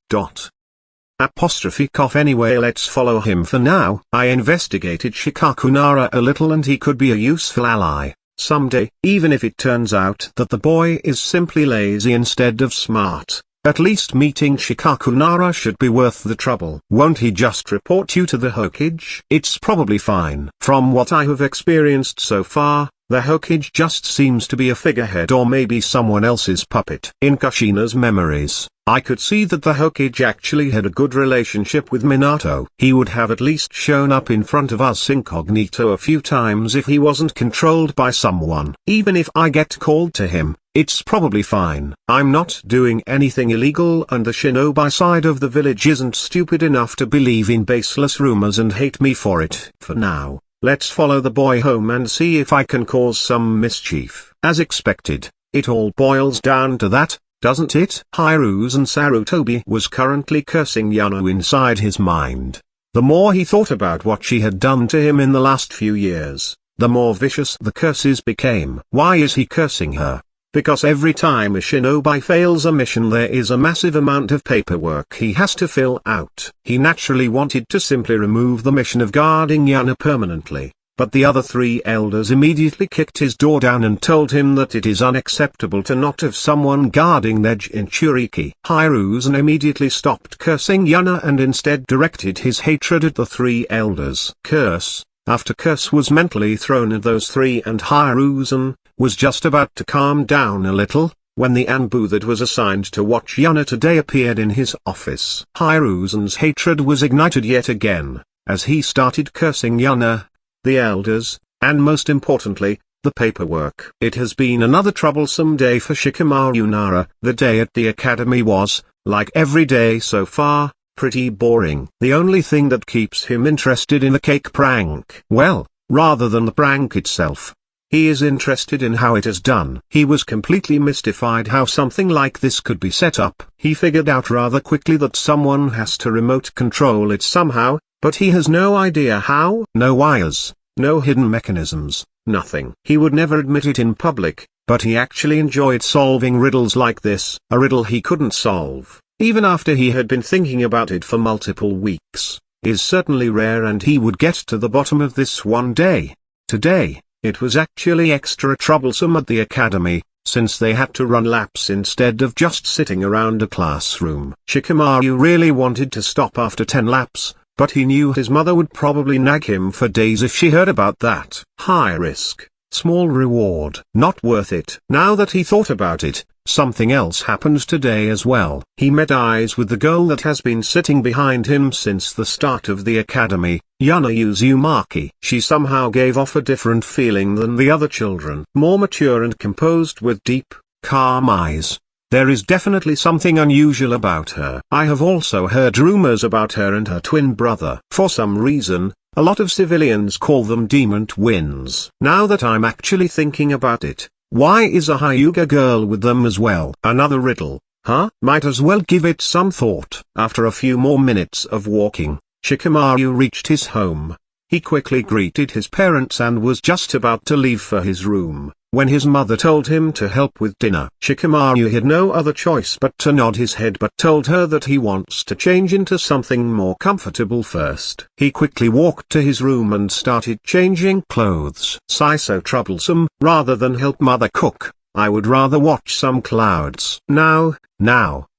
Anyway, let's follow him for now. I investigated Nara a little and he could be a useful ally someday, even if it turns out that the boy is simply lazy instead of smart. At least meeting Nara should be worth the trouble. Won't he just report you to the Hokage? It's probably fine. From what I have experienced so far, the Hokage just seems to be a figurehead or maybe someone else's puppet. In Kushina's memories, I could see that the Hokage actually had a good relationship with Minato. He would have at least shown up in front of us incognito a few times if he wasn't controlled by someone. Even if I get called to him, it's probably fine. I'm not doing anything illegal and the shinobi side of the village isn't stupid enough to believe in baseless rumors and hate me for it. For now, let's follow the boy home and see if I can cause some mischief. As expected, it all boils down to that, doesn't it? Hiruzen Sarutobi was currently cursing Yuna inside his mind. The more he thought about what she had done to him in the last few years, the more vicious the curses became. Why is he cursing her? Because every time a shinobi fails a mission there is a massive amount of paperwork he has to fill out. He naturally wanted to simply remove the mission of guarding Yuna permanently, but the other three elders immediately kicked his door down and told him that it is unacceptable to not have someone guarding their Jinchuriki. Hiruzen immediately stopped cursing Yuna and instead directed his hatred at the three elders. Curse after curse was mentally thrown at those three and Hiruzen was just about to calm down a little, when the Anbu that was assigned to watch Yuna today appeared in his office. Hiruzen's hatred was ignited yet again, as he started cursing Yuna, the elders, and most importantly, the paperwork. It has been another troublesome day for Shikamaru Nara. The day at the academy was, like every day so far, pretty boring. The only thing that keeps him interested in the cake prank, well, rather than the prank itself, he is interested in how it is done. He was completely mystified how something like this could be set up. He figured out rather quickly that someone has to remote control it somehow, but he has no idea how. No wires, no hidden mechanisms, nothing. He would never admit it in public, but he actually enjoyed solving riddles like this. A riddle he couldn't solve, even after he had been thinking about it for multiple weeks, is certainly rare and he would get to the bottom of this one day. Today, it was actually extra troublesome at the academy, since they had to run laps instead of just sitting around a classroom. Shikamaru really wanted to stop after 10 laps, but he knew his mother would probably nag him for days if she heard about that. High risk, small reward. Not worth it. Now that he thought about it, something else happened today as well. He met eyes with the girl that has been sitting behind him since the start of the academy, Yuna Uzumaki. She somehow gave off a different feeling than the other children. More mature and composed with deep, calm eyes. There is definitely something unusual about her. I have also heard rumors about her and her twin brother. For some reason, a lot of civilians call them demon twins. Now that I'm actually thinking about it, why is a Hyuga girl with them as well? Another riddle, huh? Might as well give it some thought. After a few more minutes of walking, Shikamaru reached his home. He quickly greeted his parents and was just about to leave for his room, when his mother told him to help with dinner. Shikamaru had no other choice but to nod his head but told her that he wants to change into something more comfortable first. He quickly walked to his room and started changing clothes. Sigh, so troublesome. Rather than help mother cook, I would rather watch some clouds. Now,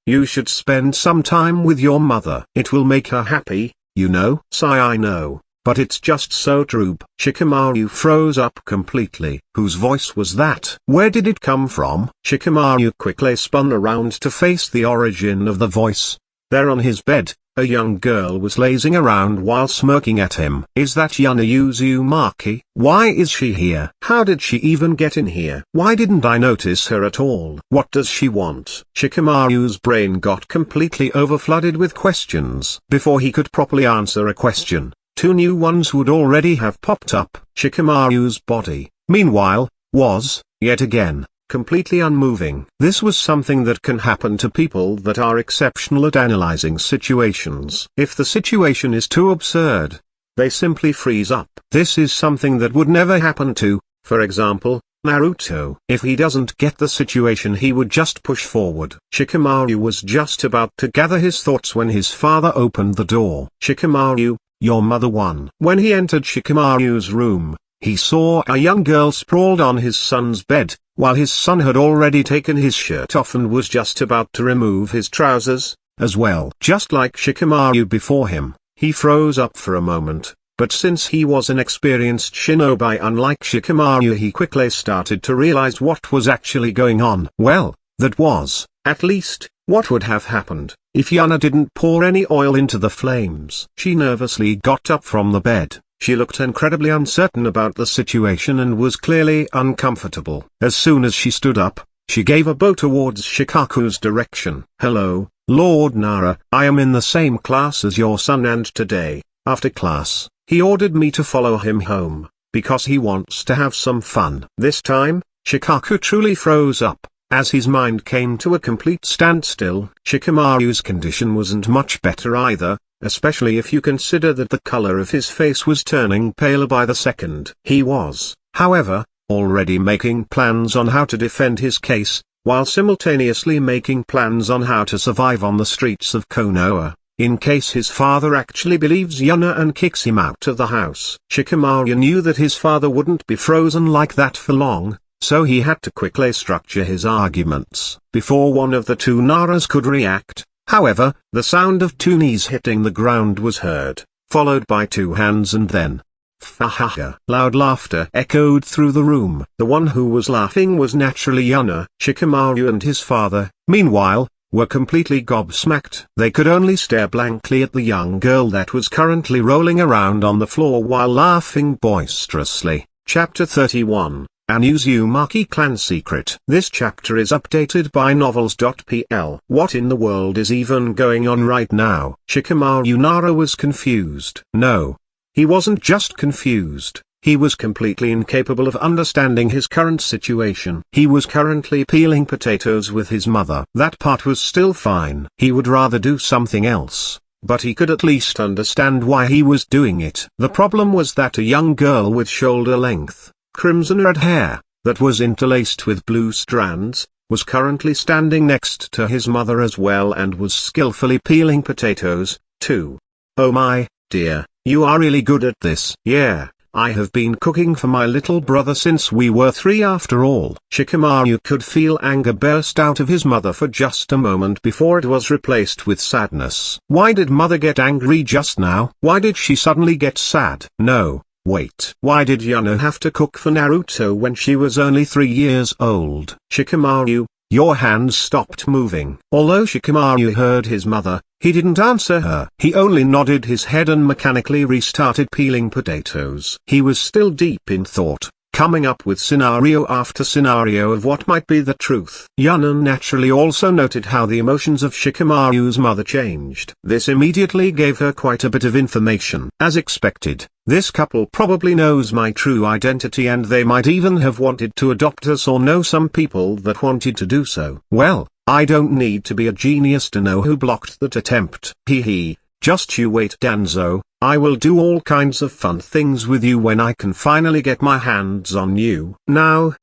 you should spend some time with your mother. It will make her happy, you know. Sigh, I know. But it's just so true. Shikamaru froze up completely. Whose voice was that? Where did it come from? Shikamaru quickly spun around to face the origin of the voice. There on his bed, a young girl was lazing around while smirking at him. Is that Yuna Uzumaki? Why is she here? How did she even get in here? Why didn't I notice her at all? What does she want? Shikamaru's brain got completely overflooded with questions. Before he could properly answer a question, 2 new ones would already have popped up. Shikamaru's body, meanwhile, was, yet again, completely unmoving. This was something that can happen to people that are exceptional at analyzing situations. If the situation is too absurd, they simply freeze up. This is something that would never happen to, for example, Naruto. If he doesn't get the situation, he would just push forward. Shikamaru was just about to gather his thoughts when his father opened the door. "Shikamaru, your mother won." When he entered Shikamaru's room, he saw a young girl sprawled on his son's bed, while his son had already taken his shirt off and was just about to remove his trousers, as well. Just like Shikamaru before him, he froze up for a moment, but since he was an experienced shinobi unlike Shikamaru, he quickly started to realize what was actually going on. Well, that was, at least, what would have happened if Yuna didn't pour any oil into the flames. She nervously got up from the bed. She looked incredibly uncertain about the situation and was clearly uncomfortable. As soon as she stood up, she gave a bow towards Shikaku's direction. "Hello, Lord Nara. I am in the same class as your son, and today, after class, he ordered me to follow him home, because he wants to have some fun." This time, Shikaku truly froze up, as his mind came to a complete standstill. Shikamaru's condition wasn't much better either, especially if you consider that the color of his face was turning paler by the second. He was, however, already making plans on how to defend his case, while simultaneously making plans on how to survive on the streets of Konoha, in case his father actually believes Yuna and kicks him out of the house. Shikamaru knew that his father wouldn't be frozen like that for long, so he had to quickly structure his arguments. Before one of the two Naras could react, however, the sound of 2 knees hitting the ground was heard, followed by 2 hands, and then "Fahaha!" Loud laughter echoed through the room. The one who was laughing was naturally Yuna. Shikamaru and his father, meanwhile, were completely gobsmacked. They could only stare blankly at the young girl that was currently rolling around on the floor while laughing boisterously. Chapter 31. An Uzumaki Clan Secret. This chapter is updated by novels.pl. What in the world is even going on right now? Shikamaru Nara was confused. No. He wasn't just confused, he was completely incapable of understanding his current situation. He was currently peeling potatoes with his mother. That part was still fine. He would rather do something else, but he could at least understand why he was doing it. The problem was that a young girl with shoulder-length, crimson-red hair, that was interlaced with blue strands, was currently standing next to his mother as well and was skillfully peeling potatoes, too. "Oh my dear, you are really good at this." "Yeah, I have been cooking for my little brother since we were 3 after all." Shikamaru could feel anger burst out of his mother for just a moment before it was replaced with sadness. Why did mother get angry just now? Why did she suddenly get sad? No. Wait. Why did Yuna have to cook for Naruto when she was only 3 years old? "Shikamaru, your hands stopped moving." Although Shikamaru heard his mother, he didn't answer her. He only nodded his head and mechanically restarted peeling potatoes. He was still deep in thought, coming up with scenario after scenario of what might be the truth. Yuna naturally also noted how the emotions of Shikamaru's mother changed. This immediately gave her quite a bit of information. As expected, this couple probably knows my true identity, and they might even have wanted to adopt us or know some people that wanted to do so. Well, I don't need to be a genius to know who blocked that attempt. Hee. Just you wait, Danzo, I will do all kinds of fun things with you when I can finally get my hands on you. Now,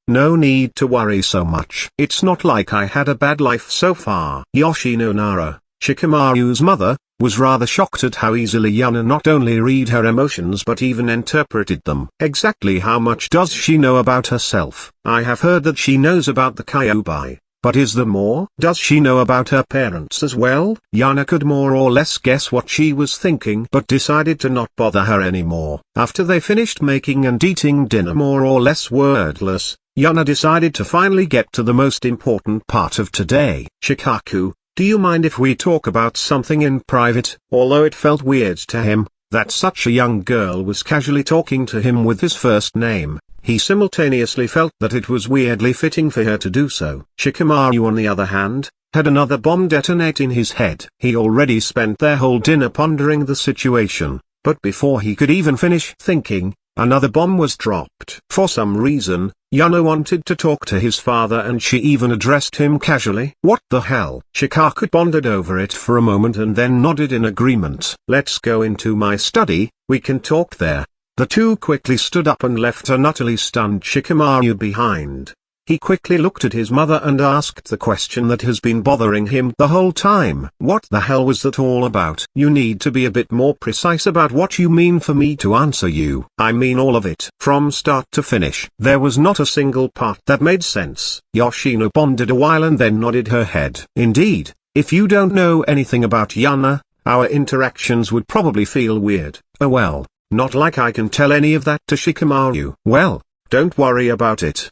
no need to worry so much. It's not like I had a bad life so far. Yoshino Nara, Shikamaru's mother, was rather shocked at how easily Yuna not only read her emotions but even interpreted them. Exactly how much does she know about herself? I have heard that she knows about the Kyuubi. But is there more? Does she know about her parents as well? Yuna could more or less guess what she was thinking but decided to not bother her anymore. After they finished making and eating dinner more or less wordless, Yuna decided to finally get to the most important part of today. "Shikaku, do you mind if we talk about something in private?" Although it felt weird to him that such a young girl was casually talking to him with his first name, he simultaneously felt that it was weirdly fitting for her to do so. Shikamaru, on the other hand, had another bomb detonate in his head. He already spent their whole dinner pondering the situation, But before he could even finish thinking, another bomb was dropped. For some reason, Yuna wanted to talk to his father and she even addressed him casually. What the hell? Shikaku pondered over it for a moment and then nodded in agreement. Let's go into my study, we can talk there. The two quickly stood up and left an utterly stunned Shikamaru behind. He quickly looked at his mother and asked the question that has been bothering him the whole time. What the hell was that all about? You need to be a bit more precise about what you mean for me to answer you. I mean all of it. From start to finish. There was not a single part that made sense. Yoshino pondered a while and then nodded her head. Indeed, if you don't know anything about Yuna, our interactions would probably feel weird. Oh well, not like I can tell any of that to Shikamaru. Well, don't worry about it.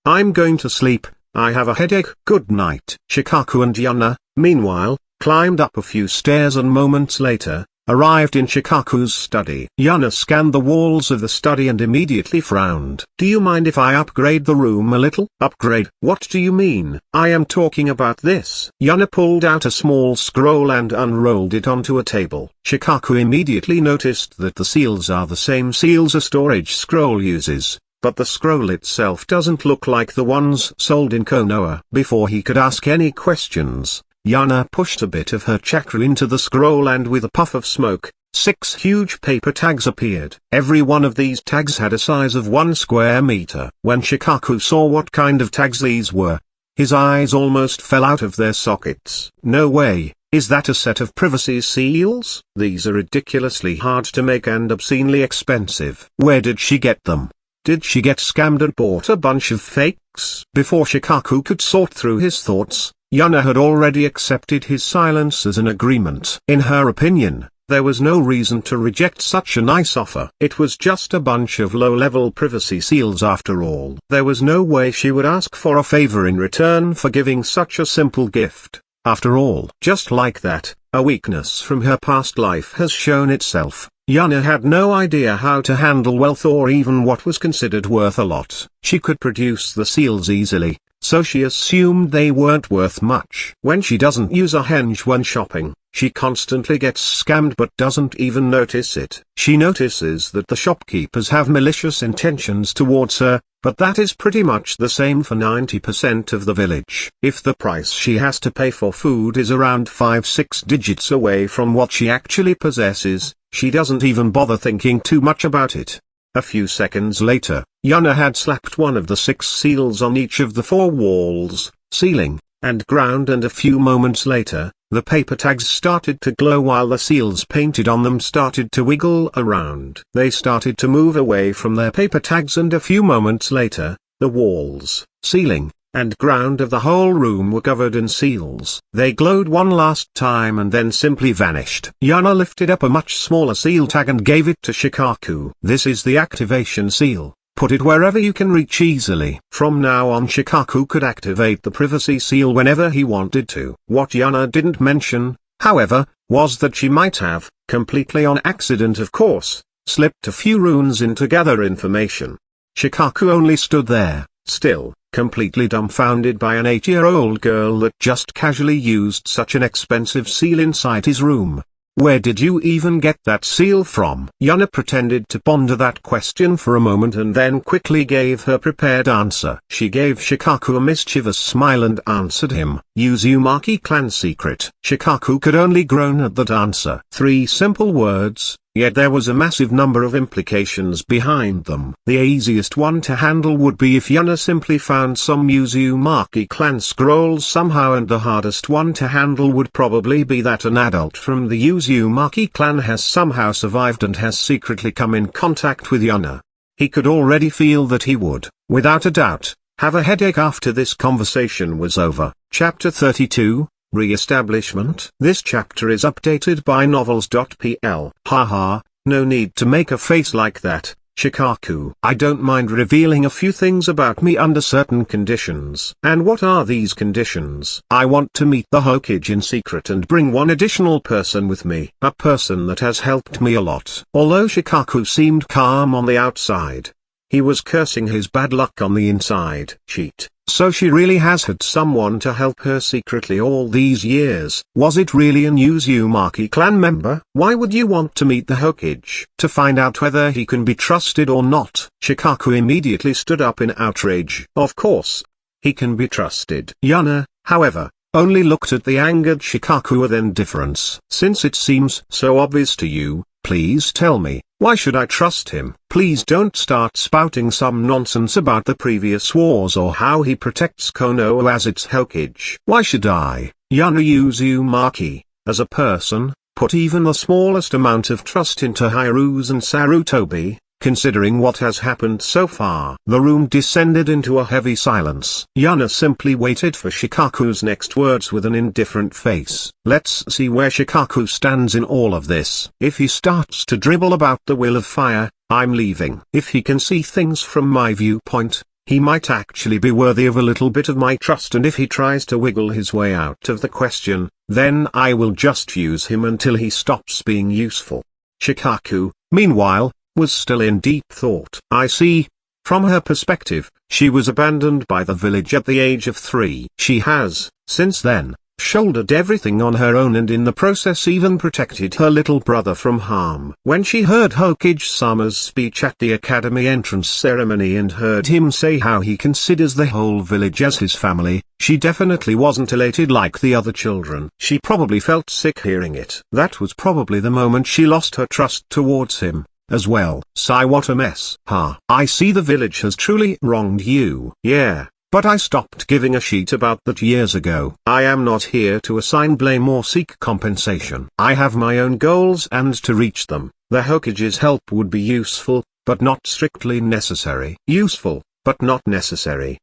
I'm going to sleep, I have a headache. Good night. Shikaku and Yuna, meanwhile, climbed up a few stairs and moments later, arrived in Shikaku's study. Yuna scanned the walls of the study and immediately frowned. Do you mind if I upgrade the room a little? Upgrade? What do you mean? I am talking about this. Yuna pulled out a small scroll and unrolled it onto a table. Shikaku immediately noticed that the seals are the same seals a storage scroll uses. But the scroll itself doesn't look like the ones sold in Konoha. Before he could ask any questions, Yuna pushed a bit of her chakra into the scroll and with a puff of smoke, 6 huge paper tags appeared. Every one of these tags had a size of 1 square meter. When Shikaku saw what kind of tags these were, his eyes almost fell out of their sockets. No way, is that a set of privacy seals? These are ridiculously hard to make and obscenely expensive. Where did she get them? Did she get scammed and bought a bunch of fakes? Before Shikaku could sort through his thoughts, Yuna had already accepted his silence as an agreement. In her opinion, there was no reason to reject such a nice offer. It was just a bunch of low-level privacy seals after all. There was no way she would ask for a favor in return for giving such a simple gift. After all, just like that, a weakness from her past life has shown itself. Yuna had no idea how to handle wealth or even what was considered worth a lot. She could produce the seals easily, so she assumed they weren't worth much. When she doesn't use a henge when shopping, she constantly gets scammed but doesn't even notice it. She notices that the shopkeepers have malicious intentions towards her, but that is pretty much the same for 90% of the village. If the price she has to pay for food is around 5-6 digits away from what she actually possesses, she doesn't even bother thinking too much about it. A few seconds later, Yuna had slapped one of the 6 seals on each of the 4 walls, ceiling, and ground, and a few moments later, the paper tags started to glow while the seals painted on them started to wiggle around. They started to move away from their paper tags and a few moments later, the walls, ceiling, and ground of the whole room were covered in seals. They glowed one last time and then simply vanished. Yuna lifted up a much smaller seal tag and gave it to Shikaku. This is the activation seal. Put it wherever you can reach easily. From now on Shikaku could activate the privacy seal whenever he wanted to. What Yuna didn't mention, however, was that she might have, completely on accident of course, slipped a few runes in to gather information. Shikaku only stood there, still, completely dumbfounded by an 8-year-old girl that just casually used such an expensive seal inside his room. Where did you even get that seal from? Yuna pretended to ponder that question for a moment and then quickly gave her prepared answer. She gave Shikaku a mischievous smile and answered him, Uzumaki clan secret. Shikaku could only groan at that answer. 3 simple words, yet there was a massive number of implications behind them. The easiest one to handle would be if Yuna simply found some Uzumaki clan scrolls somehow, and the hardest one to handle would probably be that an adult from the Uzumaki clan has somehow survived and has secretly come in contact with Yuna. He could already feel that he would, without a doubt, have a headache after this conversation was over. Chapter 32, Reestablishment. This chapter is updated by novels.pl. Haha, no need to make a face like that, Shikaku. I don't mind revealing a few things about me under certain conditions. And what are these conditions? I want to meet the Hokage in secret and bring one additional person with me. A person that has helped me a lot. Although Shikaku seemed calm on the outside, he was cursing his bad luck on the inside. Cheat. So she really has had someone to help her secretly all these years. Was it really an Uzumaki clan member? Why would you want to meet the Hokage? To find out whether he can be trusted or not. Shikaku immediately stood up in outrage. Of course, he can be trusted. Yuna, however, only looked at the angered Shikaku with indifference. Since it seems so obvious to you, please tell me, why should I trust him? Please don't start spouting some nonsense about the previous wars or how he protects Konoha as its Hokage. Why should I, Yuna Uzumaki, as a person, put even the smallest amount of trust into Hiru's and Sarutobi, considering what has happened so far? The room descended into a heavy silence. Yuna simply waited for Shikaku's next words with an indifferent face. Let's see where Shikaku stands in all of this. If he starts to dribble about the will of fire, I'm leaving. If he can see things from my viewpoint, he might actually be worthy of a little bit of my trust, and if he tries to wiggle his way out of the question, then I will just use him until he stops being useful. Shikaku, meanwhile, was still in deep thought. I see. From her perspective, she was abandoned by the village at the age of 3. She has, since then, shouldered everything on her own and in the process even protected her little brother from harm. When she heard Hokage-sama's speech at the academy entrance ceremony and heard him say how he considers the whole village as his family, she definitely wasn't elated like the other children. She probably felt sick hearing it. That was probably the moment she lost her trust towards him as well. Sigh, what a mess. I see the village has truly wronged you. Yeah, but I stopped giving a shit about that years ago. I am not here to assign blame or seek compensation. I have my own goals, and to reach them, the Hokage's help would be useful, but not strictly necessary. Useful, but not necessary.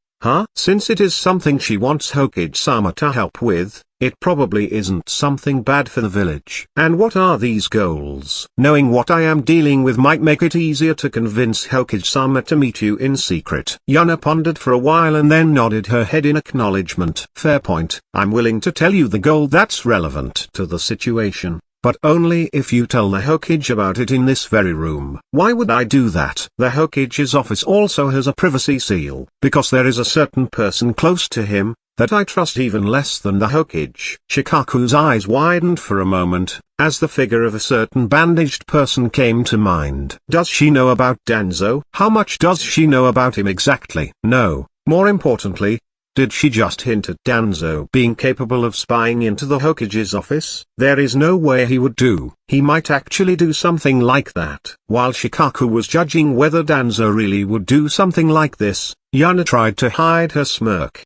Since it is something she wants Hokage-sama to help with, it probably isn't something bad for the village. And what are these goals? Knowing what I am dealing with might make it easier to convince Hokage-sama to meet you in secret. Yuna pondered for a while and then nodded her head in acknowledgement. Fair point. I'm willing to tell you the goal that's relevant to the situation, but only if you tell the Hokage about it in this very room. Why would I do that? The Hokage's office also has a privacy seal. Because there is a certain person close to him that I trust even less than the Hokage. Shikaku's eyes widened for a moment, as the figure of a certain bandaged person came to mind. Does she know about Danzo? How much does she know about him exactly? No, more importantly, did she just hint at Danzo being capable of spying into the Hokage's office? There is no way he would do. He might actually do something like that. While Shikaku was judging whether Danzo really would do something like this, Yuna tried to hide her smirk.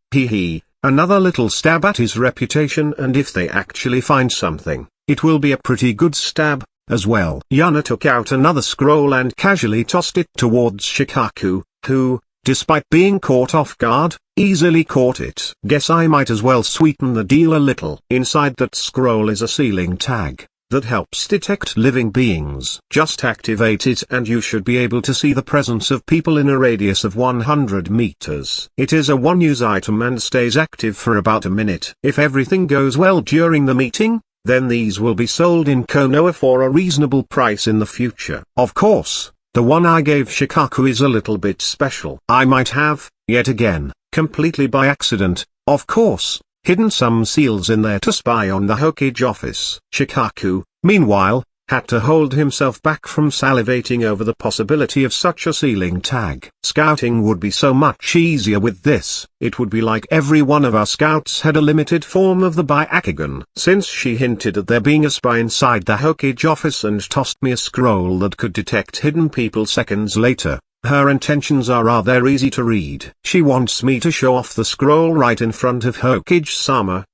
Another little stab at his reputation, and if they actually find something, it will be a pretty good stab, as well. Yuna took out another scroll and casually tossed it towards Shikaku, who, despite being caught off guard, easily caught it. Guess I might as well sweeten the deal a little. Inside that scroll is a ceiling tag that helps detect living beings. Just activate it and you should be able to see the presence of people in a radius of 100 meters. It is a one-use item and stays active for about a minute. If everything goes well during the meeting, then these will be sold in Konoha for a reasonable price in the future. Of course, the one I gave Shikaku is a little bit special. I might have, yet again, completely by accident, of course, hidden some seals in there to spy on the Hokage office. Shikaku, meanwhile, had to hold himself back from salivating over the possibility of such a sealing tag. Scouting would be so much easier with this. It would be like every one of our scouts had a limited form of the Byakugan. Since she hinted at there being a spy inside the Hokage office and tossed me a scroll that could detect hidden people seconds later, her intentions are rather easy to read. She wants me to show off the scroll right in front of Hokage-sama.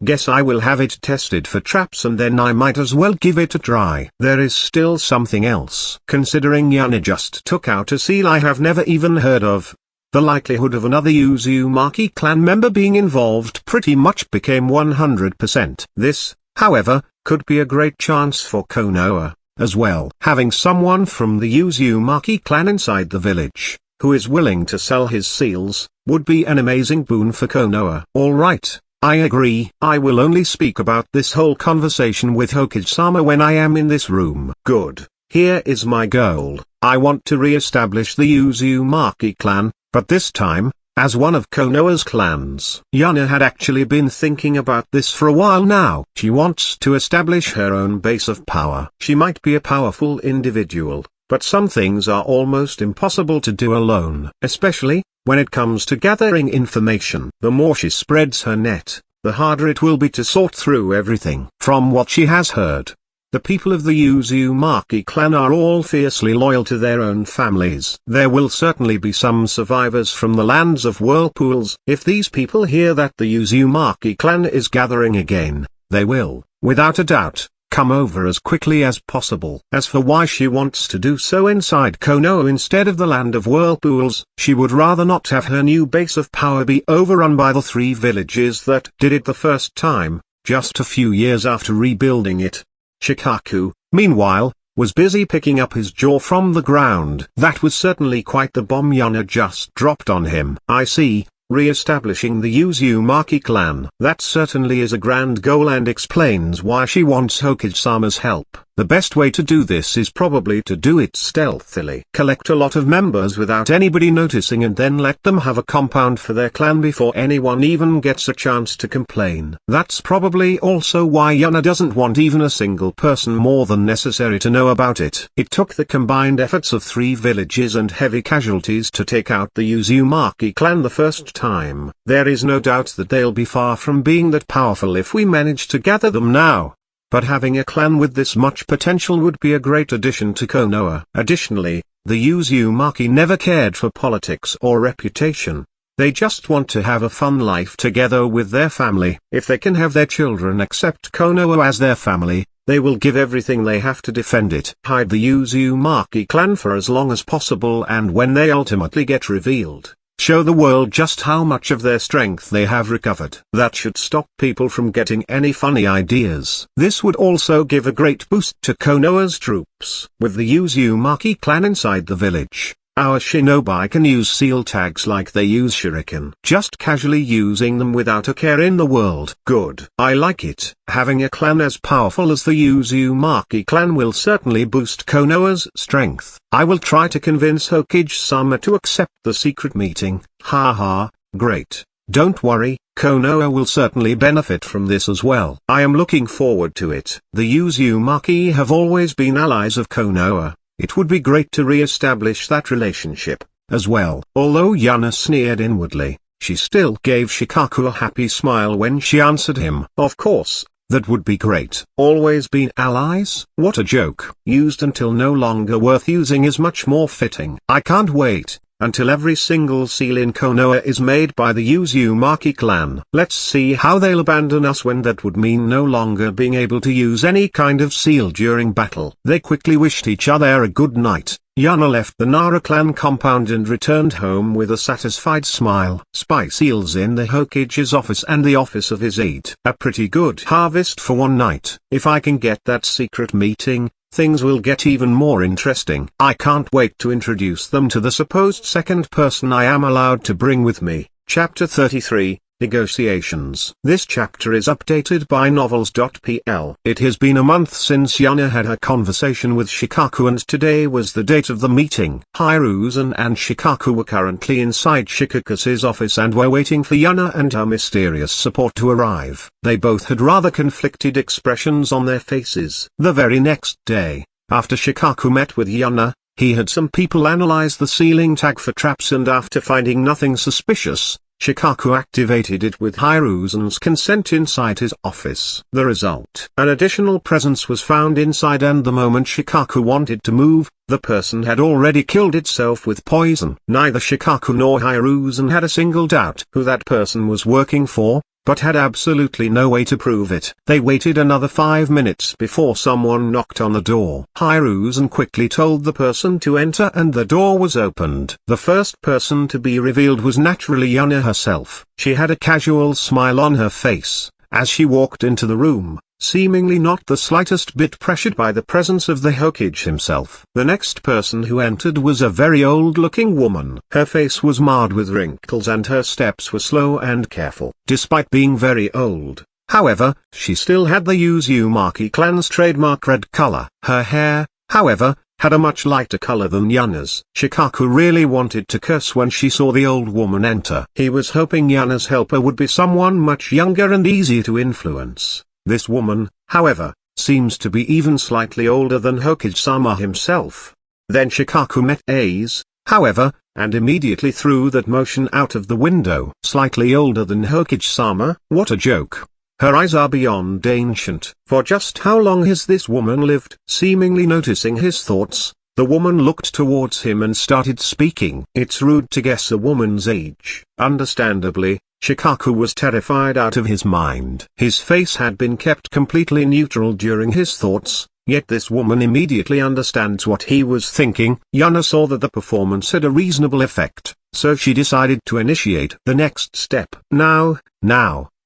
Guess I will have it tested for traps and then I might as well give it a try. There is still something else. Considering Yuna just took out a seal I have never even heard of, the likelihood of another Uzumaki clan member being involved pretty much became 100%. This, however, could be a great chance for Konoha as well. Having someone from the Uzumaki clan inside the village, who is willing to sell his seals, would be an amazing boon for Konoha. Alright, I agree. I will only speak about this whole conversation with Hokage-sama when I am in this room. Good. Here is my goal. I want to re-establish the Uzumaki clan, but this time, as one of Konoha's clans. Yuna had actually been thinking about this for a while now. She wants to establish her own base of power. She might be a powerful individual, but some things are almost impossible to do alone. Especially, when it comes to gathering information. The more she spreads her net, the harder it will be to sort through everything. From what she has heard, the people of the Uzumaki clan are all fiercely loyal to their own families. There will certainly be some survivors from the lands of whirlpools. If these people hear that the Uzumaki clan is gathering again, they will, without a doubt, come over as quickly as possible. As for why she wants to do so inside Konoha instead of the land of whirlpools, she would rather not have her new base of power be overrun by the 3 villages that did it the first time, just a few years after rebuilding it. Shikaku, meanwhile, was busy picking up his jaw from the ground. That was certainly quite the bomb Yuna just dropped on him. I see. Re-establishing the Uzumaki clan. That certainly is a grand goal and explains why she wants Hokage-sama's help. The best way to do this is probably to do it stealthily. Collect a lot of members without anybody noticing and then let them have a compound for their clan before anyone even gets a chance to complain. That's probably also why Yuna doesn't want even a single person more than necessary to know about it. It took the combined efforts of 3 villages and heavy casualties to take out the Uzumaki clan the first time. There is no doubt that they'll be far from being that powerful if we manage to gather them now. But having a clan with this much potential would be a great addition to Konoha. Additionally, the Uzumaki never cared for politics or reputation. They just want to have a fun life together with their family. If they can have their children accept Konoha as their family, they will give everything they have to defend it. Hide the Uzumaki clan for as long as possible, and when they ultimately get revealed, show the world just how much of their strength they have recovered. That should stop people from getting any funny ideas. This would also give a great boost to Konoha's troops. With the Uzumaki clan inside the village, our shinobi can use seal tags like they use shuriken. Just casually using them without a care in the world. Good. I like it. Having a clan as powerful as the Uzumaki clan will certainly boost Konoha's strength. I will try to convince Hokage-sama to accept the secret meeting. Haha, great. Don't worry, Konoha will certainly benefit from this as well. I am looking forward to it. The Uzumaki have always been allies of Konoha. It would be great to re-establish that relationship, as well. Although Yuna sneered inwardly, she still gave Shikaku a happy smile when she answered him. Of course, that would be great. Always been allies? What a joke. Used until no longer worth using is much more fitting. I can't wait until every single seal in Konoha is made by the Uzumaki clan. Let's see how they'll abandon us when that would mean no longer being able to use any kind of seal during battle. They quickly wished each other a good night. Yuna left the Nara clan compound and returned home with a satisfied smile. Spy seals in the Hokage's office and the office of his aide. A pretty good harvest for one night. If I can get that secret meeting, things will get even more interesting. I can't wait to introduce them to the supposed second person I am allowed to bring with me. Chapter 33, Negotiations. This chapter is updated by novels.pl. It has been a month since Yuna had her conversation with Shikaku, and today was the date of the meeting. Hiruzen and Shikaku were currently inside Shikaku's office and were waiting for Yuna and her mysterious support to arrive. They both had rather conflicted expressions on their faces. The very next day, after Shikaku met with Yuna, he had some people analyze the ceiling tag for traps, and after finding nothing suspicious, Shikaku activated it with Hiruzen's consent inside his office. The result: an additional presence was found inside, and the moment Shikaku wanted to move, the person had already killed itself with poison. Neither Shikaku nor Hiruzen had a single doubt who that person was working for, but had absolutely no way to prove it. They waited another 5 minutes before someone knocked on the door. Hiruzen quickly told the person to enter, and the door was opened. The first person to be revealed was naturally Yuna herself. She had a casual smile on her face as she walked into the room, seemingly not the slightest bit pressured by the presence of the Hokage himself. The next person who entered was a very old-looking woman. Her face was marred with wrinkles and her steps were slow and careful. Despite being very old, however, she still had the Uzumaki clan's trademark red color. Her hair, however, had a much lighter color than Yuna's. Shikaku really wanted to curse when she saw the old woman enter. He was hoping Yuna's helper would be someone much younger and easier to influence. This woman, however, seems to be even slightly older than Hokage-sama himself. Then Shikaku met A's, however, and immediately threw that motion out of the window. Slightly older than Hokage-sama? What a joke. Her eyes are beyond ancient. For just how long has this woman lived? Seemingly noticing his thoughts, the woman looked towards him and started speaking. It's rude to guess a woman's age. Understandably, Shikaku was terrified out of his mind. His face had been kept completely neutral during his thoughts, yet this woman immediately understands what he was thinking. Yuna saw that the performance had a reasonable effect, so she decided to initiate the next step. Now,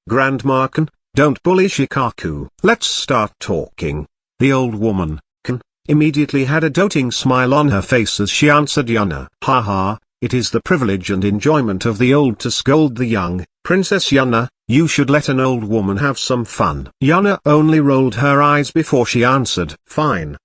Grandma Kan, don't bully Shikaku. Let's start talking. The old woman, Kan, immediately had a doting smile on her face as she answered Yuna. Haha, it is the privilege and enjoyment of the old to scold the young. Princess Yuna, you should let an old woman have some fun. Yuna only rolled her eyes before she answered. Fine,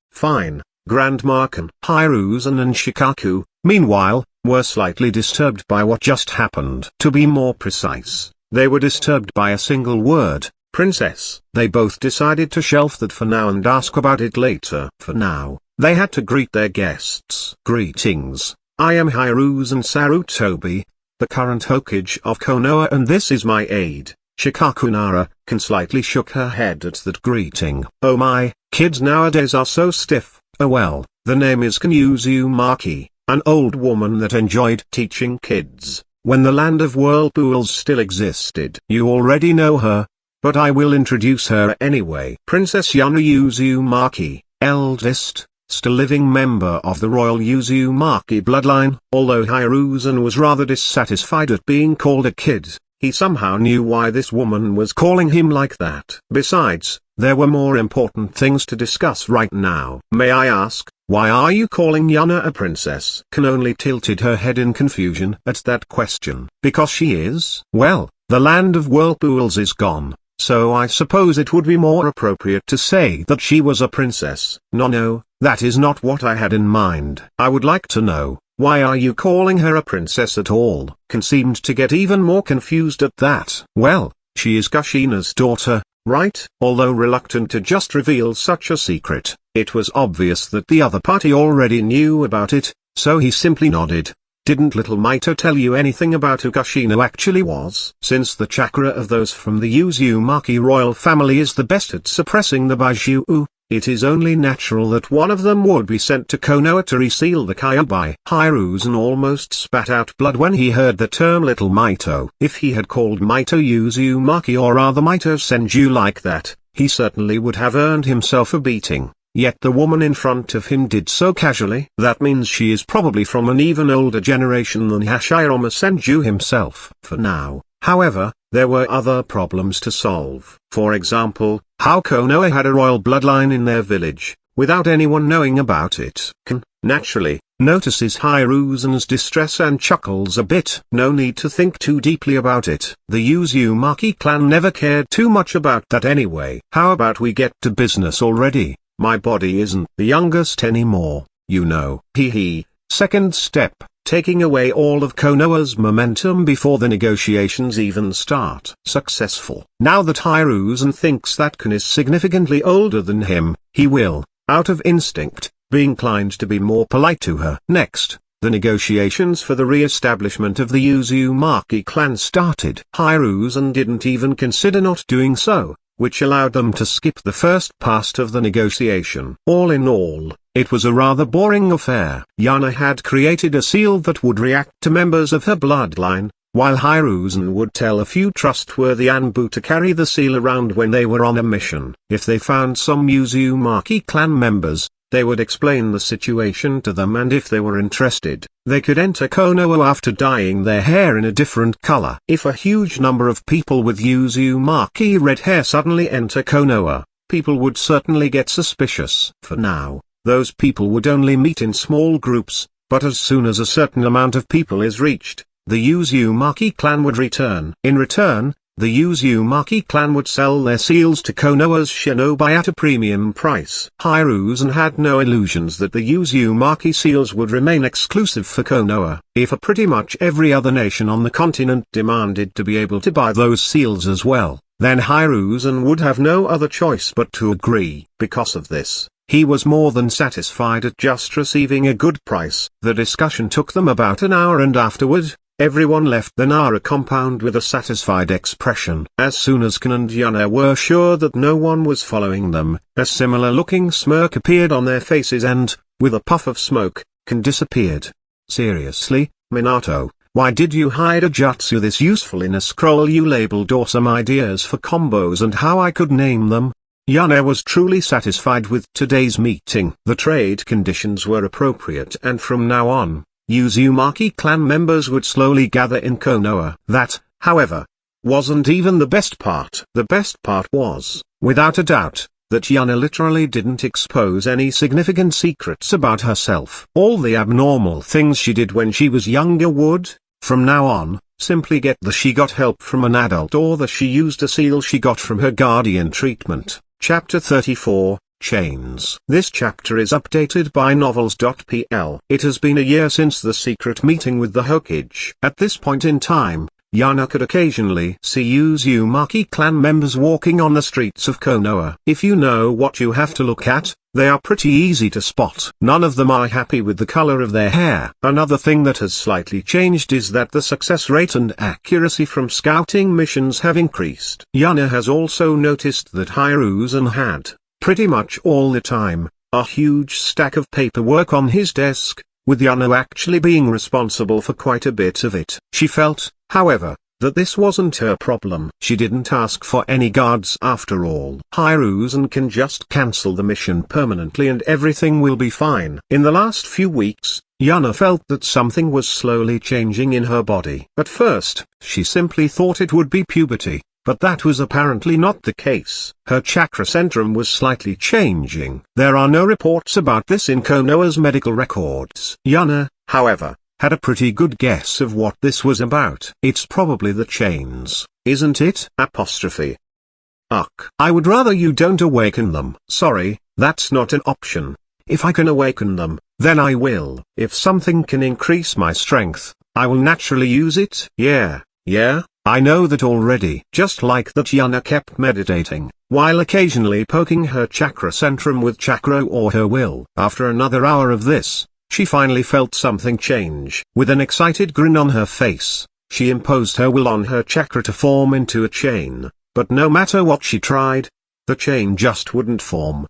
Grandma Kan. Hiruzen and Shikaku, meanwhile, were slightly disturbed by what just happened. To be more precise, they were disturbed by a single word, princess. They both decided to shelf that for now and ask about it later. For now, they had to greet their guests. Greetings, I am Hiruzen Sarutobi, the current Hokage of Konoha, and this is my aide, Shikaku. Nara Kan slightly shook her head at that greeting. Oh my, kids nowadays are so stiff. Oh well, the name is Uzumaki, an old woman that enjoyed teaching kids when the land of whirlpools still existed. You already know her, but I will introduce her anyway. Princess Yuna Uzumaki, eldest, still living member of the royal Uzumaki bloodline. Although Hiruzen was rather dissatisfied at being called a kid, he somehow knew why this woman was calling him like that. Besides, there were more important things to discuss right now. May I ask, why are you calling Yuna a princess? Kan only tilted her head in confusion at that question. Because she is? Well, the land of whirlpools is gone, so I suppose it would be more appropriate to say that she was a princess. No, that is not what I had in mind. I would like to know, why are you calling her a princess at all? Kan seemed to get even more confused at that. Well, she is Kushina's daughter, right? Although reluctant to just reveal such a secret, it was obvious that the other party already knew about it, so he simply nodded. Didn't little Mito tell you anything about who Kushina actually was? Since the chakra of those from the Uzumaki royal family is the best at suppressing the Baijiu, it is only natural that one of them would be sent to Konoha to reseal the Kyuubi. Hiruzen almost spat out blood when he heard the term little Mito. If he had called Mito Uzumaki or rather Mito Senju like that, he certainly would have earned himself a beating. Yet the woman in front of him did so casually. That means she is probably from an even older generation than Hashirama Senju himself. For now, however, there were other problems to solve. For example, how Konoha had a royal bloodline in their village, without anyone knowing about it. Kan, naturally, notices Hiruzen's distress and chuckles a bit. No need to think too deeply about it. The Uzumaki clan never cared too much about that anyway. How about we get to business already? My body isn't the youngest anymore, you know. Hee. Second step, taking away all of Konoha's momentum before the negotiations even start. Successful. Now that Hiruzen thinks that Kan is significantly older than him, he will, out of instinct, be inclined to be more polite to her. Next, the negotiations for the re-establishment of the Uzumaki clan started. Hiruzen didn't even consider not doing so, which allowed them to skip the first part of the negotiation. All in all, it was a rather boring affair. Yuna had created a seal that would react to members of her bloodline, while Hiruzen would tell a few trustworthy Anbu to carry the seal around when they were on a mission. If they found some Uzumaki clan members, they would explain the situation to them, and if they were interested, they could enter Konoha after dyeing their hair in a different color. If a huge number of people with Uzumaki red hair suddenly enter Konoha, people would certainly get suspicious. For now, those people would only meet in small groups, but as soon as a certain amount of people is reached, the Uzumaki clan would return. In return, the Uzumaki clan would sell their seals to Konoha's shinobi at a premium price. Hiruzen had no illusions that the Uzumaki seals would remain exclusive for Konoha. If pretty much every other nation on the continent demanded to be able to buy those seals as well, then Hiruzen would have no other choice but to agree. Because of this, he was more than satisfied at just receiving a good price. The discussion took them about an hour, and afterward, everyone left the Nara compound with a satisfied expression. As soon as Ken and Yuna were sure that no one was following them, a similar-looking smirk appeared on their faces and, with a puff of smoke, Ken disappeared. Seriously, Minato, why did you hide a jutsu this useful in a scroll you labeled awesome ideas for combos and how I could name them? Yuna was truly satisfied with today's meeting. The trade conditions were appropriate, and from now on, Uzumaki clan members would slowly gather in Konoha. That, however, wasn't even the best part. The best part was, without a doubt, that Yuna literally didn't expose any significant secrets about herself. All the abnormal things she did when she was younger would, from now on, simply get the she got help from an adult or the she used a seal she got from her guardian treatment. Chapter 34, Chains. This chapter is updated by novels.pl. It has been a year since the secret meeting with the Hokage. At this point in time, Yuna could occasionally see Uzumaki clan members walking on the streets of Konoha. If you know what you have to look at, they are pretty easy to spot. None of them are happy with the color of their hair. Another thing that has slightly changed is that the success rate and accuracy from scouting missions have increased. Yuna has also noticed that Hiruzen had, pretty much all the time, a huge stack of paperwork on his desk, with Yuna actually being responsible for quite a bit of it. She felt, however, that this wasn't her problem. She didn't ask for any guards after all. Hiruzen can just cancel the mission permanently and everything will be fine. In the last few weeks, Yuna felt that something was slowly changing in her body. At first, she simply thought it would be puberty, but that was apparently not the case. Her chakra centrum was slightly changing. There are no reports about this in Konoha's medical records. Yuna, however, had a pretty good guess of what this was about. It's probably the chains, isn't it? I would rather you don't awaken them. Sorry, that's not an option. If I can awaken them, then I will. If something can increase my strength, I will naturally use it. Yeah, I know that already. Just like that, Yuna kept meditating, while occasionally poking her chakra centrum with chakra or her will. After another hour of this, she finally felt something change. With an excited grin on her face, she imposed her will on her chakra to form into a chain, but no matter what she tried, the chain just wouldn't form.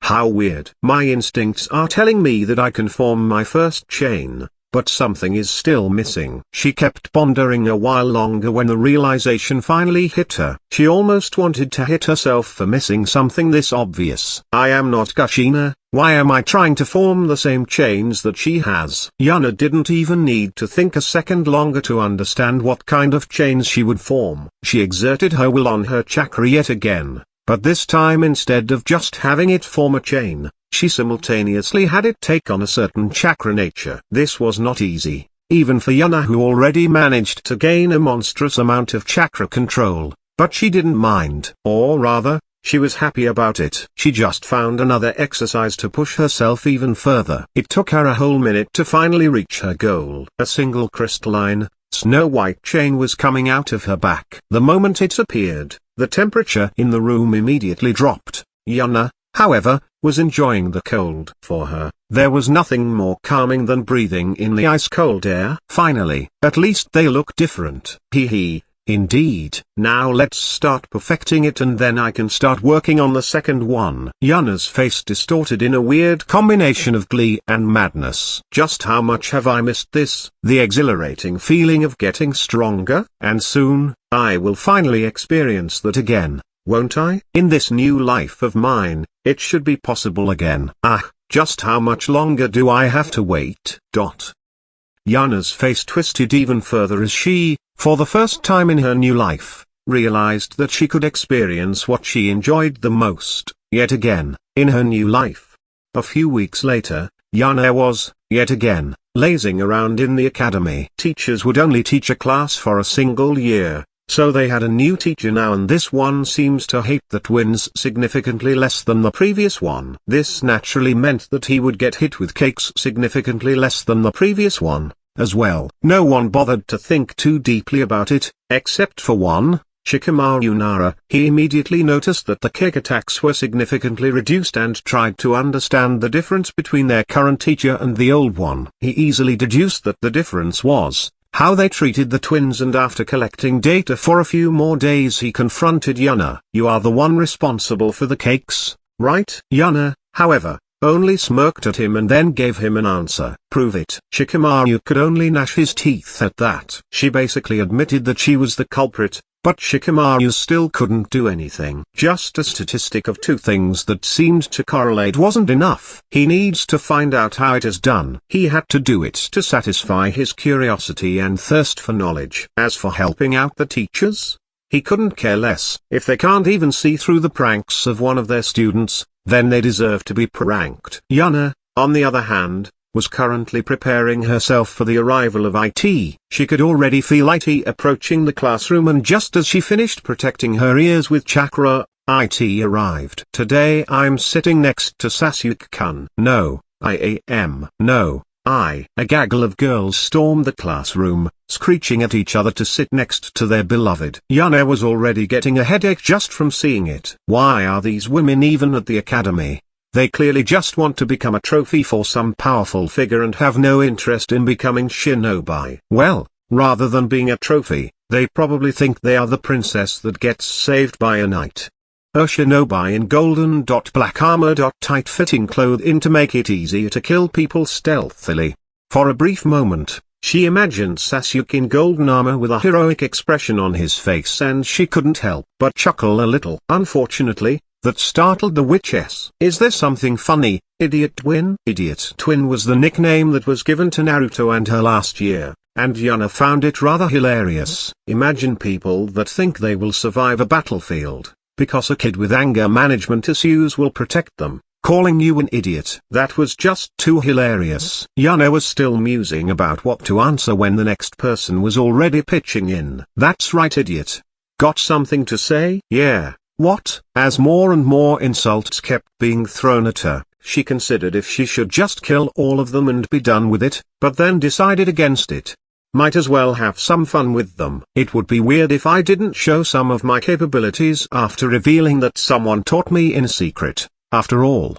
How weird. My instincts are telling me that I can form my first chain, but something is still missing. She kept pondering a while longer when the realization finally hit her. She almost wanted to hit herself for missing something this obvious. I am not Kushina. Why am I trying to form the same chains that she has? Yuna didn't even need to think a second longer to understand what kind of chains she would form. She exerted her will on her chakra yet again, but this time instead of just having it form a chain, she simultaneously had it take on a certain chakra nature. This was not easy, even for Yuna, who already managed to gain a monstrous amount of chakra control, but she didn't mind. Or rather, she was happy about it. She just found another exercise to push herself even further. It took her a whole minute to finally reach her goal. A single crystalline, snow-white chain was coming out of her back. The moment it appeared, the temperature in the room immediately dropped. Yuna, however, was enjoying the cold. For her, there was nothing more calming than breathing in the ice-cold air. Finally, at least they look different. Indeed. Now let's start perfecting it and then I can start working on the second one. Yuna's face distorted in a weird combination of glee and madness. Just how much have I missed this? The exhilarating feeling of getting stronger? And soon, I will finally experience that again, won't I? In this new life of mine, it should be possible again. Just how much longer do I have to wait? Yuna's face twisted even further as she, for the first time in her new life, realized that she could experience what she enjoyed the most, yet again, in her new life. A few weeks later, Yuna was, yet again, lazing around in the academy. Teachers would only teach a class for a single year, So they had a new teacher now, and this one seems to hate the twins significantly less than the previous one. This naturally meant that he would get hit with cakes significantly less than the previous one, as well. No one bothered to think too deeply about it, except for one, Shikamaru Nara. He immediately noticed that the cake attacks were significantly reduced and tried to understand the difference between their current teacher and the old one. He easily deduced that the difference was how they treated the twins, and after collecting data for a few more days he confronted Yuna. "You are the one responsible for the cakes, right?" Yuna, however, only smirked at him and then gave him an answer. "Prove it." Shikamaru could only gnash his teeth at that. She basically admitted that she was the culprit, but Shikamaru still couldn't do anything. Just a statistic of two things that seemed to correlate wasn't enough. He needs to find out how it is done. He had to do it to satisfy his curiosity and thirst for knowledge. As for helping out the teachers, he couldn't care less. If they can't even see through the pranks of one of their students, then they deserve to be pranked. Yuna, on the other hand, was currently preparing herself for the arrival of IT. She could already feel IT approaching the classroom, and just as she finished protecting her ears with chakra, IT arrived. "Today I'm sitting next to Sasuke-kun." "No, I am." "No, I." A gaggle of girls stormed the classroom, screeching at each other to sit next to their beloved. Yuna was already getting a headache just from seeing it. Why are these women even at the academy? They clearly just want to become a trophy for some powerful figure and have no interest in becoming shinobi. Well, rather than being a trophy, they probably think they are the princess that gets saved by a knight. A shinobi in golden black armor tight-fitting clothing to make it easier to kill people stealthily. For a brief moment, she imagined Sasuke in golden armor with a heroic expression on his face, and she couldn't help but chuckle a little. Unfortunately, that startled the witches. "Is there something funny, idiot twin?" Idiot twin was the nickname that was given to Naruto and her last year, and Yuna found it rather hilarious. Imagine people that think they will survive a battlefield, because a kid with anger management issues will protect them, calling you an idiot. That was just too hilarious. Yuna was still musing about what to answer when the next person was already pitching in. "That's right, idiot. Got something to say?" "Yeah. What?" As more and more insults kept being thrown at her, she considered if she should just kill all of them and be done with it, but then decided against it. Might as well have some fun with them. "It would be weird if I didn't show some of my capabilities after revealing that someone taught me in secret. After all,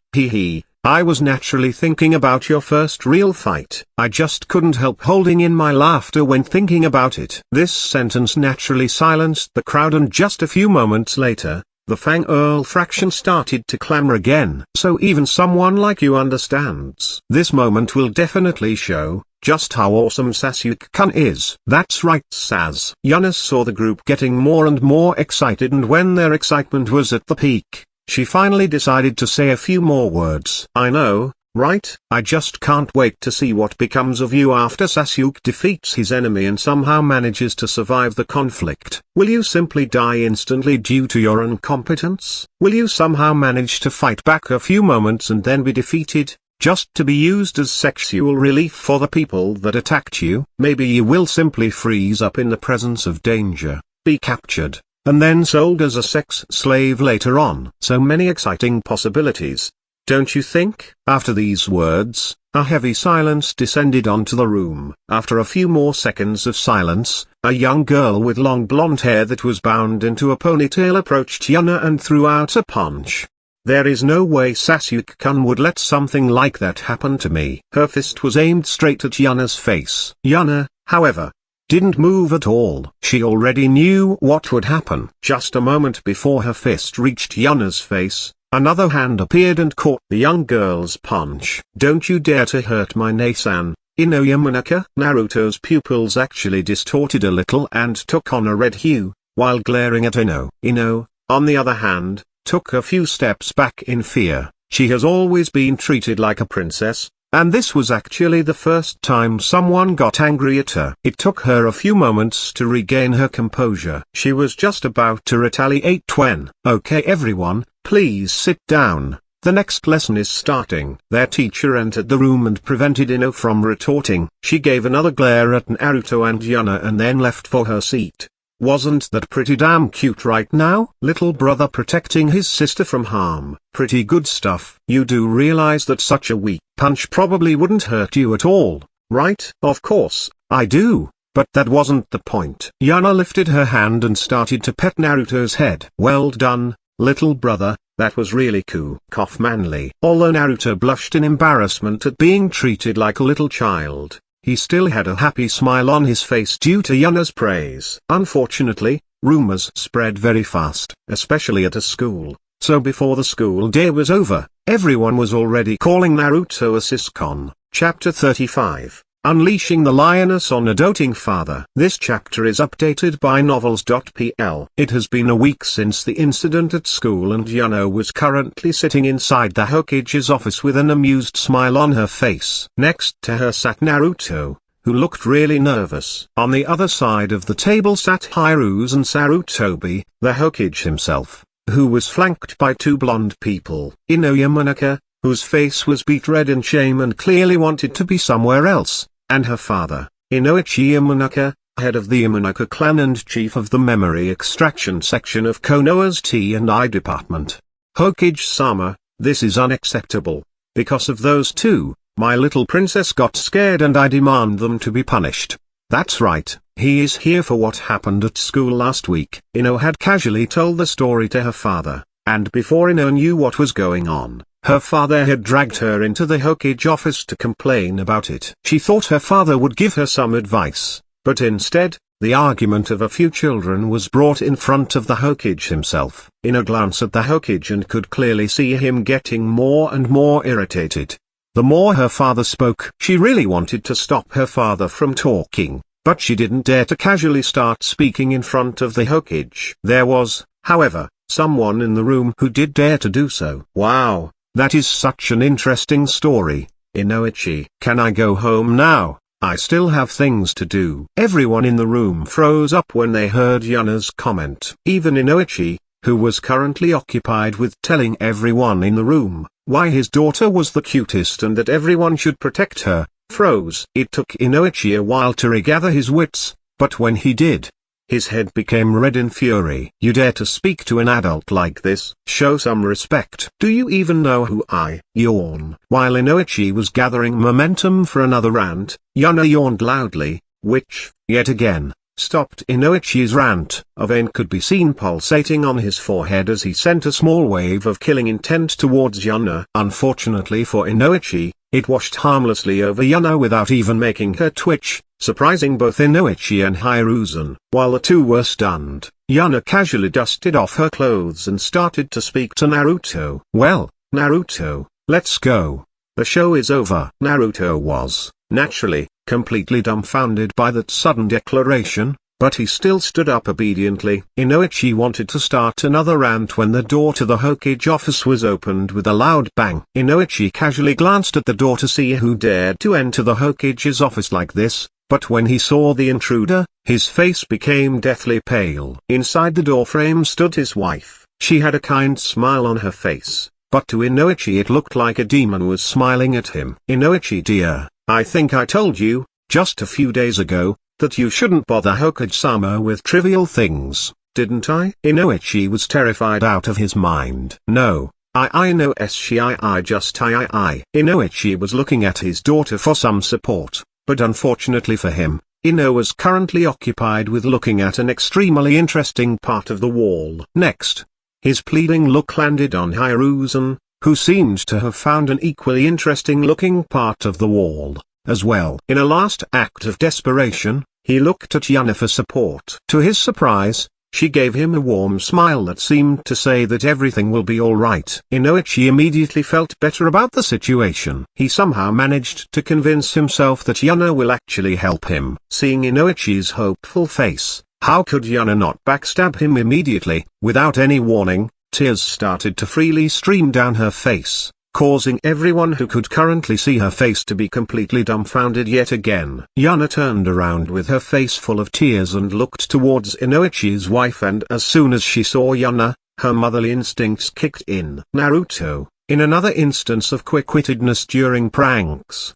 I was naturally thinking about your first real fight. I just couldn't help holding in my laughter when thinking about it." This sentence naturally silenced the crowd, and just a few moments later, the Fang Earl fraction started to clamor again. "So even someone like you understands. This moment will definitely show just how awesome Sasuke-kun is." "That's right, Saz." Yuna saw the group getting more and more excited, and when their excitement was at the peak, she finally decided to say a few more words. "I know, right? I just can't wait to see what becomes of you after Sasuke defeats his enemy and somehow manages to survive the conflict. Will you simply die instantly due to your incompetence? Will you somehow manage to fight back a few moments and then be defeated, just to be used as sexual relief for the people that attacked you? Maybe you will simply freeze up in the presence of danger, be captured, and then sold as a sex slave later on. So many exciting possibilities, don't you think?" After these words, a heavy silence descended onto the room. After a few more seconds of silence, a young girl with long blonde hair that was bound into a ponytail approached Yuna and threw out a punch. "There is no way Sasuke-kun would let something like that happen to me." Her fist was aimed straight at Yuna's face. Yuna, however, didn't move at all. She already knew what would happen. Just a moment before her fist reached Yuna's face, another hand appeared and caught the young girl's punch. "Don't you dare to hurt my Nasan, Ino Yamanaka." Naruto's pupils actually distorted a little and took on a red hue, while glaring at Ino. Ino, on the other hand, took a few steps back in fear. She has always been treated like a princess, and this was actually the first time someone got angry at her. It took her a few moments to regain her composure. She was just about to retaliate when, "Okay everyone, please sit down. The next lesson is starting." Their teacher entered the room and prevented Ino from retorting. She gave another glare at Naruto and Yuna and then left for her seat. Wasn't that pretty damn cute right now? Little brother protecting his sister from harm. Pretty good stuff. You do realize that such a weak punch probably wouldn't hurt you at all, right? Of course, I do. But that wasn't the point. Yuna lifted her hand and started to pet Naruto's head. Well done, little brother, that was really cool. Cough manly. Although Naruto blushed in embarrassment at being treated like a little child, he still had a happy smile on his face due to Yuna's praise. Unfortunately, rumors spread very fast, especially at a school, so before the school day was over, everyone was already calling Naruto a siscon. Chapter 35. Unleashing the Lioness on a Doting Father. This chapter is updated by novels.pl. It has been a week since the incident at school and Yuna was currently sitting inside the Hokage's office with an amused smile on her face. Next to her sat Naruto, who looked really nervous. On the other side of the table sat Hiruzen Sarutobi, the Hokage himself, who was flanked by two blonde people. Ino Yamanaka, whose face was beet red in shame and clearly wanted to be somewhere else, and her father, Inoichi Yamanaka, head of the Yamanaka clan and chief of the memory extraction section of Konoha's T&I department. Hokage-sama, this is unacceptable. Because of those two, my little princess got scared and I demand them to be punished. That's right, he is here for what happened at school last week. Ino had casually told the story to her father, and before Ino knew what was going on, her father had dragged her into the Hokage office to complain about it. She thought her father would give her some advice, but instead, the argument of a few children was brought in front of the Hokage himself. Ino glanced at the Hokage and could clearly see him getting more and more irritated. The more her father spoke, she really wanted to stop her father from talking, but she didn't dare to casually start speaking in front of the Hokage. There was, however, someone in the room who did dare to do so. Wow. That is such an interesting story, Inoichi. Can I go home now? I still have things to do. Everyone in the room froze up when they heard Yuna's comment. Even Inoichi, who was currently occupied with telling everyone in the room why his daughter was the cutest and that everyone should protect her, froze. It took Inoichi a while to regather his wits, but when he did, his head became red in fury. You dare to speak to an adult like this? Show some respect. Do you even know who I yawn? While Inoichi was gathering momentum for another rant, Yuna yawned loudly, which, yet again, stopped Inoichi's rant. A vein could be seen pulsating on his forehead as he sent a small wave of killing intent towards Yuna. Unfortunately for Inoichi, it washed harmlessly over Yuna without even making her twitch, surprising both Inoichi and Hiruzen. While the two were stunned, Yuna casually dusted off her clothes and started to speak to Naruto. Well, Naruto, let's go. The show is over. Naruto was, naturally, completely dumbfounded by that sudden declaration, but he still stood up obediently. Inoichi wanted to start another rant when the door to the Hokage office was opened with a loud bang. Inoichi casually glanced at the door to see who dared to enter the Hokage's office like this, but when he saw the intruder, his face became deathly pale. Inside the doorframe stood his wife. She had a kind smile on her face, but to Inoichi it looked like a demon was smiling at him. Inoichi dear, I think I told you, just a few days ago, that you shouldn't bother Hokage-sama with trivial things, didn't I? Inoichi was terrified out of his mind. No, I know I just I. Inoichi was looking at his daughter for some support, but unfortunately for him, Ino was currently occupied with looking at an extremely interesting part of the wall. Next, his pleading look landed on Hiruzen, who seemed to have found an equally interesting looking part of the wall as well. In a last act of desperation, he looked at Yuna for support. To his surprise, she gave him a warm smile that seemed to say that everything will be alright. Inoichi immediately felt better about the situation. He somehow managed to convince himself that Yuna will actually help him. Seeing Inoichi's hopeful face, how could Yuna not backstab him immediately? Without any warning, tears started to freely stream down her face, causing everyone who could currently see her face to be completely dumbfounded yet again. Yuna turned around with her face full of tears and looked towards Inoichi's wife, and as soon as she saw Yuna, her motherly instincts kicked in. Naruto, in another instance of quick-wittedness during pranks,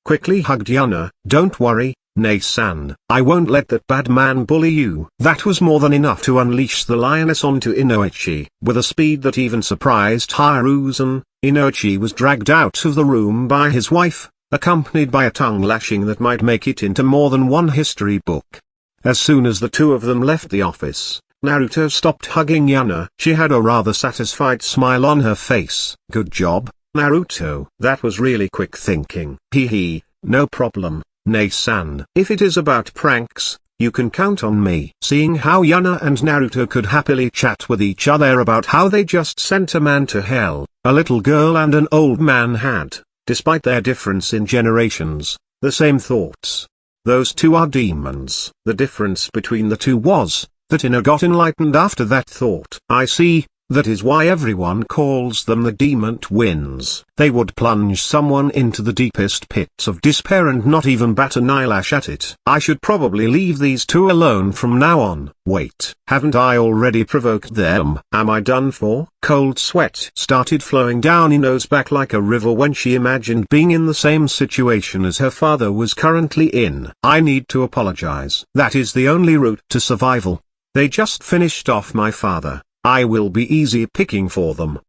quickly hugged Yuna. Don't worry, Nei-san, I won't let that bad man bully you. That was more than enough to unleash the lioness onto Inoichi. With a speed that even surprised Hiruzen, Inoichi was dragged out of the room by his wife, accompanied by a tongue lashing that might make it into more than one history book. As soon as the two of them left the office, Naruto stopped hugging Yuna. She had a rather satisfied smile on her face. Good job, Naruto. That was really quick thinking. Hee, no problem, Nei-san. If it is about pranks, you can count on me. Seeing how Yuna and Naruto could happily chat with each other about how they just sent a man to hell, a little girl and an old man had, despite their difference in generations, the same thoughts. Those two are demons. The difference between the two was that Ino got enlightened after that thought. I see, that is why everyone calls them the demon twins. They would plunge someone into the deepest pits of despair and not even bat an eyelash at it. I should probably leave these two alone from now on. Wait, haven't I already provoked them? Am I done for? Cold sweat started flowing down Ino's back like a river when she imagined being in the same situation as her father was currently in. I need to apologize. That is the only route to survival. They just finished off my father. I will be easy picking for them.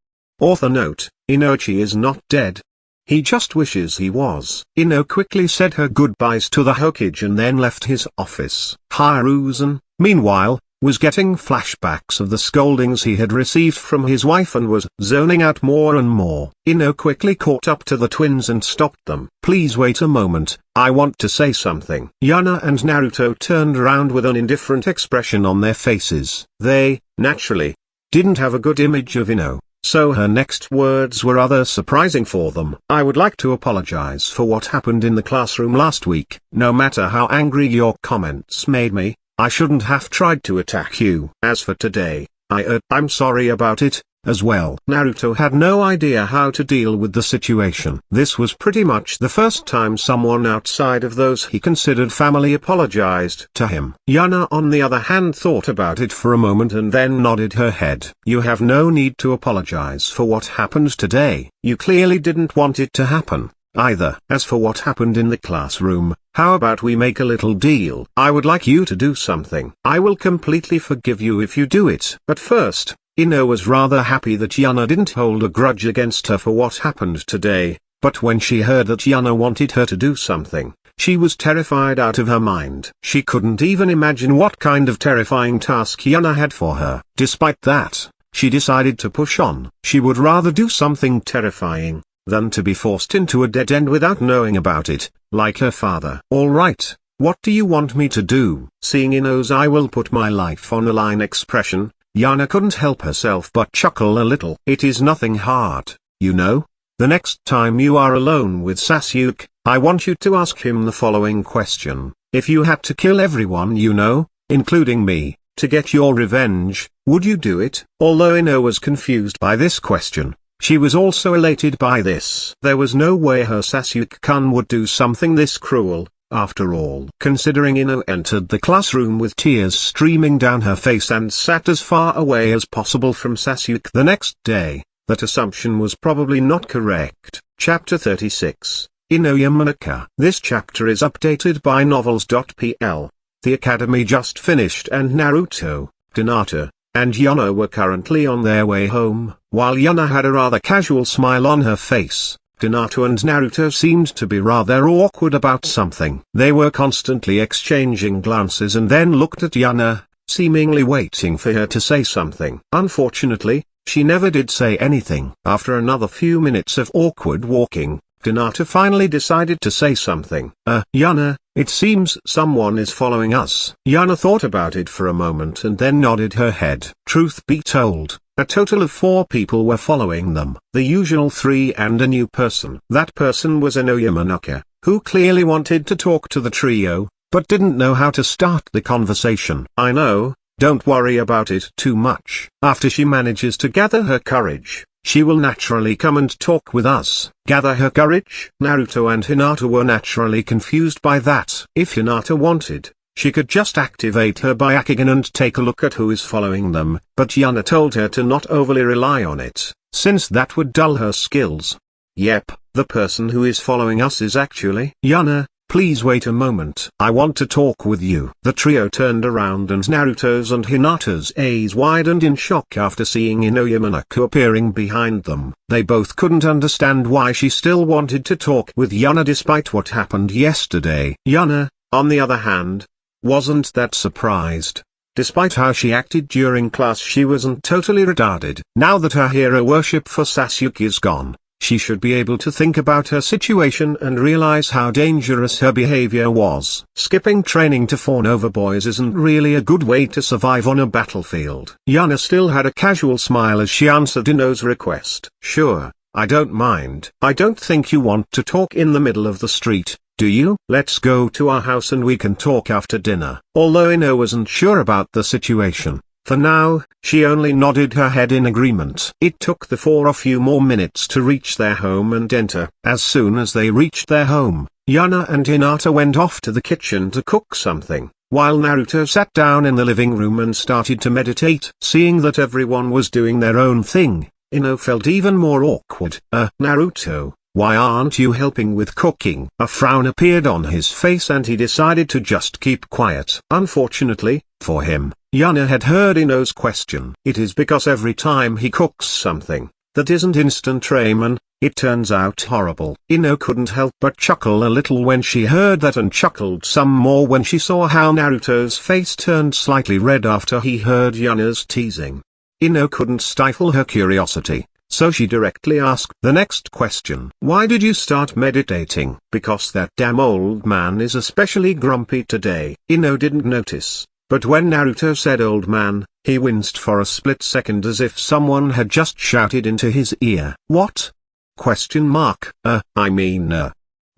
Author note, Inoichi is not dead. He just wishes he was. Ino quickly said her goodbyes to the Hokage and then left his office. Hiruzen, meanwhile, was getting flashbacks of the scoldings he had received from his wife and was zoning out more and more. Ino quickly caught up to the twins and stopped them. Please wait a moment, I want to say something. Yuna and Naruto turned around with an indifferent expression on their faces. They, naturally, didn't have a good image of Ino, so her next words were rather surprising for them. I would like to apologize for what happened in the classroom last week. No matter how angry your comments made me, I shouldn't have tried to attack you. As for today, I'm sorry about it, as well. Naruto had no idea how to deal with the situation. This was pretty much the first time someone outside of those he considered family apologized to him. Yuna on the other hand thought about it for a moment and then nodded her head. You have no need to apologize for what happened today. You clearly didn't want it to happen either. As for what happened in the classroom, how about we make a little deal? I would like you to do something. I will completely forgive you if you do it. At first, Ino was rather happy that Yuna didn't hold a grudge against her for what happened today, but when she heard that Yuna wanted her to do something, she was terrified out of her mind. She couldn't even imagine what kind of terrifying task Yuna had for her. Despite that, she decided to push on. She would rather do something terrifying than to be forced into a dead end without knowing about it, like her father. Alright, what do you want me to do? Seeing Ino's I will put my life on the line expression, Yuna couldn't help herself but chuckle a little. It is nothing hard, you know. The next time you are alone with Sasuke, I want you to ask him the following question. If you had to kill everyone you know, including me, to get your revenge, would you do it? Although Ino was confused by this question, she was also elated by this. There was no way her Sasuke-kun would do something this cruel, after all. Considering Ino entered the classroom with tears streaming down her face and sat as far away as possible from Sasuke the next day, that assumption was probably not correct. Chapter 36, Ino Yamanaka. This chapter is updated by novels.pl. The academy just finished and Naruto, Hinata, and Yuna were currently on their way home. While Yuna had a rather casual smile on her face, Hinata and Naruto seemed to be rather awkward about something. They were constantly exchanging glances and then looked at Yuna, seemingly waiting for her to say something. Unfortunately, she never did say anything. After another few minutes of awkward walking, Hinata finally decided to say something. Yuna, it seems someone is following us. Yuna thought about it for a moment and then nodded her head. Truth be told, a total of 4 people were following them. The usual 3 and a new person. That person was Ino Yamanaka, who clearly wanted to talk to the trio, but didn't know how to start the conversation. I know, don't worry about it too much. After she manages to gather her courage, she will naturally come and talk with us. Gather her courage? Naruto and Hinata were naturally confused by that. If Hinata wanted, she could just activate her Byakugan and take a look at who is following them, but Yuna told her to not overly rely on it, since that would dull her skills. Yep, the person who is following us is actually Yuna. please wait a moment. I want to talk with you. The trio turned around and Naruto's and Hinata's eyes widened in shock after seeing Ino Yamanaka appearing behind them. They both couldn't understand why she still wanted to talk with Yuna despite what happened yesterday. Yuna, on the other hand, wasn't that surprised. Despite how she acted during class, she wasn't totally retarded. Now that her hero worship for Sasuke is gone, she should be able to think about her situation and realize how dangerous her behavior was. Skipping training to fawn over boys isn't really a good way to survive on a battlefield. Yuna still had a casual smile as she answered Ino's request. Sure, I don't mind. I don't think you want to talk in the middle of the street, do you? Let's go to our house and we can talk after dinner. Although Ino wasn't sure about the situation, for now, she only nodded her head in agreement. It took the four a few more minutes to reach their home and enter. As soon as they reached their home, Yuna and Hinata went off to the kitchen to cook something, while Naruto sat down in the living room and started to meditate. Seeing that everyone was doing their own thing, Ino felt even more awkward. Naruto, why aren't you helping with cooking? A frown appeared on his face and he decided to just keep quiet. Unfortunately, for him, Yuna had heard Ino's question. It is because every time he cooks something that isn't instant ramen, it turns out horrible. Ino couldn't help but chuckle a little when she heard that and chuckled some more when she saw how Naruto's face turned slightly red after he heard Yuna's teasing. Ino couldn't stifle her curiosity, so she directly asked the next question. Why did you start meditating? Because that damn old man is especially grumpy today. Ino didn't notice, but when Naruto said old man, he winced for a split second as if someone had just shouted into his ear. What?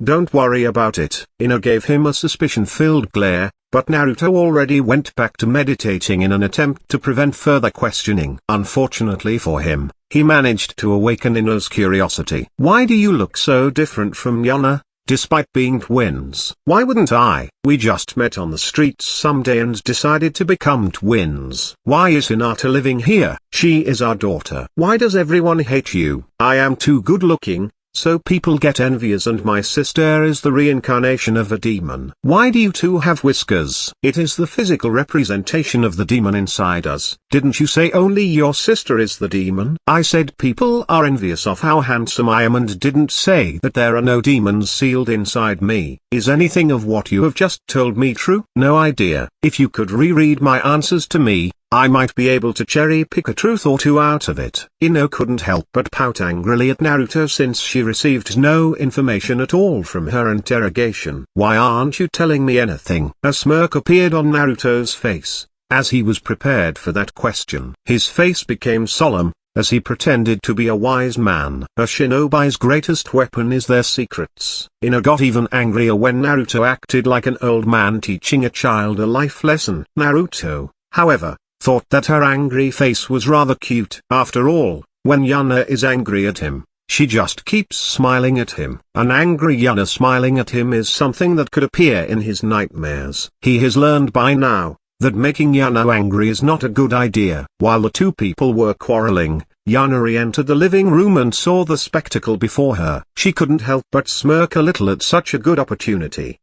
Don't worry about it. Ino gave him a suspicion-filled glare, but Naruto already went back to meditating in an attempt to prevent further questioning. Unfortunately for him, he managed to awaken Ino's curiosity. Why do you look so different from Yuna, despite being twins? Why wouldn't I? We just met on the streets someday and decided to become twins. Why is Hinata living here? She is our daughter. Why does everyone hate you? I am too good looking, so people get envious, and my sister is the reincarnation of a demon. Why do you two have whiskers? It is the physical representation of the demon inside us. Didn't you say only your sister is the demon? I said people are envious of how handsome I am and didn't say that there are no demons sealed inside me. Is anything of what you have just told me true? No idea. If you could reread my answers to me, I might be able to cherry-pick a truth or two out of it. Ino couldn't help but pout angrily at Naruto since she received no information at all from her interrogation. Why aren't you telling me anything? A smirk appeared on Naruto's face, as he was prepared for that question. His face became solemn, as he pretended to be a wise man. A shinobi's greatest weapon is their secrets. Ino got even angrier when Naruto acted like an old man teaching a child a life lesson. Naruto, however, thought that her angry face was rather cute. After all, when Yuna is angry at him, she just keeps smiling at him. An angry Yuna smiling at him is something that could appear in his nightmares. He has learned by now that making Yuna angry is not a good idea. While the two people were quarreling, Yuna re-entered the living room and saw the spectacle before her. She couldn't help but smirk a little at such a good opportunity.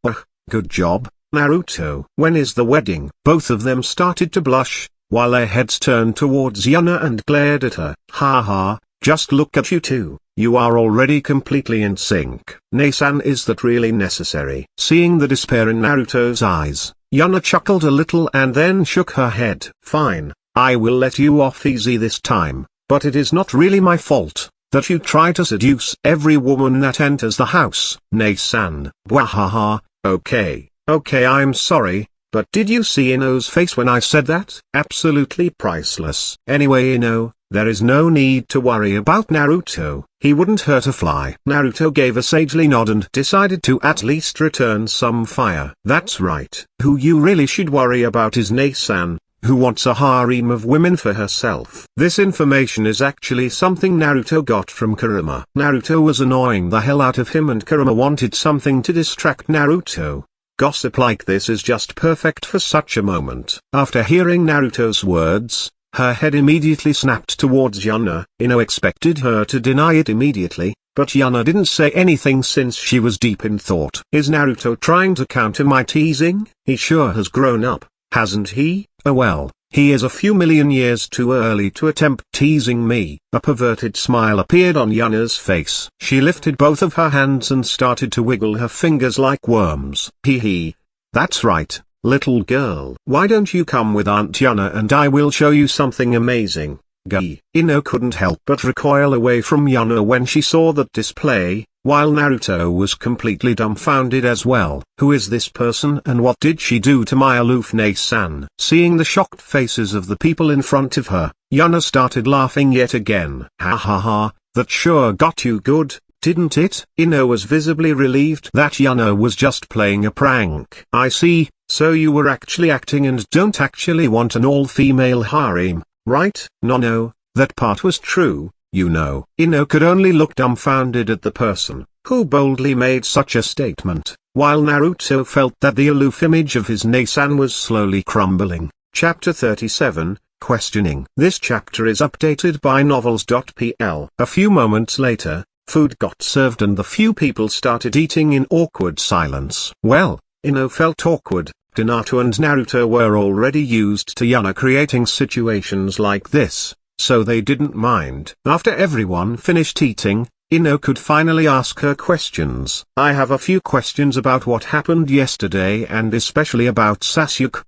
Good job, Naruto. When is the wedding? Both of them started to blush, while their heads turned towards Yuna and glared at her. Ha ha, just look at you two, you are already completely in sync. Nei-san, is that really necessary? Seeing the despair in Naruto's eyes, Yuna chuckled a little and then shook her head. Fine, I will let you off easy this time, but it is not really my fault that you try to seduce every woman that enters the house. Nei-san, bwahaha, okay, I'm sorry. But did you see Ino's face when I said that? Absolutely priceless. Anyway, Ino, there is no need to worry about Naruto. He wouldn't hurt a fly. Naruto gave a sagely nod and decided to at least return some fire. That's right. Who you really should worry about is Nei-san, who wants a harem of women for herself. This information is actually something Naruto got from Kurama. Naruto was annoying the hell out of him and Kurama wanted something to distract Naruto. Gossip like this is just perfect for such a moment. After hearing Naruto's words, her head immediately snapped towards Yuna. Ino expected her to deny it immediately, but Yuna didn't say anything since she was deep in thought. Is Naruto trying to counter my teasing? He sure has grown up, hasn't he? Oh well, he is a few million years too early to attempt teasing me. A perverted smile appeared on Yuna's face. She lifted both of her hands and started to wiggle her fingers like worms. Hee hee. That's right, little girl. Why don't you come with Aunt Yuna and I will show you something amazing. Gee. Ino couldn't help but recoil away from Yuna when she saw that display, while Naruto was completely dumbfounded as well. Who is this person and what did she do to my aloof Ne-san? Seeing the shocked faces of the people in front of her, Yuna started laughing yet again. Ha ha ha, that sure got you good, didn't it? Ino was visibly relieved that Yuna was just playing a prank. I see, so you were actually acting and don't actually want an all-female harem, right? No, that part was true, you know. Ino could only look dumbfounded at the person who boldly made such a statement, while Naruto felt that the aloof image of his Ne-san was slowly crumbling. Chapter 37, Questioning. This chapter is updated by novels.pl. A few moments later, food got served and the few people started eating in awkward silence. Well, Ino felt awkward. Hinata and Naruto were already used to Yuna creating situations like this, so they didn't mind. After everyone finished eating, Ino could finally ask her questions. I have a few questions about what happened yesterday and especially about Sasuke.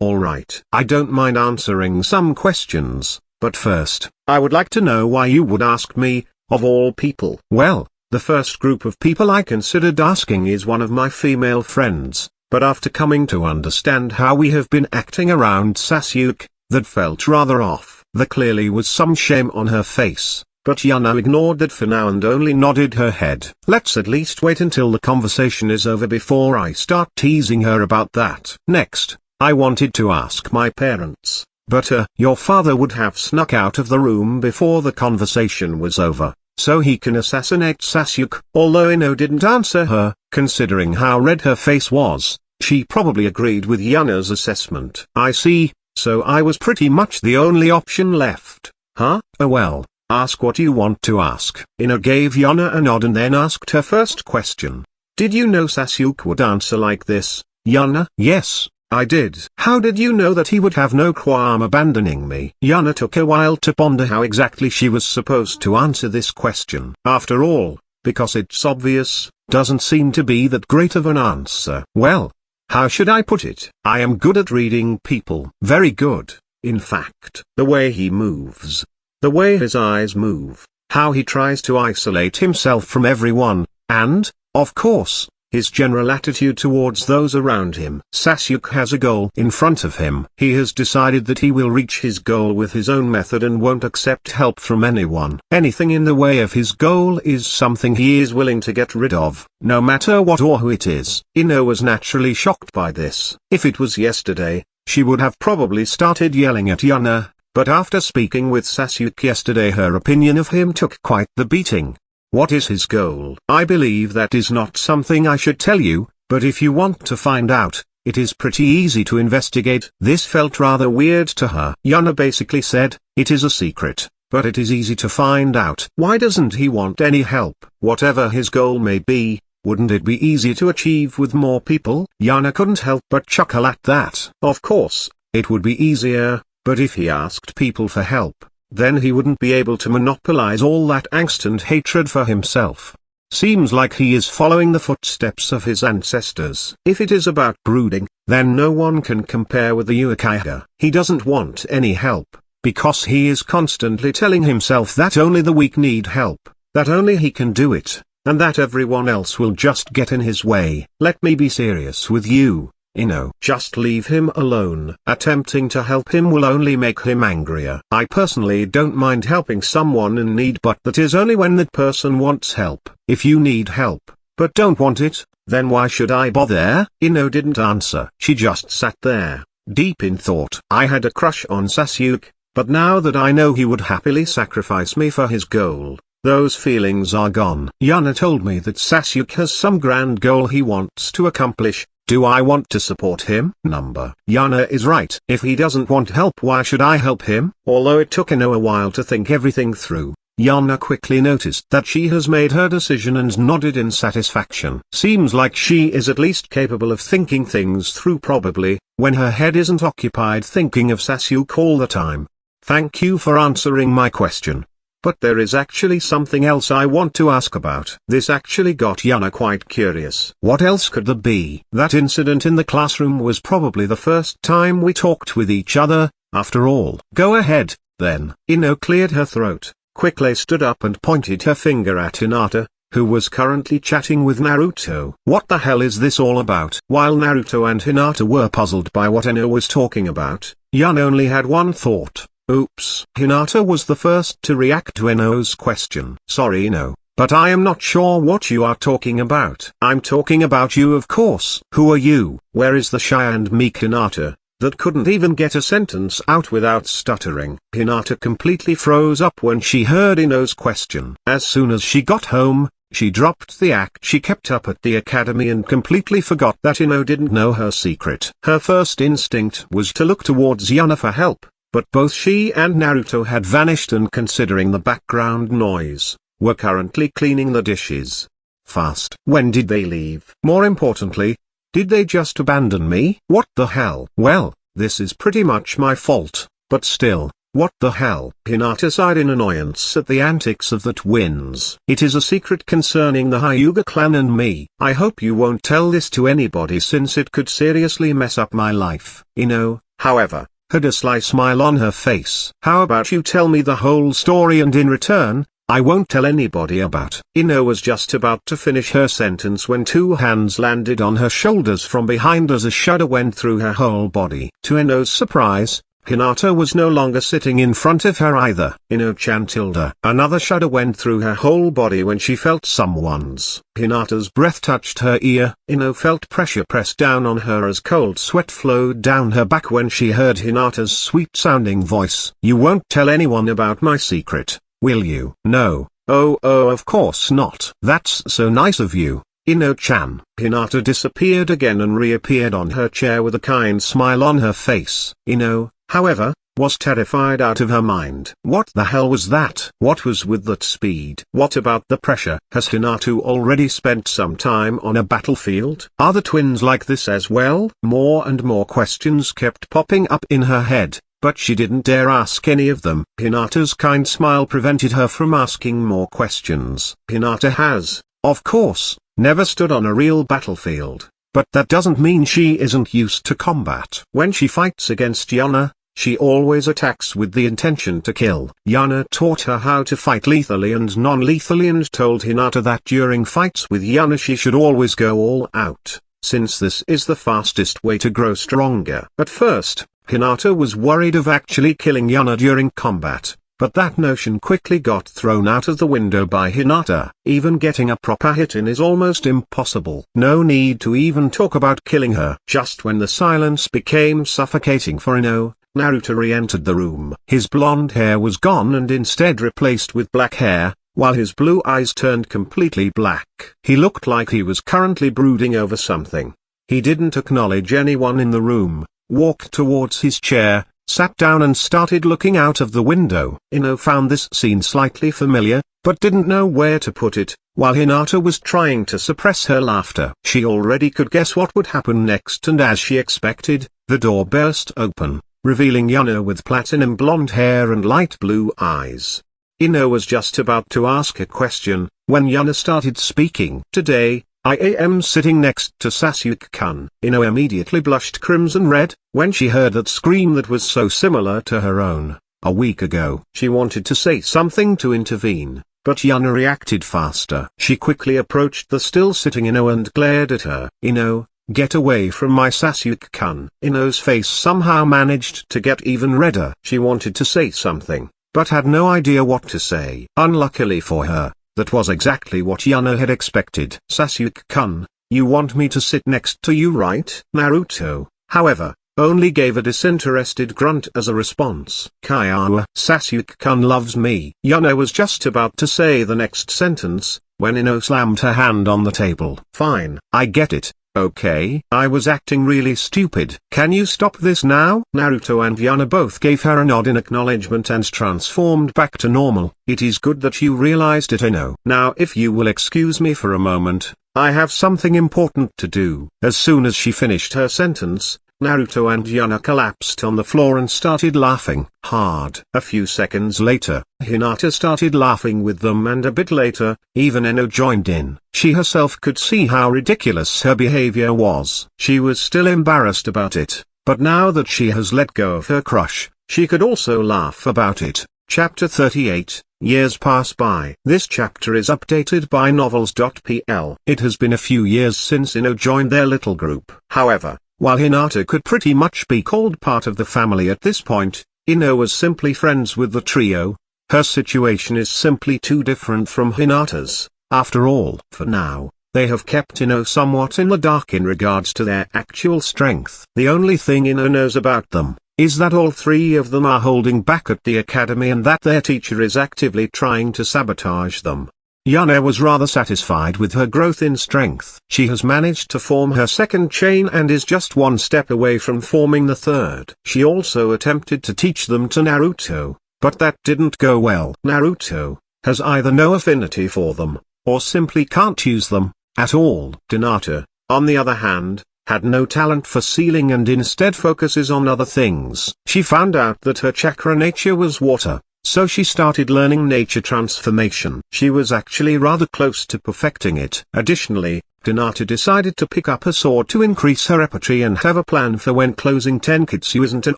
Alright. I don't mind answering some questions, but first, I would like to know why you would ask me, of all people. Well, the first group of people I considered asking is one of my female friends. But after coming to understand how we have been acting around Sasuke, that felt rather off. There clearly was some shame on her face, but Yuna ignored that for now and only nodded her head. Let's at least wait until the conversation is over before I start teasing her about that. Next, I wanted to ask my parents, but your father would have snuck out of the room before the conversation was over, so he can assassinate Sasuke. Although Ino didn't answer her, considering how red her face was, she probably agreed with Yuna's assessment. I see, so I was pretty much the only option left. Huh? Oh well, ask what you want to ask. Ino gave Yuna a nod and then asked her first question. Did you know Sasuke would answer like this? Yuna? Yes, I did. How did you know that he would have no qualm abandoning me? Yuna took a while to ponder how exactly she was supposed to answer this question. After all, because it's obvious, doesn't seem to be that great of an answer. Well, how should I put it? I am good at reading people. Very good, in fact. The way he moves. The way his eyes move. How he tries to isolate himself from everyone, and, of course, his general attitude towards those around him. Sasuke has a goal in front of him. He has decided that he will reach his goal with his own method and won't accept help from anyone. Anything in the way of his goal is something he is willing to get rid of, no matter what or who it is. Ino was naturally shocked by this. If it was yesterday, she would have probably started yelling at Yuna, but after speaking with Sasuke yesterday her opinion of him took quite the beating. What is his goal? I believe that is not something I should tell you, but if you want to find out, it is pretty easy to investigate. This felt rather weird to her. Yuna basically said, it is a secret, but it is easy to find out. Why doesn't he want any help? Whatever his goal may be, wouldn't it be easy to achieve with more people? Yuna couldn't help but chuckle at that. Of course, it would be easier, but if he asked people for help, then he wouldn't be able to monopolize all that angst and hatred for himself. Seems like he is following the footsteps of his ancestors. If it is about brooding, then no one can compare with the Uchiha. He doesn't want any help, because he is constantly telling himself that only the weak need help, that only he can do it, and that everyone else will just get in his way. Let me be serious with you, Ino. Just leave him alone. Attempting to help him will only make him angrier. I personally don't mind helping someone in need, but that is only when that person wants help. If you need help, but don't want it, then why should I bother? Ino didn't answer. She just sat there, deep in thought. I had a crush on Sasuke, but now that I know he would happily sacrifice me for his goal, those feelings are gone. Yuna told me that Sasuke has some grand goal he wants to accomplish. Do I want to support him? Yuna is right. If he doesn't want help, why should I help him? Although it took Ino a while to think everything through, Yuna quickly noticed that she has made her decision and nodded in satisfaction. Seems like she is at least capable of thinking things through, probably, when her head isn't occupied thinking of Sasuke all the time. Thank you for answering my question. But there is actually something else I want to ask about. This actually got Yuna quite curious. What else could there be? That incident in the classroom was probably the first time we talked with each other, after all. Go ahead, then. Ino cleared her throat, quickly stood up and pointed her finger at Hinata, who was currently chatting with Naruto. What the hell is this all about? While Naruto and Hinata were puzzled by what Ino was talking about, Yuna only had one thought. Oops. Hinata was the first to react to Ino's question. Sorry Ino, but I am not sure what you are talking about. I'm talking about you, of course. Who are you? Where is the shy and meek Hinata, that couldn't even get a sentence out without stuttering? Hinata completely froze up when she heard Ino's question. As soon as she got home, she dropped the act she kept up at the academy and completely forgot that Ino didn't know her secret. Her first instinct was to look towards Yuna for help. But both she and Naruto had vanished, and considering the background noise, were currently cleaning the dishes. Fast. When did they leave? More importantly, did they just abandon me? What the hell? Well, this is pretty much my fault, but still, what the hell? Hinata sighed in annoyance at the antics of the twins. It is a secret concerning the Hyuga clan and me. I hope you won't tell this to anybody, since it could seriously mess up my life. Ino, however, had a sly smile on her face. How about you tell me the whole story, and in return, I won't tell anybody about. Ino was just about to finish her sentence when two hands landed on her shoulders from behind as a shudder went through her whole body. To Ino's surprise, Hinata was no longer sitting in front of her either. Ino-chan tilde. Another shudder went through her whole body when she felt someone's. Hinata's breath touched her ear. Ino felt pressure pressed down on her as cold sweat flowed down her back when she heard Hinata's sweet-sounding voice. You won't tell anyone about my secret, will you? No. Oh, of course not. That's so nice of you, Ino-chan. Hinata disappeared again and reappeared on her chair with a kind smile on her face. Ino, however, was terrified out of her mind. What the hell was that? What was with that speed? What about the pressure? Has Hinata already spent some time on a battlefield? Are the twins like this as well? More and more questions kept popping up in her head, but she didn't dare ask any of them. Hinata's kind smile prevented her from asking more questions. Hinata has, of course, never stood on a real battlefield, but that doesn't mean she isn't used to combat. When she fights against Yuna, she always attacks with the intention to kill. Yuna taught her how to fight lethally and non-lethally and told Hinata that during fights with Yuna she should always go all out, since this is the fastest way to grow stronger. At first, Hinata was worried of actually killing Yuna during combat, but that notion quickly got thrown out of the window by Hinata. Even getting a proper hit in is almost impossible. No need to even talk about killing her. Just when the silence became suffocating for Ino, Naruto re-entered the room. His blonde hair was gone and instead replaced with black hair, while his blue eyes turned completely black. He looked like he was currently brooding over something. He didn't acknowledge anyone in the room, walked towards his chair, sat down and started looking out of the window. Ino found this scene slightly familiar, but didn't know where to put it, while Hinata was trying to suppress her laughter. She already could guess what would happen next, and as she expected, the door burst open, revealing Yuna with platinum blonde hair and light blue eyes. Ino was just about to ask a question, when Yuna started speaking. Today, I am sitting next to Sasuke-kun. Ino immediately blushed crimson red, when she heard that scream that was so similar to her own, a week ago. She wanted to say something to intervene, but Yuna reacted faster. She quickly approached the still sitting Ino and glared at her. Ino, get away from my Sasuke-kun. Ino's face somehow managed to get even redder. She wanted to say something, but had no idea what to say. Unluckily for her, that was exactly what Yuna had expected. Sasuke-kun, you want me to sit next to you, right? Naruto, however, only gave a disinterested grunt as a response. Kaiawa, Sasuke-kun loves me. Yuna was just about to say the next sentence, when Ino slammed her hand on the table. Fine, I get it. Okay, I was acting really stupid. Can you stop this now? Naruto and Yuna both gave her a nod in acknowledgement and transformed back to normal. It is good that you realized it, Ino. Now if you will excuse me for a moment, I have something important to do. As soon as she finished her sentence, Naruto and Yuna collapsed on the floor and started laughing hard. A few seconds later, Hinata started laughing with them, and a bit later, even Ino joined in. She herself could see how ridiculous her behavior was. She was still embarrassed about it, but now that she has let go of her crush, she could also laugh about it. Chapter 38, Years Pass By. This chapter is updated by novels.pl. It has been a few years since Ino joined their little group. However, while Hinata could pretty much be called part of the family at this point, Ino was simply friends with the trio. Her situation is simply too different from Hinata's. After all, for now, they have kept Ino somewhat in the dark in regards to their actual strength. The only thing Ino knows about them is that all three of them are holding back at the academy and that their teacher is actively trying to sabotage them. Yuna was rather satisfied with her growth in strength. She has managed to form her second chain and is just one step away from forming the third. She also attempted to teach them to Naruto, but that didn't go well. Naruto has either no affinity for them, or simply can't use them at all. Hinata, on the other hand, had no talent for sealing and instead focuses on other things. She found out that her chakra nature was water, so she started learning nature transformation. She was actually rather close to perfecting it. Additionally, Hinata decided to pick up a sword to increase her repertoire and have a plan for when closing tenketsu isn't an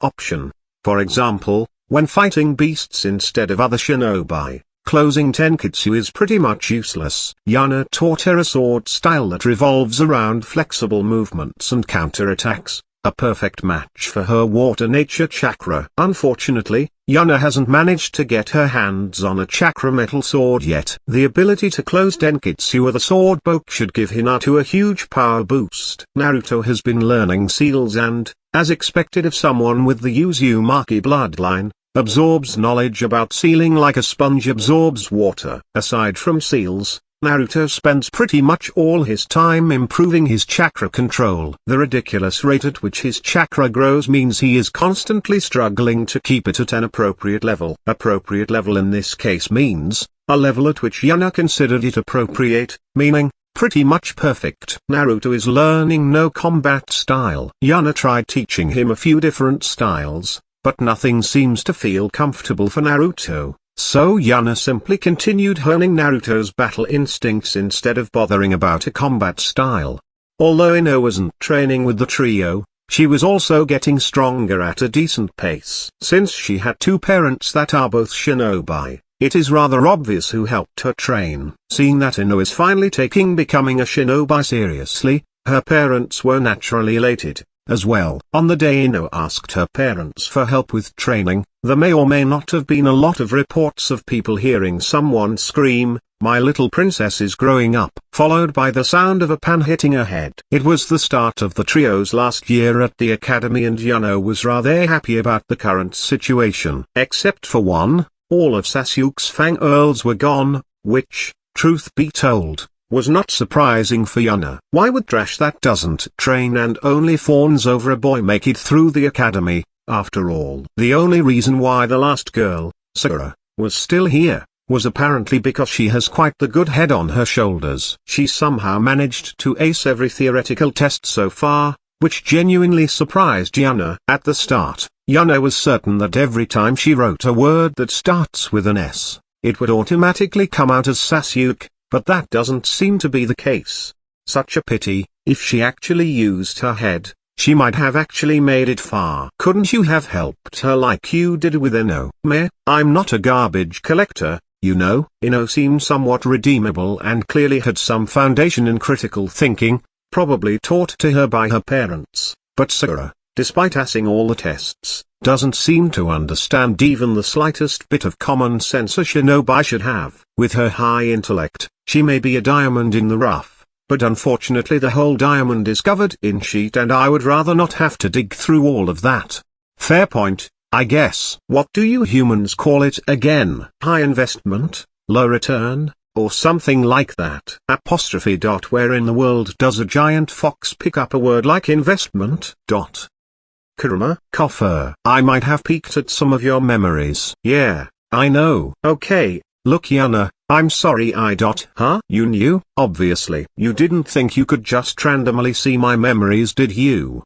option. For example, when fighting beasts instead of other shinobi, closing tenketsu is pretty much useless. Yuna taught her a sword style that revolves around flexible movements and counterattacks, a perfect match for her water nature chakra. Unfortunately, Yuna hasn't managed to get her hands on a chakra metal sword yet. The ability to close tenketsu with a sword poke should give Hinata a huge power boost. Naruto has been learning seals and, as expected of someone with the Uzumaki bloodline, absorbs knowledge about sealing like a sponge absorbs water. Aside from seals, Naruto spends pretty much all his time improving his chakra control. The ridiculous rate at which his chakra grows means he is constantly struggling to keep it at an appropriate level. Appropriate level in this case means a level at which Yuna considered it appropriate, meaning pretty much perfect. Naruto is learning no combat style. Yuna tried teaching him a few different styles, but nothing seems to feel comfortable for Naruto. So Yuna simply continued honing Naruto's battle instincts instead of bothering about a combat style. Although Ino wasn't training with the trio, she was also getting stronger at a decent pace. Since she had two parents that are both shinobi, it is rather obvious who helped her train. Seeing that Ino is finally taking becoming a shinobi seriously, her parents were naturally elated as well. On the day Ino asked her parents for help with training, there may or may not have been a lot of reports of people hearing someone scream, "My little princess is growing up," followed by the sound of a pan hitting her head. It was the start of the trio's last year at the academy and Yuna was rather happy about the current situation. Except for one, all of Sasuke's fangirls were gone, which, truth be told, was not surprising for Yuna. Why would trash that doesn't train and only fawns over a boy make it through the academy? After all, the only reason why the last girl, Sakura, was still here, was apparently because she has quite the good head on her shoulders. She somehow managed to ace every theoretical test so far, which genuinely surprised Yuna. At the start, Yuna was certain that every time she wrote a word that starts with an S, it would automatically come out as Sasuke. But that doesn't seem to be the case. Such a pity. If she actually used her head, she might have actually made it far. Couldn't you have helped her like you did with Ino? Meh, I'm not a garbage collector, you know. Ino seemed somewhat redeemable and clearly had some foundation in critical thinking, probably taught to her by her parents. But Sakura, despite passing all the tests, doesn't seem to understand even the slightest bit of common sense a shinobi should have. With her high intellect, she may be a diamond in the rough, but unfortunately the whole diamond is covered in sheet and I would rather not have to dig through all of that. Fair point, I guess. What do you humans call it again? High investment, low return, or something like that. Apostrophe. Where in the world does a giant fox pick up a word like investment? Kurama, coffer. I might have peeked at some of your memories. Yeah, I know. Okay, look Yuna, I'm sorry Huh? You knew? Obviously. You didn't think you could just randomly see my memories, did you?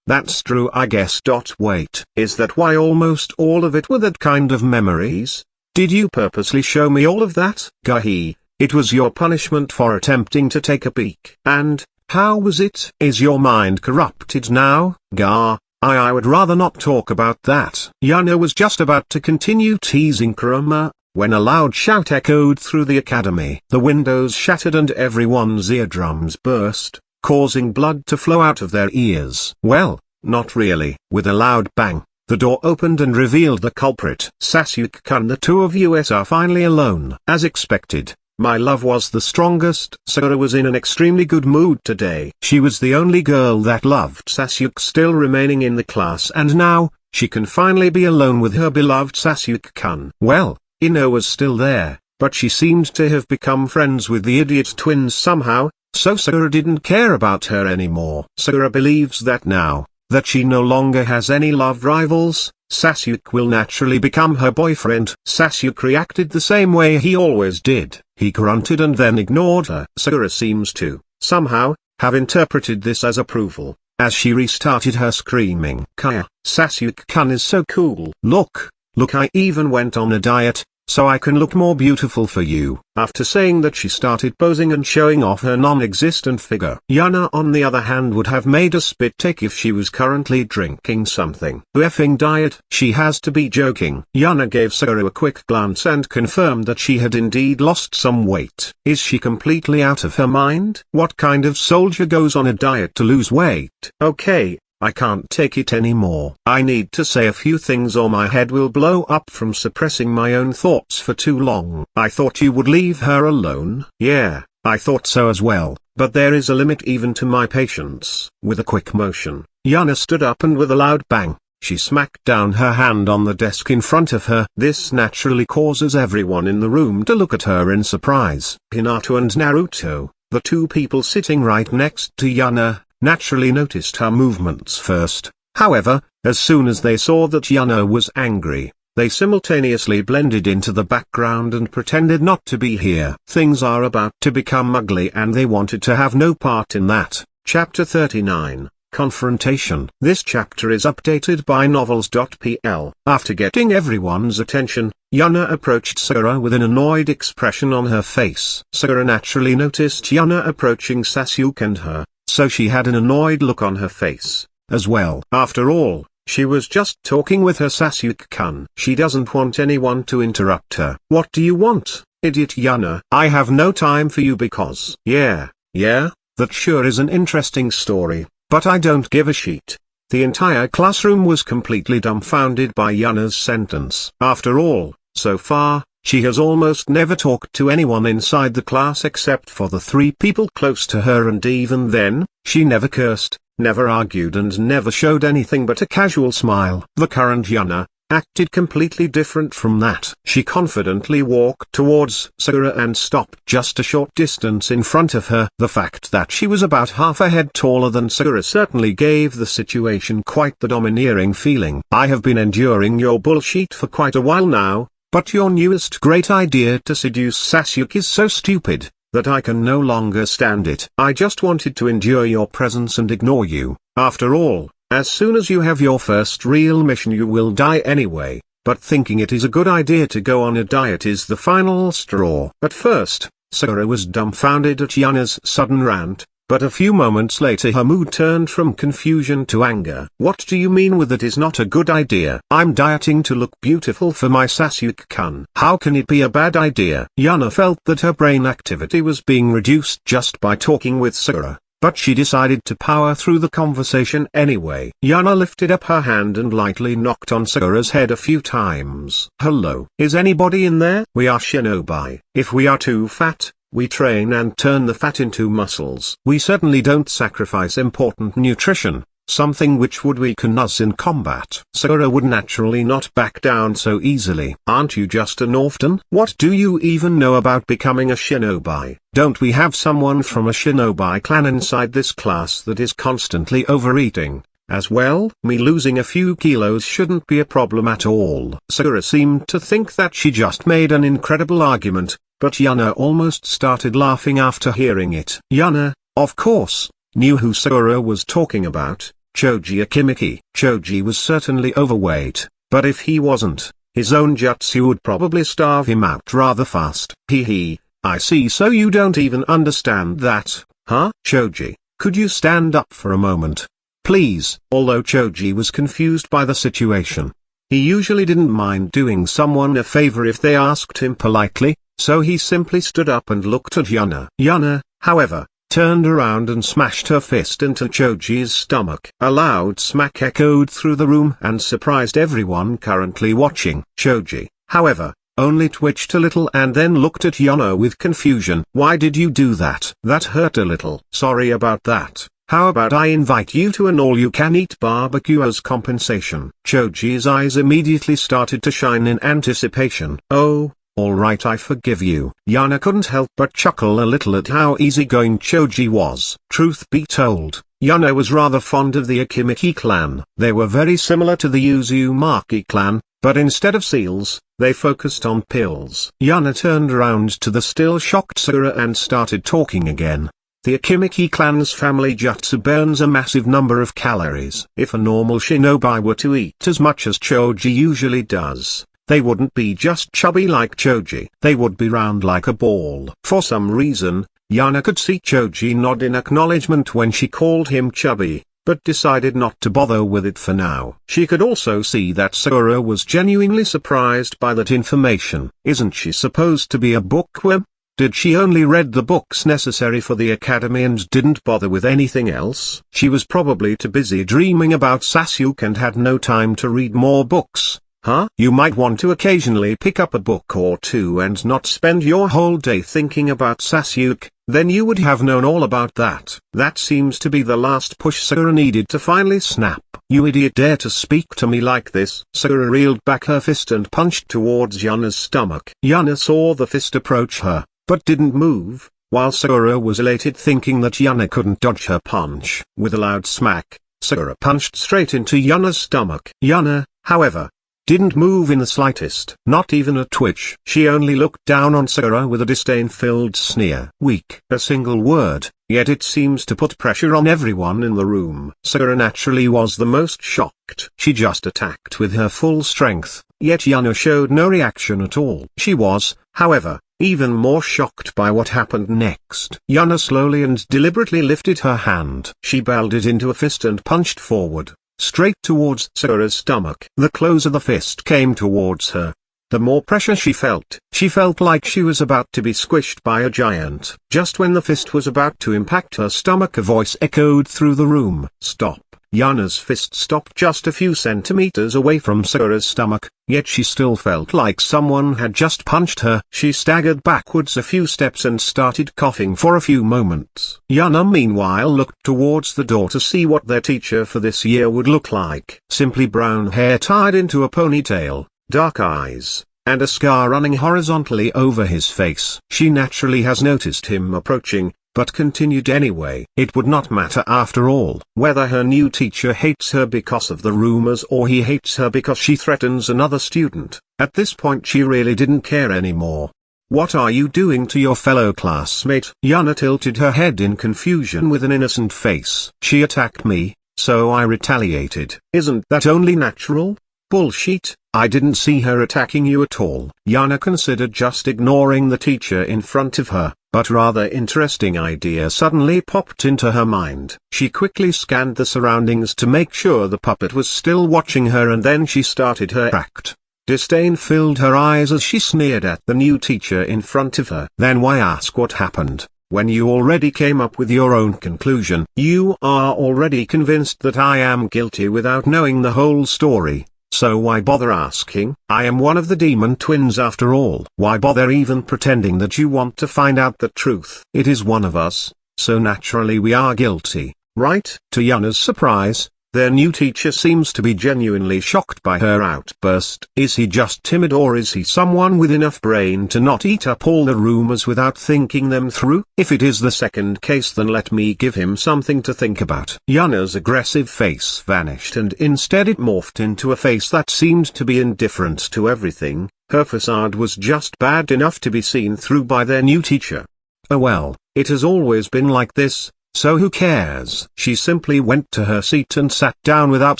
That's true I guess. Wait. Is that why almost all of it were that kind of memories? Did you purposely show me all of that? Gahi, it was your punishment for attempting to take a peek. And, how was it? Is your mind corrupted now? I would rather not talk about that. Yuna was just about to continue teasing Kurama, when a loud shout echoed through the academy. The windows shattered and everyone's eardrums burst, causing blood to flow out of their ears. Well, not really. With a loud bang, the door opened and revealed the culprit. Sasuke-kun, the two of us are finally alone. As expected, my love was the strongest. Sakura was in an extremely good mood today. She was the only girl that loved Sasuke still remaining in the class, and now, she can finally be alone with her beloved Sasuke-kun. Well, Ino was still there, but she seemed to have become friends with the idiot twins somehow, so Sakura didn't care about her anymore. Sakura believes that now, that she no longer has any love rivals, Sasuke will naturally become her boyfriend. Sasuke reacted the same way he always did. He grunted and then ignored her. Sakura seems to, somehow, have interpreted this as approval, as she restarted her screaming. Kaya, Sasuke-kun is so cool. Look, I even went on a diet, so I can look more beautiful for you. After saying that, she started posing and showing off her non-existent figure. Yuna on the other hand would have made a spit take if she was currently drinking something. Effing diet? She has to be joking. Yuna gave Sakura a quick glance and confirmed that she had indeed lost some weight. Is she completely out of her mind? What kind of soldier goes on a diet to lose weight? Okay, I can't take it anymore. I need to say a few things or my head will blow up from suppressing my own thoughts for too long. I thought you would leave her alone. Yeah, I thought so as well, but there is a limit even to my patience. With a quick motion, Yuna stood up and with a loud bang, she smacked down her hand on the desk in front of her. This naturally causes everyone in the room to look at her in surprise. Hinata and Naruto, the two people sitting right next to Yuna, naturally noticed her movements first. However, as soon as they saw that Yuna was angry, they simultaneously blended into the background and pretended not to be here. Things are about to become ugly and they wanted to have no part in that. Chapter 39, Confrontation. This chapter is updated by novels.pl. After getting everyone's attention, Yuna approached Sakura with an annoyed expression on her face. Sakura naturally noticed Yuna approaching Sasuke and her, so she had an annoyed look on her face, as well. After all, she was just talking with her Sasuke-kun. She doesn't want anyone to interrupt her. What do you want, idiot Yuna? I have no time for you because... Yeah, that sure is an interesting story, but I don't give a shit. The entire classroom was completely dumbfounded by Yuna's sentence. After all, so far, she has almost never talked to anyone inside the class except for the three people close to her, and even then, she never cursed, never argued and never showed anything but a casual smile. The current Yuna acted completely different from that. She confidently walked towards Sakura and stopped just a short distance in front of her. The fact that she was about half a head taller than Sakura certainly gave the situation quite the domineering feeling. I have been enduring your bullshit for quite a while now, but your newest great idea to seduce Sasuke is so stupid, that I can no longer stand it. I just wanted to endure your presence and ignore you. After all, as soon as you have your first real mission you will die anyway, but thinking it is a good idea to go on a diet is the final straw. At first, Sakura was dumbfounded at Yuna's sudden rant, but a few moments later her mood turned from confusion to anger. What do you mean with that is not a good idea? I'm dieting to look beautiful for my Sasuke-kun. How can it be a bad idea? Yuna felt that her brain activity was being reduced just by talking with Sakura, but she decided to power through the conversation anyway. Yuna lifted up her hand and lightly knocked on Sakura's head a few times. Hello. Is anybody in there? We are shinobi. If we are too fat, we train and turn the fat into muscles. We certainly don't sacrifice important nutrition, something which would weaken us in combat. Sakura would naturally not back down so easily. Aren't you just an orphan? What do you even know about becoming a shinobi? Don't we have someone from a shinobi clan inside this class that is constantly overeating? As well, me losing a few kilos shouldn't be a problem at all. Sakura seemed to think that she just made an incredible argument, but Yuna almost started laughing after hearing it. Yuna, of course, knew who Sakura was talking about, Choji Akimiki. Choji was certainly overweight, but if he wasn't, his own jutsu would probably starve him out rather fast. Hee, I see, so you don't even understand that, huh? Choji, could you stand up for a moment? Please. Although Choji was confused by the situation, he usually didn't mind doing someone a favor if they asked him politely, so he simply stood up and looked at Yuna. Yuna, however, turned around and smashed her fist into Choji's stomach. A loud smack echoed through the room and surprised everyone currently watching. Choji, however, only twitched a little and then looked at Yuna with confusion. Why did you do that? That hurt a little. Sorry about that. How about I invite you to an all-you-can-eat barbecue as compensation? Choji's eyes immediately started to shine in anticipation. Oh, alright, I forgive you. Yuna couldn't help but chuckle a little at how easygoing Choji was. Truth be told, Yuna was rather fond of the Akimiki clan. They were very similar to the Uzumaki clan, but instead of seals, they focused on pills. Yuna turned around to the still shocked Sakura and started talking again. The Akimiki clan's family jutsu burns a massive number of calories. If a normal shinobi were to eat as much as Choji usually does, they wouldn't be just chubby like Choji. They would be round like a ball. For some reason, Yuna could see Choji nod in acknowledgement when she called him chubby, but decided not to bother with it for now. She could also see that Sakura was genuinely surprised by that information. Isn't she supposed to be a bookworm? Did she only read the books necessary for the academy and didn't bother with anything else? She was probably too busy dreaming about Sasuke and had no time to read more books. Huh? You might want to occasionally pick up a book or two and not spend your whole day thinking about Sasuke, then you would have known all about that. That seems to be the last push Sakura needed to finally snap. You idiot, dare to speak to me like this? Sakura reeled back her fist and punched towards Yuna's stomach. Yuna saw the fist approach her, but didn't move, while Sakura was elated thinking that Yuna couldn't dodge her punch. With a loud smack, Sakura punched straight into Yuna's stomach. Yuna, however, didn't move in the slightest, not even a twitch. She only looked down on Sakura with a disdain-filled sneer. Weak. A single word, yet it seems to put pressure on everyone in the room. Sakura naturally was the most shocked. She just attacked with her full strength, yet Yuna showed no reaction at all. She was, however, even more shocked by what happened next. Yuna slowly and deliberately lifted her hand. She balled it into a fist and punched forward, straight towards Sakura's stomach. The closer the fist came towards her, the more pressure she felt. She felt like she was about to be squished by a giant. Just when the fist was about to impact her stomach, a voice echoed through the room. Stop. Yuna's fist stopped just a few centimeters away from Sakura's stomach, yet she still felt like someone had just punched her. She staggered backwards a few steps and started coughing for a few moments. Yuna meanwhile looked towards the door to see what their teacher for this year would look like. Simply brown hair tied into a ponytail, dark eyes, and a scar running horizontally over his face. She naturally has noticed him approaching, but continued anyway. It would not matter after all whether her new teacher hates her because of the rumors or he hates her because she threatens another student. At this point she really didn't care anymore. What are you doing to your fellow classmate? Yuna tilted her head in confusion with an innocent face. She attacked me, so I retaliated. Isn't that only natural? Bullshit. I didn't see her attacking you at all. Yuna considered just ignoring the teacher in front of her, but rather interesting idea suddenly popped into her mind. She quickly scanned the surroundings to make sure the puppet was still watching her, and then she started her act. Disdain filled her eyes as she sneered at the new teacher in front of her. Then why ask what happened, when you already came up with your own conclusion? You are already convinced that I am guilty without knowing the whole story. So why bother asking? I am one of the demon twins after all. Why bother even pretending that you want to find out the truth? It is one of us, so naturally we are guilty, right? To Yuna's surprise, Their new teacher seems to be genuinely shocked by her outburst. Is he just timid, or is he someone with enough brain to not eat up all the rumors without thinking them through? If it is the second case, then let me give him something to think about. Yuna's aggressive face vanished, and instead it morphed into a face that seemed to be indifferent to everything. Her facade was just bad enough to be seen through by their new teacher. Oh well, it has always been like this, so who cares? She simply went to her seat and sat down without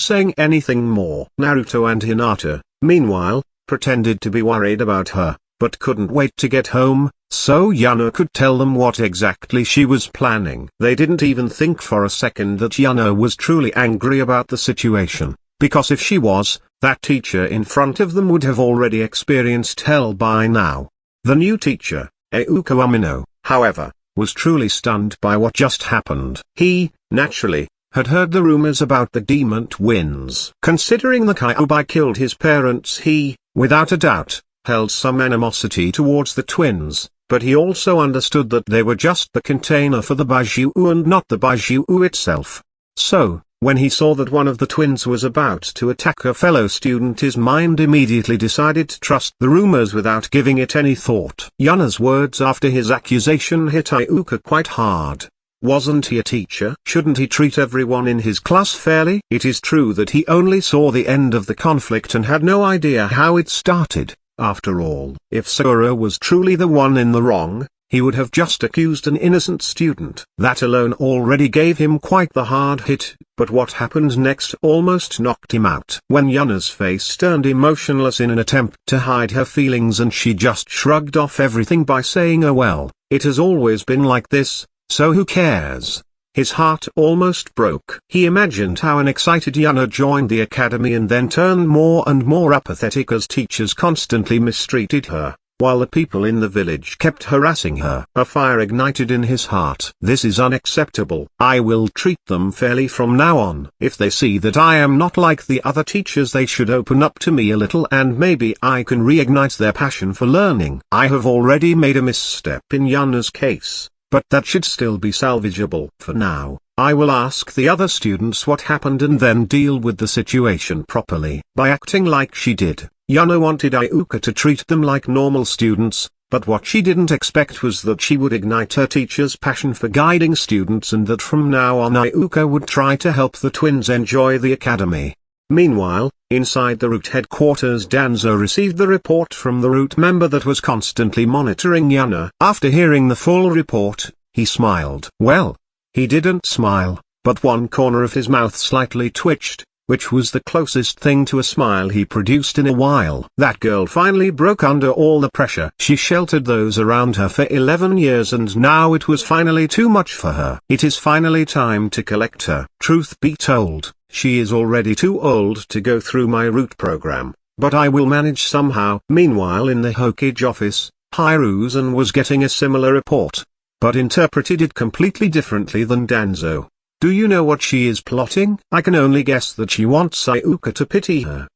saying anything more. Naruto and Hinata, meanwhile, pretended to be worried about her, but couldn't wait to get home, so Yuna could tell them what exactly she was planning. They didn't even think for a second that Yuna was truly angry about the situation, because if she was, that teacher in front of them would have already experienced hell by now. The new teacher, Umino, however, was truly stunned by what just happened. He, naturally, had heard the rumors about the demon twins. Considering the Kyuubi killed his parents, he, without a doubt, held some animosity towards the twins, but he also understood that they were just the container for the Baijiu and not the Baijiu itself. So, when he saw that one of the twins was about to attack a fellow student, his mind immediately decided to trust the rumors without giving it any thought. Yuna's words after his accusation hit Iruka quite hard. Wasn't he a teacher? Shouldn't he treat everyone in his class fairly? It is true that he only saw the end of the conflict and had no idea how it started. After all, if Sakura was truly the one in the wrong, he would have just accused an innocent student. That alone already gave him quite the hard hit, but what happened next almost knocked him out. When Yuna's face turned emotionless in an attempt to hide her feelings, and she just shrugged off everything by saying, "Oh well, it has always been like this, so who cares?" His heart almost broke. He imagined how an excited Yuna joined the academy and then turned more and more apathetic as teachers constantly mistreated her, while the people in the village kept harassing her. A fire ignited in his heart. This is unacceptable. I will treat them fairly from now on. If they see that I am not like the other teachers, they should open up to me a little, and maybe I can reignite their passion for learning. I have already made a misstep in Yuna's case, but that should still be salvageable. For now, I will ask the other students what happened and then deal with the situation properly. By acting like she did, Yuna wanted Iruka to treat them like normal students, but what she didn't expect was that she would ignite her teacher's passion for guiding students, and that from now on Iruka would try to help the twins enjoy the academy. Meanwhile, inside the Root headquarters, Danzo received the report from the Root member that was constantly monitoring Yuna. After hearing the full report, he smiled. Well, he didn't smile, but one corner of his mouth slightly twitched, which was the closest thing to a smile he produced in a while. That girl finally broke under all the pressure. She sheltered those around her for 11 years, and now it was finally too much for her. It is finally time to collect her. Truth be told, she is already too old to go through my Root program, but I will manage somehow. Meanwhile, in the Hokage office, Hiruzen was getting a similar report, but interpreted it completely differently than Danzo. Do you know what she is plotting? I can only guess that she wants Iruka to pity her.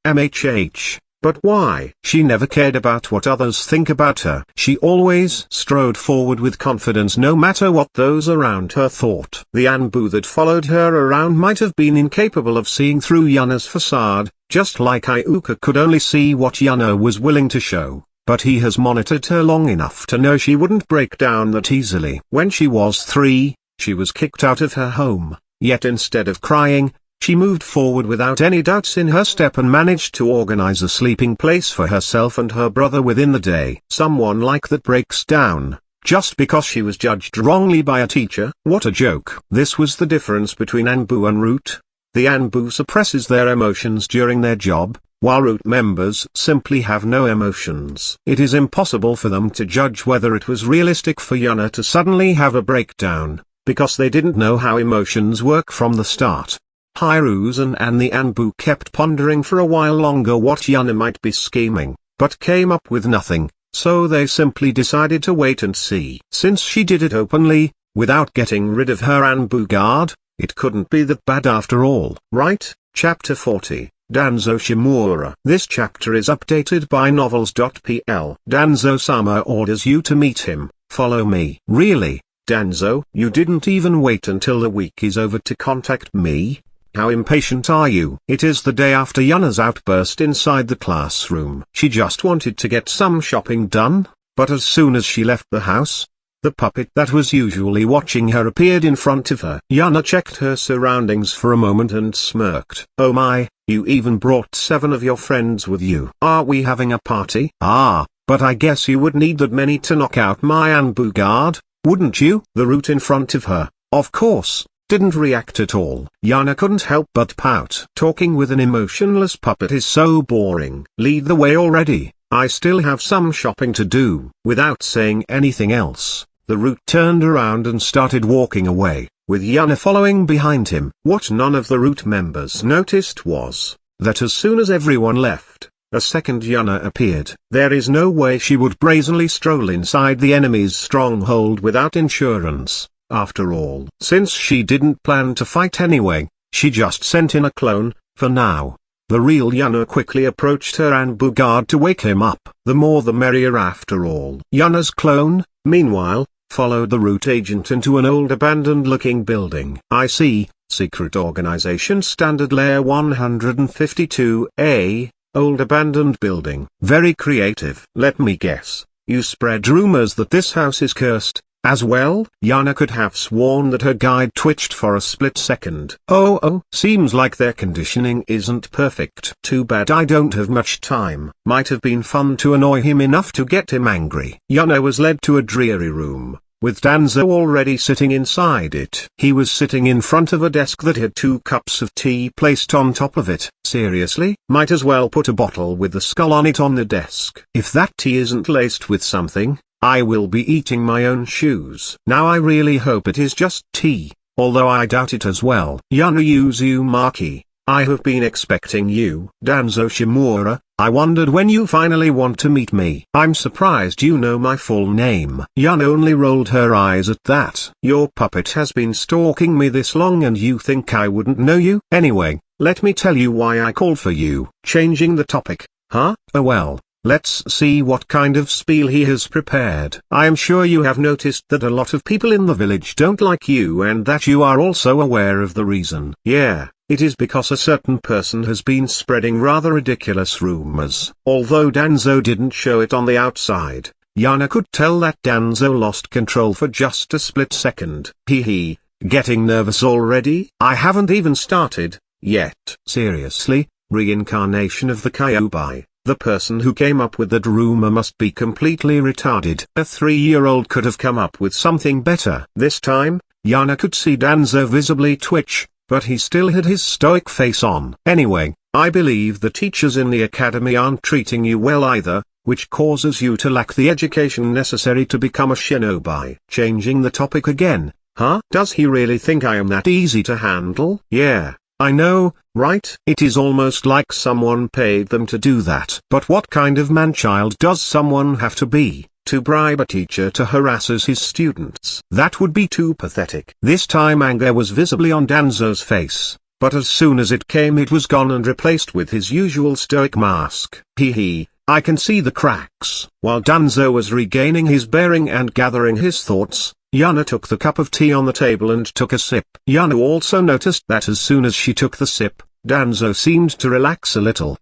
But why? She never cared about what others think about her. She always strode forward with confidence no matter what those around her thought. The Anbu that followed her around might have been incapable of seeing through Yuna's facade, just like Iruka could only see what Yuna was willing to show. But he has monitored her long enough to know she wouldn't break down that easily. When she was 3, she was kicked out of her home, yet instead of crying, she moved forward without any doubts in her step and managed to organize a sleeping place for herself and her brother within the day. Someone like that breaks down, just because she was judged wrongly by a teacher? What a joke. This was the difference between Anbu and Root. The Anbu suppresses their emotions during their job, while Root members simply have no emotions. It is impossible for them to judge whether it was realistic for Yuna to suddenly have a breakdown, because they didn't know how emotions work from the start. Hiruzen and the Anbu kept pondering for a while longer what Yuna might be scheming, but came up with nothing, so they simply decided to wait and see. Since she did it openly, without getting rid of her Anbu guard, it couldn't be that bad after all, right? Chapter 40, Danzo Shimura. This chapter is updated by novels.pl. Danzo-sama orders you to meet him. Follow me. Really, Danzo? You didn't even wait until the week is over to contact me? How impatient are you? It is the day after Yuna's outburst inside the classroom. She just wanted to get some shopping done, but as soon as she left the house, the puppet that was usually watching her appeared in front of her. Yuna checked her surroundings for a moment and smirked. Oh my, you even brought 7 of your friends with you. Are we having a party? Ah, but I guess you would need that many to knock out my Anbu guard, wouldn't you? The root in front of her, of course, didn't react at all. Yuna couldn't help but pout. Talking with an emotionless puppet is so boring. Lead the way already. I still have some shopping to do. Without saying anything else, the root turned around and started walking away, with Yuna following behind him. What none of the root members noticed was that as soon as everyone left, a second Yuna appeared. There is no way she would brazenly stroll inside the enemy's stronghold without insurance. After all, since she didn't plan to fight anyway, she just sent in a clone, for now. The real Yuna quickly approached her Anbu guard to wake him up. The more the merrier after all. Yuna's clone, meanwhile, followed the root agent into an old abandoned-looking building. I see, Secret Organization Standard Layer 152A, Old Abandoned Building. Very creative. Let me guess, you spread rumors that this house is cursed, as well? Yuna could have sworn that her guide twitched for a split second. Oh, seems like their conditioning isn't perfect. Too bad I don't have much time. Might have been fun to annoy him enough to get him angry. Yuna was led to a dreary room, with Danzo already sitting inside it. He was sitting in front of a desk that had 2 cups of tea placed on top of it. Seriously? Might as well put a bottle with the skull on it on the desk. If that tea isn't laced with something, I will be eating my own shoes. Now I really hope it is just tea, although I doubt it as well. Yuna Uzumaki, I have been expecting you. Danzo Shimura, I wondered when you finally want to meet me. I'm surprised you know my full name. Yuna only rolled her eyes at that. Your puppet has been stalking me this long and you think I wouldn't know you? Anyway, let me tell you why I called for you. Changing the topic, huh? Oh well. Let's see what kind of spiel he has prepared. I am sure you have noticed that a lot of people in the village don't like you and that you are also aware of the reason. Yeah, it is because a certain person has been spreading rather ridiculous rumors. Although Danzo didn't show it on the outside, Yuna could tell that Danzo lost control for just a split second. Hee, getting nervous already? I haven't even started yet. Seriously, reincarnation of the Kyuubi. The person who came up with that rumor must be completely retarded. A 3-year-old could have come up with something better. This time, Yuna could see Danzo visibly twitch, but he still had his stoic face on. Anyway, I believe the teachers in the academy aren't treating you well either, which causes you to lack the education necessary to become a shinobi. Changing the topic again, huh? Does he really think I am that easy to handle? Yeah. I know, right? It is almost like someone paid them to do that. But what kind of man-child does someone have to be, to bribe a teacher to harass his students? That would be too pathetic. This time anger was visibly on Danzo's face, but as soon as it came it was gone and replaced with his usual stoic mask. Hee, I can see the cracks. While Danzo was regaining his bearing and gathering his thoughts, Yuna took the cup of tea on the table and took a sip. Yuna also noticed that as soon as she took the sip, Danzo seemed to relax a little.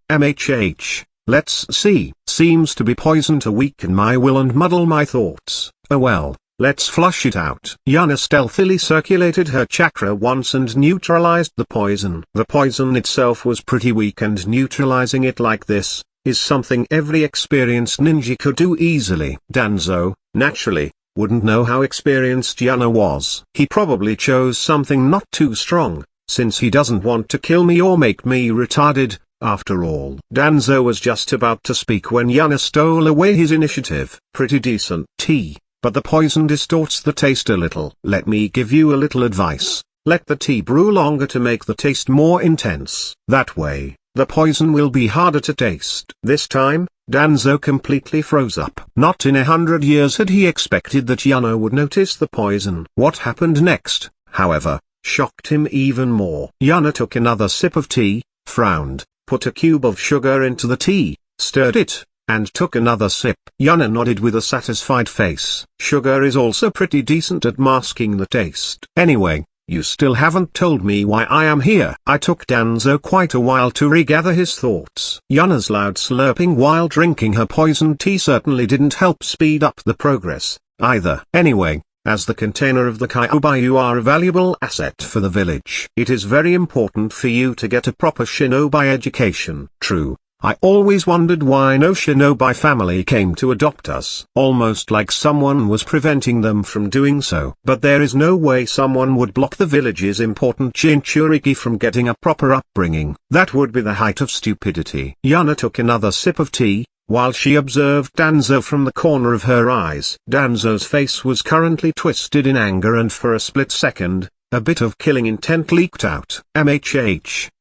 Let's see. Seems to be poison to weaken my will and muddle my thoughts. Oh well, let's flush it out. Yuna stealthily circulated her chakra once and neutralized the poison. The poison itself was pretty weak and neutralizing it like this is something every experienced ninja could do easily. Danzo, naturally, wouldn't know how experienced Yuna was. He probably chose something not too strong, since he doesn't want to kill me or make me retarded, after all. Danzo was just about to speak when Yuna stole away his initiative. Pretty decent tea, but the poison distorts the taste a little. Let me give you a little advice. Let the tea brew longer to make the taste more intense. That way, the poison will be harder to taste. This time, Danzo completely froze up. Not in 100 years had he expected that Yuna would notice the poison. What happened next, however, shocked him even more. Yuna took another sip of tea, frowned, put a cube of sugar into the tea, stirred it, and took another sip. Yuna nodded with a satisfied face. Sugar is also pretty decent at masking the taste. Anyway, you still haven't told me why I am here. I took Danzo quite a while to regather his thoughts. Yuna's loud slurping while drinking her poison tea certainly didn't help speed up the progress, either. Anyway, as the container of the Kyuubi, you are a valuable asset for the village. It is very important for you to get a proper shinobi education. True. I always wondered why no shinobi family came to adopt us. Almost like someone was preventing them from doing so. But there is no way someone would block the village's important Jinchuriki from getting a proper upbringing. That would be the height of stupidity. Yuna took another sip of tea, while she observed Danzo from the corner of her eyes. Danzo's face was currently twisted in anger, and for a split second, a bit of killing intent leaked out.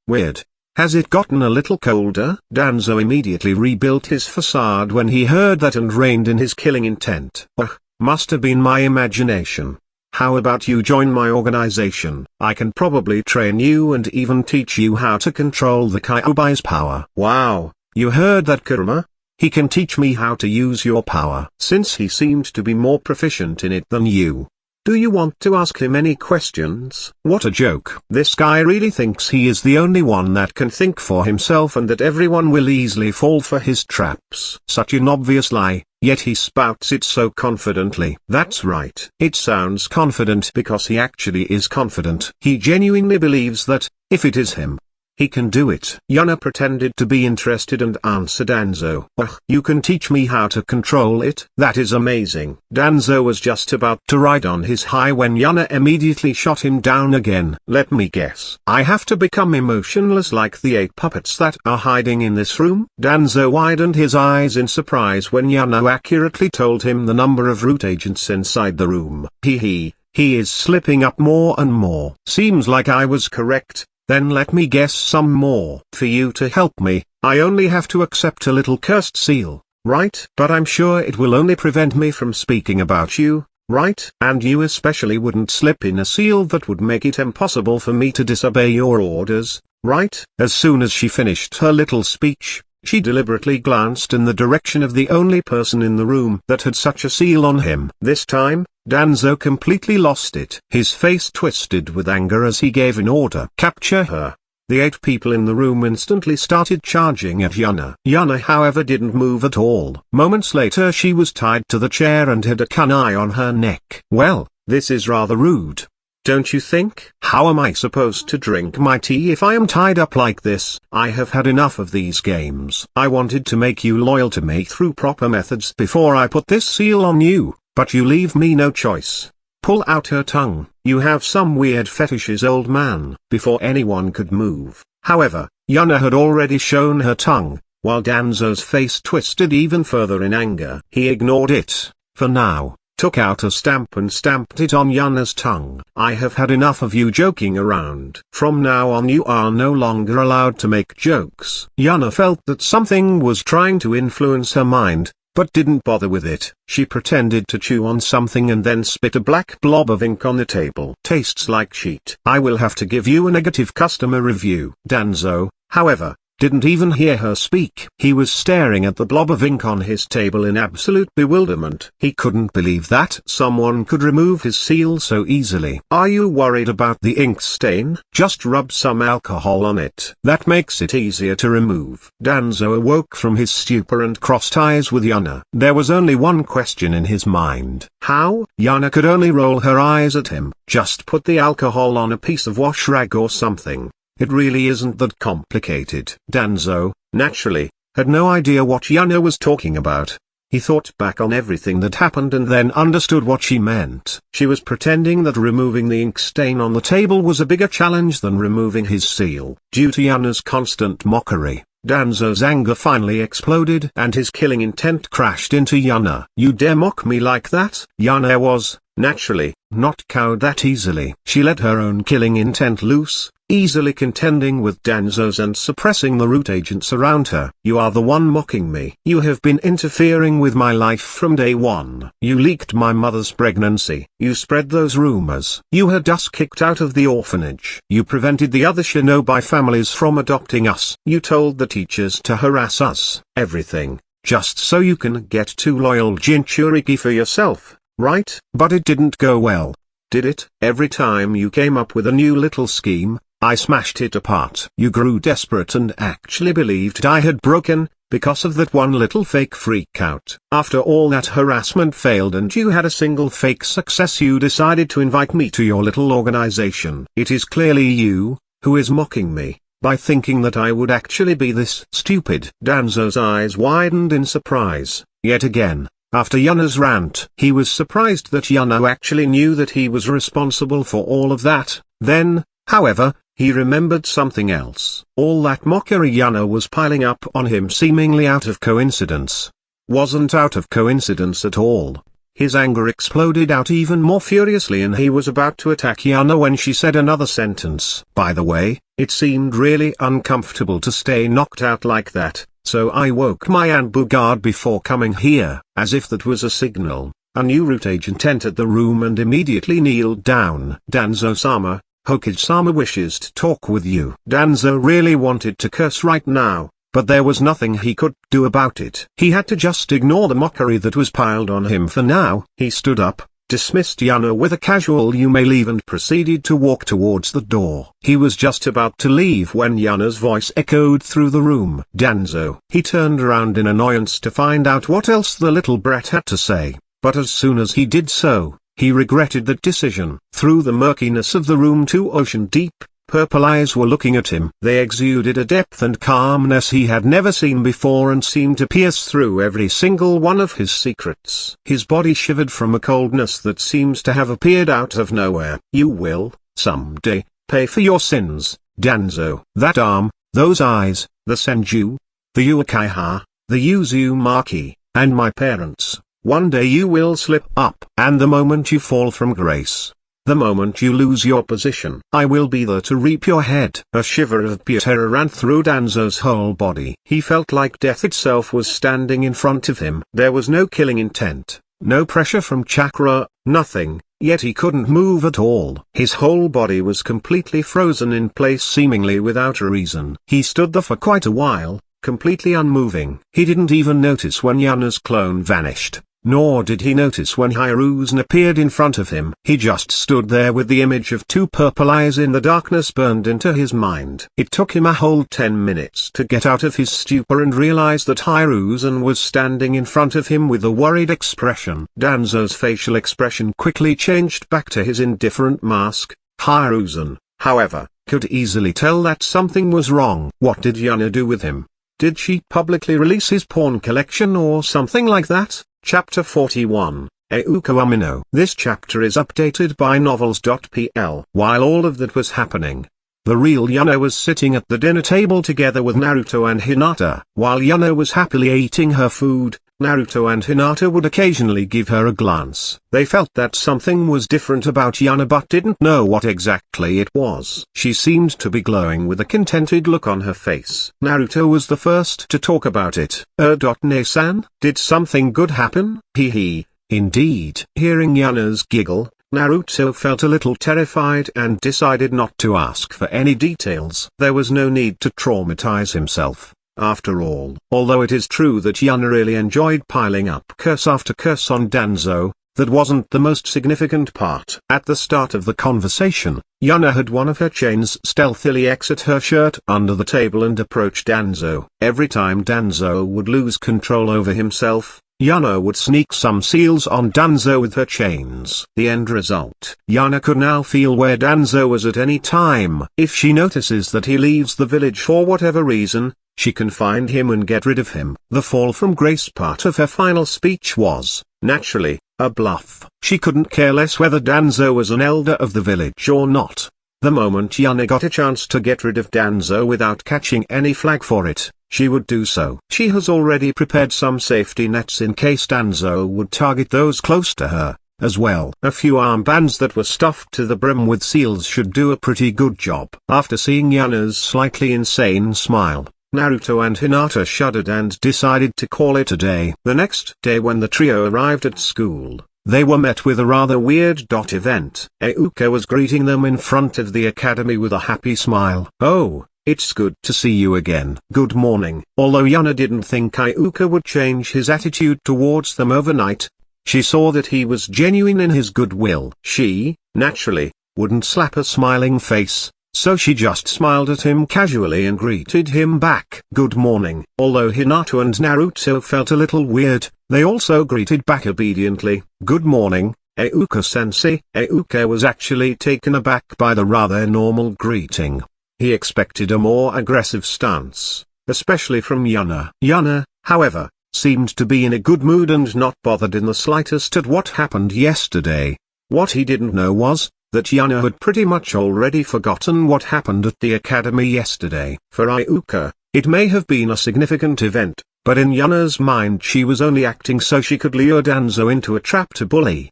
Weird. Has it gotten a little colder? Danzo immediately rebuilt his facade when he heard that and reined in his killing intent. Ugh, must have been my imagination. How about you join my organization? I can probably train you and even teach you how to control the Kyuubi's power. Wow, you heard that, Kurama? He can teach me how to use your power. Since he seemed to be more proficient in it than you. Do you want to ask him any questions? What a joke. This guy really thinks he is the only one that can think for himself and that everyone will easily fall for his traps. Such an obvious lie, yet he spouts it so confidently. That's right. It sounds confident because he actually is confident. He genuinely believes that, if it is him, he can do it. Yuna pretended to be interested and answered Danzo. Ugh, you can teach me how to control it? That is amazing. Danzo was just about to ride on his high when Yuna immediately shot him down again. Let me guess. I have to become emotionless like the 8 puppets that are hiding in this room? Danzo widened his eyes in surprise when Yuna accurately told him the number of root agents inside the room. He is slipping up more and more. Seems like I was correct. Then let me guess some more. For you to help me, I only have to accept a little cursed seal, right? But I'm sure it will only prevent me from speaking about you, right? And you especially wouldn't slip in a seal that would make it impossible for me to disobey your orders, right? As soon as she finished her little speech, she deliberately glanced in the direction of the only person in the room that had such a seal on him. This time, Danzo completely lost it. His face twisted with anger as he gave an order. Capture her. The 8 people in the room instantly started charging at Yuna. Yuna however didn't move at all. Moments later she was tied to the chair and had a kunai on her neck. Well, this is rather rude. Don't you think? How am I supposed to drink my tea if I am tied up like this? I have had enough of these games. I wanted to make you loyal to me through proper methods before I put this seal on you, but you leave me no choice. Pull out her tongue. You have some weird fetishes, old man. Before anyone could move, however, Yuna had already shown her tongue, while Danzo's face twisted even further in anger. He ignored it, for now. Took out a stamp and stamped it on Yuna's tongue. I have had enough of you joking around. From now on you are no longer allowed to make jokes. Yuna felt that something was trying to influence her mind, but didn't bother with it. She pretended to chew on something and then spit a black blob of ink on the table. Tastes like shit. I will have to give you a negative customer review. Danzo, however, didn't even hear her speak. He was staring at the blob of ink on his table in absolute bewilderment. He couldn't believe that someone could remove his seal so easily. Are you worried about the ink stain? Just rub some alcohol on it. That makes it easier to remove. Danzo awoke from his stupor and crossed eyes with Yuna. There was only one question in his mind. How? Yuna could only roll her eyes at him. Just put the alcohol on a piece of wash rag or something. It really isn't that complicated. Danzo, naturally, had no idea what Yuna was talking about. He thought back on everything that happened and then understood what she meant. She was pretending that removing the ink stain on the table was a bigger challenge than removing his seal. Due to Yuna's constant mockery, Danzo's anger finally exploded and his killing intent crashed into Yuna. You dare mock me like that? Yuna was, naturally, not cowed that easily. She let her own killing intent loose, easily contending with Danzo's and suppressing the root agents around her. You are the one mocking me. You have been interfering with my life from day one. You leaked my mother's pregnancy. You spread those rumors. You had us kicked out of the orphanage. You prevented the other shinobi families from adopting us. You told the teachers to harass us. Everything, just so you can get 2 loyal Jinchuriki for yourself, right? But it didn't go well, did it. Every time you came up with a new little scheme, I smashed it apart. You grew desperate and actually believed I had broken, because of that one little fake freak out. After all that harassment failed and you had a single fake success, you decided to invite me to your little organization. It is clearly you, who is mocking me, by thinking that I would actually be this stupid. Danzo's eyes widened in surprise, yet again. After Yuna's rant, he was surprised that Yuna actually knew that he was responsible for all of that. Then, however, he remembered something else. All that mockery Yuna was piling up on him seemingly out of coincidence. Wasn't out of coincidence at all. His anger exploded out even more furiously and he was about to attack Yuna when she said another sentence. By the way, it seemed really uncomfortable to stay knocked out like that, so I woke my Anbu guard before coming here. As if that was a signal, a new root agent entered the room and immediately kneeled down. Danzo-sama, Hokage-sama wishes to talk with you. Danzo really wanted to curse right now, but there was nothing he could do about it. He had to just ignore the mockery that was piled on him for now. He stood up, dismissed Yuna with a casual "you may leave" and proceeded to walk towards the door. He was just about to leave when Yuna's voice echoed through the room. Danzo. He turned around in annoyance to find out what else the little brat had to say, but as soon as he did so, he regretted that decision. Through the murkiness of the room, 2 ocean-deep, purple eyes were looking at him. They exuded a depth and calmness he had never seen before and seemed to pierce through every single one of his secrets. His body shivered from a coldness that seems to have appeared out of nowhere. You will, someday, pay for your sins, Danzo. That arm, those eyes, the Senju, the Uchiha, the Uzumaki, and my parents. One day you will slip up. And the moment you fall from grace, the moment you lose your position, I will be there to reap your head. A shiver of pure terror ran through Danzo's whole body. He felt like death itself was standing in front of him. There was no killing intent, no pressure from chakra, nothing, yet he couldn't move at all. His whole body was completely frozen in place seemingly without a reason. He stood there for quite a while, completely unmoving. He didn't even notice when Yuna's clone vanished. Nor did he notice when Hiruzen appeared in front of him. He just stood there with the image of 2 purple eyes in the darkness burned into his mind. It took him a whole 10 minutes to get out of his stupor and realize that Hiruzen was standing in front of him with a worried expression. Danzo's facial expression quickly changed back to his indifferent mask. Hiruzen, however, could easily tell that something was wrong. What did Yuna do with him? Did she publicly release his porn collection or something like that? Chapter 41, Iruka Umino. This chapter is updated by novels.pl. While all of that was happening, the real Yuna was sitting at the dinner table together with Naruto and Hinata. While Yuna was happily eating her food, Naruto and Hinata would occasionally give her a glance. They felt that something was different about Yuna but didn't know what exactly it was. She seemed to be glowing with a contented look on her face. Naruto was the first to talk about it. Ne-san, did something good happen? Hee. Indeed. Hearing Yuna's giggle, Naruto felt a little terrified and decided not to ask for any details. There was no need to traumatize himself. After all, although it is true that Yuna really enjoyed piling up curse after curse on Danzo, that wasn't the most significant part. At the start of the conversation, Yuna had one of her chains stealthily exit her shirt under the table and approach Danzo. Every time Danzo would lose control over himself, Yuna would sneak some seals on Danzo with her chains. The end result. Yuna could now feel where Danzo was at any time. If she notices that he leaves the village for whatever reason, she can find him and get rid of him. The fall from grace part of her final speech was, naturally, a bluff. She couldn't care less whether Danzo was an elder of the village or not. The moment Yuna got a chance to get rid of Danzo without catching any flag for it, she would do so. She has already prepared some safety nets in case Danzo would target those close to her, as well. A few armbands that were stuffed to the brim with seals should do a pretty good job. After seeing Yuna's slightly insane smile, Naruto and Hinata shuddered and decided to call it a day. The next day when the trio arrived at school, they were met with a rather weird event. Iruka was greeting them in front of the academy with a happy smile. Oh, it's good to see you again. Good morning. Although Yuna didn't think Iruka would change his attitude towards them overnight, She saw that he was genuine in his goodwill. She, naturally, wouldn't slap a smiling face, so she just smiled at him casually and greeted him back. Good morning. Although Hinata and Naruto felt a little weird, they also greeted back obediently. Good morning, Iruka-sensei. Iruka was actually taken aback by the rather normal greeting. He expected a more aggressive stance, especially from Yuna. Yuna, however, seemed to be in a good mood and not bothered in the slightest at what happened yesterday. What he didn't know was that Yuna had pretty much already forgotten what happened at the academy yesterday. For Iruka, it may have been a significant event, but in Yuna's mind she was only acting so she could lure Danzo into a trap to bully.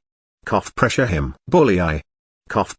Pressure him. Bully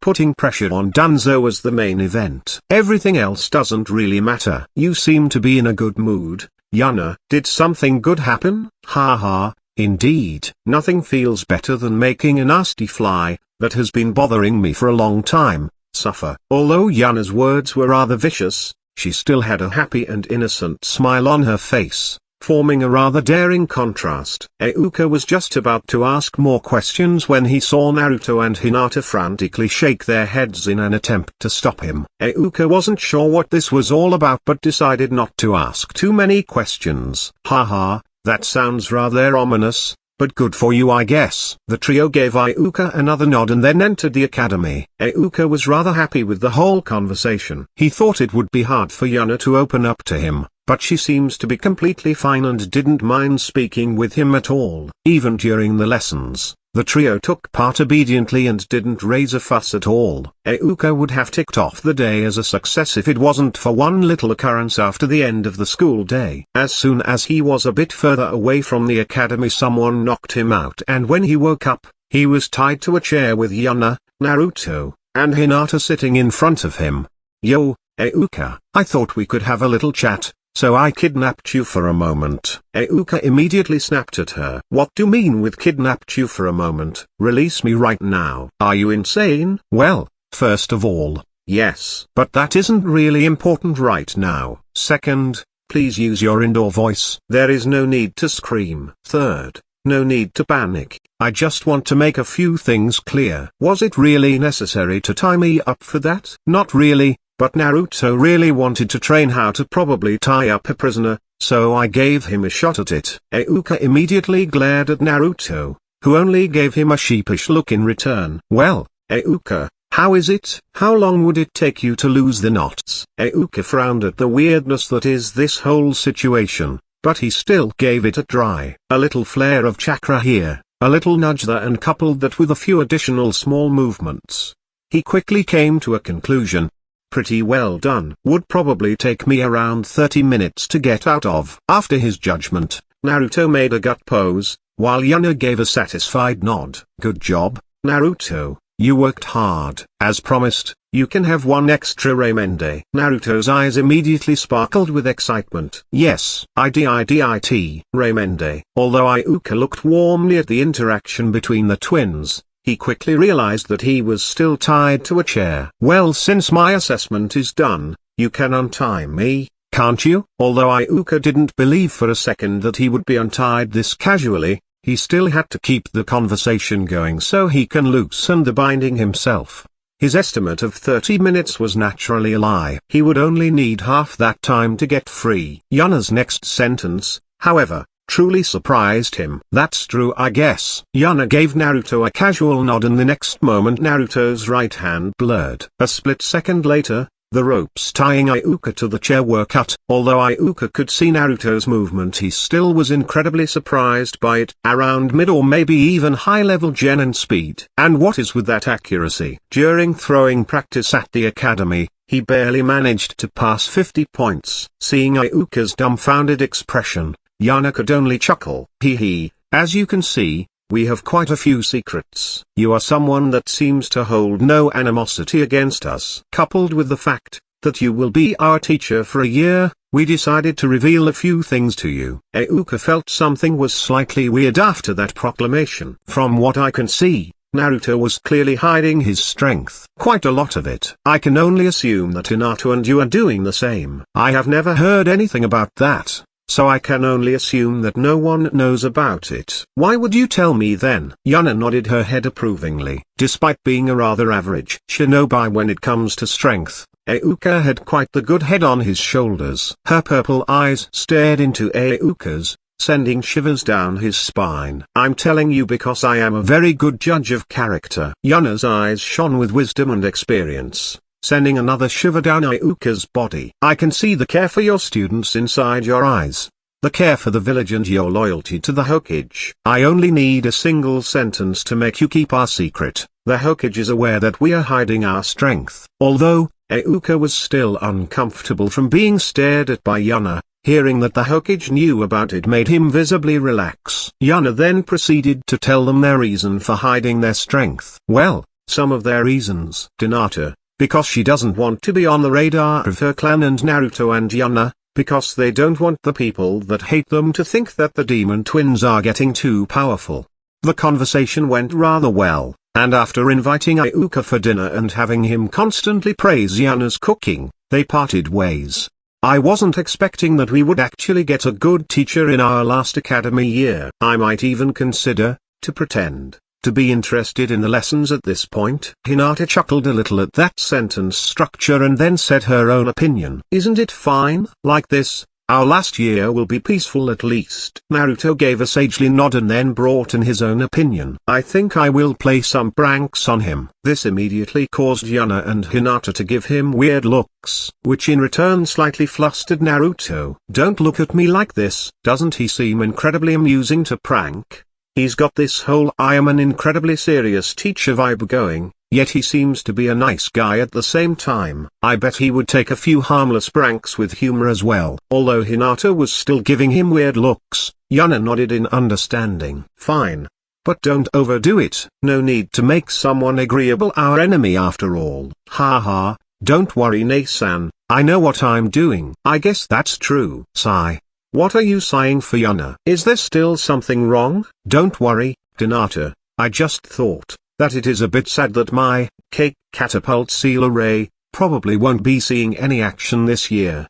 Putting pressure on Danzo was the main event. Everything else doesn't really matter. You seem to be in a good mood, Yuna. Did something good happen? Haha, indeed. Nothing feels better than making a nasty fly, that has been bothering me for a long time, suffer. Although Yuna's words were rather vicious, she still had a happy and innocent smile on her face, forming a rather daring contrast. Iruka was just about to ask more questions when he saw Naruto and Hinata frantically shake their heads in an attempt to stop him. Iruka wasn't sure what this was all about but decided not to ask too many questions. Haha, that sounds rather ominous, but good for you I guess. The trio gave Iruka another nod and then entered the academy. Iruka was rather happy with the whole conversation. He thought it would be hard for Yuna to open up to him, but she seems to be completely fine and didn't mind speaking with him at all. Even during the lessons, the trio took part obediently and didn't raise a fuss at all. Iruka would have ticked off the day as a success if it wasn't for one little occurrence after the end of the school day. As soon as he was a bit further away from the academy, someone knocked him out, and when he woke up, he was tied to a chair with Yuna, Naruto, and Hinata sitting in front of him. Yo, Iruka, I thought we could have a little chat, so I kidnapped you for a moment. Iruka immediately snapped at her. What do you mean with kidnapped you for a moment? Release me right now. Are you insane? Well, first of all, yes. But that isn't really important right now. Second, please use your indoor voice. There is no need to scream. Third, no need to panic. I just want to make a few things clear. Was it really necessary to tie me up for that? Not really. But Naruto really wanted to train how to probably tie up a prisoner, so I gave him a shot at it. Iruka immediately glared at Naruto, who only gave him a sheepish look in return. Well, Iruka, how is it? How long would it take you to lose the knots? Iruka frowned at the weirdness that is this whole situation, but he still gave it a try. A little flare of chakra here, a little nudge there, and coupled that with a few additional small movements, he quickly came to a conclusion. Pretty well done. Would probably take me around 30 minutes to get out of. After his judgment, Naruto made a gut pose, while Yuna gave a satisfied nod. Good job, Naruto, you worked hard. As promised, you can have one extra Ramen day. Naruto's eyes immediately sparkled with excitement. Yes, I did Ramen day. Although Iruka looked warmly at the interaction between the twins, he quickly realized that he was still tied to a chair. Well, since my assessment is done, you can untie me, can't you? Although Iruka didn't believe for a second that he would be untied this casually, he still had to keep the conversation going so he can loosen the binding himself. His estimate of 30 minutes was naturally a lie. He would only need half that time to get free. Yuna's next sentence, however, truly surprised him. That's true I guess. Yuna gave Naruto a casual nod and the next moment Naruto's right hand blurred. A split second later, the ropes tying Iruka to the chair were cut. Although Iruka could see Naruto's movement, he still was incredibly surprised by it. Around mid or maybe even high-level genin speed. And what is with that accuracy? During throwing practice at the academy, he barely managed to pass 50 points. Seeing Iruka's dumbfounded expression, Yuna could only chuckle. Hee, as you can see, we have quite a few secrets. You are someone that seems to hold no animosity against us. Coupled with the fact that you will be our teacher for a year, we decided to reveal a few things to you. Iruka felt something was slightly weird after that proclamation. From what I can see, Naruto was clearly hiding his strength. Quite a lot of it. I can only assume that Hinata and you are doing the same. I have never heard anything about that. so I can only assume that no one knows about it. Why would you tell me then? Yuna nodded her head approvingly. Despite being a rather average shinobi when it comes to strength, Iruka had quite the good head on his shoulders. Her purple eyes stared into Iruka's, sending shivers down his spine. I'm telling you because I am a very good judge of character. Yuna's eyes shone with wisdom and experience, sending another shiver down Iruka's body. I can see the care for your students inside your eyes. The care for the village and your loyalty to the Hokage. I only need a single sentence to make you keep our secret. The Hokage is aware that we are hiding our strength. Although, Iruka was still uncomfortable from being stared at by Yuna, hearing that the Hokage knew about it made him visibly relax. Yuna then proceeded to tell them their reason for hiding their strength. Well, some of their reasons. Hinata, because she doesn't want to be on the radar of her clan, and Naruto and Yuna, because they don't want the people that hate them to think that the demon twins are getting too powerful. The conversation went rather well, and after inviting Iruka for dinner and having him constantly praise Yuna's cooking, they parted ways. I wasn't expecting that we would actually get a good teacher in our last academy year. I might even consider, to pretend, to be interested in the lessons at this point. Hinata chuckled a little at that sentence structure and then said her own opinion. Isn't it fine? Like this, our last year will be peaceful at least. Naruto gave a sagely nod and then brought in his own opinion. I think I will play some pranks on him. This immediately caused Yuna and Hinata to give him weird looks, which in return slightly flustered Naruto. Don't look at me like this. Doesn't he seem incredibly amusing to prank? He's got this whole I am an incredibly serious teacher vibe going, yet he seems to be a nice guy at the same time. I bet he would take a few harmless pranks with humor as well. Although Hinata was still giving him weird looks, Yuna nodded in understanding. Fine. But don't overdo it. No need to make someone agreeable our enemy after all. Haha, don't worry Nae-san, I know what I'm doing. I guess that's true. Sigh. What are you sighing for, Yuna? Is there still something wrong? Don't worry, Hinata, I just thought that it is a bit sad that my cake catapult seal array probably won't be seeing any action this year.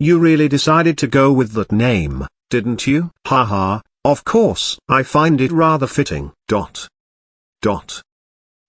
You really decided to go with that name, didn't you? Haha, of course. I find it rather fitting.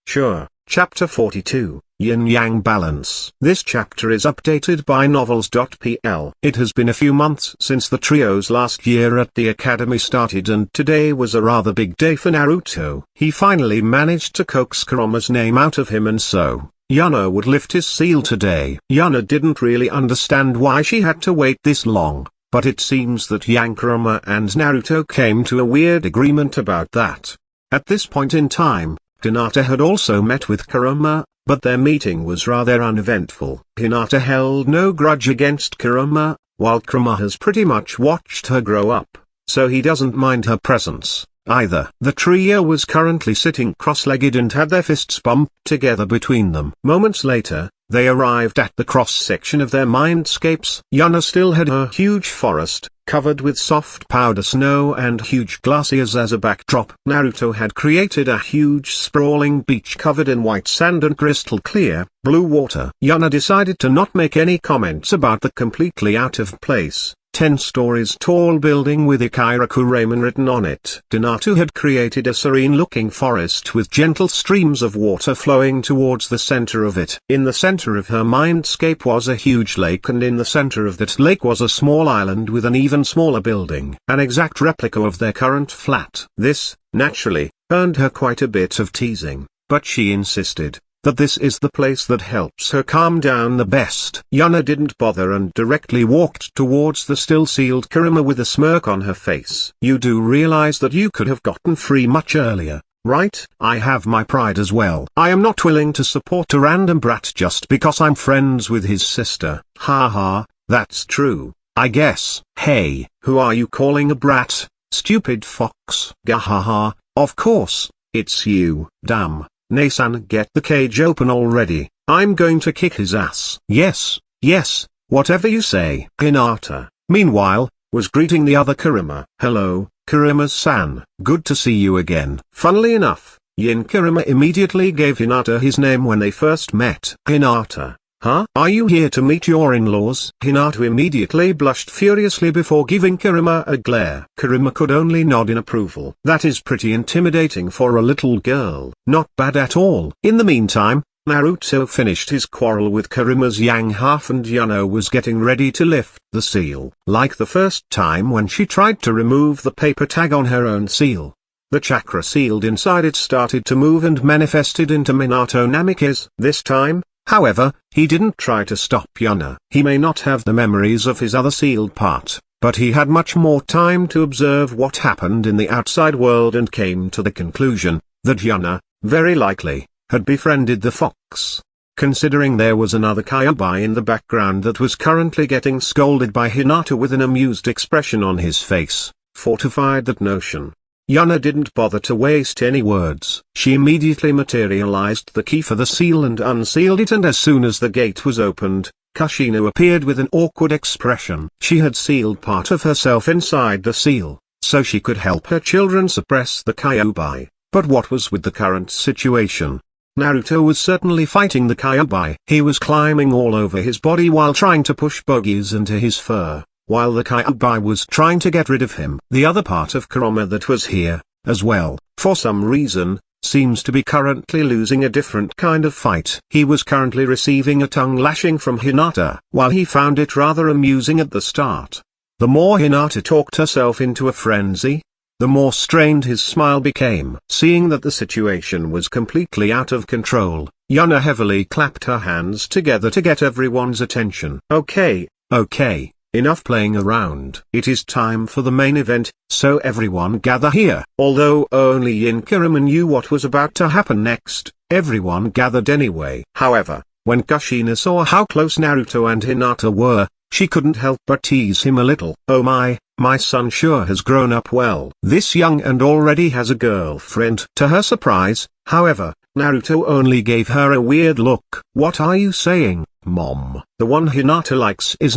Sure. Chapter 42, Yin-Yang Balance. This chapter is updated by novels.pl. It has been a few months since the trio's last year at the academy started, and today was a rather big day for Naruto. He finally managed to coax Kurama's name out of him, and so, Yuna would lift his seal today. Yuna didn't really understand why she had to wait this long, but it seems that Kurama and Naruto came to a weird agreement about that. At this point in time, Hinata had also met with Kurama, but their meeting was rather uneventful. Hinata held no grudge against Kurama, while Kurama has pretty much watched her grow up, so he doesn't mind her presence, either. The trio was currently sitting cross-legged and had their fists bumped together between them. Moments later, they arrived at the cross-section of their mindscapes. Yuna still had her huge forest, covered with soft powder snow and huge glaciers as a backdrop. Naruto had created a huge sprawling beach covered in white sand and crystal clear, blue water. Yuna decided to not make any comments about the completely out of place, 10 stories tall building with Ikiraku Ramen written on it. Hinata had created a serene-looking forest with gentle streams of water flowing towards the center of it. In the center of her mindscape was a huge lake, and in the center of that lake was a small island with an even smaller building, an exact replica of their current flat. This, naturally, earned her quite a bit of teasing, but she insisted that this is the place that helps her calm down the best. Yuna didn't bother and directly walked towards the still-sealed Kurama with a smirk on her face. You do realize that you could have gotten free much earlier, right? I have my pride as well. I am not willing to support a random brat just because I'm friends with his sister. Haha, that's true, I guess. Hey, who are you calling a brat, stupid fox? Gahaha, of course, it's you. Damn. Nae-san, get the cage open already. I'm going to kick his ass. Yes, whatever you say. Hinata, meanwhile, was greeting the other Kurama. Hello, Kurama-san, good to see you again. Funnily enough, Kurama immediately gave Hinata his name when they first met. Hinata, Huh? Are you here to meet your in-laws? Hinata immediately blushed furiously before giving Kurama a glare. Kurama could only nod in approval. That is pretty intimidating for a little girl. Not bad at all. In the meantime, Naruto finished his quarrel with Kurama's yang half and Yuna was getting ready to lift the seal. Like the first time when she tried to remove the paper tag on her own seal, the chakra sealed inside it started to move and manifested into Minato Namake's. This time, however, he didn't try to stop Yuna. He may not have the memories of his other sealed part, but he had much more time to observe what happened in the outside world and came to the conclusion that Yuna, very likely, had befriended the fox. Considering there was another Kyuubi in the background that was currently getting scolded by Hinata with an amused expression on his face, fortified that notion. Yuna didn't bother to waste any words. She immediately materialized the key for the seal and unsealed it, and as soon as the gate was opened, Kushina appeared with an awkward expression. She had sealed part of herself inside the seal, so she could help her children suppress the Kyuubi. But what was with the current situation? Naruto was certainly fighting the Kyuubi. He was climbing all over his body while trying to push bogies into his fur, while the Kyuubi was trying to get rid of him. The other part of Kurama that was here, as well, for some reason, seems to be currently losing a different kind of fight. He was currently receiving a tongue lashing from Hinata. While he found it rather amusing at the start, the more Hinata talked herself into a frenzy, the more strained his smile became. Seeing that the situation was completely out of control, Yuna heavily clapped her hands together to get everyone's attention. Okay, enough playing around. It is time for the main event, so everyone gather here. Although only Kurama knew what was about to happen next, everyone gathered anyway. However, when Kushina saw how close Naruto and Hinata were, she couldn't help but tease him a little. Oh my son sure has grown up well. This young and already has a girlfriend. To her surprise, however, Naruto only gave her a weird look. What are you saying, Mom? The one Hinata likes is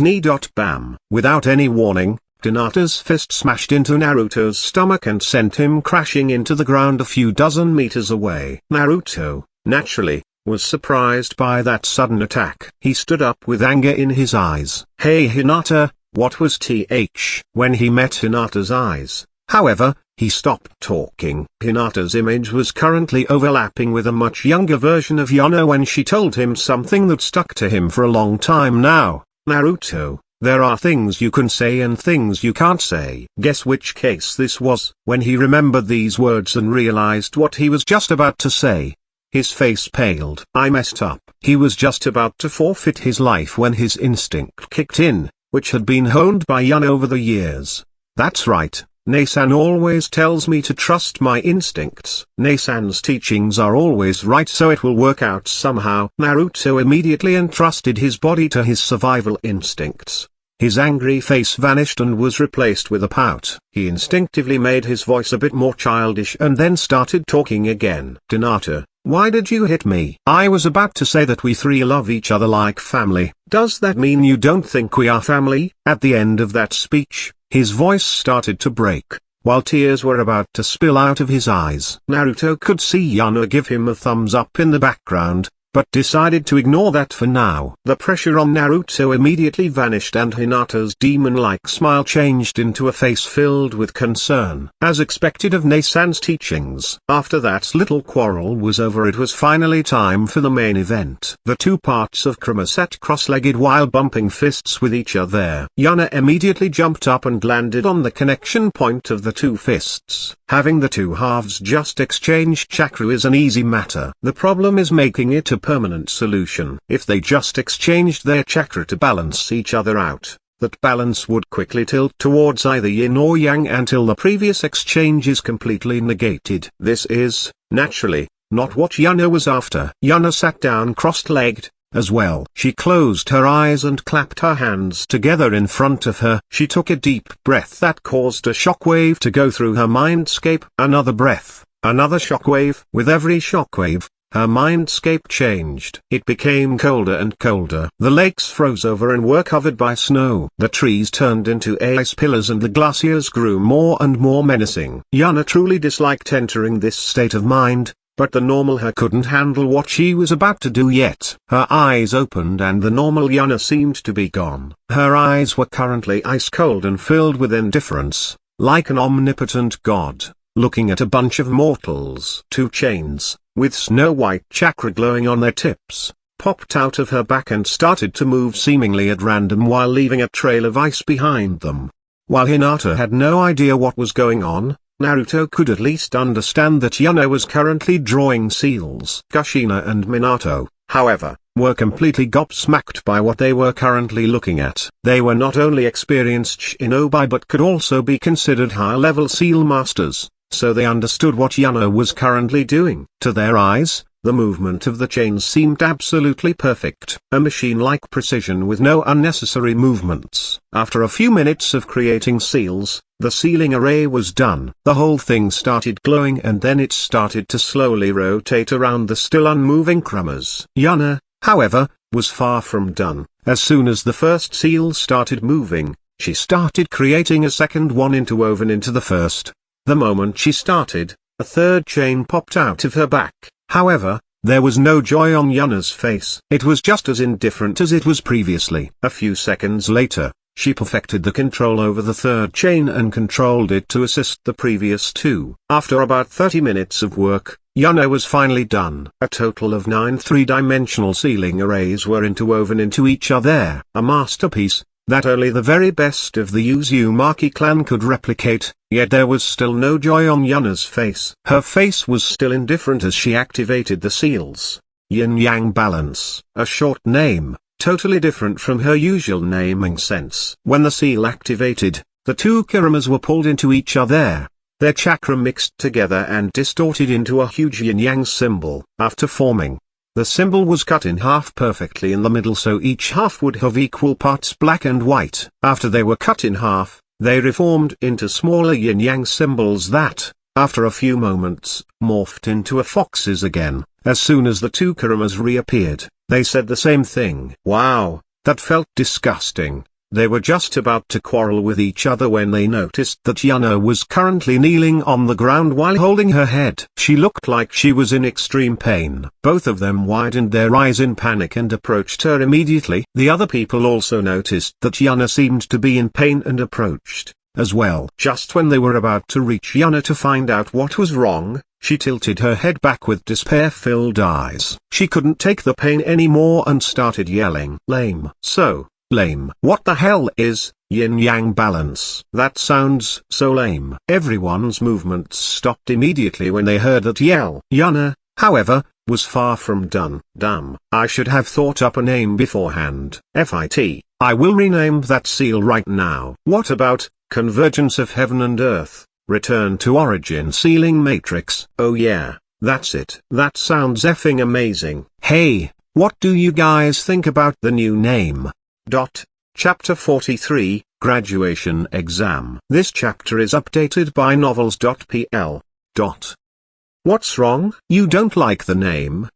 Bam. Without any warning, Hinata's fist smashed into Naruto's stomach and sent him crashing into the ground a few dozen meters away. Naruto, naturally, was surprised by that sudden attack. He stood up with anger in his eyes. Hey Hinata, what was th? When he met Hinata's eyes, however, he stopped talking. Hinata's image was currently overlapping with a much younger version of Yuna when she told him something that stuck to him for a long time now. Naruto, there are things you can say and things you can't say. Guess which case this was? When he remembered these words and realized what he was just about to say, his face paled. I messed up. He was just about to forfeit his life when his instinct kicked in, which had been honed by Yuna over the years. That's right, Nasan always tells me to trust my instincts. Nasan's teachings are always right, so it will work out somehow. Naruto immediately entrusted his body to his survival instincts. His angry face vanished and was replaced with a pout. He instinctively made his voice a bit more childish and then started talking again. Hinata, why did you hit me? I was about to say that we three love each other like family. Does that mean you don't think we are family? At the end of that speech, his voice started to break, while tears were about to spill out of his eyes. Naruto could see Yuna give him a thumbs up in the background, but decided to ignore that for now. The pressure on Naruto immediately vanished and Hinata's demon-like smile changed into a face filled with concern. As expected of Nasan's teachings. After that little quarrel was over, it was finally time for the main event. The two parts of Kurama sat cross-legged while bumping fists with each other. Yuna immediately jumped up and landed on the connection point of the two fists. Having the two halves just exchange chakra is an easy matter. The problem is making it a permanent solution. If they just exchanged their chakra to balance each other out, that balance would quickly tilt towards either yin or yang until the previous exchange is completely negated. This is, naturally, not what Yuna was after. Yuna sat down cross-legged, as well. She closed her eyes and clapped her hands together in front of her. She took a deep breath that caused a shockwave to go through her mindscape. Another breath, another shockwave. With every shockwave, her mindscape changed. It became colder and colder. The lakes froze over and were covered by snow. The trees turned into ice pillars and the glaciers grew more and more menacing. Yuna truly disliked entering this state of mind, but the normal her couldn't handle what she was about to do yet. Her eyes opened and the normal Yuna seemed to be gone. Her eyes were currently ice cold and filled with indifference, like an omnipotent god, looking at a bunch of mortals. Two chains, with snow-white chakra glowing on their tips, popped out of her back and started to move seemingly at random while leaving a trail of ice behind them. While Hinata had no idea what was going on, Naruto could at least understand that Yuna was currently drawing seals. Kushina and Minato, however, were completely gobsmacked by what they were currently looking at. They were not only experienced shinobi but could also be considered high-level seal masters, so they understood what Yuna was currently doing. To their eyes, the movement of the chains seemed absolutely perfect. A machine-like precision with no unnecessary movements. After a few minutes of creating seals, the sealing array was done. The whole thing started glowing and then it started to slowly rotate around the still unmoving Kuramas. Yuna, however, was far from done. As soon as the first seal started moving, she started creating a second one interwoven into the first. The moment she started, a third chain popped out of her back. However, there was no joy on Yuna's face. It was just as indifferent as it was previously. A few seconds later, she perfected the control over the third chain and controlled it to assist the previous two. After about 30 minutes of work, Yuna was finally done. A total of 9 three-dimensional sealing arrays were interwoven into each other. A masterpiece that only the very best of the Uzumaki clan could replicate, yet there was still no joy on Yuna's face. Her face was still indifferent as she activated the seals. Yin-Yang Balance, a short name, totally different from her usual naming sense. When the seal activated, the two Kuramas were pulled into each other. Their chakra mixed together and distorted into a huge yin-yang symbol. After forming, the symbol was cut in half perfectly in the middle so each half would have equal parts black and white. After they were cut in half, they reformed into smaller yin-yang symbols that, after a few moments, morphed into a foxes again. As soon as the two Kuramas reappeared, they said the same thing. Wow, that felt disgusting. They were just about to quarrel with each other when they noticed that Yuna was currently kneeling on the ground while holding her head. She looked like she was in extreme pain. Both of them widened their eyes in panic and approached her immediately. The other people also noticed that Yuna seemed to be in pain and approached, as well. Just when they were about to reach Yuna to find out what was wrong, she tilted her head back with despair-filled eyes. She couldn't take the pain anymore and started yelling. Lame. So lame. What the hell is yin-yang balance? That sounds so lame. Everyone's movements stopped immediately when they heard that yell. Yuna, however, was far from done. Damn, I should have thought up a name beforehand. I will rename that seal right now. What about Convergence of Heaven and Earth, Return to Origin Sealing Matrix? Oh yeah, that's it. That sounds effing amazing. Hey, what do you guys think about the new name? Chapter 43, Graduation Exam. This chapter is updated by novels.pl. What's wrong? You don't like the name?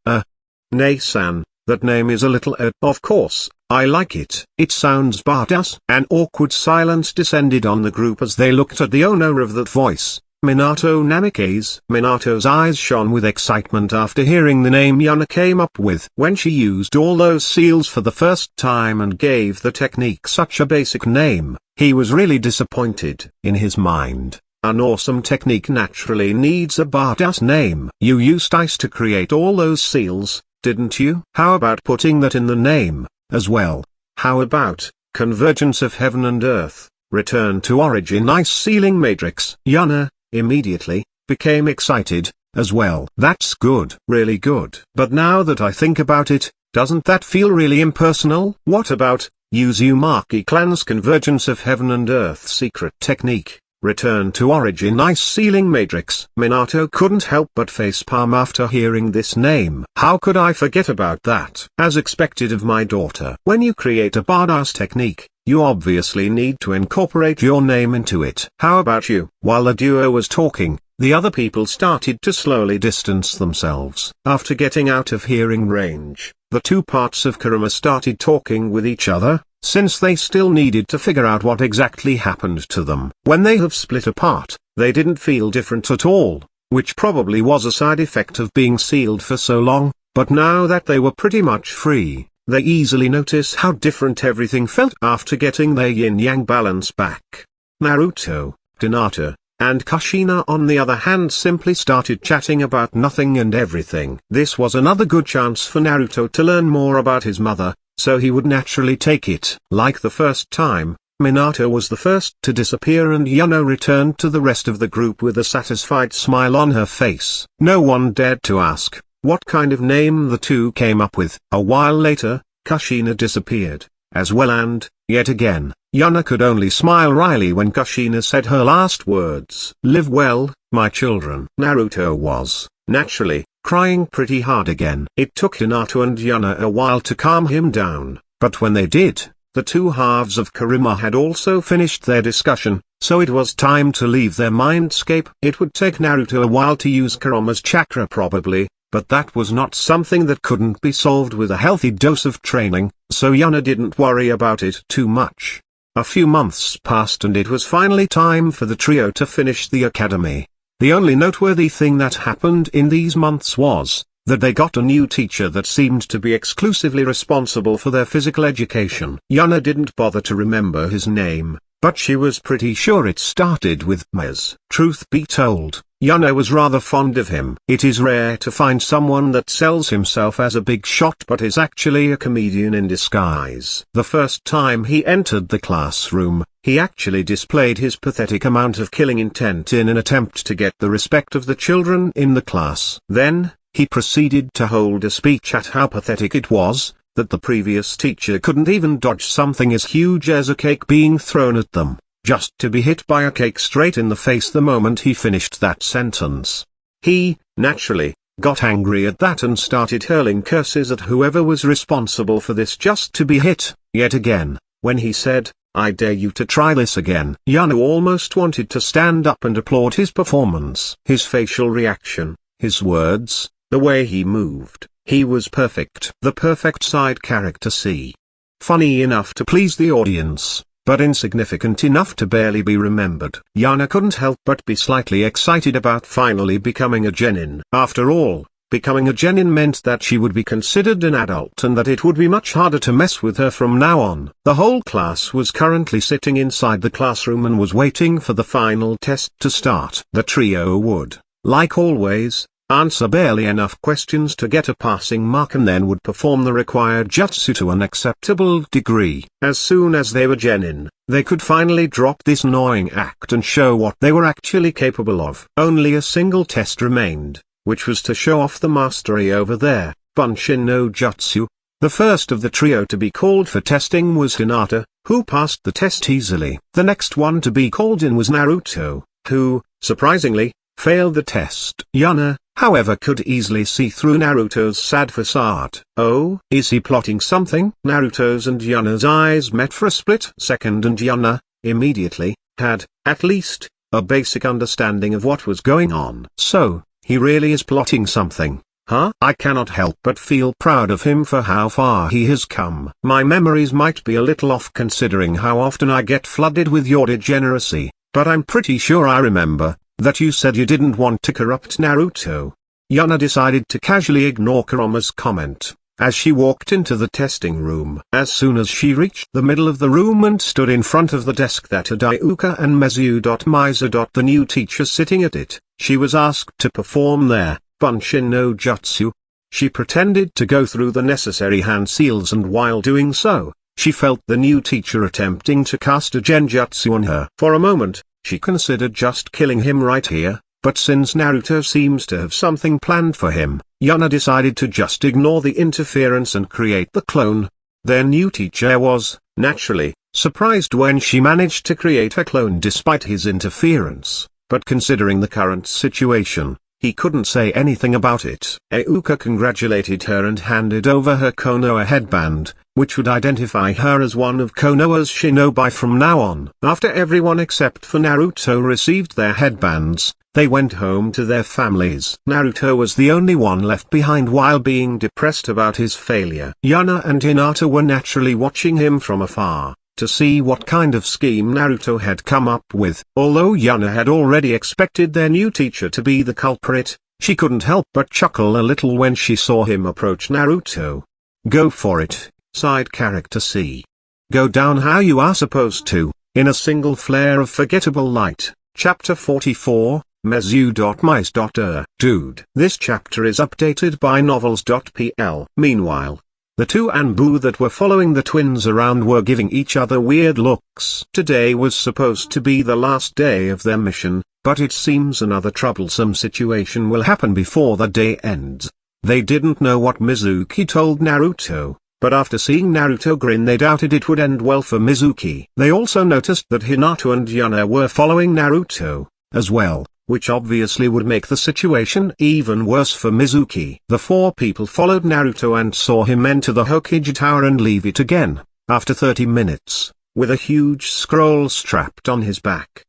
Nay-san, that name is a little Of course, I like it. It sounds badass. An awkward silence descended on the group as they looked at the owner of that voice, Minato Namikaze. Minato's eyes shone with excitement after hearing the name Yuna came up with. When she used all those seals for the first time and gave the technique such a basic name, he was really disappointed. In his mind, an awesome technique naturally needs a badass name. You used ice to create all those seals, didn't you? How about putting that in the name, as well? How about Convergence of Heaven and Earth, Return to Origin Ice Sealing Matrix? Yuna immediately became excited, as well. That's good. Really good. But now that I think about it, doesn't that feel really impersonal? What about Uzumaki Clan's Convergence of Heaven and Earth Secret Technique, Return to Origin Ice Sealing Matrix? Minato couldn't help but facepalm after hearing this name. How could I forget about that? As expected of my daughter. When you create a badass technique, you obviously need to incorporate your name into it. How about you? While the duo was talking, the other people started to slowly distance themselves. After getting out of hearing range, the two parts of Kurama started talking with each other, since they still needed to figure out what exactly happened to them. When they have split apart, they didn't feel different at all, which probably was a side effect of being sealed for so long, but now that they were pretty much free, they easily noticed how different everything felt after getting their yin-yang balance back. Naruto, Hinata, and Kushina on the other hand simply started chatting about nothing and everything. This was another good chance for Naruto to learn more about his mother, so he would naturally take it. Like the first time, Minato was the first to disappear and Yuna returned to the rest of the group with a satisfied smile on her face. No one dared to ask what kind of name the two came up with. A while later, Kushina disappeared, as well, and, yet again, Yuna could only smile wryly when Kushina said her last words. "Live well, my children." Naruto was, naturally, crying pretty hard again. It took Hinata and Yuna a while to calm him down, but when they did, the two halves of Kurama had also finished their discussion, so it was time to leave their mindscape. It would take Naruto a while to use Kurama's chakra probably, but that was not something that couldn't be solved with a healthy dose of training, so Yuna didn't worry about it too much. A few months passed and it was finally time for the trio to finish the academy. The only noteworthy thing that happened in these months was that they got a new teacher that seemed to be exclusively responsible for their physical education. Yuna didn't bother to remember his name, but she was pretty sure it started with Mezu. Truth be told, Yuna was rather fond of him. It is rare to find someone that sells himself as a big shot but is actually a comedian in disguise. The first time he entered the classroom, he actually displayed his pathetic amount of killing intent in an attempt to get the respect of the children in the class. Then, he proceeded to hold a speech at how pathetic it was, that the previous teacher couldn't even dodge something as huge as a cake being thrown at them, just to be hit by a cake straight in the face the moment he finished that sentence. He, naturally, got angry at that and started hurling curses at whoever was responsible for this just to be hit, yet again, when he said, "I dare you to try this again." Yuna almost wanted to stand up and applaud his performance. His facial reaction, his words, the way he moved, he was perfect. The perfect side character C. Funny enough to please the audience, but insignificant enough to barely be remembered. Yuna couldn't help but be slightly excited about finally becoming a genin. After all, becoming a genin meant that she would be considered an adult and that it would be much harder to mess with her from now on. The whole class was currently sitting inside the classroom and was waiting for the final test to start. The trio would, like always, answer barely enough questions to get a passing mark and then would perform the required jutsu to an acceptable degree. As soon as they were genin, they could finally drop this annoying act and show what they were actually capable of. Only a single test remained, which was to show off the mastery over their Bunshin no Jutsu. The first of the trio to be called for testing was Hinata, who passed the test easily. The next one to be called in was Naruto, who, surprisingly, failed the test. Yuna, however, could easily see through Naruto's sad facade. Oh, is he plotting something? Naruto's and Yuna's eyes met for a split second and Yuna, immediately, had, at least, a basic understanding of what was going on. So, he really is plotting something, huh? I cannot help but feel proud of him for how far he has come. My memories might be a little off considering how often I get flooded with your degeneracy, but I'm pretty sure I remember that you said you didn't want to corrupt Naruto. Yuna decided to casually ignore Kurama's comment, as she walked into the testing room. As soon as she reached the middle of the room and stood in front of the desk that had Iruka and Mezu. Mize. The new teacher sitting at it, she was asked to perform their Bunshin no Jutsu. She pretended to go through the necessary hand seals and while doing so, she felt the new teacher attempting to cast a genjutsu on her. For a moment, she considered just killing him right here, but since Naruto seems to have something planned for him, Yuna decided to just ignore the interference and create the clone. Their new teacher was, naturally, surprised when she managed to create a clone despite his interference, but considering the current situation, he couldn't say anything about it. Iruka congratulated her and handed over her Konoha headband, which would identify her as one of Konoha's shinobi from now on. After everyone except for Naruto received their headbands, they went home to their families. Naruto was the only one left behind while being depressed about his failure. Yuna and Hinata were naturally watching him from afar, to see what kind of scheme Naruto had come up with. Although Yuna had already expected their new teacher to be the culprit, she couldn't help but chuckle a little when she saw him approach Naruto. "Go for it, side character C. Go down how you are supposed to, in a single flare of forgettable light." Chapter 44, Mezu.Mize. Dude. This chapter is updated by novels.pl. Meanwhile, the two Anbu that were following the twins around were giving each other weird looks. Today was supposed to be the last day of their mission, but it seems another troublesome situation will happen before the day ends. They didn't know what Mizuki told Naruto, but after seeing Naruto grin they doubted it would end well for Mizuki. They also noticed that Hinata and Yuna were following Naruto, as well, which obviously would make the situation even worse for Mizuki. The four people followed Naruto and saw him enter the Hokage Tower and leave it again, after 30 minutes, with a huge scroll strapped on his back.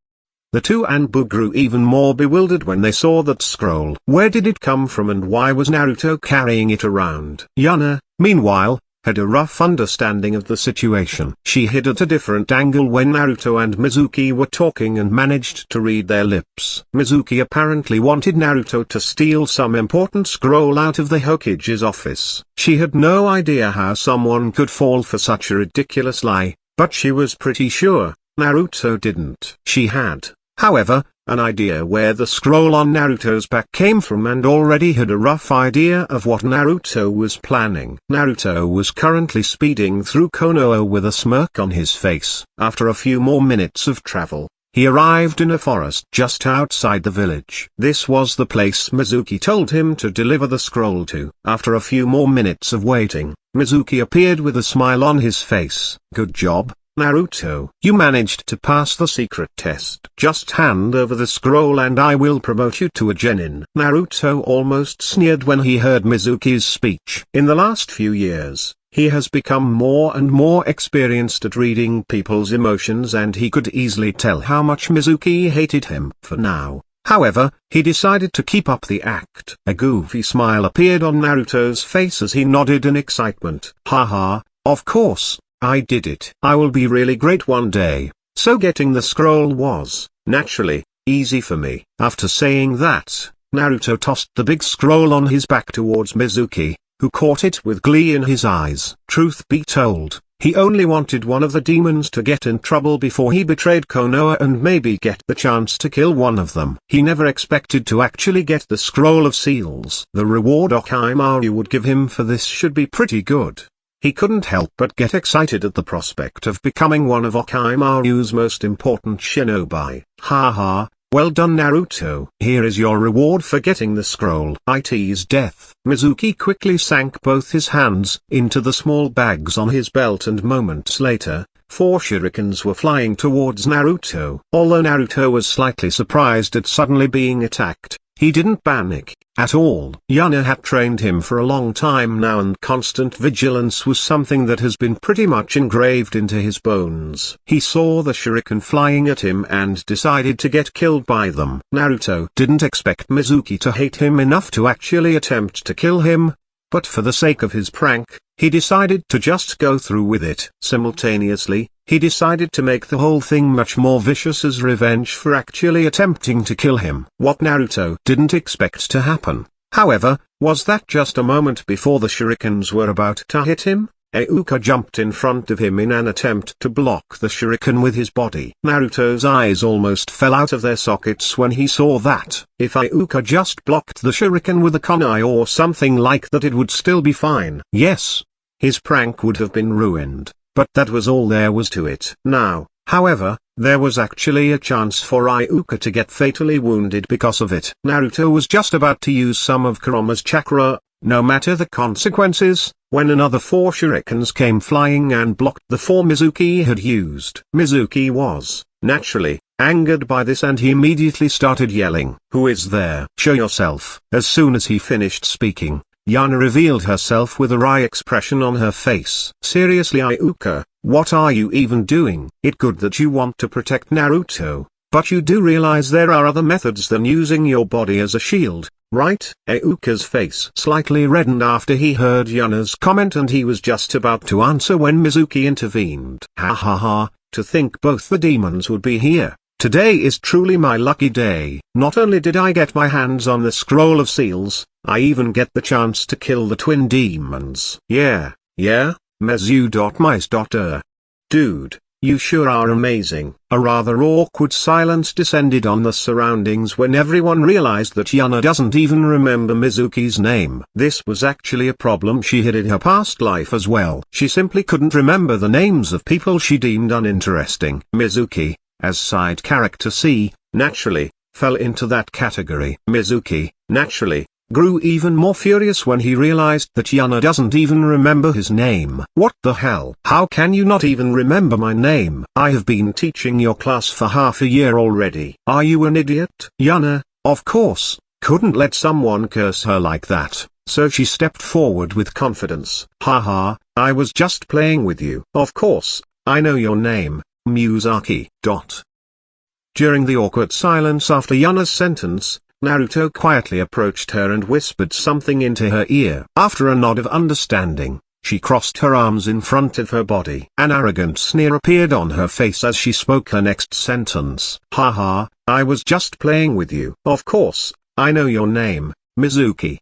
The two Anbu grew even more bewildered when they saw that scroll. Where did it come from and why was Naruto carrying it around? Yuna, meanwhile, had a rough understanding of the situation. She hid at a different angle when Naruto and Mizuki were talking and managed to read their lips. Mizuki apparently wanted Naruto to steal some important scroll out of the Hokage's office. She had no idea how someone could fall for such a ridiculous lie, but she was pretty sure Naruto didn't. She had, however, an idea where the scroll on Naruto's back came from and already had a rough idea of what Naruto was planning. Naruto was currently speeding through Konoha with a smirk on his face. After a few more minutes of travel, he arrived in a forest just outside the village. This was the place Mizuki told him to deliver the scroll to. After a few more minutes of waiting, Mizuki appeared with a smile on his face. "Good job, Naruto. You managed to pass the secret test. Just hand over the scroll and I will promote you to a genin." Naruto almost sneered when he heard Mizuki's speech. In the last few years, he has become more and more experienced at reading people's emotions and he could easily tell how much Mizuki hated him. For now, however, he decided to keep up the act. A goofy smile appeared on Naruto's face as he nodded in excitement. "Haha, of course. I did it. I will be really great one day." So getting the scroll was, naturally, easy for me. After saying that, Naruto tossed the big scroll on his back towards Mizuki, who caught it with glee in his eyes. Truth be told, he only wanted one of the demons to get in trouble before he betrayed Konoha and maybe get the chance to kill one of them. He never expected to actually get the scroll of seals. The reward Orochimaru would give him for this should be pretty good. He couldn't help but get excited at the prospect of becoming one of Orochimaru's most important shinobi. Haha, well done Naruto. Here is your reward for getting the scroll. It's death. Mizuki quickly sank both his hands into the small bags on his belt and moments later, 4 shurikens were flying towards Naruto. Although Naruto was slightly surprised at suddenly being attacked, he didn't panic at all. Yuna had trained him for a long time now and constant vigilance was something that has been pretty much engraved into his bones. He saw the shuriken flying at him and decided to get killed by them. Naruto didn't expect Mizuki to hate him enough to actually attempt to kill him, but for the sake of his prank, he decided to just go through with it. Simultaneously, he decided to make the whole thing much more vicious as revenge for actually attempting to kill him. What Naruto didn't expect to happen, however, was that just a moment before the shurikens were about to hit him, Iruka jumped in front of him in an attempt to block the shuriken with his body. Naruto's eyes almost fell out of their sockets when he saw that. If Iruka just blocked the shuriken with a kunai or something like that it would still be fine. Yes, his prank would have been ruined, but that was all there was to it. Now, however, there was actually a chance for Iruka to get fatally wounded because of it. Naruto was just about to use some of Kurama's chakra, no matter the consequences, when another 4 shurikens came flying and blocked the 4 Mizuki had used. Mizuki was, naturally, angered by this and he immediately started yelling, "Who is there? Show yourself." As soon as he finished speaking, Yuna revealed herself with a wry expression on her face. "Seriously Iruka, what are you even doing? It's good that you want to protect Naruto, but you do realize there are other methods than using your body as a shield. right? Iruka's face slightly reddened after he heard Yuna's comment, and he was just about to answer when Mizuki intervened. Ha ha ha, to think both the demons would be here. Today is truly my lucky day. Not only did I get my hands on the scroll of seals, I even get the chance to kill the twin demons. Yeah, Mezu.Mize. Dude, you sure are amazing. A rather awkward silence descended on the surroundings when everyone realized that Yuna doesn't even remember Mizuki's name. This was actually a problem she had in her past life as well. She simply couldn't remember the names of people she deemed uninteresting. Mizuki, as side character C, naturally, fell into that category. Mizuki, naturally, grew even more furious when he realized that Yuna doesn't even remember his name. What the hell? How can you not even remember my name? I have been teaching your class for half a year already. Are you an idiot? Yuna, of course, couldn't let someone curse her like that, so she stepped forward with confidence. Haha, I was just playing with you. Of course, I know your name, Muzaki. During the awkward silence after Yuna's sentence, Naruto quietly approached her and whispered something into her ear. After a nod of understanding, she crossed her arms in front of her body. An arrogant sneer appeared on her face as she spoke her next sentence. Haha, I was just playing with you. Of course, I know your name, Mizuki.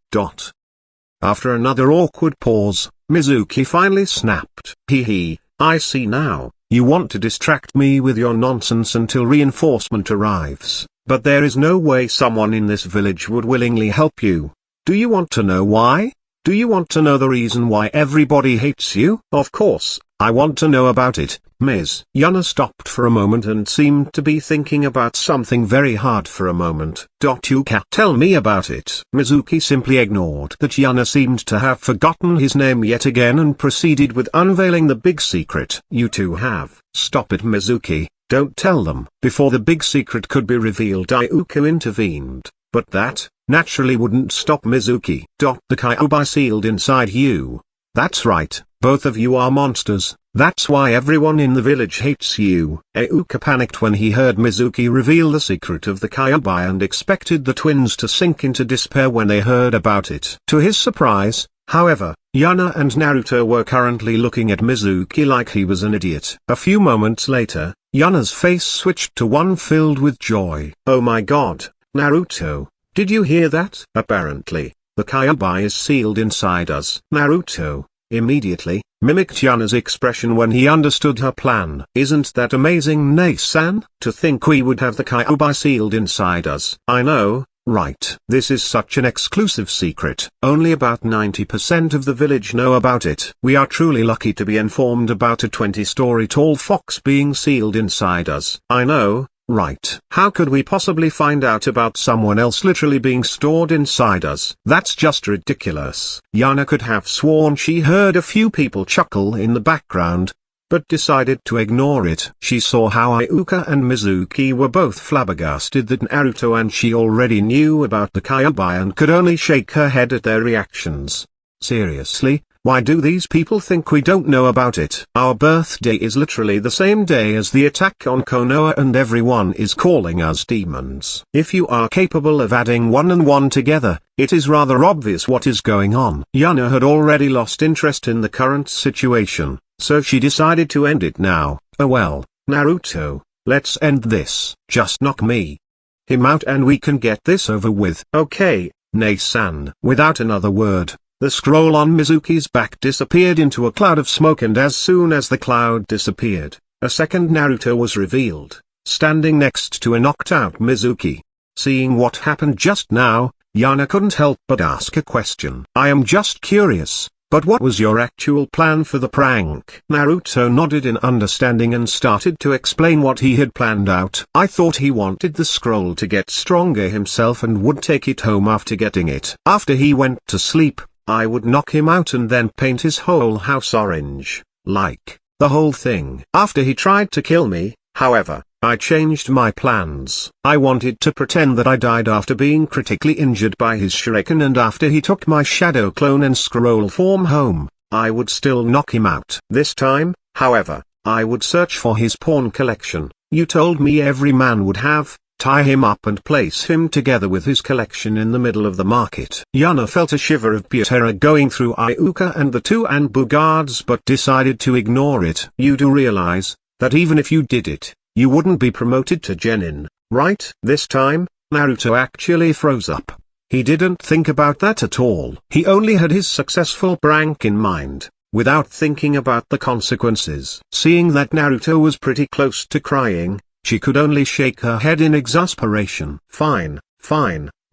After another awkward pause, Mizuki finally snapped. Hee, I see now. You want to distract me with your nonsense until reinforcement arrives, but there is no way someone in this village would willingly help you. Do you want to know why? Do you want to know the reason why everybody hates you? Of course, I want to know about it, Miz. Yuna stopped for a moment and seemed to be thinking about something very hard for a moment. You can't tell me about it. Mizuki simply ignored that Yuna seemed to have forgotten his name yet again and proceeded with unveiling the big secret. You two have. Stop it, Mizuki, don't tell them. Before the big secret could be revealed, Iruka intervened. But that, naturally, wouldn't stop Mizuki. The Kyuubi sealed inside you. That's right, both of you are monsters. That's why everyone in the village hates you. Iruka panicked when he heard Mizuki reveal the secret of the Kyuubi and expected the twins to sink into despair when they heard about it. To his surprise, however, Yuna and Naruto were currently looking at Mizuki like he was an idiot. A few moments later, Yuna's face switched to one filled with joy. Oh my god, Naruto, did you hear that? Apparently, the Kyuubi is sealed inside us. Naruto immediately mimicked Yuna's expression when he understood her plan. Isn't that amazing, Nei-san? To think we would have the Kyuubi sealed inside us. I know, right? This is such an exclusive secret. Only about 90% of the village know about it. We are truly lucky to be informed about a 20-story tall fox being sealed inside us. I know, right? How could we possibly find out about someone else literally being stored inside us? That's just ridiculous. Yuna could have sworn she heard a few people chuckle in the background, but decided to ignore it. She saw how Iruka and Mizuki were both flabbergasted that Naruto and she already knew about the Kyuubi and could only shake her head at their reactions. Seriously? Why do these people think we don't know about it? Our birthday is literally the same day as the attack on Konoha and everyone is calling us demons. If you are capable of adding one and one together, it is rather obvious what is going on. Yuna had already lost interest in the current situation, so she decided to end it now. Oh well, Naruto, let's end this. Just knock him out and we can get this over with. Okay, Nei-san. Without another word, the scroll on Mizuki's back disappeared into a cloud of smoke, and as soon as the cloud disappeared, a second Naruto was revealed, standing next to a knocked-out Mizuki. Seeing what happened just now, Yuna couldn't help but ask a question. I am just curious, but what was your actual plan for the prank? Naruto nodded in understanding and started to explain what he had planned out. I thought he wanted the scroll to get stronger himself and would take it home after getting it. After he went to sleep, I would knock him out and then paint his whole house orange, like the whole thing. After he tried to kill me, however, I changed my plans. I wanted to pretend that I died after being critically injured by his shuriken, and after he took my shadow clone and scroll form home, I would still knock him out. This time, however, I would search for his pawn collection. You told me every man would have, tie him up and place him together with his collection in the middle of the market. Yuna felt a shiver of pure terror going through Iruka and the two Anbu guards but decided to ignore it. You do realize that even if you did it, you wouldn't be promoted to genin, right? This time, Naruto actually froze up. He didn't think about that at all. He only had his successful prank in mind, without thinking about the consequences. Seeing that Naruto was pretty close to crying, she could only shake her head in exasperation. Fine,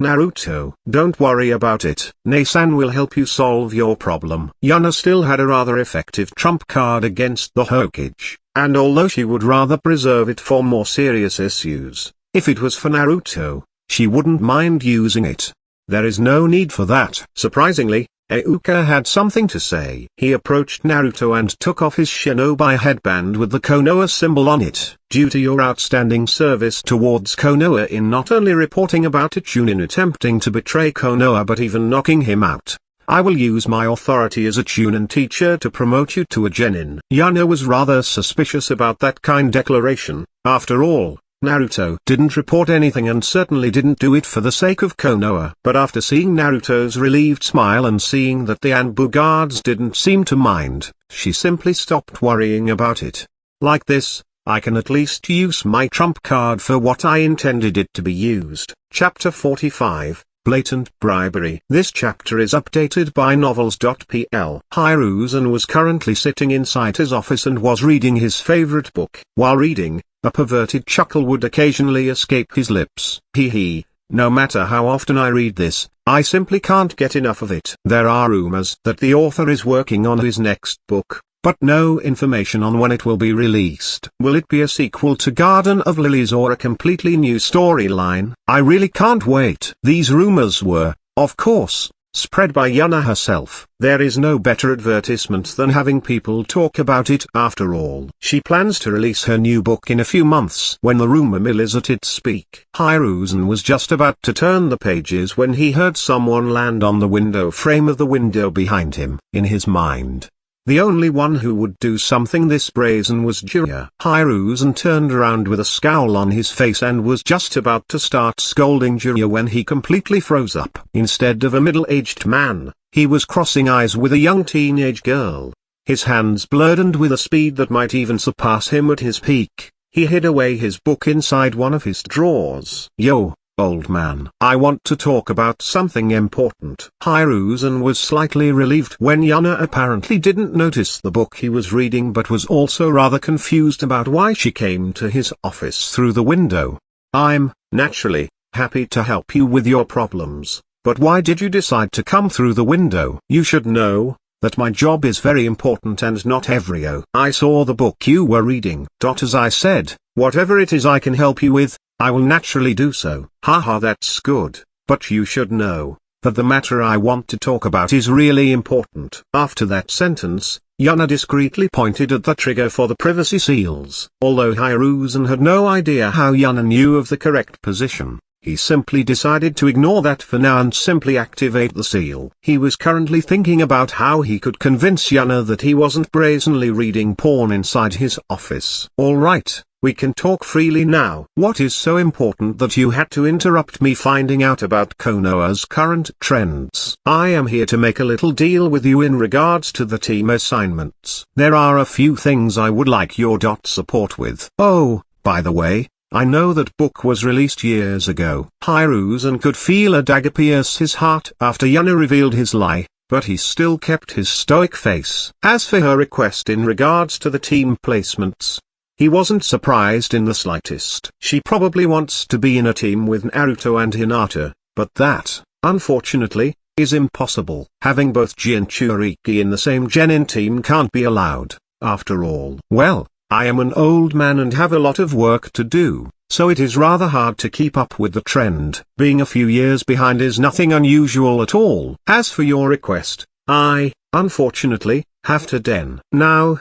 Naruto. Don't worry about it. Ne-san will help you solve your problem. Yuna still had a rather effective trump card against the Hokage, and although she would rather preserve it for more serious issues, if it was for Naruto, she wouldn't mind using it. There is no need for that. Surprisingly, Iruka had something to say. He approached Naruto and took off his shinobi headband with the Konoha symbol on it. Due to your outstanding service towards Konoha in not only reporting about a Chunin attempting to betray Konoha but even knocking him out, I will use my authority as a Chunin teacher to promote you to a genin. Yuna was rather suspicious about that kind declaration. After all, Naruto didn't report anything and certainly didn't do it for the sake of Konoha. But after seeing Naruto's relieved smile and seeing that the Anbu guards didn't seem to mind, she simply stopped worrying about it. Like this, I can at least use my trump card for what I intended it to be used. Chapter 45, Blatant Bribery. This chapter is updated by novels.pl. Hiruzen was currently sitting inside his office and was reading his favorite book. While reading, a perverted chuckle would occasionally escape his lips. Hee, no matter how often I read this, I simply can't get enough of it. There are rumors that the author is working on his next book, but no information on when it will be released. Will it be a sequel to Garden of Lilies or a completely new storyline? I really can't wait. These rumors were, of course, spread by Yuna herself. There is no better advertisement than having people talk about it. After all, she plans to release her new book in a few months when the rumor mill is at its peak. Hiruzen was just about to turn the pages when he heard someone land on the window frame of the window behind him. In his mind, the only one who would do something this brazen was Jiraiya. Hiruzen turned around with a scowl on his face and was just about to start scolding Jiraiya when he completely froze up. Instead of a middle-aged man, he was crossing eyes with a young teenage girl. His hands blurred and with a speed that might even surpass him at his peak, he hid away his book inside one of his drawers. Yo, old man. I want to talk about something important. Hiruzen was slightly relieved when Yuna apparently didn't notice the book he was reading but was also rather confused about why she came to his office through the window. I'm, naturally, happy to help you with your problems, but why did you decide to come through the window? You should know that my job is very important and not everyo. I saw the book you were reading. As I said, whatever it is I can help you with, I will naturally do so. Haha, that's good, but you should know that the matter I want to talk about is really important. After that sentence, Yuna discreetly pointed at the trigger for the privacy seals. Although Hiruzen had no idea how Yuna knew of the correct position, he simply decided to ignore that for now and simply activate the seal. He was currently thinking about how he could convince Yuna that he wasn't brazenly reading porn inside his office. Alright, we can talk freely now. What is so important that you had to interrupt me finding out about Konoha's current trends? I am here to make a little deal with you in regards to the team assignments. There are a few things I would like your support with. Oh, by the way, I know that book was released years ago. Hiruzen could feel a dagger pierce his heart after Yuna revealed his lie, but he still kept his stoic face. As for her request in regards to the team placements, he wasn't surprised in the slightest. She probably wants to be in a team with Naruto and Hinata, but that, unfortunately, is impossible. Having both Jinchuriki in the same genin team can't be allowed, after all. Well, I am an old man and have a lot of work to do, so it is rather hard to keep up with the trend. Being a few years behind is nothing unusual at all. As for your request, I, unfortunately, have to den. Now,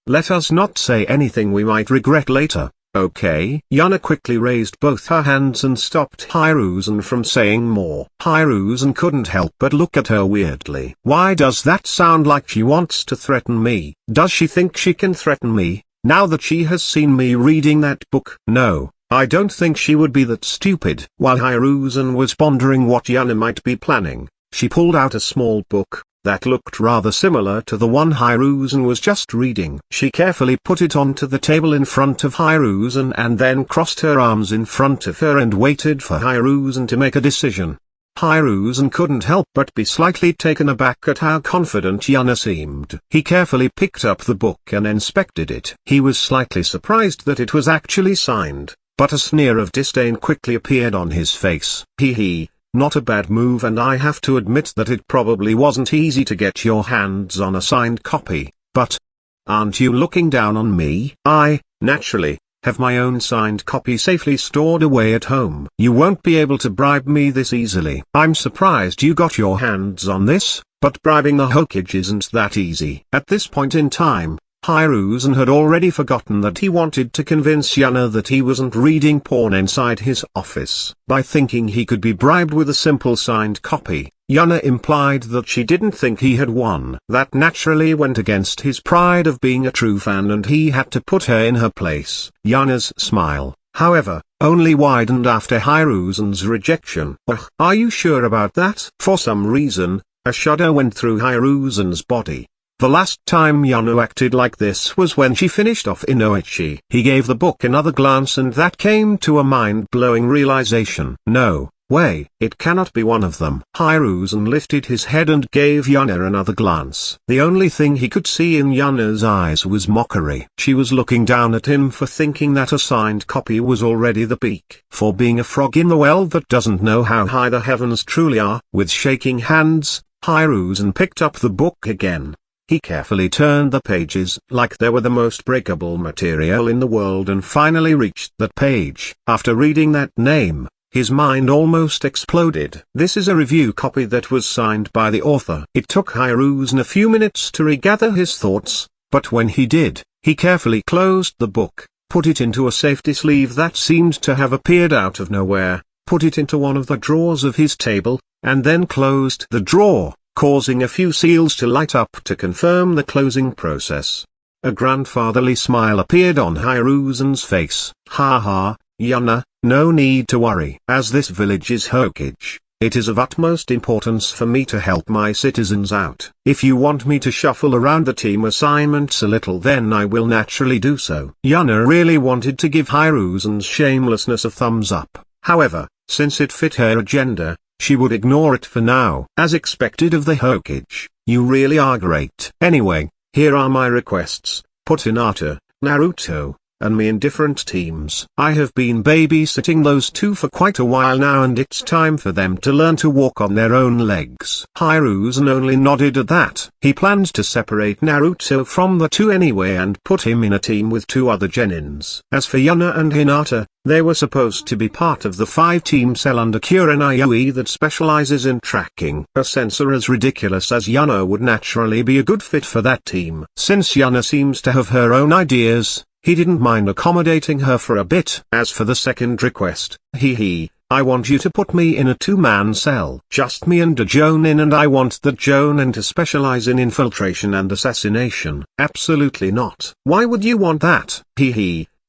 let us not say anything we might regret later, okay? Yuna quickly raised both her hands and stopped Hiruzen from saying more. Hiruzen couldn't help but look at her weirdly. Why does that sound like she wants to threaten me? Does she think she can threaten me, now that she has seen me reading that book? No, I don't think she would be that stupid. While Hiruzen was pondering what Yuna might be planning, she pulled out a small book that looked rather similar to the one Hiruzen was just reading. She carefully put it onto the table in front of Hiruzen and then crossed her arms in front of her and waited for Hiruzen to make a decision. Hiruzen couldn't help but be slightly taken aback at how confident Yuna seemed. He carefully picked up the book and inspected it. He was slightly surprised that it was actually signed, but a sneer of disdain quickly appeared on his face. Hee. Not a bad move, and I have to admit that it probably wasn't easy to get your hands on a signed copy, but aren't you looking down on me? I, naturally, have my own signed copy safely stored away at home. You won't be able to bribe me this easily. I'm surprised you got your hands on this, but bribing the Hokage isn't that easy. At this point in time, Hiruzen had already forgotten that he wanted to convince Yuna that he wasn't reading porn inside his office. By thinking he could be bribed with a simple signed copy, Yuna implied that she didn't think he had won. That naturally went against his pride of being a true fan, and he had to put her in her place. Yuna's smile, however, only widened after Hiruzen's rejection. Ugh, are you sure about that? For some reason, a shudder went through Hiruzen's body. The last time Yuna acted like this was when she finished off Inoichi. He gave the book another glance, and that came to a mind-blowing realization. No way, it cannot be one of them. Hiruzen lifted his head and gave Yuna another glance. The only thing he could see in Yuna's eyes was mockery. She was looking down at him for thinking that a signed copy was already the peak. For being a frog in the well that doesn't know how high the heavens truly are. With shaking hands, Hiruzen picked up the book again. He carefully turned the pages like they were the most breakable material in the world and finally reached that page. After reading that name, his mind almost exploded. This is a review copy that was signed by the author. It took Hiruzen a few minutes to regather his thoughts, but when he did, he carefully closed the book, put it into a safety sleeve that seemed to have appeared out of nowhere, put it into one of the drawers of his table, and then closed the drawer, causing a few seals to light up to confirm the closing process. A grandfatherly smile appeared on Hiruzen's face. Ha ha, Yuna, no need to worry. As this village is Hokage, it is of utmost importance for me to help my citizens out. If you want me to shuffle around the team assignments a little, then I will naturally do so. Yuna really wanted to give Hiruzen's shamelessness a thumbs up. However, since it fit her agenda, she would ignore it for now. As expected of the Hokage, you really are great. Anyway, here are my requests. Put Hinata, Naruto, and me in different teams. I have been babysitting those two for quite a while now, and it's time for them to learn to walk on their own legs. Hiruzen only nodded at that. He planned to separate Naruto from the two anyway and put him in a team with two other genins. As for Yuna and Hinata, they were supposed to be part of the 5-team cell under Kurama that specializes in tracking. A censor as ridiculous as Yuna would naturally be a good fit for that team. Since Yuna seems to have her own ideas, he didn't mind accommodating her for a bit. As for the second request, I want you to put me in a 2-man cell. Just me and a Jonin, and I want that Jonin to specialize in infiltration and assassination. Absolutely not. Why would you want that?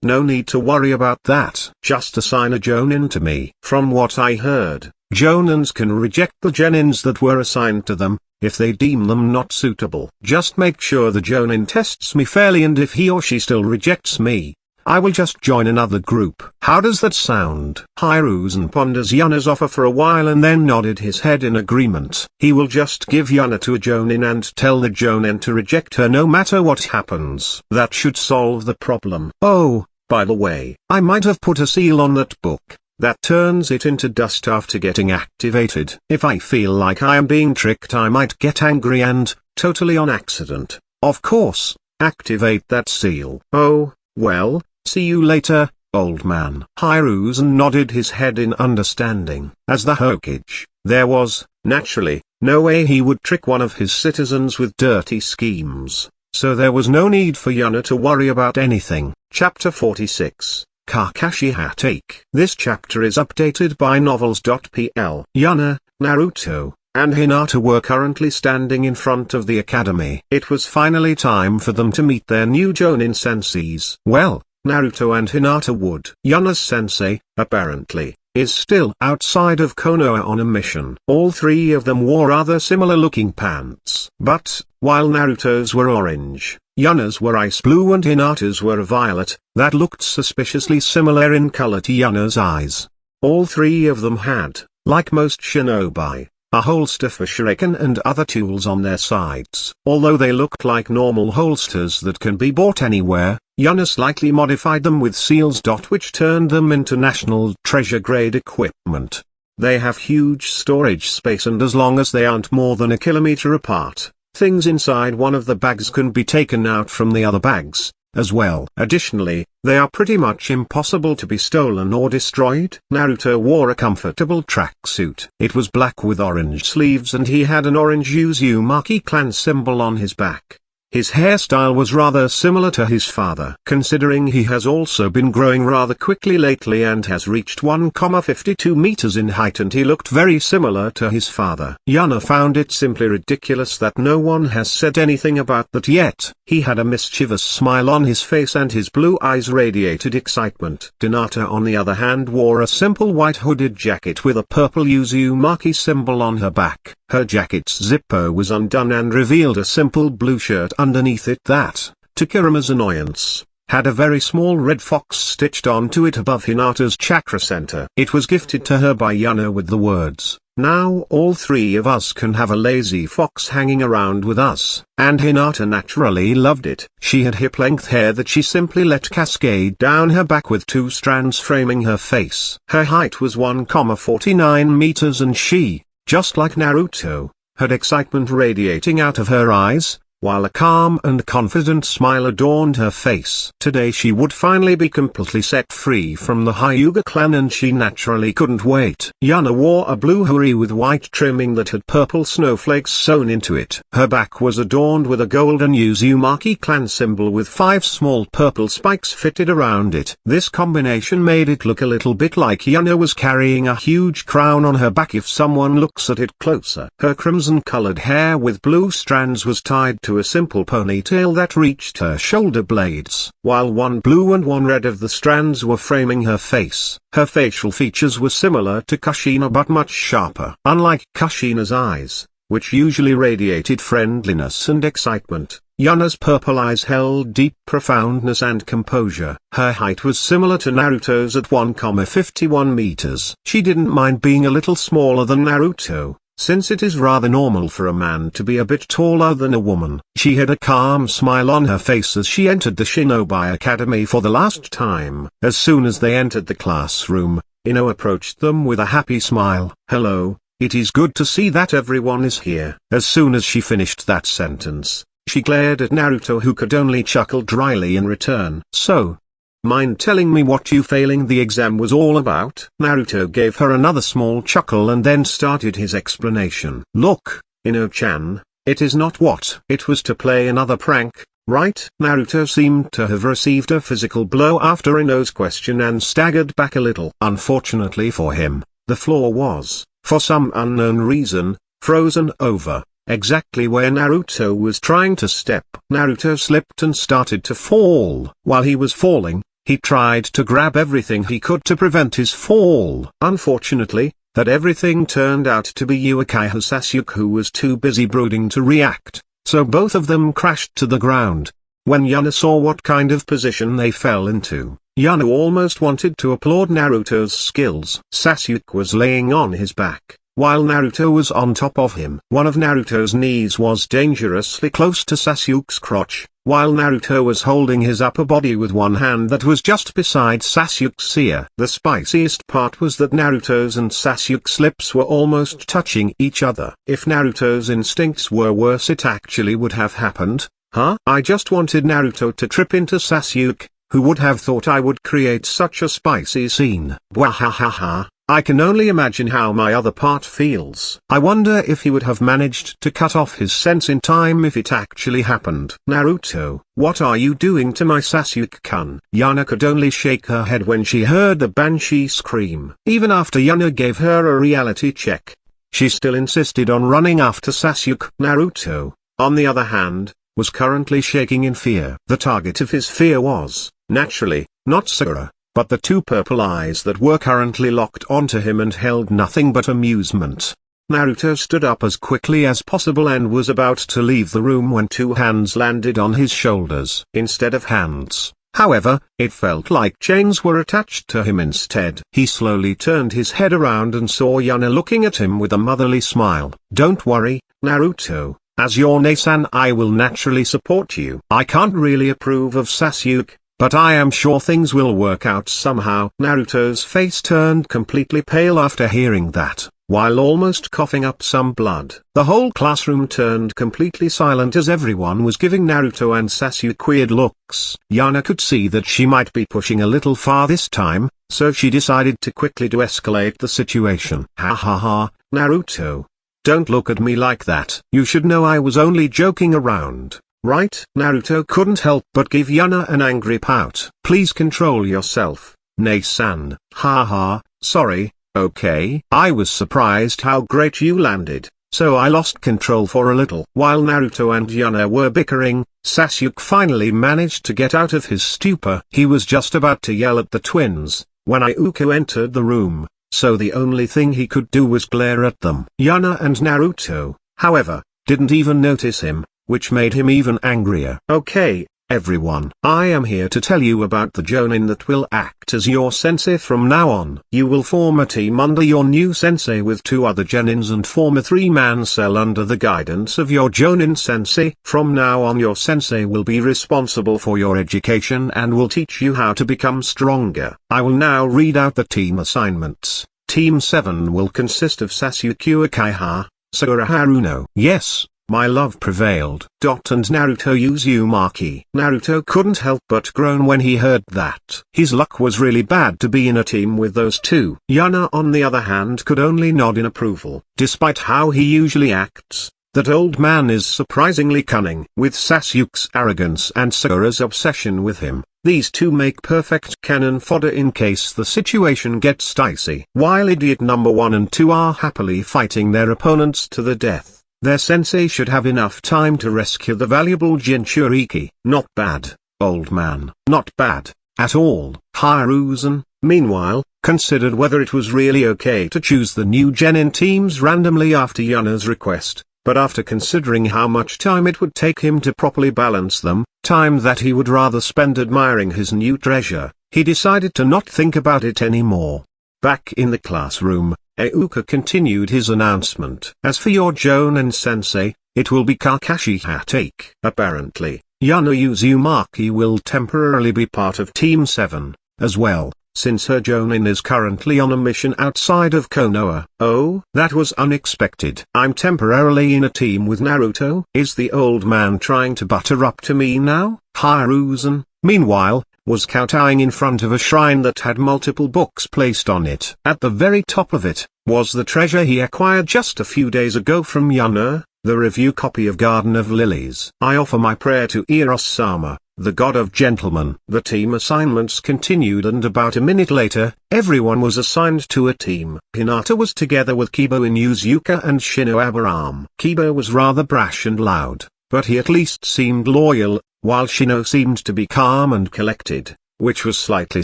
No need to worry about that. Just assign a Jonin to me. From what I heard, Jonins can reject the Genins that were assigned to them, if they deem them not suitable. Just make sure the Jonin tests me fairly, and if he or she still rejects me, I will just join another group. How does that sound? Hiruzen ponders Yuna's offer for a while and then nodded his head in agreement. He will just give Yuna to a Jonin and tell the Jonin to reject her no matter what happens. That should solve the problem. Oh, by the way, I might have put a seal on that book that turns it into dust after getting activated. If I feel like I am being tricked, I might get angry and, totally on accident, of course, activate that seal. Oh, well, see you later, old man. Hiruzen nodded his head in understanding. As the Hokage, there was, naturally, no way he would trick one of his citizens with dirty schemes, so there was no need for Yuna to worry about anything. Chapter 46, Kakashi Hatake. This chapter is updated by novels.pl. Yuna, Naruto, and Hinata were currently standing in front of the academy. It was finally time for them to meet their new Jonin senseis. Well, Naruto and Hinata would. Yuna's sensei, apparently, is still outside of Konoha on a mission. All three of them wore rather similar looking pants. But, while Naruto's were orange, Yuna's were ice blue and Hinata's were violet, that looked suspiciously similar in color to Yuna's eyes. All three of them had, like most shinobi, a holster for shuriken and other tools on their sides. Although they looked like normal holsters that can be bought anywhere, Yuna slightly modified them with seals. Which turned them into national treasure grade equipment. They have huge storage space, and as long as they aren't more than a kilometer apart, things inside one of the bags can be taken out from the other bags, as well. Additionally, they are pretty much impossible to be stolen or destroyed. Naruto wore a comfortable tracksuit. It was black with orange sleeves and he had an orange Uzumaki clan symbol on his back. His hairstyle was rather similar to his father. Considering he has also been growing rather quickly lately and has reached 1,52 meters in height, and he looked very similar to his father. Yuna found it simply ridiculous that no one has said anything about that yet. He had a mischievous smile on his face and his blue eyes radiated excitement. Hinata on the other hand wore a simple white hooded jacket with a purple Uzumaki symbol on her back. Her jacket's zipper was undone and revealed a simple blue shirt underneath it that, to Kurama's annoyance, had a very small red fox stitched onto it above Hinata's chakra center. It was gifted to her by Yuna with the words, "Now all three of us can have a lazy fox hanging around with us," and Hinata naturally loved it. She had hip-length hair that she simply let cascade down her back with two strands framing her face. Her height was 1,49 meters and she, just like Naruto, had excitement radiating out of her eyes, while a calm and confident smile adorned her face. Today she would finally be completely set free from the Hyuga clan, and she naturally couldn't wait. Yuna wore a blue hoodie with white trimming that had purple snowflakes sewn into it. Her back was adorned with a golden Uzumaki clan symbol with 5 small purple spikes fitted around it. This combination made it look a little bit like Yuna was carrying a huge crown on her back if someone looks at it closer. Her crimson-colored hair with blue strands was tied to a simple ponytail that reached her shoulder blades, while one blue and one red of the strands were framing her face. Her facial features were similar to Kushina but much sharper. Unlike Kushina's eyes, which usually radiated friendliness and excitement, Yuna's purple eyes held deep profoundness and composure. Her height was similar to Naruto's at 1,51 meters. She didn't mind being a little smaller than Naruto, since it is rather normal for a man to be a bit taller than a woman. She had a calm smile on her face as she entered the Shinobi Academy for the last time. As soon as they entered the classroom, Ino approached them with a happy smile. "Hello, it is good to see that everyone is here." As soon as she finished that sentence, she glared at Naruto, who could only chuckle dryly in return. "So, mind telling me what you failing the exam was all about?" Naruto gave her another small chuckle and then started his explanation. "Look, Ino-chan, it is not what. It was to play another prank, right?" Naruto seemed to have received a physical blow after Ino's question and staggered back a little. Unfortunately for him, the floor was, for some unknown reason, frozen over, exactly where Naruto was trying to step. Naruto slipped and started to fall. While he was falling, he tried to grab everything he could to prevent his fall. Unfortunately, that everything turned out to be Uchiha Sasuke, who was too busy brooding to react, so both of them crashed to the ground. When Yuna saw what kind of position they fell into, Yuna almost wanted to applaud Naruto's skills. Sasuke was laying on his back, while Naruto was on top of him. One of Naruto's knees was dangerously close to Sasuke's crotch, while Naruto was holding his upper body with one hand that was just beside Sasuke's ear. The spiciest part was that Naruto's and Sasuke's lips were almost touching each other. If Naruto's instincts were worse, it actually would have happened. Huh? I just wanted Naruto to trip into Sasuke. Who would have thought I would create such a spicy scene? Bwahahaha. I can only imagine how my other part feels. I wonder if he would have managed to cut off his sense in time if it actually happened. Naruto, what are you doing to my Sasuke-kun? Yuna could only shake her head when she heard the banshee scream. Even after Yuna gave her a reality check, she still insisted on running after Sasuke. Naruto, on the other hand, was currently shaking in fear. The target of his fear was, naturally, not Sakura, but the two purple eyes that were currently locked onto him and held nothing but amusement. Naruto stood up as quickly as possible and was about to leave the room when two hands landed on his shoulders. Instead of hands, however, it felt like chains were attached to him instead. He slowly turned his head around and saw Yuna looking at him with a motherly smile. "Don't worry, Naruto. As your Nei-san, I will naturally support you. I can't really approve of Sasuke, but I am sure things will work out somehow." Naruto's face turned completely pale after hearing that, while almost coughing up some blood. The whole classroom turned completely silent as everyone was giving Naruto and Sasuke weird looks. Yuna could see that she might be pushing a little far this time, so she decided to quickly de-escalate the situation. "Ha ha ha, Naruto. Don't look at me like that. You should know I was only joking around, right?" Naruto couldn't help but give Yuna an angry pout. "Please control yourself, Nei-san." "Ha ha, sorry, okay." "I was surprised how great you landed, so I lost control for a little." While Naruto and Yuna were bickering, Sasuke finally managed to get out of his stupor. He was just about to yell at the twins, when Iruka entered the room, so the only thing he could do was glare at them. Yuna and Naruto, however, didn't even notice him, which made him even angrier. "Okay, everyone. I am here to tell you about the Jonin that will act as your sensei from now on. You will form a team under your new sensei with two other Jonins and form a three-man cell under the guidance of your Jonin sensei. From now on your sensei will be responsible for your education and will teach you how to become stronger. I will now read out the team assignments. Team 7 will consist of Sasuke Uchiha, Sakura Haruno. Yes, my love prevailed. And Naruto Uzumaki. Naruto couldn't help but groan when he heard that. His luck was really bad to be in a team with those two. Yuna on the other hand could only nod in approval. Despite how he usually acts, that old man is surprisingly cunning. With Sasuke's arrogance and Sakura's obsession with him, these two make perfect cannon fodder in case the situation gets dicey. While idiot number 1 and 2 are happily fighting their opponents to the death, their sensei should have enough time to rescue the valuable Jinchuriki. Not bad, old man. Not bad, at all. Hiruzen, meanwhile, considered whether it was really okay to choose the new Genin teams randomly after Yuna's request, but after considering how much time it would take him to properly balance them, time that he would rather spend admiring his new treasure, he decided to not think about it anymore. Back in the classroom, Iruka continued his announcement. As for your Jonin sensei, it will be Kakashi Hatake. Apparently, Yuna Uzumaki will temporarily be part of Team 7, as well, since her Jonin is currently on a mission outside of Konoha. Oh, that was unexpected. I'm temporarily in a team with Naruto. Is the old man trying to butter up to me now? Hiruzen, meanwhile, was kowtowing in front of a shrine that had multiple books placed on it. At the very top of it, was the treasure he acquired just a few days ago from Yuna, the review copy of Garden of Lilies. I offer my prayer to Eros-sama, the god of gentlemen. The team assignments continued and about a minute later, everyone was assigned to a team. Hinata was together with Kiba in Izuka and Shino. Kiba was rather brash and loud, but he at least seemed loyal, while Shino seemed to be calm and collected, which was slightly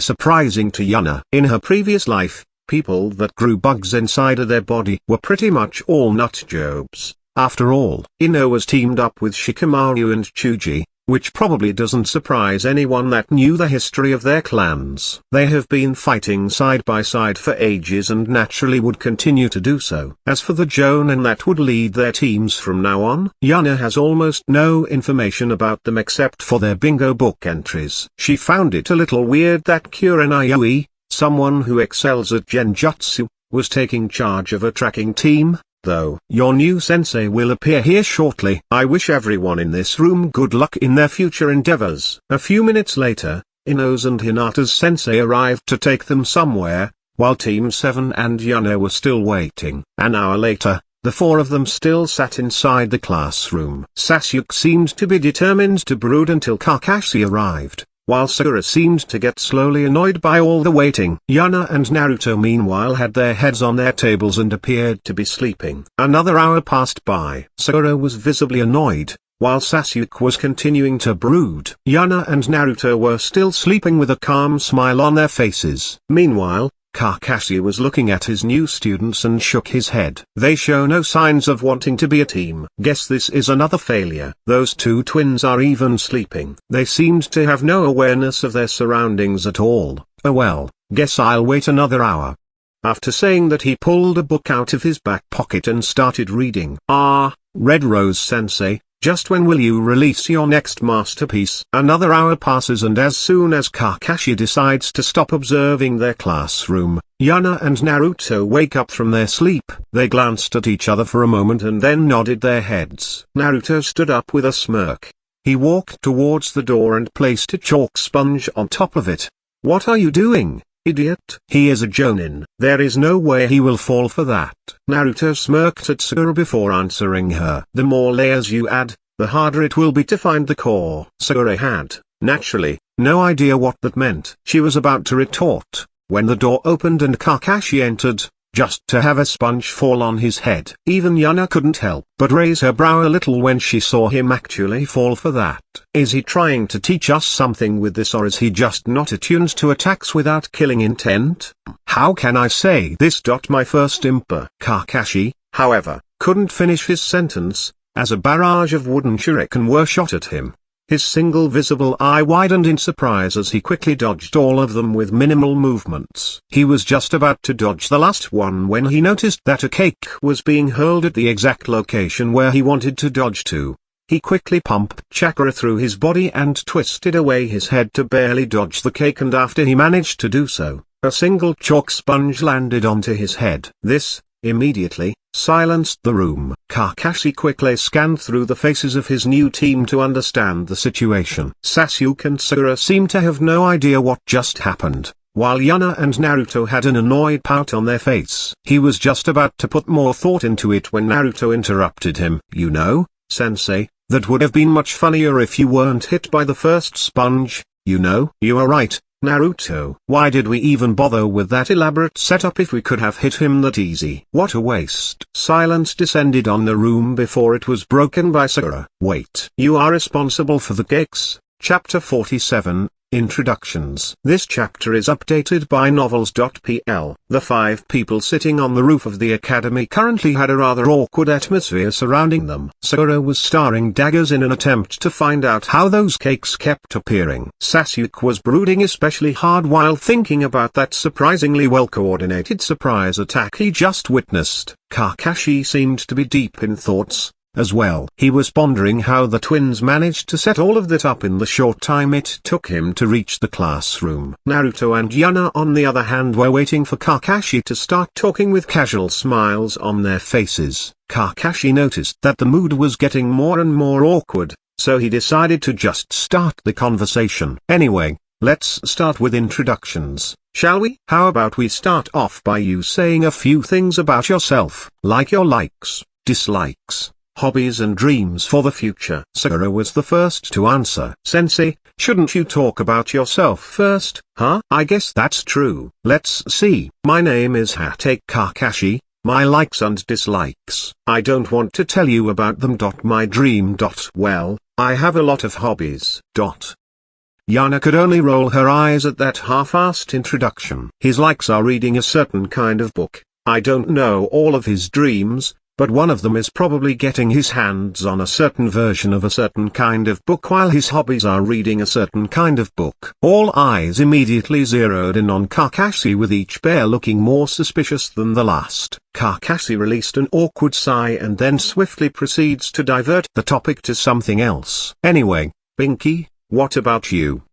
surprising to Yuna. In her previous life, people that grew bugs inside of their body were pretty much all nut jobs. After all, Ino was teamed up with Shikamaru and Chuji, which probably doesn't surprise anyone that knew the history of their clans. They have been fighting side by side for ages and naturally would continue to do so. As for the Jonin that would lead their teams from now on, Yuna has almost no information about them except for their bingo book entries. She found it a little weird that Kurenayui, someone who excels at genjutsu, was taking charge of a tracking team, though. Your new sensei will appear here shortly. I wish everyone in this room good luck in their future endeavors. A few minutes later, Ino's and Hinata's sensei arrived to take them somewhere, while Team 7 and Yuna were still waiting. An hour later, the four of them still sat inside the classroom. Sasuke seemed to be determined to brood until Kakashi arrived, while Sakura seemed to get slowly annoyed by all the waiting. Yuna and Naruto meanwhile had their heads on their tables and appeared to be sleeping. Another hour passed by. Sakura was visibly annoyed, while Sasuke was continuing to brood. Yuna and Naruto were still sleeping with a calm smile on their faces. Meanwhile, Kakashi was looking at his new students and shook his head. They show no signs of wanting to be a team. Guess this is another failure. Those two twins are even sleeping. They seemed to have no awareness of their surroundings at all. Oh well, guess I'll wait another hour. After saying that, he pulled a book out of his back pocket and started reading. Ah, Red Rose Sensei, just when will you release your next masterpiece? Another hour passes, and as soon as Kakashi decides to stop observing their classroom, Yuna and Naruto wake up from their sleep. They glanced at each other for a moment and then nodded their heads. Naruto stood up with a smirk. He walked towards the door and placed a chalk sponge on top of it. What are you doing, idiot? He is a jonin. There is no way he will fall for that. Naruto smirked at Sakura before answering her. The more layers you add, the harder it will be to find the core. Sakura had, naturally, no idea what that meant. She was about to retort, when the door opened and Kakashi entered, just to have a sponge fall on his head. Even Yuna couldn't help but raise her brow a little when she saw him actually fall for that. Is he trying to teach us something with this, or is he just not attuned to attacks without killing intent? How can I say this? My first imper. Kakashi, however, couldn't finish his sentence, as a barrage of wooden shuriken were shot at him. His single visible eye widened in surprise as he quickly dodged all of them with minimal movements. He was just about to dodge the last one when he noticed that a cake was being hurled at the exact location where he wanted to dodge to. He quickly pumped chakra through his body and twisted away his head to barely dodge the cake, and after he managed to do so, a single chalk sponge landed onto his head. This, immediately, silenced the room. Kakashi quickly scanned through the faces of his new team to understand the situation. Sasuke and Sakura seemed to have no idea what just happened, while Yuna and Naruto had an annoyed pout on their face. He was just about to put more thought into it when Naruto interrupted him. You know, Sensei, that would have been much funnier if you weren't hit by the first sponge, you know. You are right, Naruto. Why did we even bother with that elaborate setup if we could have hit him that easy? What a waste. Silence descended on the room before it was broken by Sakura. Wait. You are responsible for the cakes. Chapter 47, Introductions. This chapter is updated by novels.pl. The 5 people sitting on the roof of the academy currently had a rather awkward atmosphere surrounding them. Sakura was staring daggers in an attempt to find out how those cakes kept appearing. Sasuke was brooding especially hard while thinking about that surprisingly well-coordinated surprise attack he just witnessed. Kakashi seemed to be deep in thoughts as well. He was pondering how the twins managed to set all of that up in the short time it took him to reach the classroom. Naruto and Yuna on the other hand were waiting for Kakashi to start talking with casual smiles on their faces. Kakashi noticed that the mood was getting more and more awkward, so he decided to just start the conversation. Anyway, let's start with introductions, shall we? How about we start off by you saying a few things about yourself, like your likes, dislikes, hobbies and dreams for the future. Sakura was the first to answer. Sensei, shouldn't you talk about yourself first? Huh? I guess that's true. Let's see. My name is Hatake Kakashi. My likes and dislikes. I don't want to tell you about them. My dream. Well, I have a lot of hobbies. Yuna could only roll her eyes at that half-assed introduction. His likes are reading a certain kind of book. I don't know all of his dreams, but one of them is probably getting his hands on a certain version of a certain kind of book, while his hobbies are reading a certain kind of book. All eyes immediately zeroed in on Kakashi, with each pair looking more suspicious than the last. Kakashi released an awkward sigh and then swiftly proceeds to divert the topic to something else. Anyway, Pinky, what about you?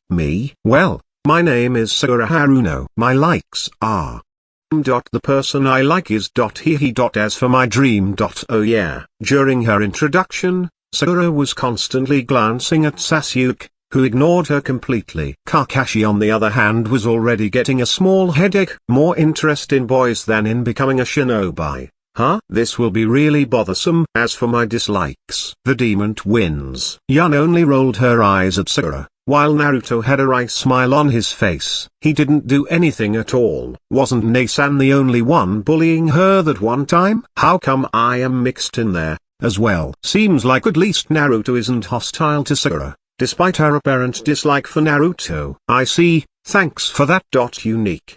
Me? Well, my name is Sakura Haruno. My likes are the person I like is he. As for my dream. Oh yeah. During her introduction, Sakura was constantly glancing at Sasuke, who ignored her completely. Kakashi on the other hand was already getting a small headache. More interest in boys than in becoming a shinobi. Huh? This will be really bothersome. As for my dislikes, the demon wins. Yuna only rolled her eyes at Sakura, while Naruto had a wry smile on his face. He didn't do anything at all. Wasn't Nasan the only one bullying her that one time? How come I am mixed in there? as well. Seems like at least Naruto isn't hostile to Sakura, despite her apparent dislike for Naruto. I see, thanks for that. Unique.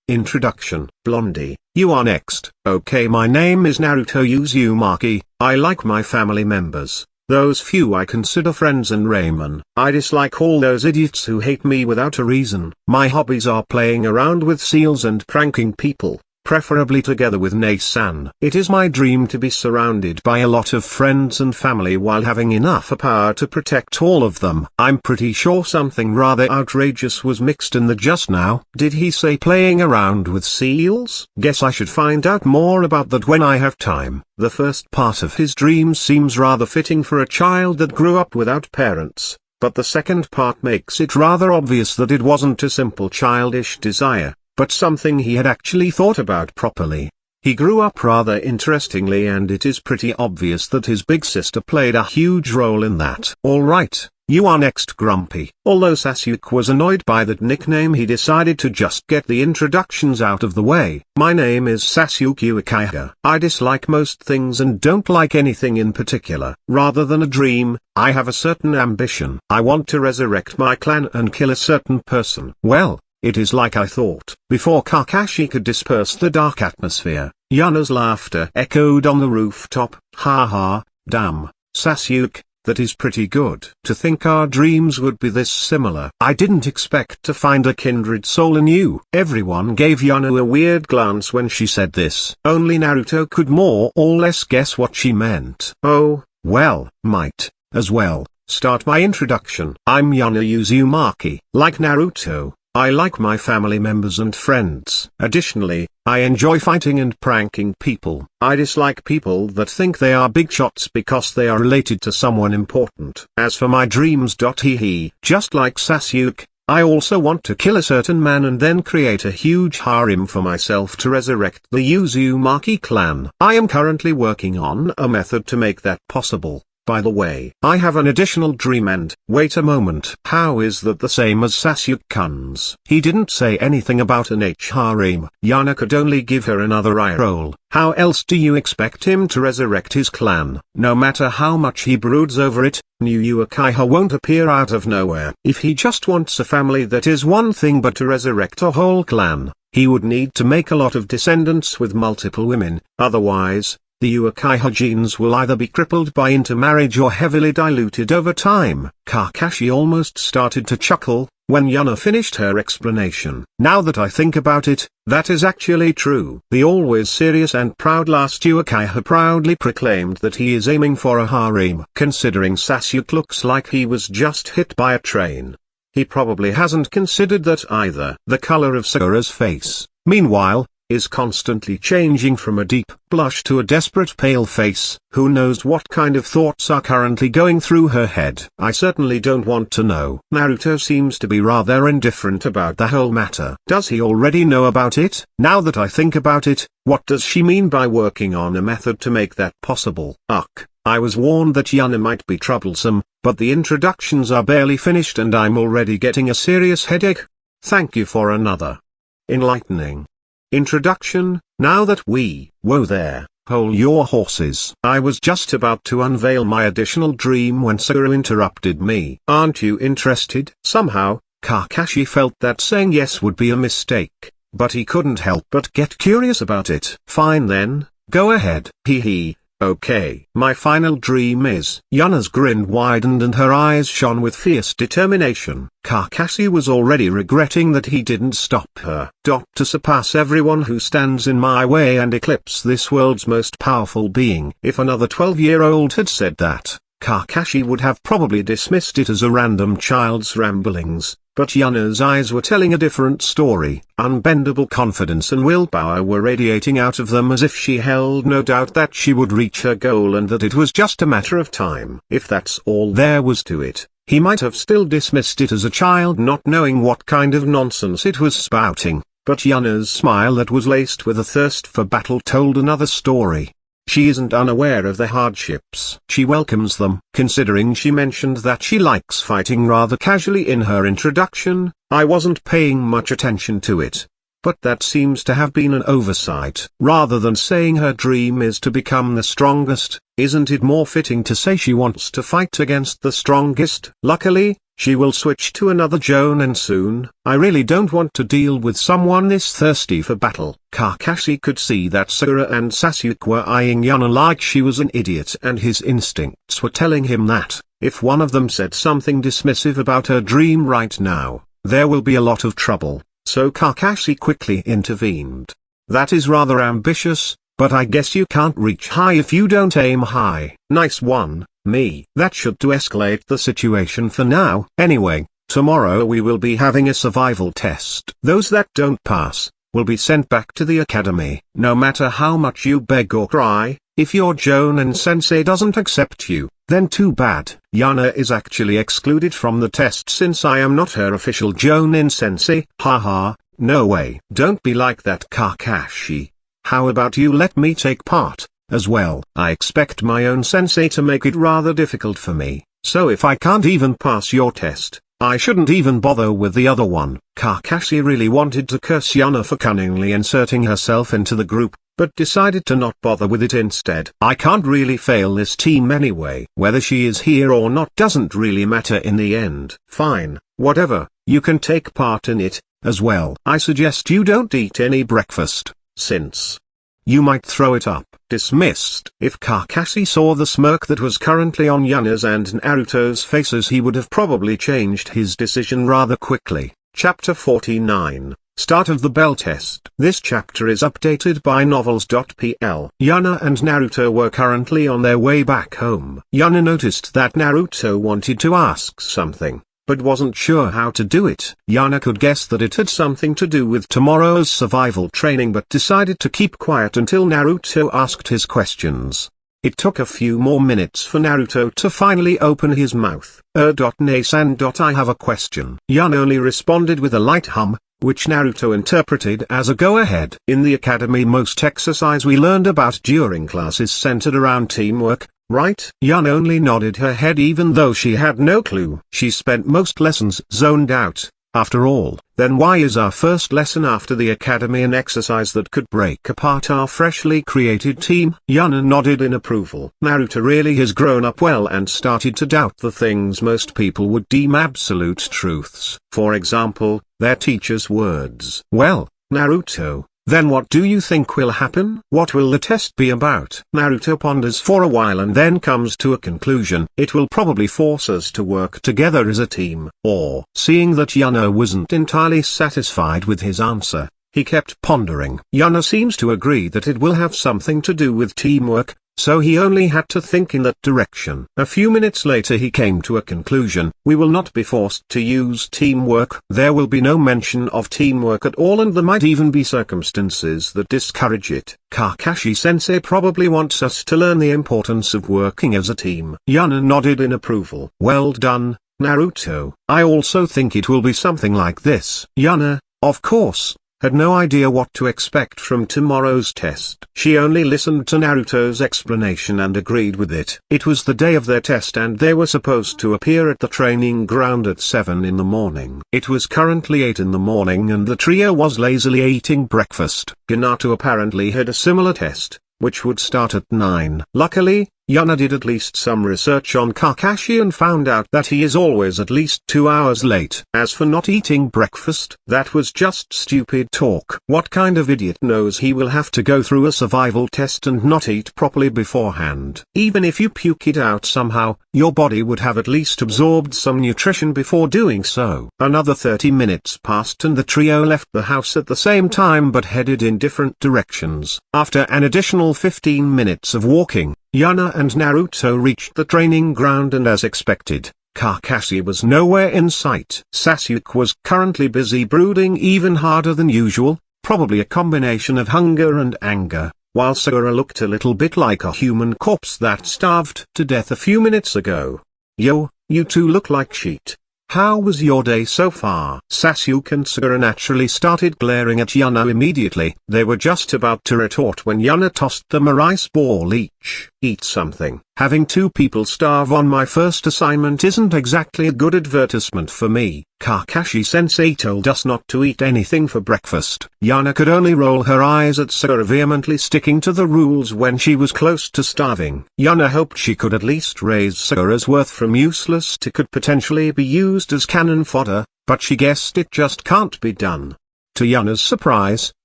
Introduction. Blondie, you are next. Okay, my name is Naruto Uzumaki. I like my family members, those few I consider friends, and Ramen. I dislike all those idiots who hate me without a reason. My hobbies are playing around with seals and pranking people, preferably together with Nae-san. It is my dream to be surrounded by a lot of friends and family while having enough power to protect all of them. I'm pretty sure something rather outrageous was mixed in the just now. Did he say playing around with seals? Guess I should find out more about that when I have time. The first part of his dream seems rather fitting for a child that grew up without parents, but the second part makes it rather obvious that it wasn't a simple childish desire, but something he had actually thought about properly. He grew up rather interestingly, and it is pretty obvious that his big sister played a huge role in that. Alright, you are next, Grumpy. Although Sasuke was annoyed by that nickname, he decided to just get the introductions out of the way. My name is Sasuke Uchiha. I dislike most things and don't like anything in particular. Rather than a dream, I have a certain ambition. I want to resurrect my clan and kill a certain person. Well, it is like I thought. Before Kakashi could disperse the dark atmosphere, Yuna's laughter echoed on the rooftop. Ha ha, damn, Sasuke, that is pretty good. To think our dreams would be this similar. I didn't expect to find a kindred soul in you. Everyone gave Yuna a weird glance when she said this. Only Naruto could more or less guess what she meant. Oh, well, might, as well, start my introduction. I'm Yuna Uzumaki. Like Naruto, I like my family members and friends. Additionally, I enjoy fighting and pranking people. I dislike people that think they are big shots because they are related to someone important. As for my dreams, just like Sasuke, I also want to kill a certain man and then create a huge harem for myself to resurrect the Uzumaki clan. I am currently working on a method to make that possible. By the way, I have an additional dream, and wait a moment, how is that the same as Sasuke-kun's? He didn't say anything about an harem. Yuna could only give her another eye roll. How else do you expect him to resurrect his clan? No matter how much he broods over it, new Uchiha won't appear out of nowhere. If he just wants a family, that is one thing, but to resurrect a whole clan, he would need to make a lot of descendants with multiple women. Otherwise, the Uchiha genes will either be crippled by intermarriage or heavily diluted over time. Kakashi almost started to chuckle when Yuna finished her explanation. Now that I think about it, that is actually true. The always serious and proud last Uchiha proudly proclaimed that he is aiming for a harem. Considering Sasuke looks like he was just hit by a train, he probably hasn't considered that either. The color of Sakura's face, meanwhile, is constantly changing from a deep blush to a desperate pale face. Who knows what kind of thoughts are currently going through her head? I certainly don't want to know. Naruto seems to be rather indifferent about the whole matter. Does he already know about it? Now that I think about it, what does she mean by working on a method to make that possible? Ugh, I was warned that Yuna might be troublesome, but the introductions are barely finished and I'm already getting a serious headache. Thank you for another enlightening introduction. Now that whoa there, hold your horses. I was just about to unveil my additional dream when Sakura interrupted me. Aren't you interested? Somehow, Kakashi felt that saying yes would be a mistake, but he couldn't help but get curious about it. Fine then, go ahead. Hee. Okay. My final dream is. Yuna's grin widened and her eyes shone with fierce determination. Kakashi was already regretting that he didn't stop her. To surpass everyone who stands in my way and eclipse this world's most powerful being. If another 12-year-old had said that, Kakashi would have probably dismissed it as a random child's ramblings. But Yuna's eyes were telling a different story. Unbendable confidence and willpower were radiating out of them as if she held no doubt that she would reach her goal and that it was just a matter of time. If that's all there was to it, he might have still dismissed it as a child not knowing what kind of nonsense it was spouting. But Yuna's smile that was laced with a thirst for battle told another story. She isn't unaware of the hardships. She welcomes them. Considering she mentioned that she likes fighting rather casually in her introduction, I wasn't paying much attention to it. but that seems to have been an oversight. Rather than saying her dream is to become the strongest, isn't it more fitting to say she wants to fight against the strongest? Luckily, she will switch to another jonin soon. I really don't want to deal with someone this thirsty for battle. Kakashi could see that Sakura and Sasuke were eyeing Yuna like she was an idiot, and his instincts were telling him that, if one of them said something dismissive about her dream right now, there will be a lot of trouble. So Kakashi quickly intervened. That is rather ambitious, but I guess you can't reach high if you don't aim high. Nice one, me. That should de-escalate the situation for now. Anyway, tomorrow we will be having a survival test. Those that don't pass, will be sent back to the academy. No matter how much you beg or cry, if your Jonin sensei doesn't accept you, then too bad. Yuna is actually excluded from the test since I am not her official Jonin sensei. Haha, no way. Don't be like that, Kakashi. How about you let me take part, as well? I expect my own sensei to make it rather difficult for me, so if I can't even pass your test, I shouldn't even bother with the other one. Kakashi really wanted to curse Yuna for cunningly inserting herself into the group, but decided to not bother with it instead. I can't really fail this team anyway. Whether she is here or not doesn't really matter in the end. Fine, whatever, you can take part in it, as well. I suggest you don't eat any breakfast, since you might throw it up. Dismissed. If Kakashi saw the smirk that was currently on Yuna's and Naruto's faces, he would have probably changed his decision rather quickly. Chapter 49. Start of the Bell Test. This chapter is updated by novels.pl. Yuna and Naruto were currently on their way back home. Yuna noticed that Naruto wanted to ask something, but wasn't sure how to do it. Yuna could guess that it had something to do with tomorrow's survival training, but decided to keep quiet until Naruto asked his questions. It took a few more minutes for Naruto to finally open his mouth. Na-san. I have a question. Yuna only responded with a light hum, which Naruto interpreted as a go-ahead. In the academy, most exercise we learned about during class is centered around teamwork, right? Yuna only nodded her head even though she had no clue. She spent most lessons zoned out. After all, then why is our first lesson after the academy an exercise that could break apart our freshly created team? Yuna nodded in approval. Naruto really has grown up well and started to doubt the things most people would deem absolute truths. For example, their teacher's words. Well, Naruto, then what do you think will happen? What will the test be about? Naruto ponders for a while and then comes to a conclusion. It will probably force us to work together as a team. Or, seeing that Yuna wasn't entirely satisfied with his answer, he kept pondering. Yuna seems to agree that it will have something to do with teamwork, so he only had to think in that direction. A few minutes later he came to a conclusion. We will not be forced to use teamwork. There will be no mention of teamwork at all, and there might even be circumstances that discourage it. Kakashi-sensei probably wants us to learn the importance of working as a team. Yuna nodded in approval. Well done, Naruto. I also think it will be something like this. Yuna, of course, had no idea what to expect from tomorrow's test. She only listened to Naruto's explanation and agreed with it. It was the day of their test and they were supposed to appear at the training ground at 7 in the morning. It was currently 8 in the morning and the trio was lazily eating breakfast. Hinata apparently had a similar test, which would start at 9. Luckily, Yuna did at least some research on Kakashi and found out that he is always at least 2 hours late. As for not eating breakfast, that was just stupid talk. What kind of idiot knows he will have to go through a survival test and not eat properly beforehand? Even if you puke it out somehow, your body would have at least absorbed some nutrition before doing so. Another 30 minutes passed and the trio left the house at the same time but headed in different directions. After an additional 15 minutes of walking, Yuna and Naruto reached the training ground and as expected, Kakashi was nowhere in sight. Sasuke was currently busy brooding even harder than usual, probably a combination of hunger and anger, while Sakura looked a little bit like a human corpse that starved to death a few minutes ago. Yo, you two look like shit. How was your day so far? Sasuke and Sakura naturally started glaring at Yuna immediately. They were just about to retort when Yuna tossed them a rice ball each. Eat something. Having two people starve on my first assignment isn't exactly a good advertisement for me. Kakashi-sensei told us not to eat anything for breakfast. Yuna could only roll her eyes at Sakura vehemently sticking to the rules when she was close to starving. Yuna hoped she could at least raise Sakura's worth from useless to could potentially be used as cannon fodder, but she guessed it just can't be done. To Yuna's surprise,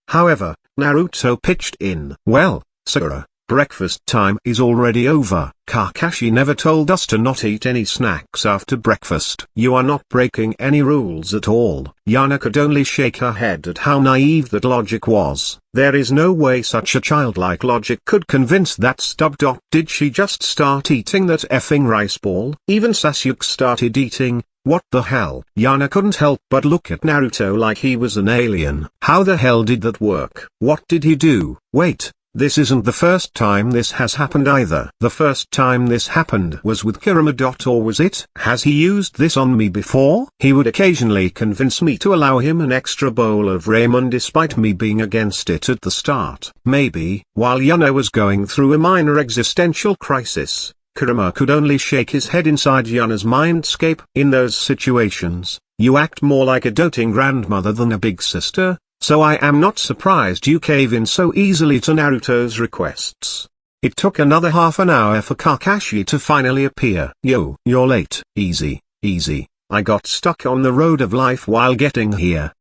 however, Naruto pitched in. Well, Sakura, breakfast time is already over. Kakashi never told us to not eat any snacks after breakfast. You are not breaking any rules at all. Yuna could only shake her head at how naive that logic was. There is no way such a childlike logic could convince that stub. Did she just start eating that effing rice ball? Even Sasuke started eating. What the hell? Yuna couldn't help but look at Naruto like he was an alien. How the hell did that work? What did he do? Wait. This isn't the first time this has happened either. The first time this happened was with Kurama. Or was it? Has he used this on me before? He would occasionally convince me to allow him an extra bowl of ramen despite me being against it at the start. Maybe. While Yuna was going through a minor existential crisis, Kurama could only shake his head inside Yuna's mindscape. In those situations, you act more like a doting grandmother than a big sister. So I am not surprised you cave in so easily to Naruto's requests. It took another half an hour for Kakashi to finally appear. Yo, you're late. Easy, easy. I got stuck on the road of life while getting here.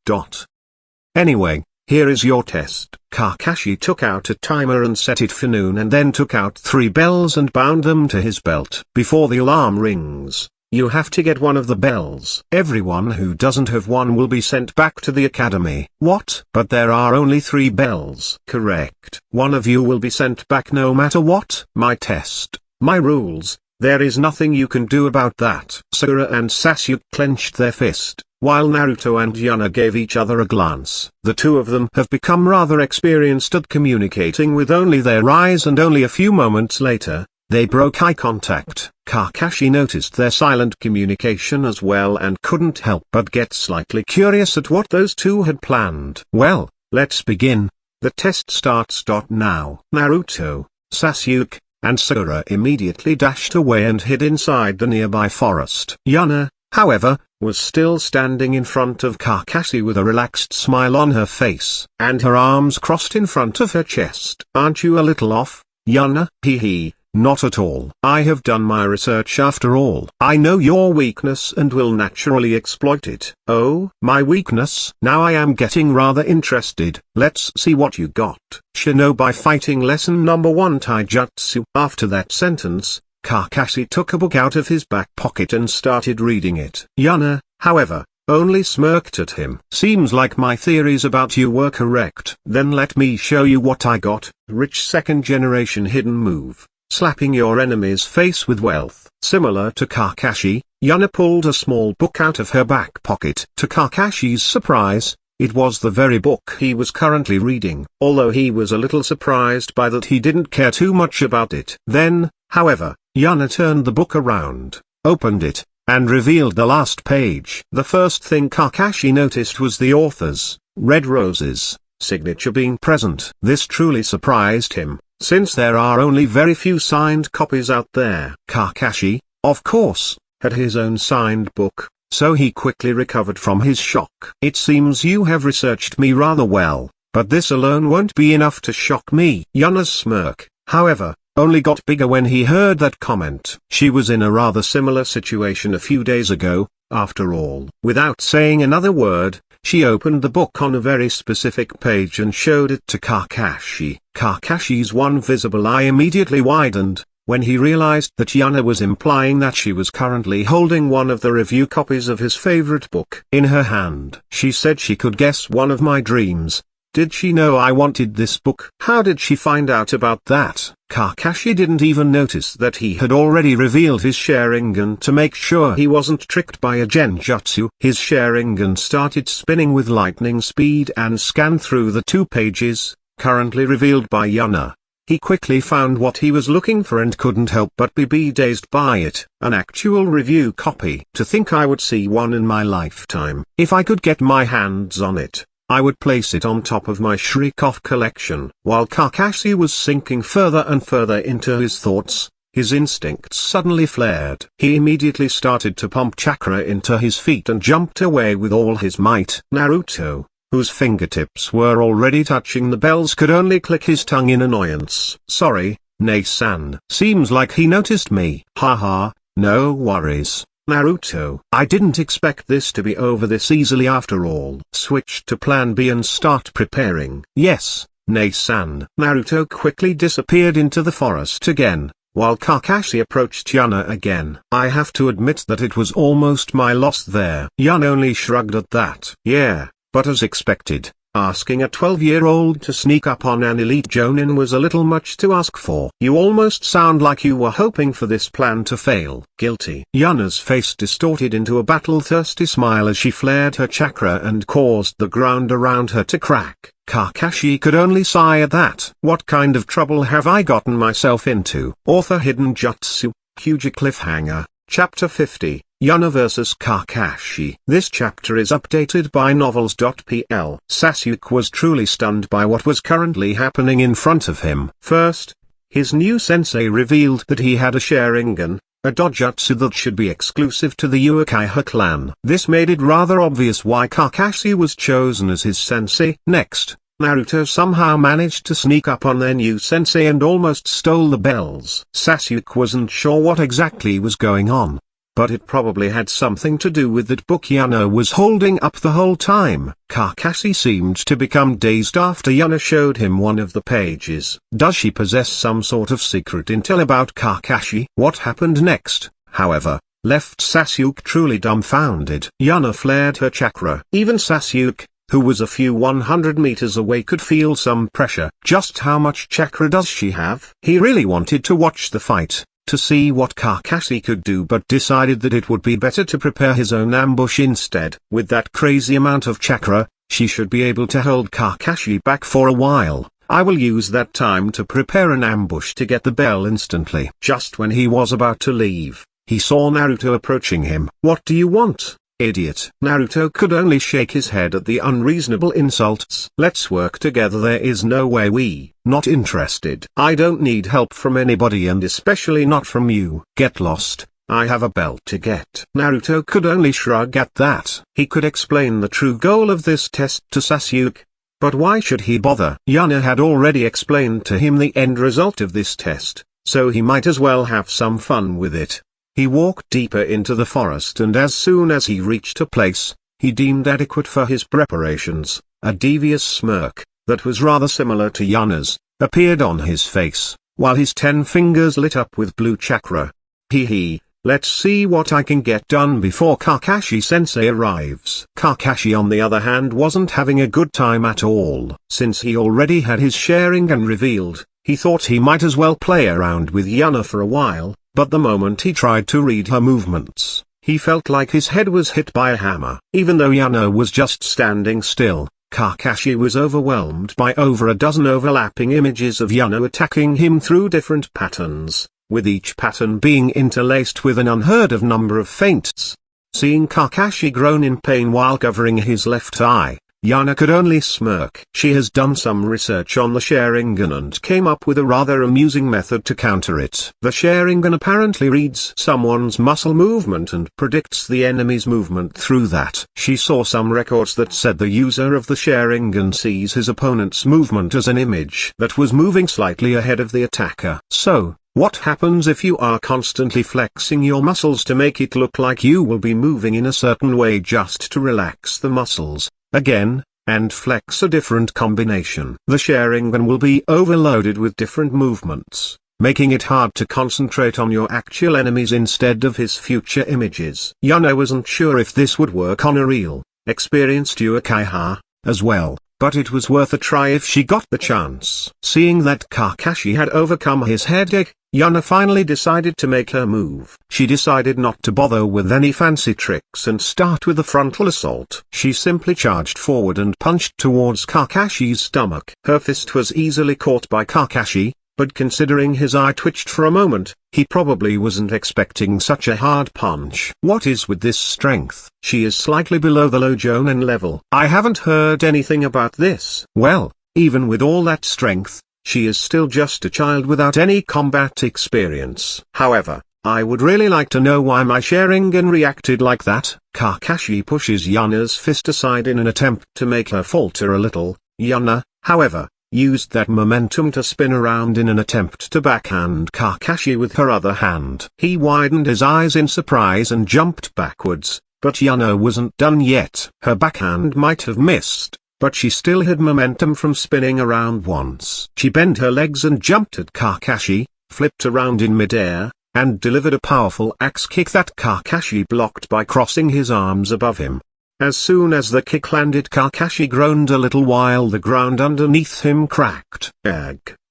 Anyway, here is your test. Kakashi took out a timer and set it for noon and then took out 3 bells and bound them to his belt. Before the alarm rings, you have to get one of the bells. Everyone who doesn't have one will be sent back to the academy. What? But there are only 3 bells. Correct. One of you will be sent back no matter what. My test, my rules, there is nothing you can do about that. Sakura and Sasuke clenched their fist, while Naruto and Yuna gave each other a glance. The two of them have become rather experienced at communicating with only their eyes, and only a few moments later, they broke eye contact. Kakashi noticed their silent communication as well and couldn't help but get slightly curious at what those two had planned. Well, let's begin. The test starts now. Naruto, Sasuke, and Sakura immediately dashed away and hid inside the nearby forest. Yuna, however, was still standing in front of Kakashi with a relaxed smile on her face, and her arms crossed in front of her chest. Aren't you a little off, Yuna? Hee. Not at all. I have done my research after all. I know your weakness and will naturally exploit it. Oh, my weakness? Now I am getting rather interested. Let's see what you got. Shinobi Fighting Lesson Number 1 Taijutsu. After that sentence, Kakashi took a book out of his back pocket and started reading it. Yuna, however, only smirked at him. Seems like my theories about you were correct. Then let me show you what I got. Rich second generation hidden move. Slapping your enemy's face with wealth. Similar to Kakashi, Yuna pulled a small book out of her back pocket. To Kakashi's surprise, it was the very book he was currently reading. Although he was a little surprised by that, he didn't care too much about it. Then, however, Yuna turned the book around, opened it, and revealed the last page. The first thing Kakashi noticed was the author's red roses signature being present. This truly surprised him, since there are only very few signed copies out there. Kakashi, of course, had his own signed book, so he quickly recovered from his shock. It seems you have researched me rather well, but this alone won't be enough to shock me. Yuna's smirk, however, only got bigger when he heard that comment. She was in a rather similar situation a few days ago, after all. Without saying another word, she opened the book on a very specific page and showed it to Kakashi. Kakashi's one visible eye immediately widened, when he realized that Yuna was implying that she was currently holding one of the review copies of his favorite book in her hand. She said she could guess one of my dreams. Did she know I wanted this book? How did she find out about that? Kakashi didn't even notice that he had already revealed his Sharingan to make sure he wasn't tricked by a genjutsu. His Sharingan started spinning with lightning speed and scanned through the 2 pages, currently revealed by Yuna. He quickly found what he was looking for and couldn't help but be dazed by it. An actual review copy. To think I would see one in my lifetime. If I could get my hands on it, I would place it on top of my Shrikoff collection. While Kakashi was sinking further and further into his thoughts, his instincts suddenly flared. He immediately started to pump chakra into his feet and jumped away with all his might. Naruto, whose fingertips were already touching the bells, could only click his tongue in annoyance. "Sorry, Ne-san. Seems like he noticed me." "Haha, no worries, Naruto. I didn't expect this to be over this easily after all." "Switch to plan B and start preparing." "Yes, Ne-san." Naruto quickly disappeared into the forest again, while Kakashi approached Yuna again. "I have to admit that it was almost my loss there." Yuna only shrugged at that. "Yeah, but as expected, asking a 12-year-old to sneak up on an elite jonin was a little much to ask for." "You almost sound like you were hoping for this plan to fail." "Guilty." Yuna's face distorted into a battle-thirsty smile as she flared her chakra and caused the ground around her to crack. Kakashi could only sigh at that. "What kind of trouble have I gotten myself into?" Author Hidden Jutsu, Huge Cliffhanger, Chapter 50, Yuna vs Kakashi. This chapter is updated by novels.pl. Sasuke was truly stunned by what was currently happening in front of him. First, his new sensei revealed that he had a Sharingan, a dojutsu that should be exclusive to the Uchiha clan. This made it rather obvious why Kakashi was chosen as his sensei. Next, Naruto somehow managed to sneak up on their new sensei and almost stole the bells. Sasuke wasn't sure what exactly was going on, but it probably had something to do with that book Yuna was holding up the whole time. Kakashi seemed to become dazed after Yuna showed him one of the pages. Does she possess some sort of secret intel about Kakashi? What happened next, however, left Sasuke truly dumbfounded. Yuna flared her chakra. Even Sasuke, who was a few 100 meters away, could feel some pressure. Just how much chakra does she have? He really wanted to watch the fight, to see what Kakashi could do, but decided that it would be better to prepare his own ambush instead. With that crazy amount of chakra, she should be able to hold Kakashi back for a while. I will use that time to prepare an ambush to get the bell instantly. Just when he was about to leave, he saw Naruto approaching him. "What do you want, idiot?" Naruto could only shake his head at the unreasonable insults. "Let's work together. There is no way we." "Not interested. I don't need help from anybody, and especially not from you." "Get lost. I have a belt to get." Naruto could only shrug at that. He could explain the true goal of this test to Sasuke, but why should he bother? Yuna had already explained to him the end result of this test, so he might as well have some fun with it. He walked deeper into the forest, and as soon as he reached a place he deemed adequate for his preparations, a devious smirk, that was rather similar to Yuna's, appeared on his face, while his 10 fingers lit up with blue chakra. Hee, let's see what I can get done before Kakashi-sensei arrives. Kakashi, on the other hand, wasn't having a good time at all. Since he already had his Sharingan revealed, he thought he might as well play around with Yuna for a while. But the moment he tried to read her movements, he felt like his head was hit by a hammer. Even though Yuna was just standing still, Kakashi was overwhelmed by over a dozen overlapping images of Yuna attacking him through different patterns, with each pattern being interlaced with an unheard of number of feints. Seeing Kakashi groan in pain while covering his left eye, Yuna could only smirk. She has done some research on the Sharingan and came up with a rather amusing method to counter it. The Sharingan apparently reads someone's muscle movement and predicts the enemy's movement through that. She saw some records that said the user of the Sharingan sees his opponent's movement as an image that was moving slightly ahead of the attacker. So, what happens if you are constantly flexing your muscles to make it look like you will be moving in a certain way just to relax the muscles again, and flex a different combination? The Sharingan will be overloaded with different movements, making it hard to concentrate on your actual enemies instead of his future images. Yuna wasn't sure if this would work on a real, experienced Uchiha as well, but it was worth a try if she got the chance. Seeing that Kakashi had overcome his headache, Yuna finally decided to make her move. She decided not to bother with any fancy tricks and start with a frontal assault. She simply charged forward and punched towards Kakashi's stomach. Her fist was easily caught by Kakashi, but considering his eye twitched for a moment, he probably wasn't expecting such a hard punch. What is with this strength? She is slightly below the low jonin level. I haven't heard anything about this. Well, even with all that strength, she is still just a child without any combat experience. However, I would really like to know why my Sharingan reacted like that. Kakashi pushes Yuna's fist aside in an attempt to make her falter a little. Yuna, however, used that momentum to spin around in an attempt to backhand Kakashi with her other hand. He widened his eyes in surprise and jumped backwards, but Yuna wasn't done yet. Her backhand might have missed, but she still had momentum from spinning around once. She bent her legs and jumped at Kakashi, flipped around in midair, and delivered a powerful axe kick that Kakashi blocked by crossing his arms above him. As soon as the kick landed, Kakashi groaned a little while the ground underneath him cracked.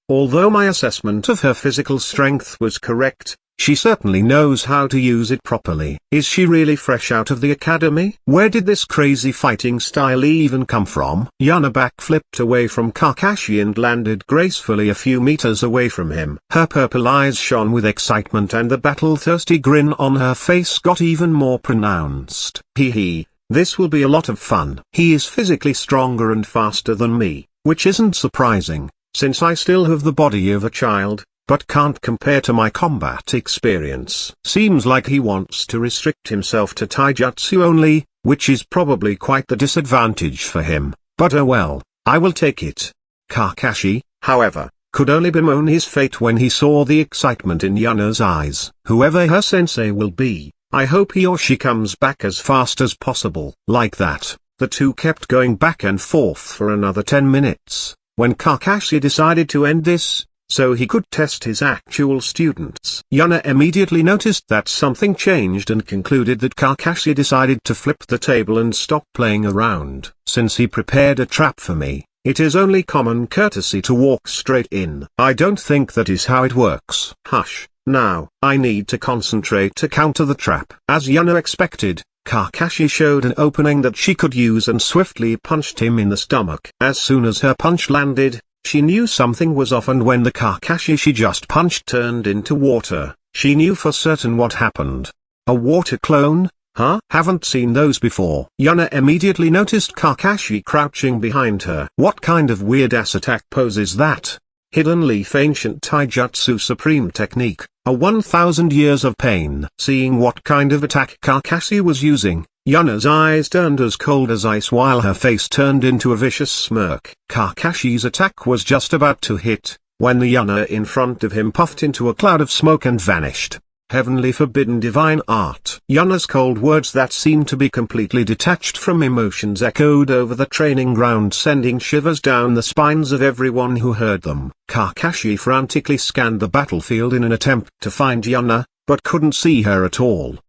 Although my assessment of her physical strength was correct, she certainly knows how to use it properly. Is she really fresh out of the academy? Where did this crazy fighting style even come from? Yuna backflipped away from Kakashi and landed gracefully a few meters away from him. Her purple eyes shone with excitement and the battle-thirsty grin on her face got even more pronounced. Hee. This will be a lot of fun. He is physically stronger and faster than me, which isn't surprising, since I still have the body of a child, but can't compare to my combat experience. Seems like he wants to restrict himself to taijutsu only, which is probably quite the disadvantage for him, but oh well, I will take it. Kakashi, however, could only bemoan his fate when he saw the excitement in Yuna's eyes. Whoever her sensei will be, I hope he or she comes back as fast as possible. Like that, the two kept going back and forth for another 10 minutes, when Kakashi decided to end this, so he could test his actual students. Yuna immediately noticed that something changed and concluded that Kakashi decided to flip the table and stop playing around. Since he prepared a trap for me, it is only common courtesy to walk straight in. I don't think that is how it works. Hush. Now, I need to concentrate to counter the trap. As Yuna expected, Kakashi showed an opening that she could use and swiftly punched him in the stomach. As soon as her punch landed, she knew something was off, and when the Kakashi she just punched turned into water, she knew for certain what happened. A water clone? Huh? Haven't seen those before. Yuna immediately noticed Kakashi crouching behind her. What kind of weird-ass attack pose is that? Hidden Leaf Ancient Taijutsu Supreme Technique, a 1000 years of pain. Seeing what kind of attack Kakashi was using, Yuna's eyes turned as cold as ice while her face turned into a vicious smirk. Kakashi's attack was just about to hit, when the Yuna in front of him puffed into a cloud of smoke and vanished. Heavenly forbidden divine art. Yuna's cold words that seemed to be completely detached from emotions echoed over the training ground, sending shivers down the spines of everyone who heard them. Kakashi frantically scanned the battlefield in an attempt to find Yuna, but couldn't see her at all.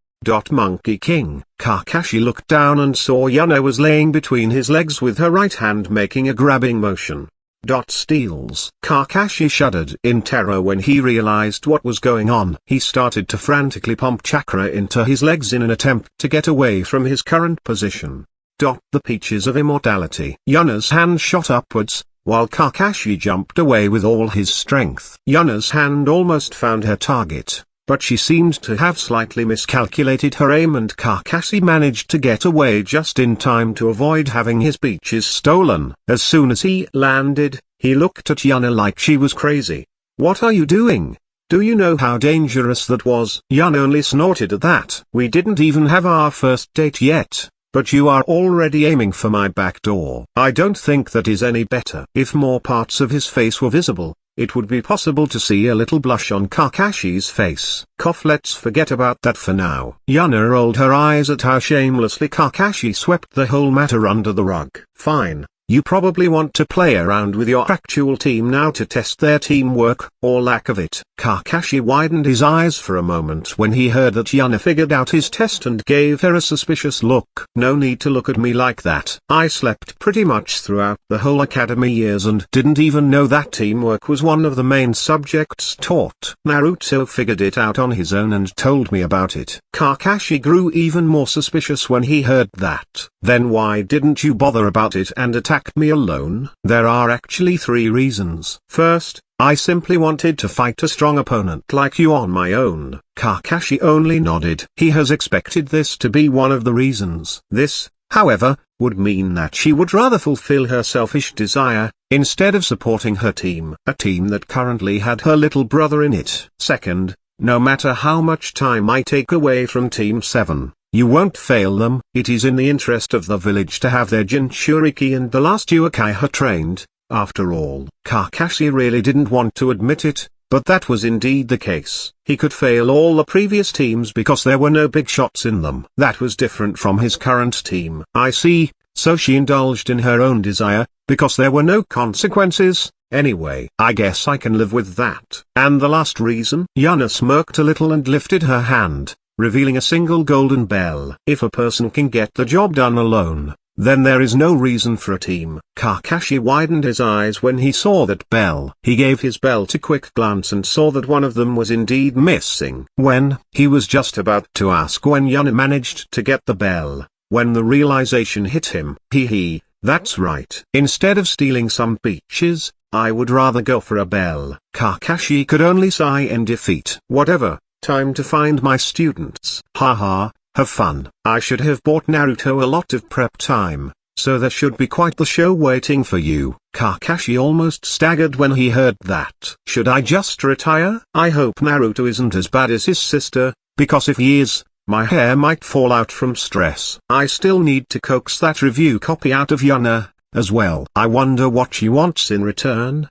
Monkey King. Kakashi looked down and saw Yuna was laying between his legs with her right hand making a grabbing motion. Steals. Kakashi shuddered in terror when he realized what was going on. He started to frantically pump chakra into his legs in an attempt to get away from his current position. The peaches of immortality. Yuna's hand shot upwards, while Kakashi jumped away with all his strength. Yuna's hand almost found her target, but she seemed to have slightly miscalculated her aim, and Kakashi managed to get away just in time to avoid having his peaches stolen. As soon as he landed, he looked at Yuna like she was crazy. "What are you doing? Do you know how dangerous that was?" Yuna only snorted at that. "We didn't even have our first date yet, but you are already aiming for my back door." I don't think that is any better. If more parts of his face were visible, it would be possible to see a little blush on Kakashi's face. Let's forget about that for now. Yuna rolled her eyes at how shamelessly Kakashi swept the whole matter under the rug. Fine, you probably want to play around with your actual team now to test their teamwork, or lack of it. Kakashi widened his eyes for a moment when he heard that Yuna figured out his test and gave her a suspicious look. No need to look at me like that. I slept pretty much throughout the whole academy years and didn't even know that teamwork was one of the main subjects taught. Naruto figured it out on his own and told me about it. Kakashi grew even more suspicious when he heard that. Then why didn't you bother about it and attack me alone? There are actually 3 reasons. First, I simply wanted to fight a strong opponent like you on my own. Kakashi only nodded. He has expected this to be one of the reasons. This, however, would mean that she would rather fulfill her selfish desire, instead of supporting her team. A team that currently had her little brother in it. Second, no matter how much time I take away from Team 7, you won't fail them. It is in the interest of the village to have their Jinchuriki and the last Uchiha trained. After all, Kakashi really didn't want to admit it, but that was indeed the case. He could fail all the previous teams because there were no big shots in them. That was different from his current team. I see, so she indulged in her own desire, because there were no consequences. Anyway, I guess I can live with that. And the last reason? Yuna smirked a little and lifted her hand, revealing a single golden bell. If a person can get the job done alone, then there is no reason for a team. Kakashi widened his eyes when he saw that bell. He gave his belt a quick glance and saw that one of them was indeed missing. He was just about to ask when Yuna managed to get the bell, when the realization hit him. That's right. Instead of stealing some peaches, I would rather go for a bell. Kakashi could only sigh in defeat. Whatever, time to find my students. Haha. Have fun. I should have bought Naruto a lot of prep time, so there should be quite the show waiting for you. Kakashi almost staggered when he heard that. Should I just retire? I hope Naruto isn't as bad as his sister, because if he is, my hair might fall out from stress. I still need to coax that review copy out of Yuna, as well. I wonder what she wants in return.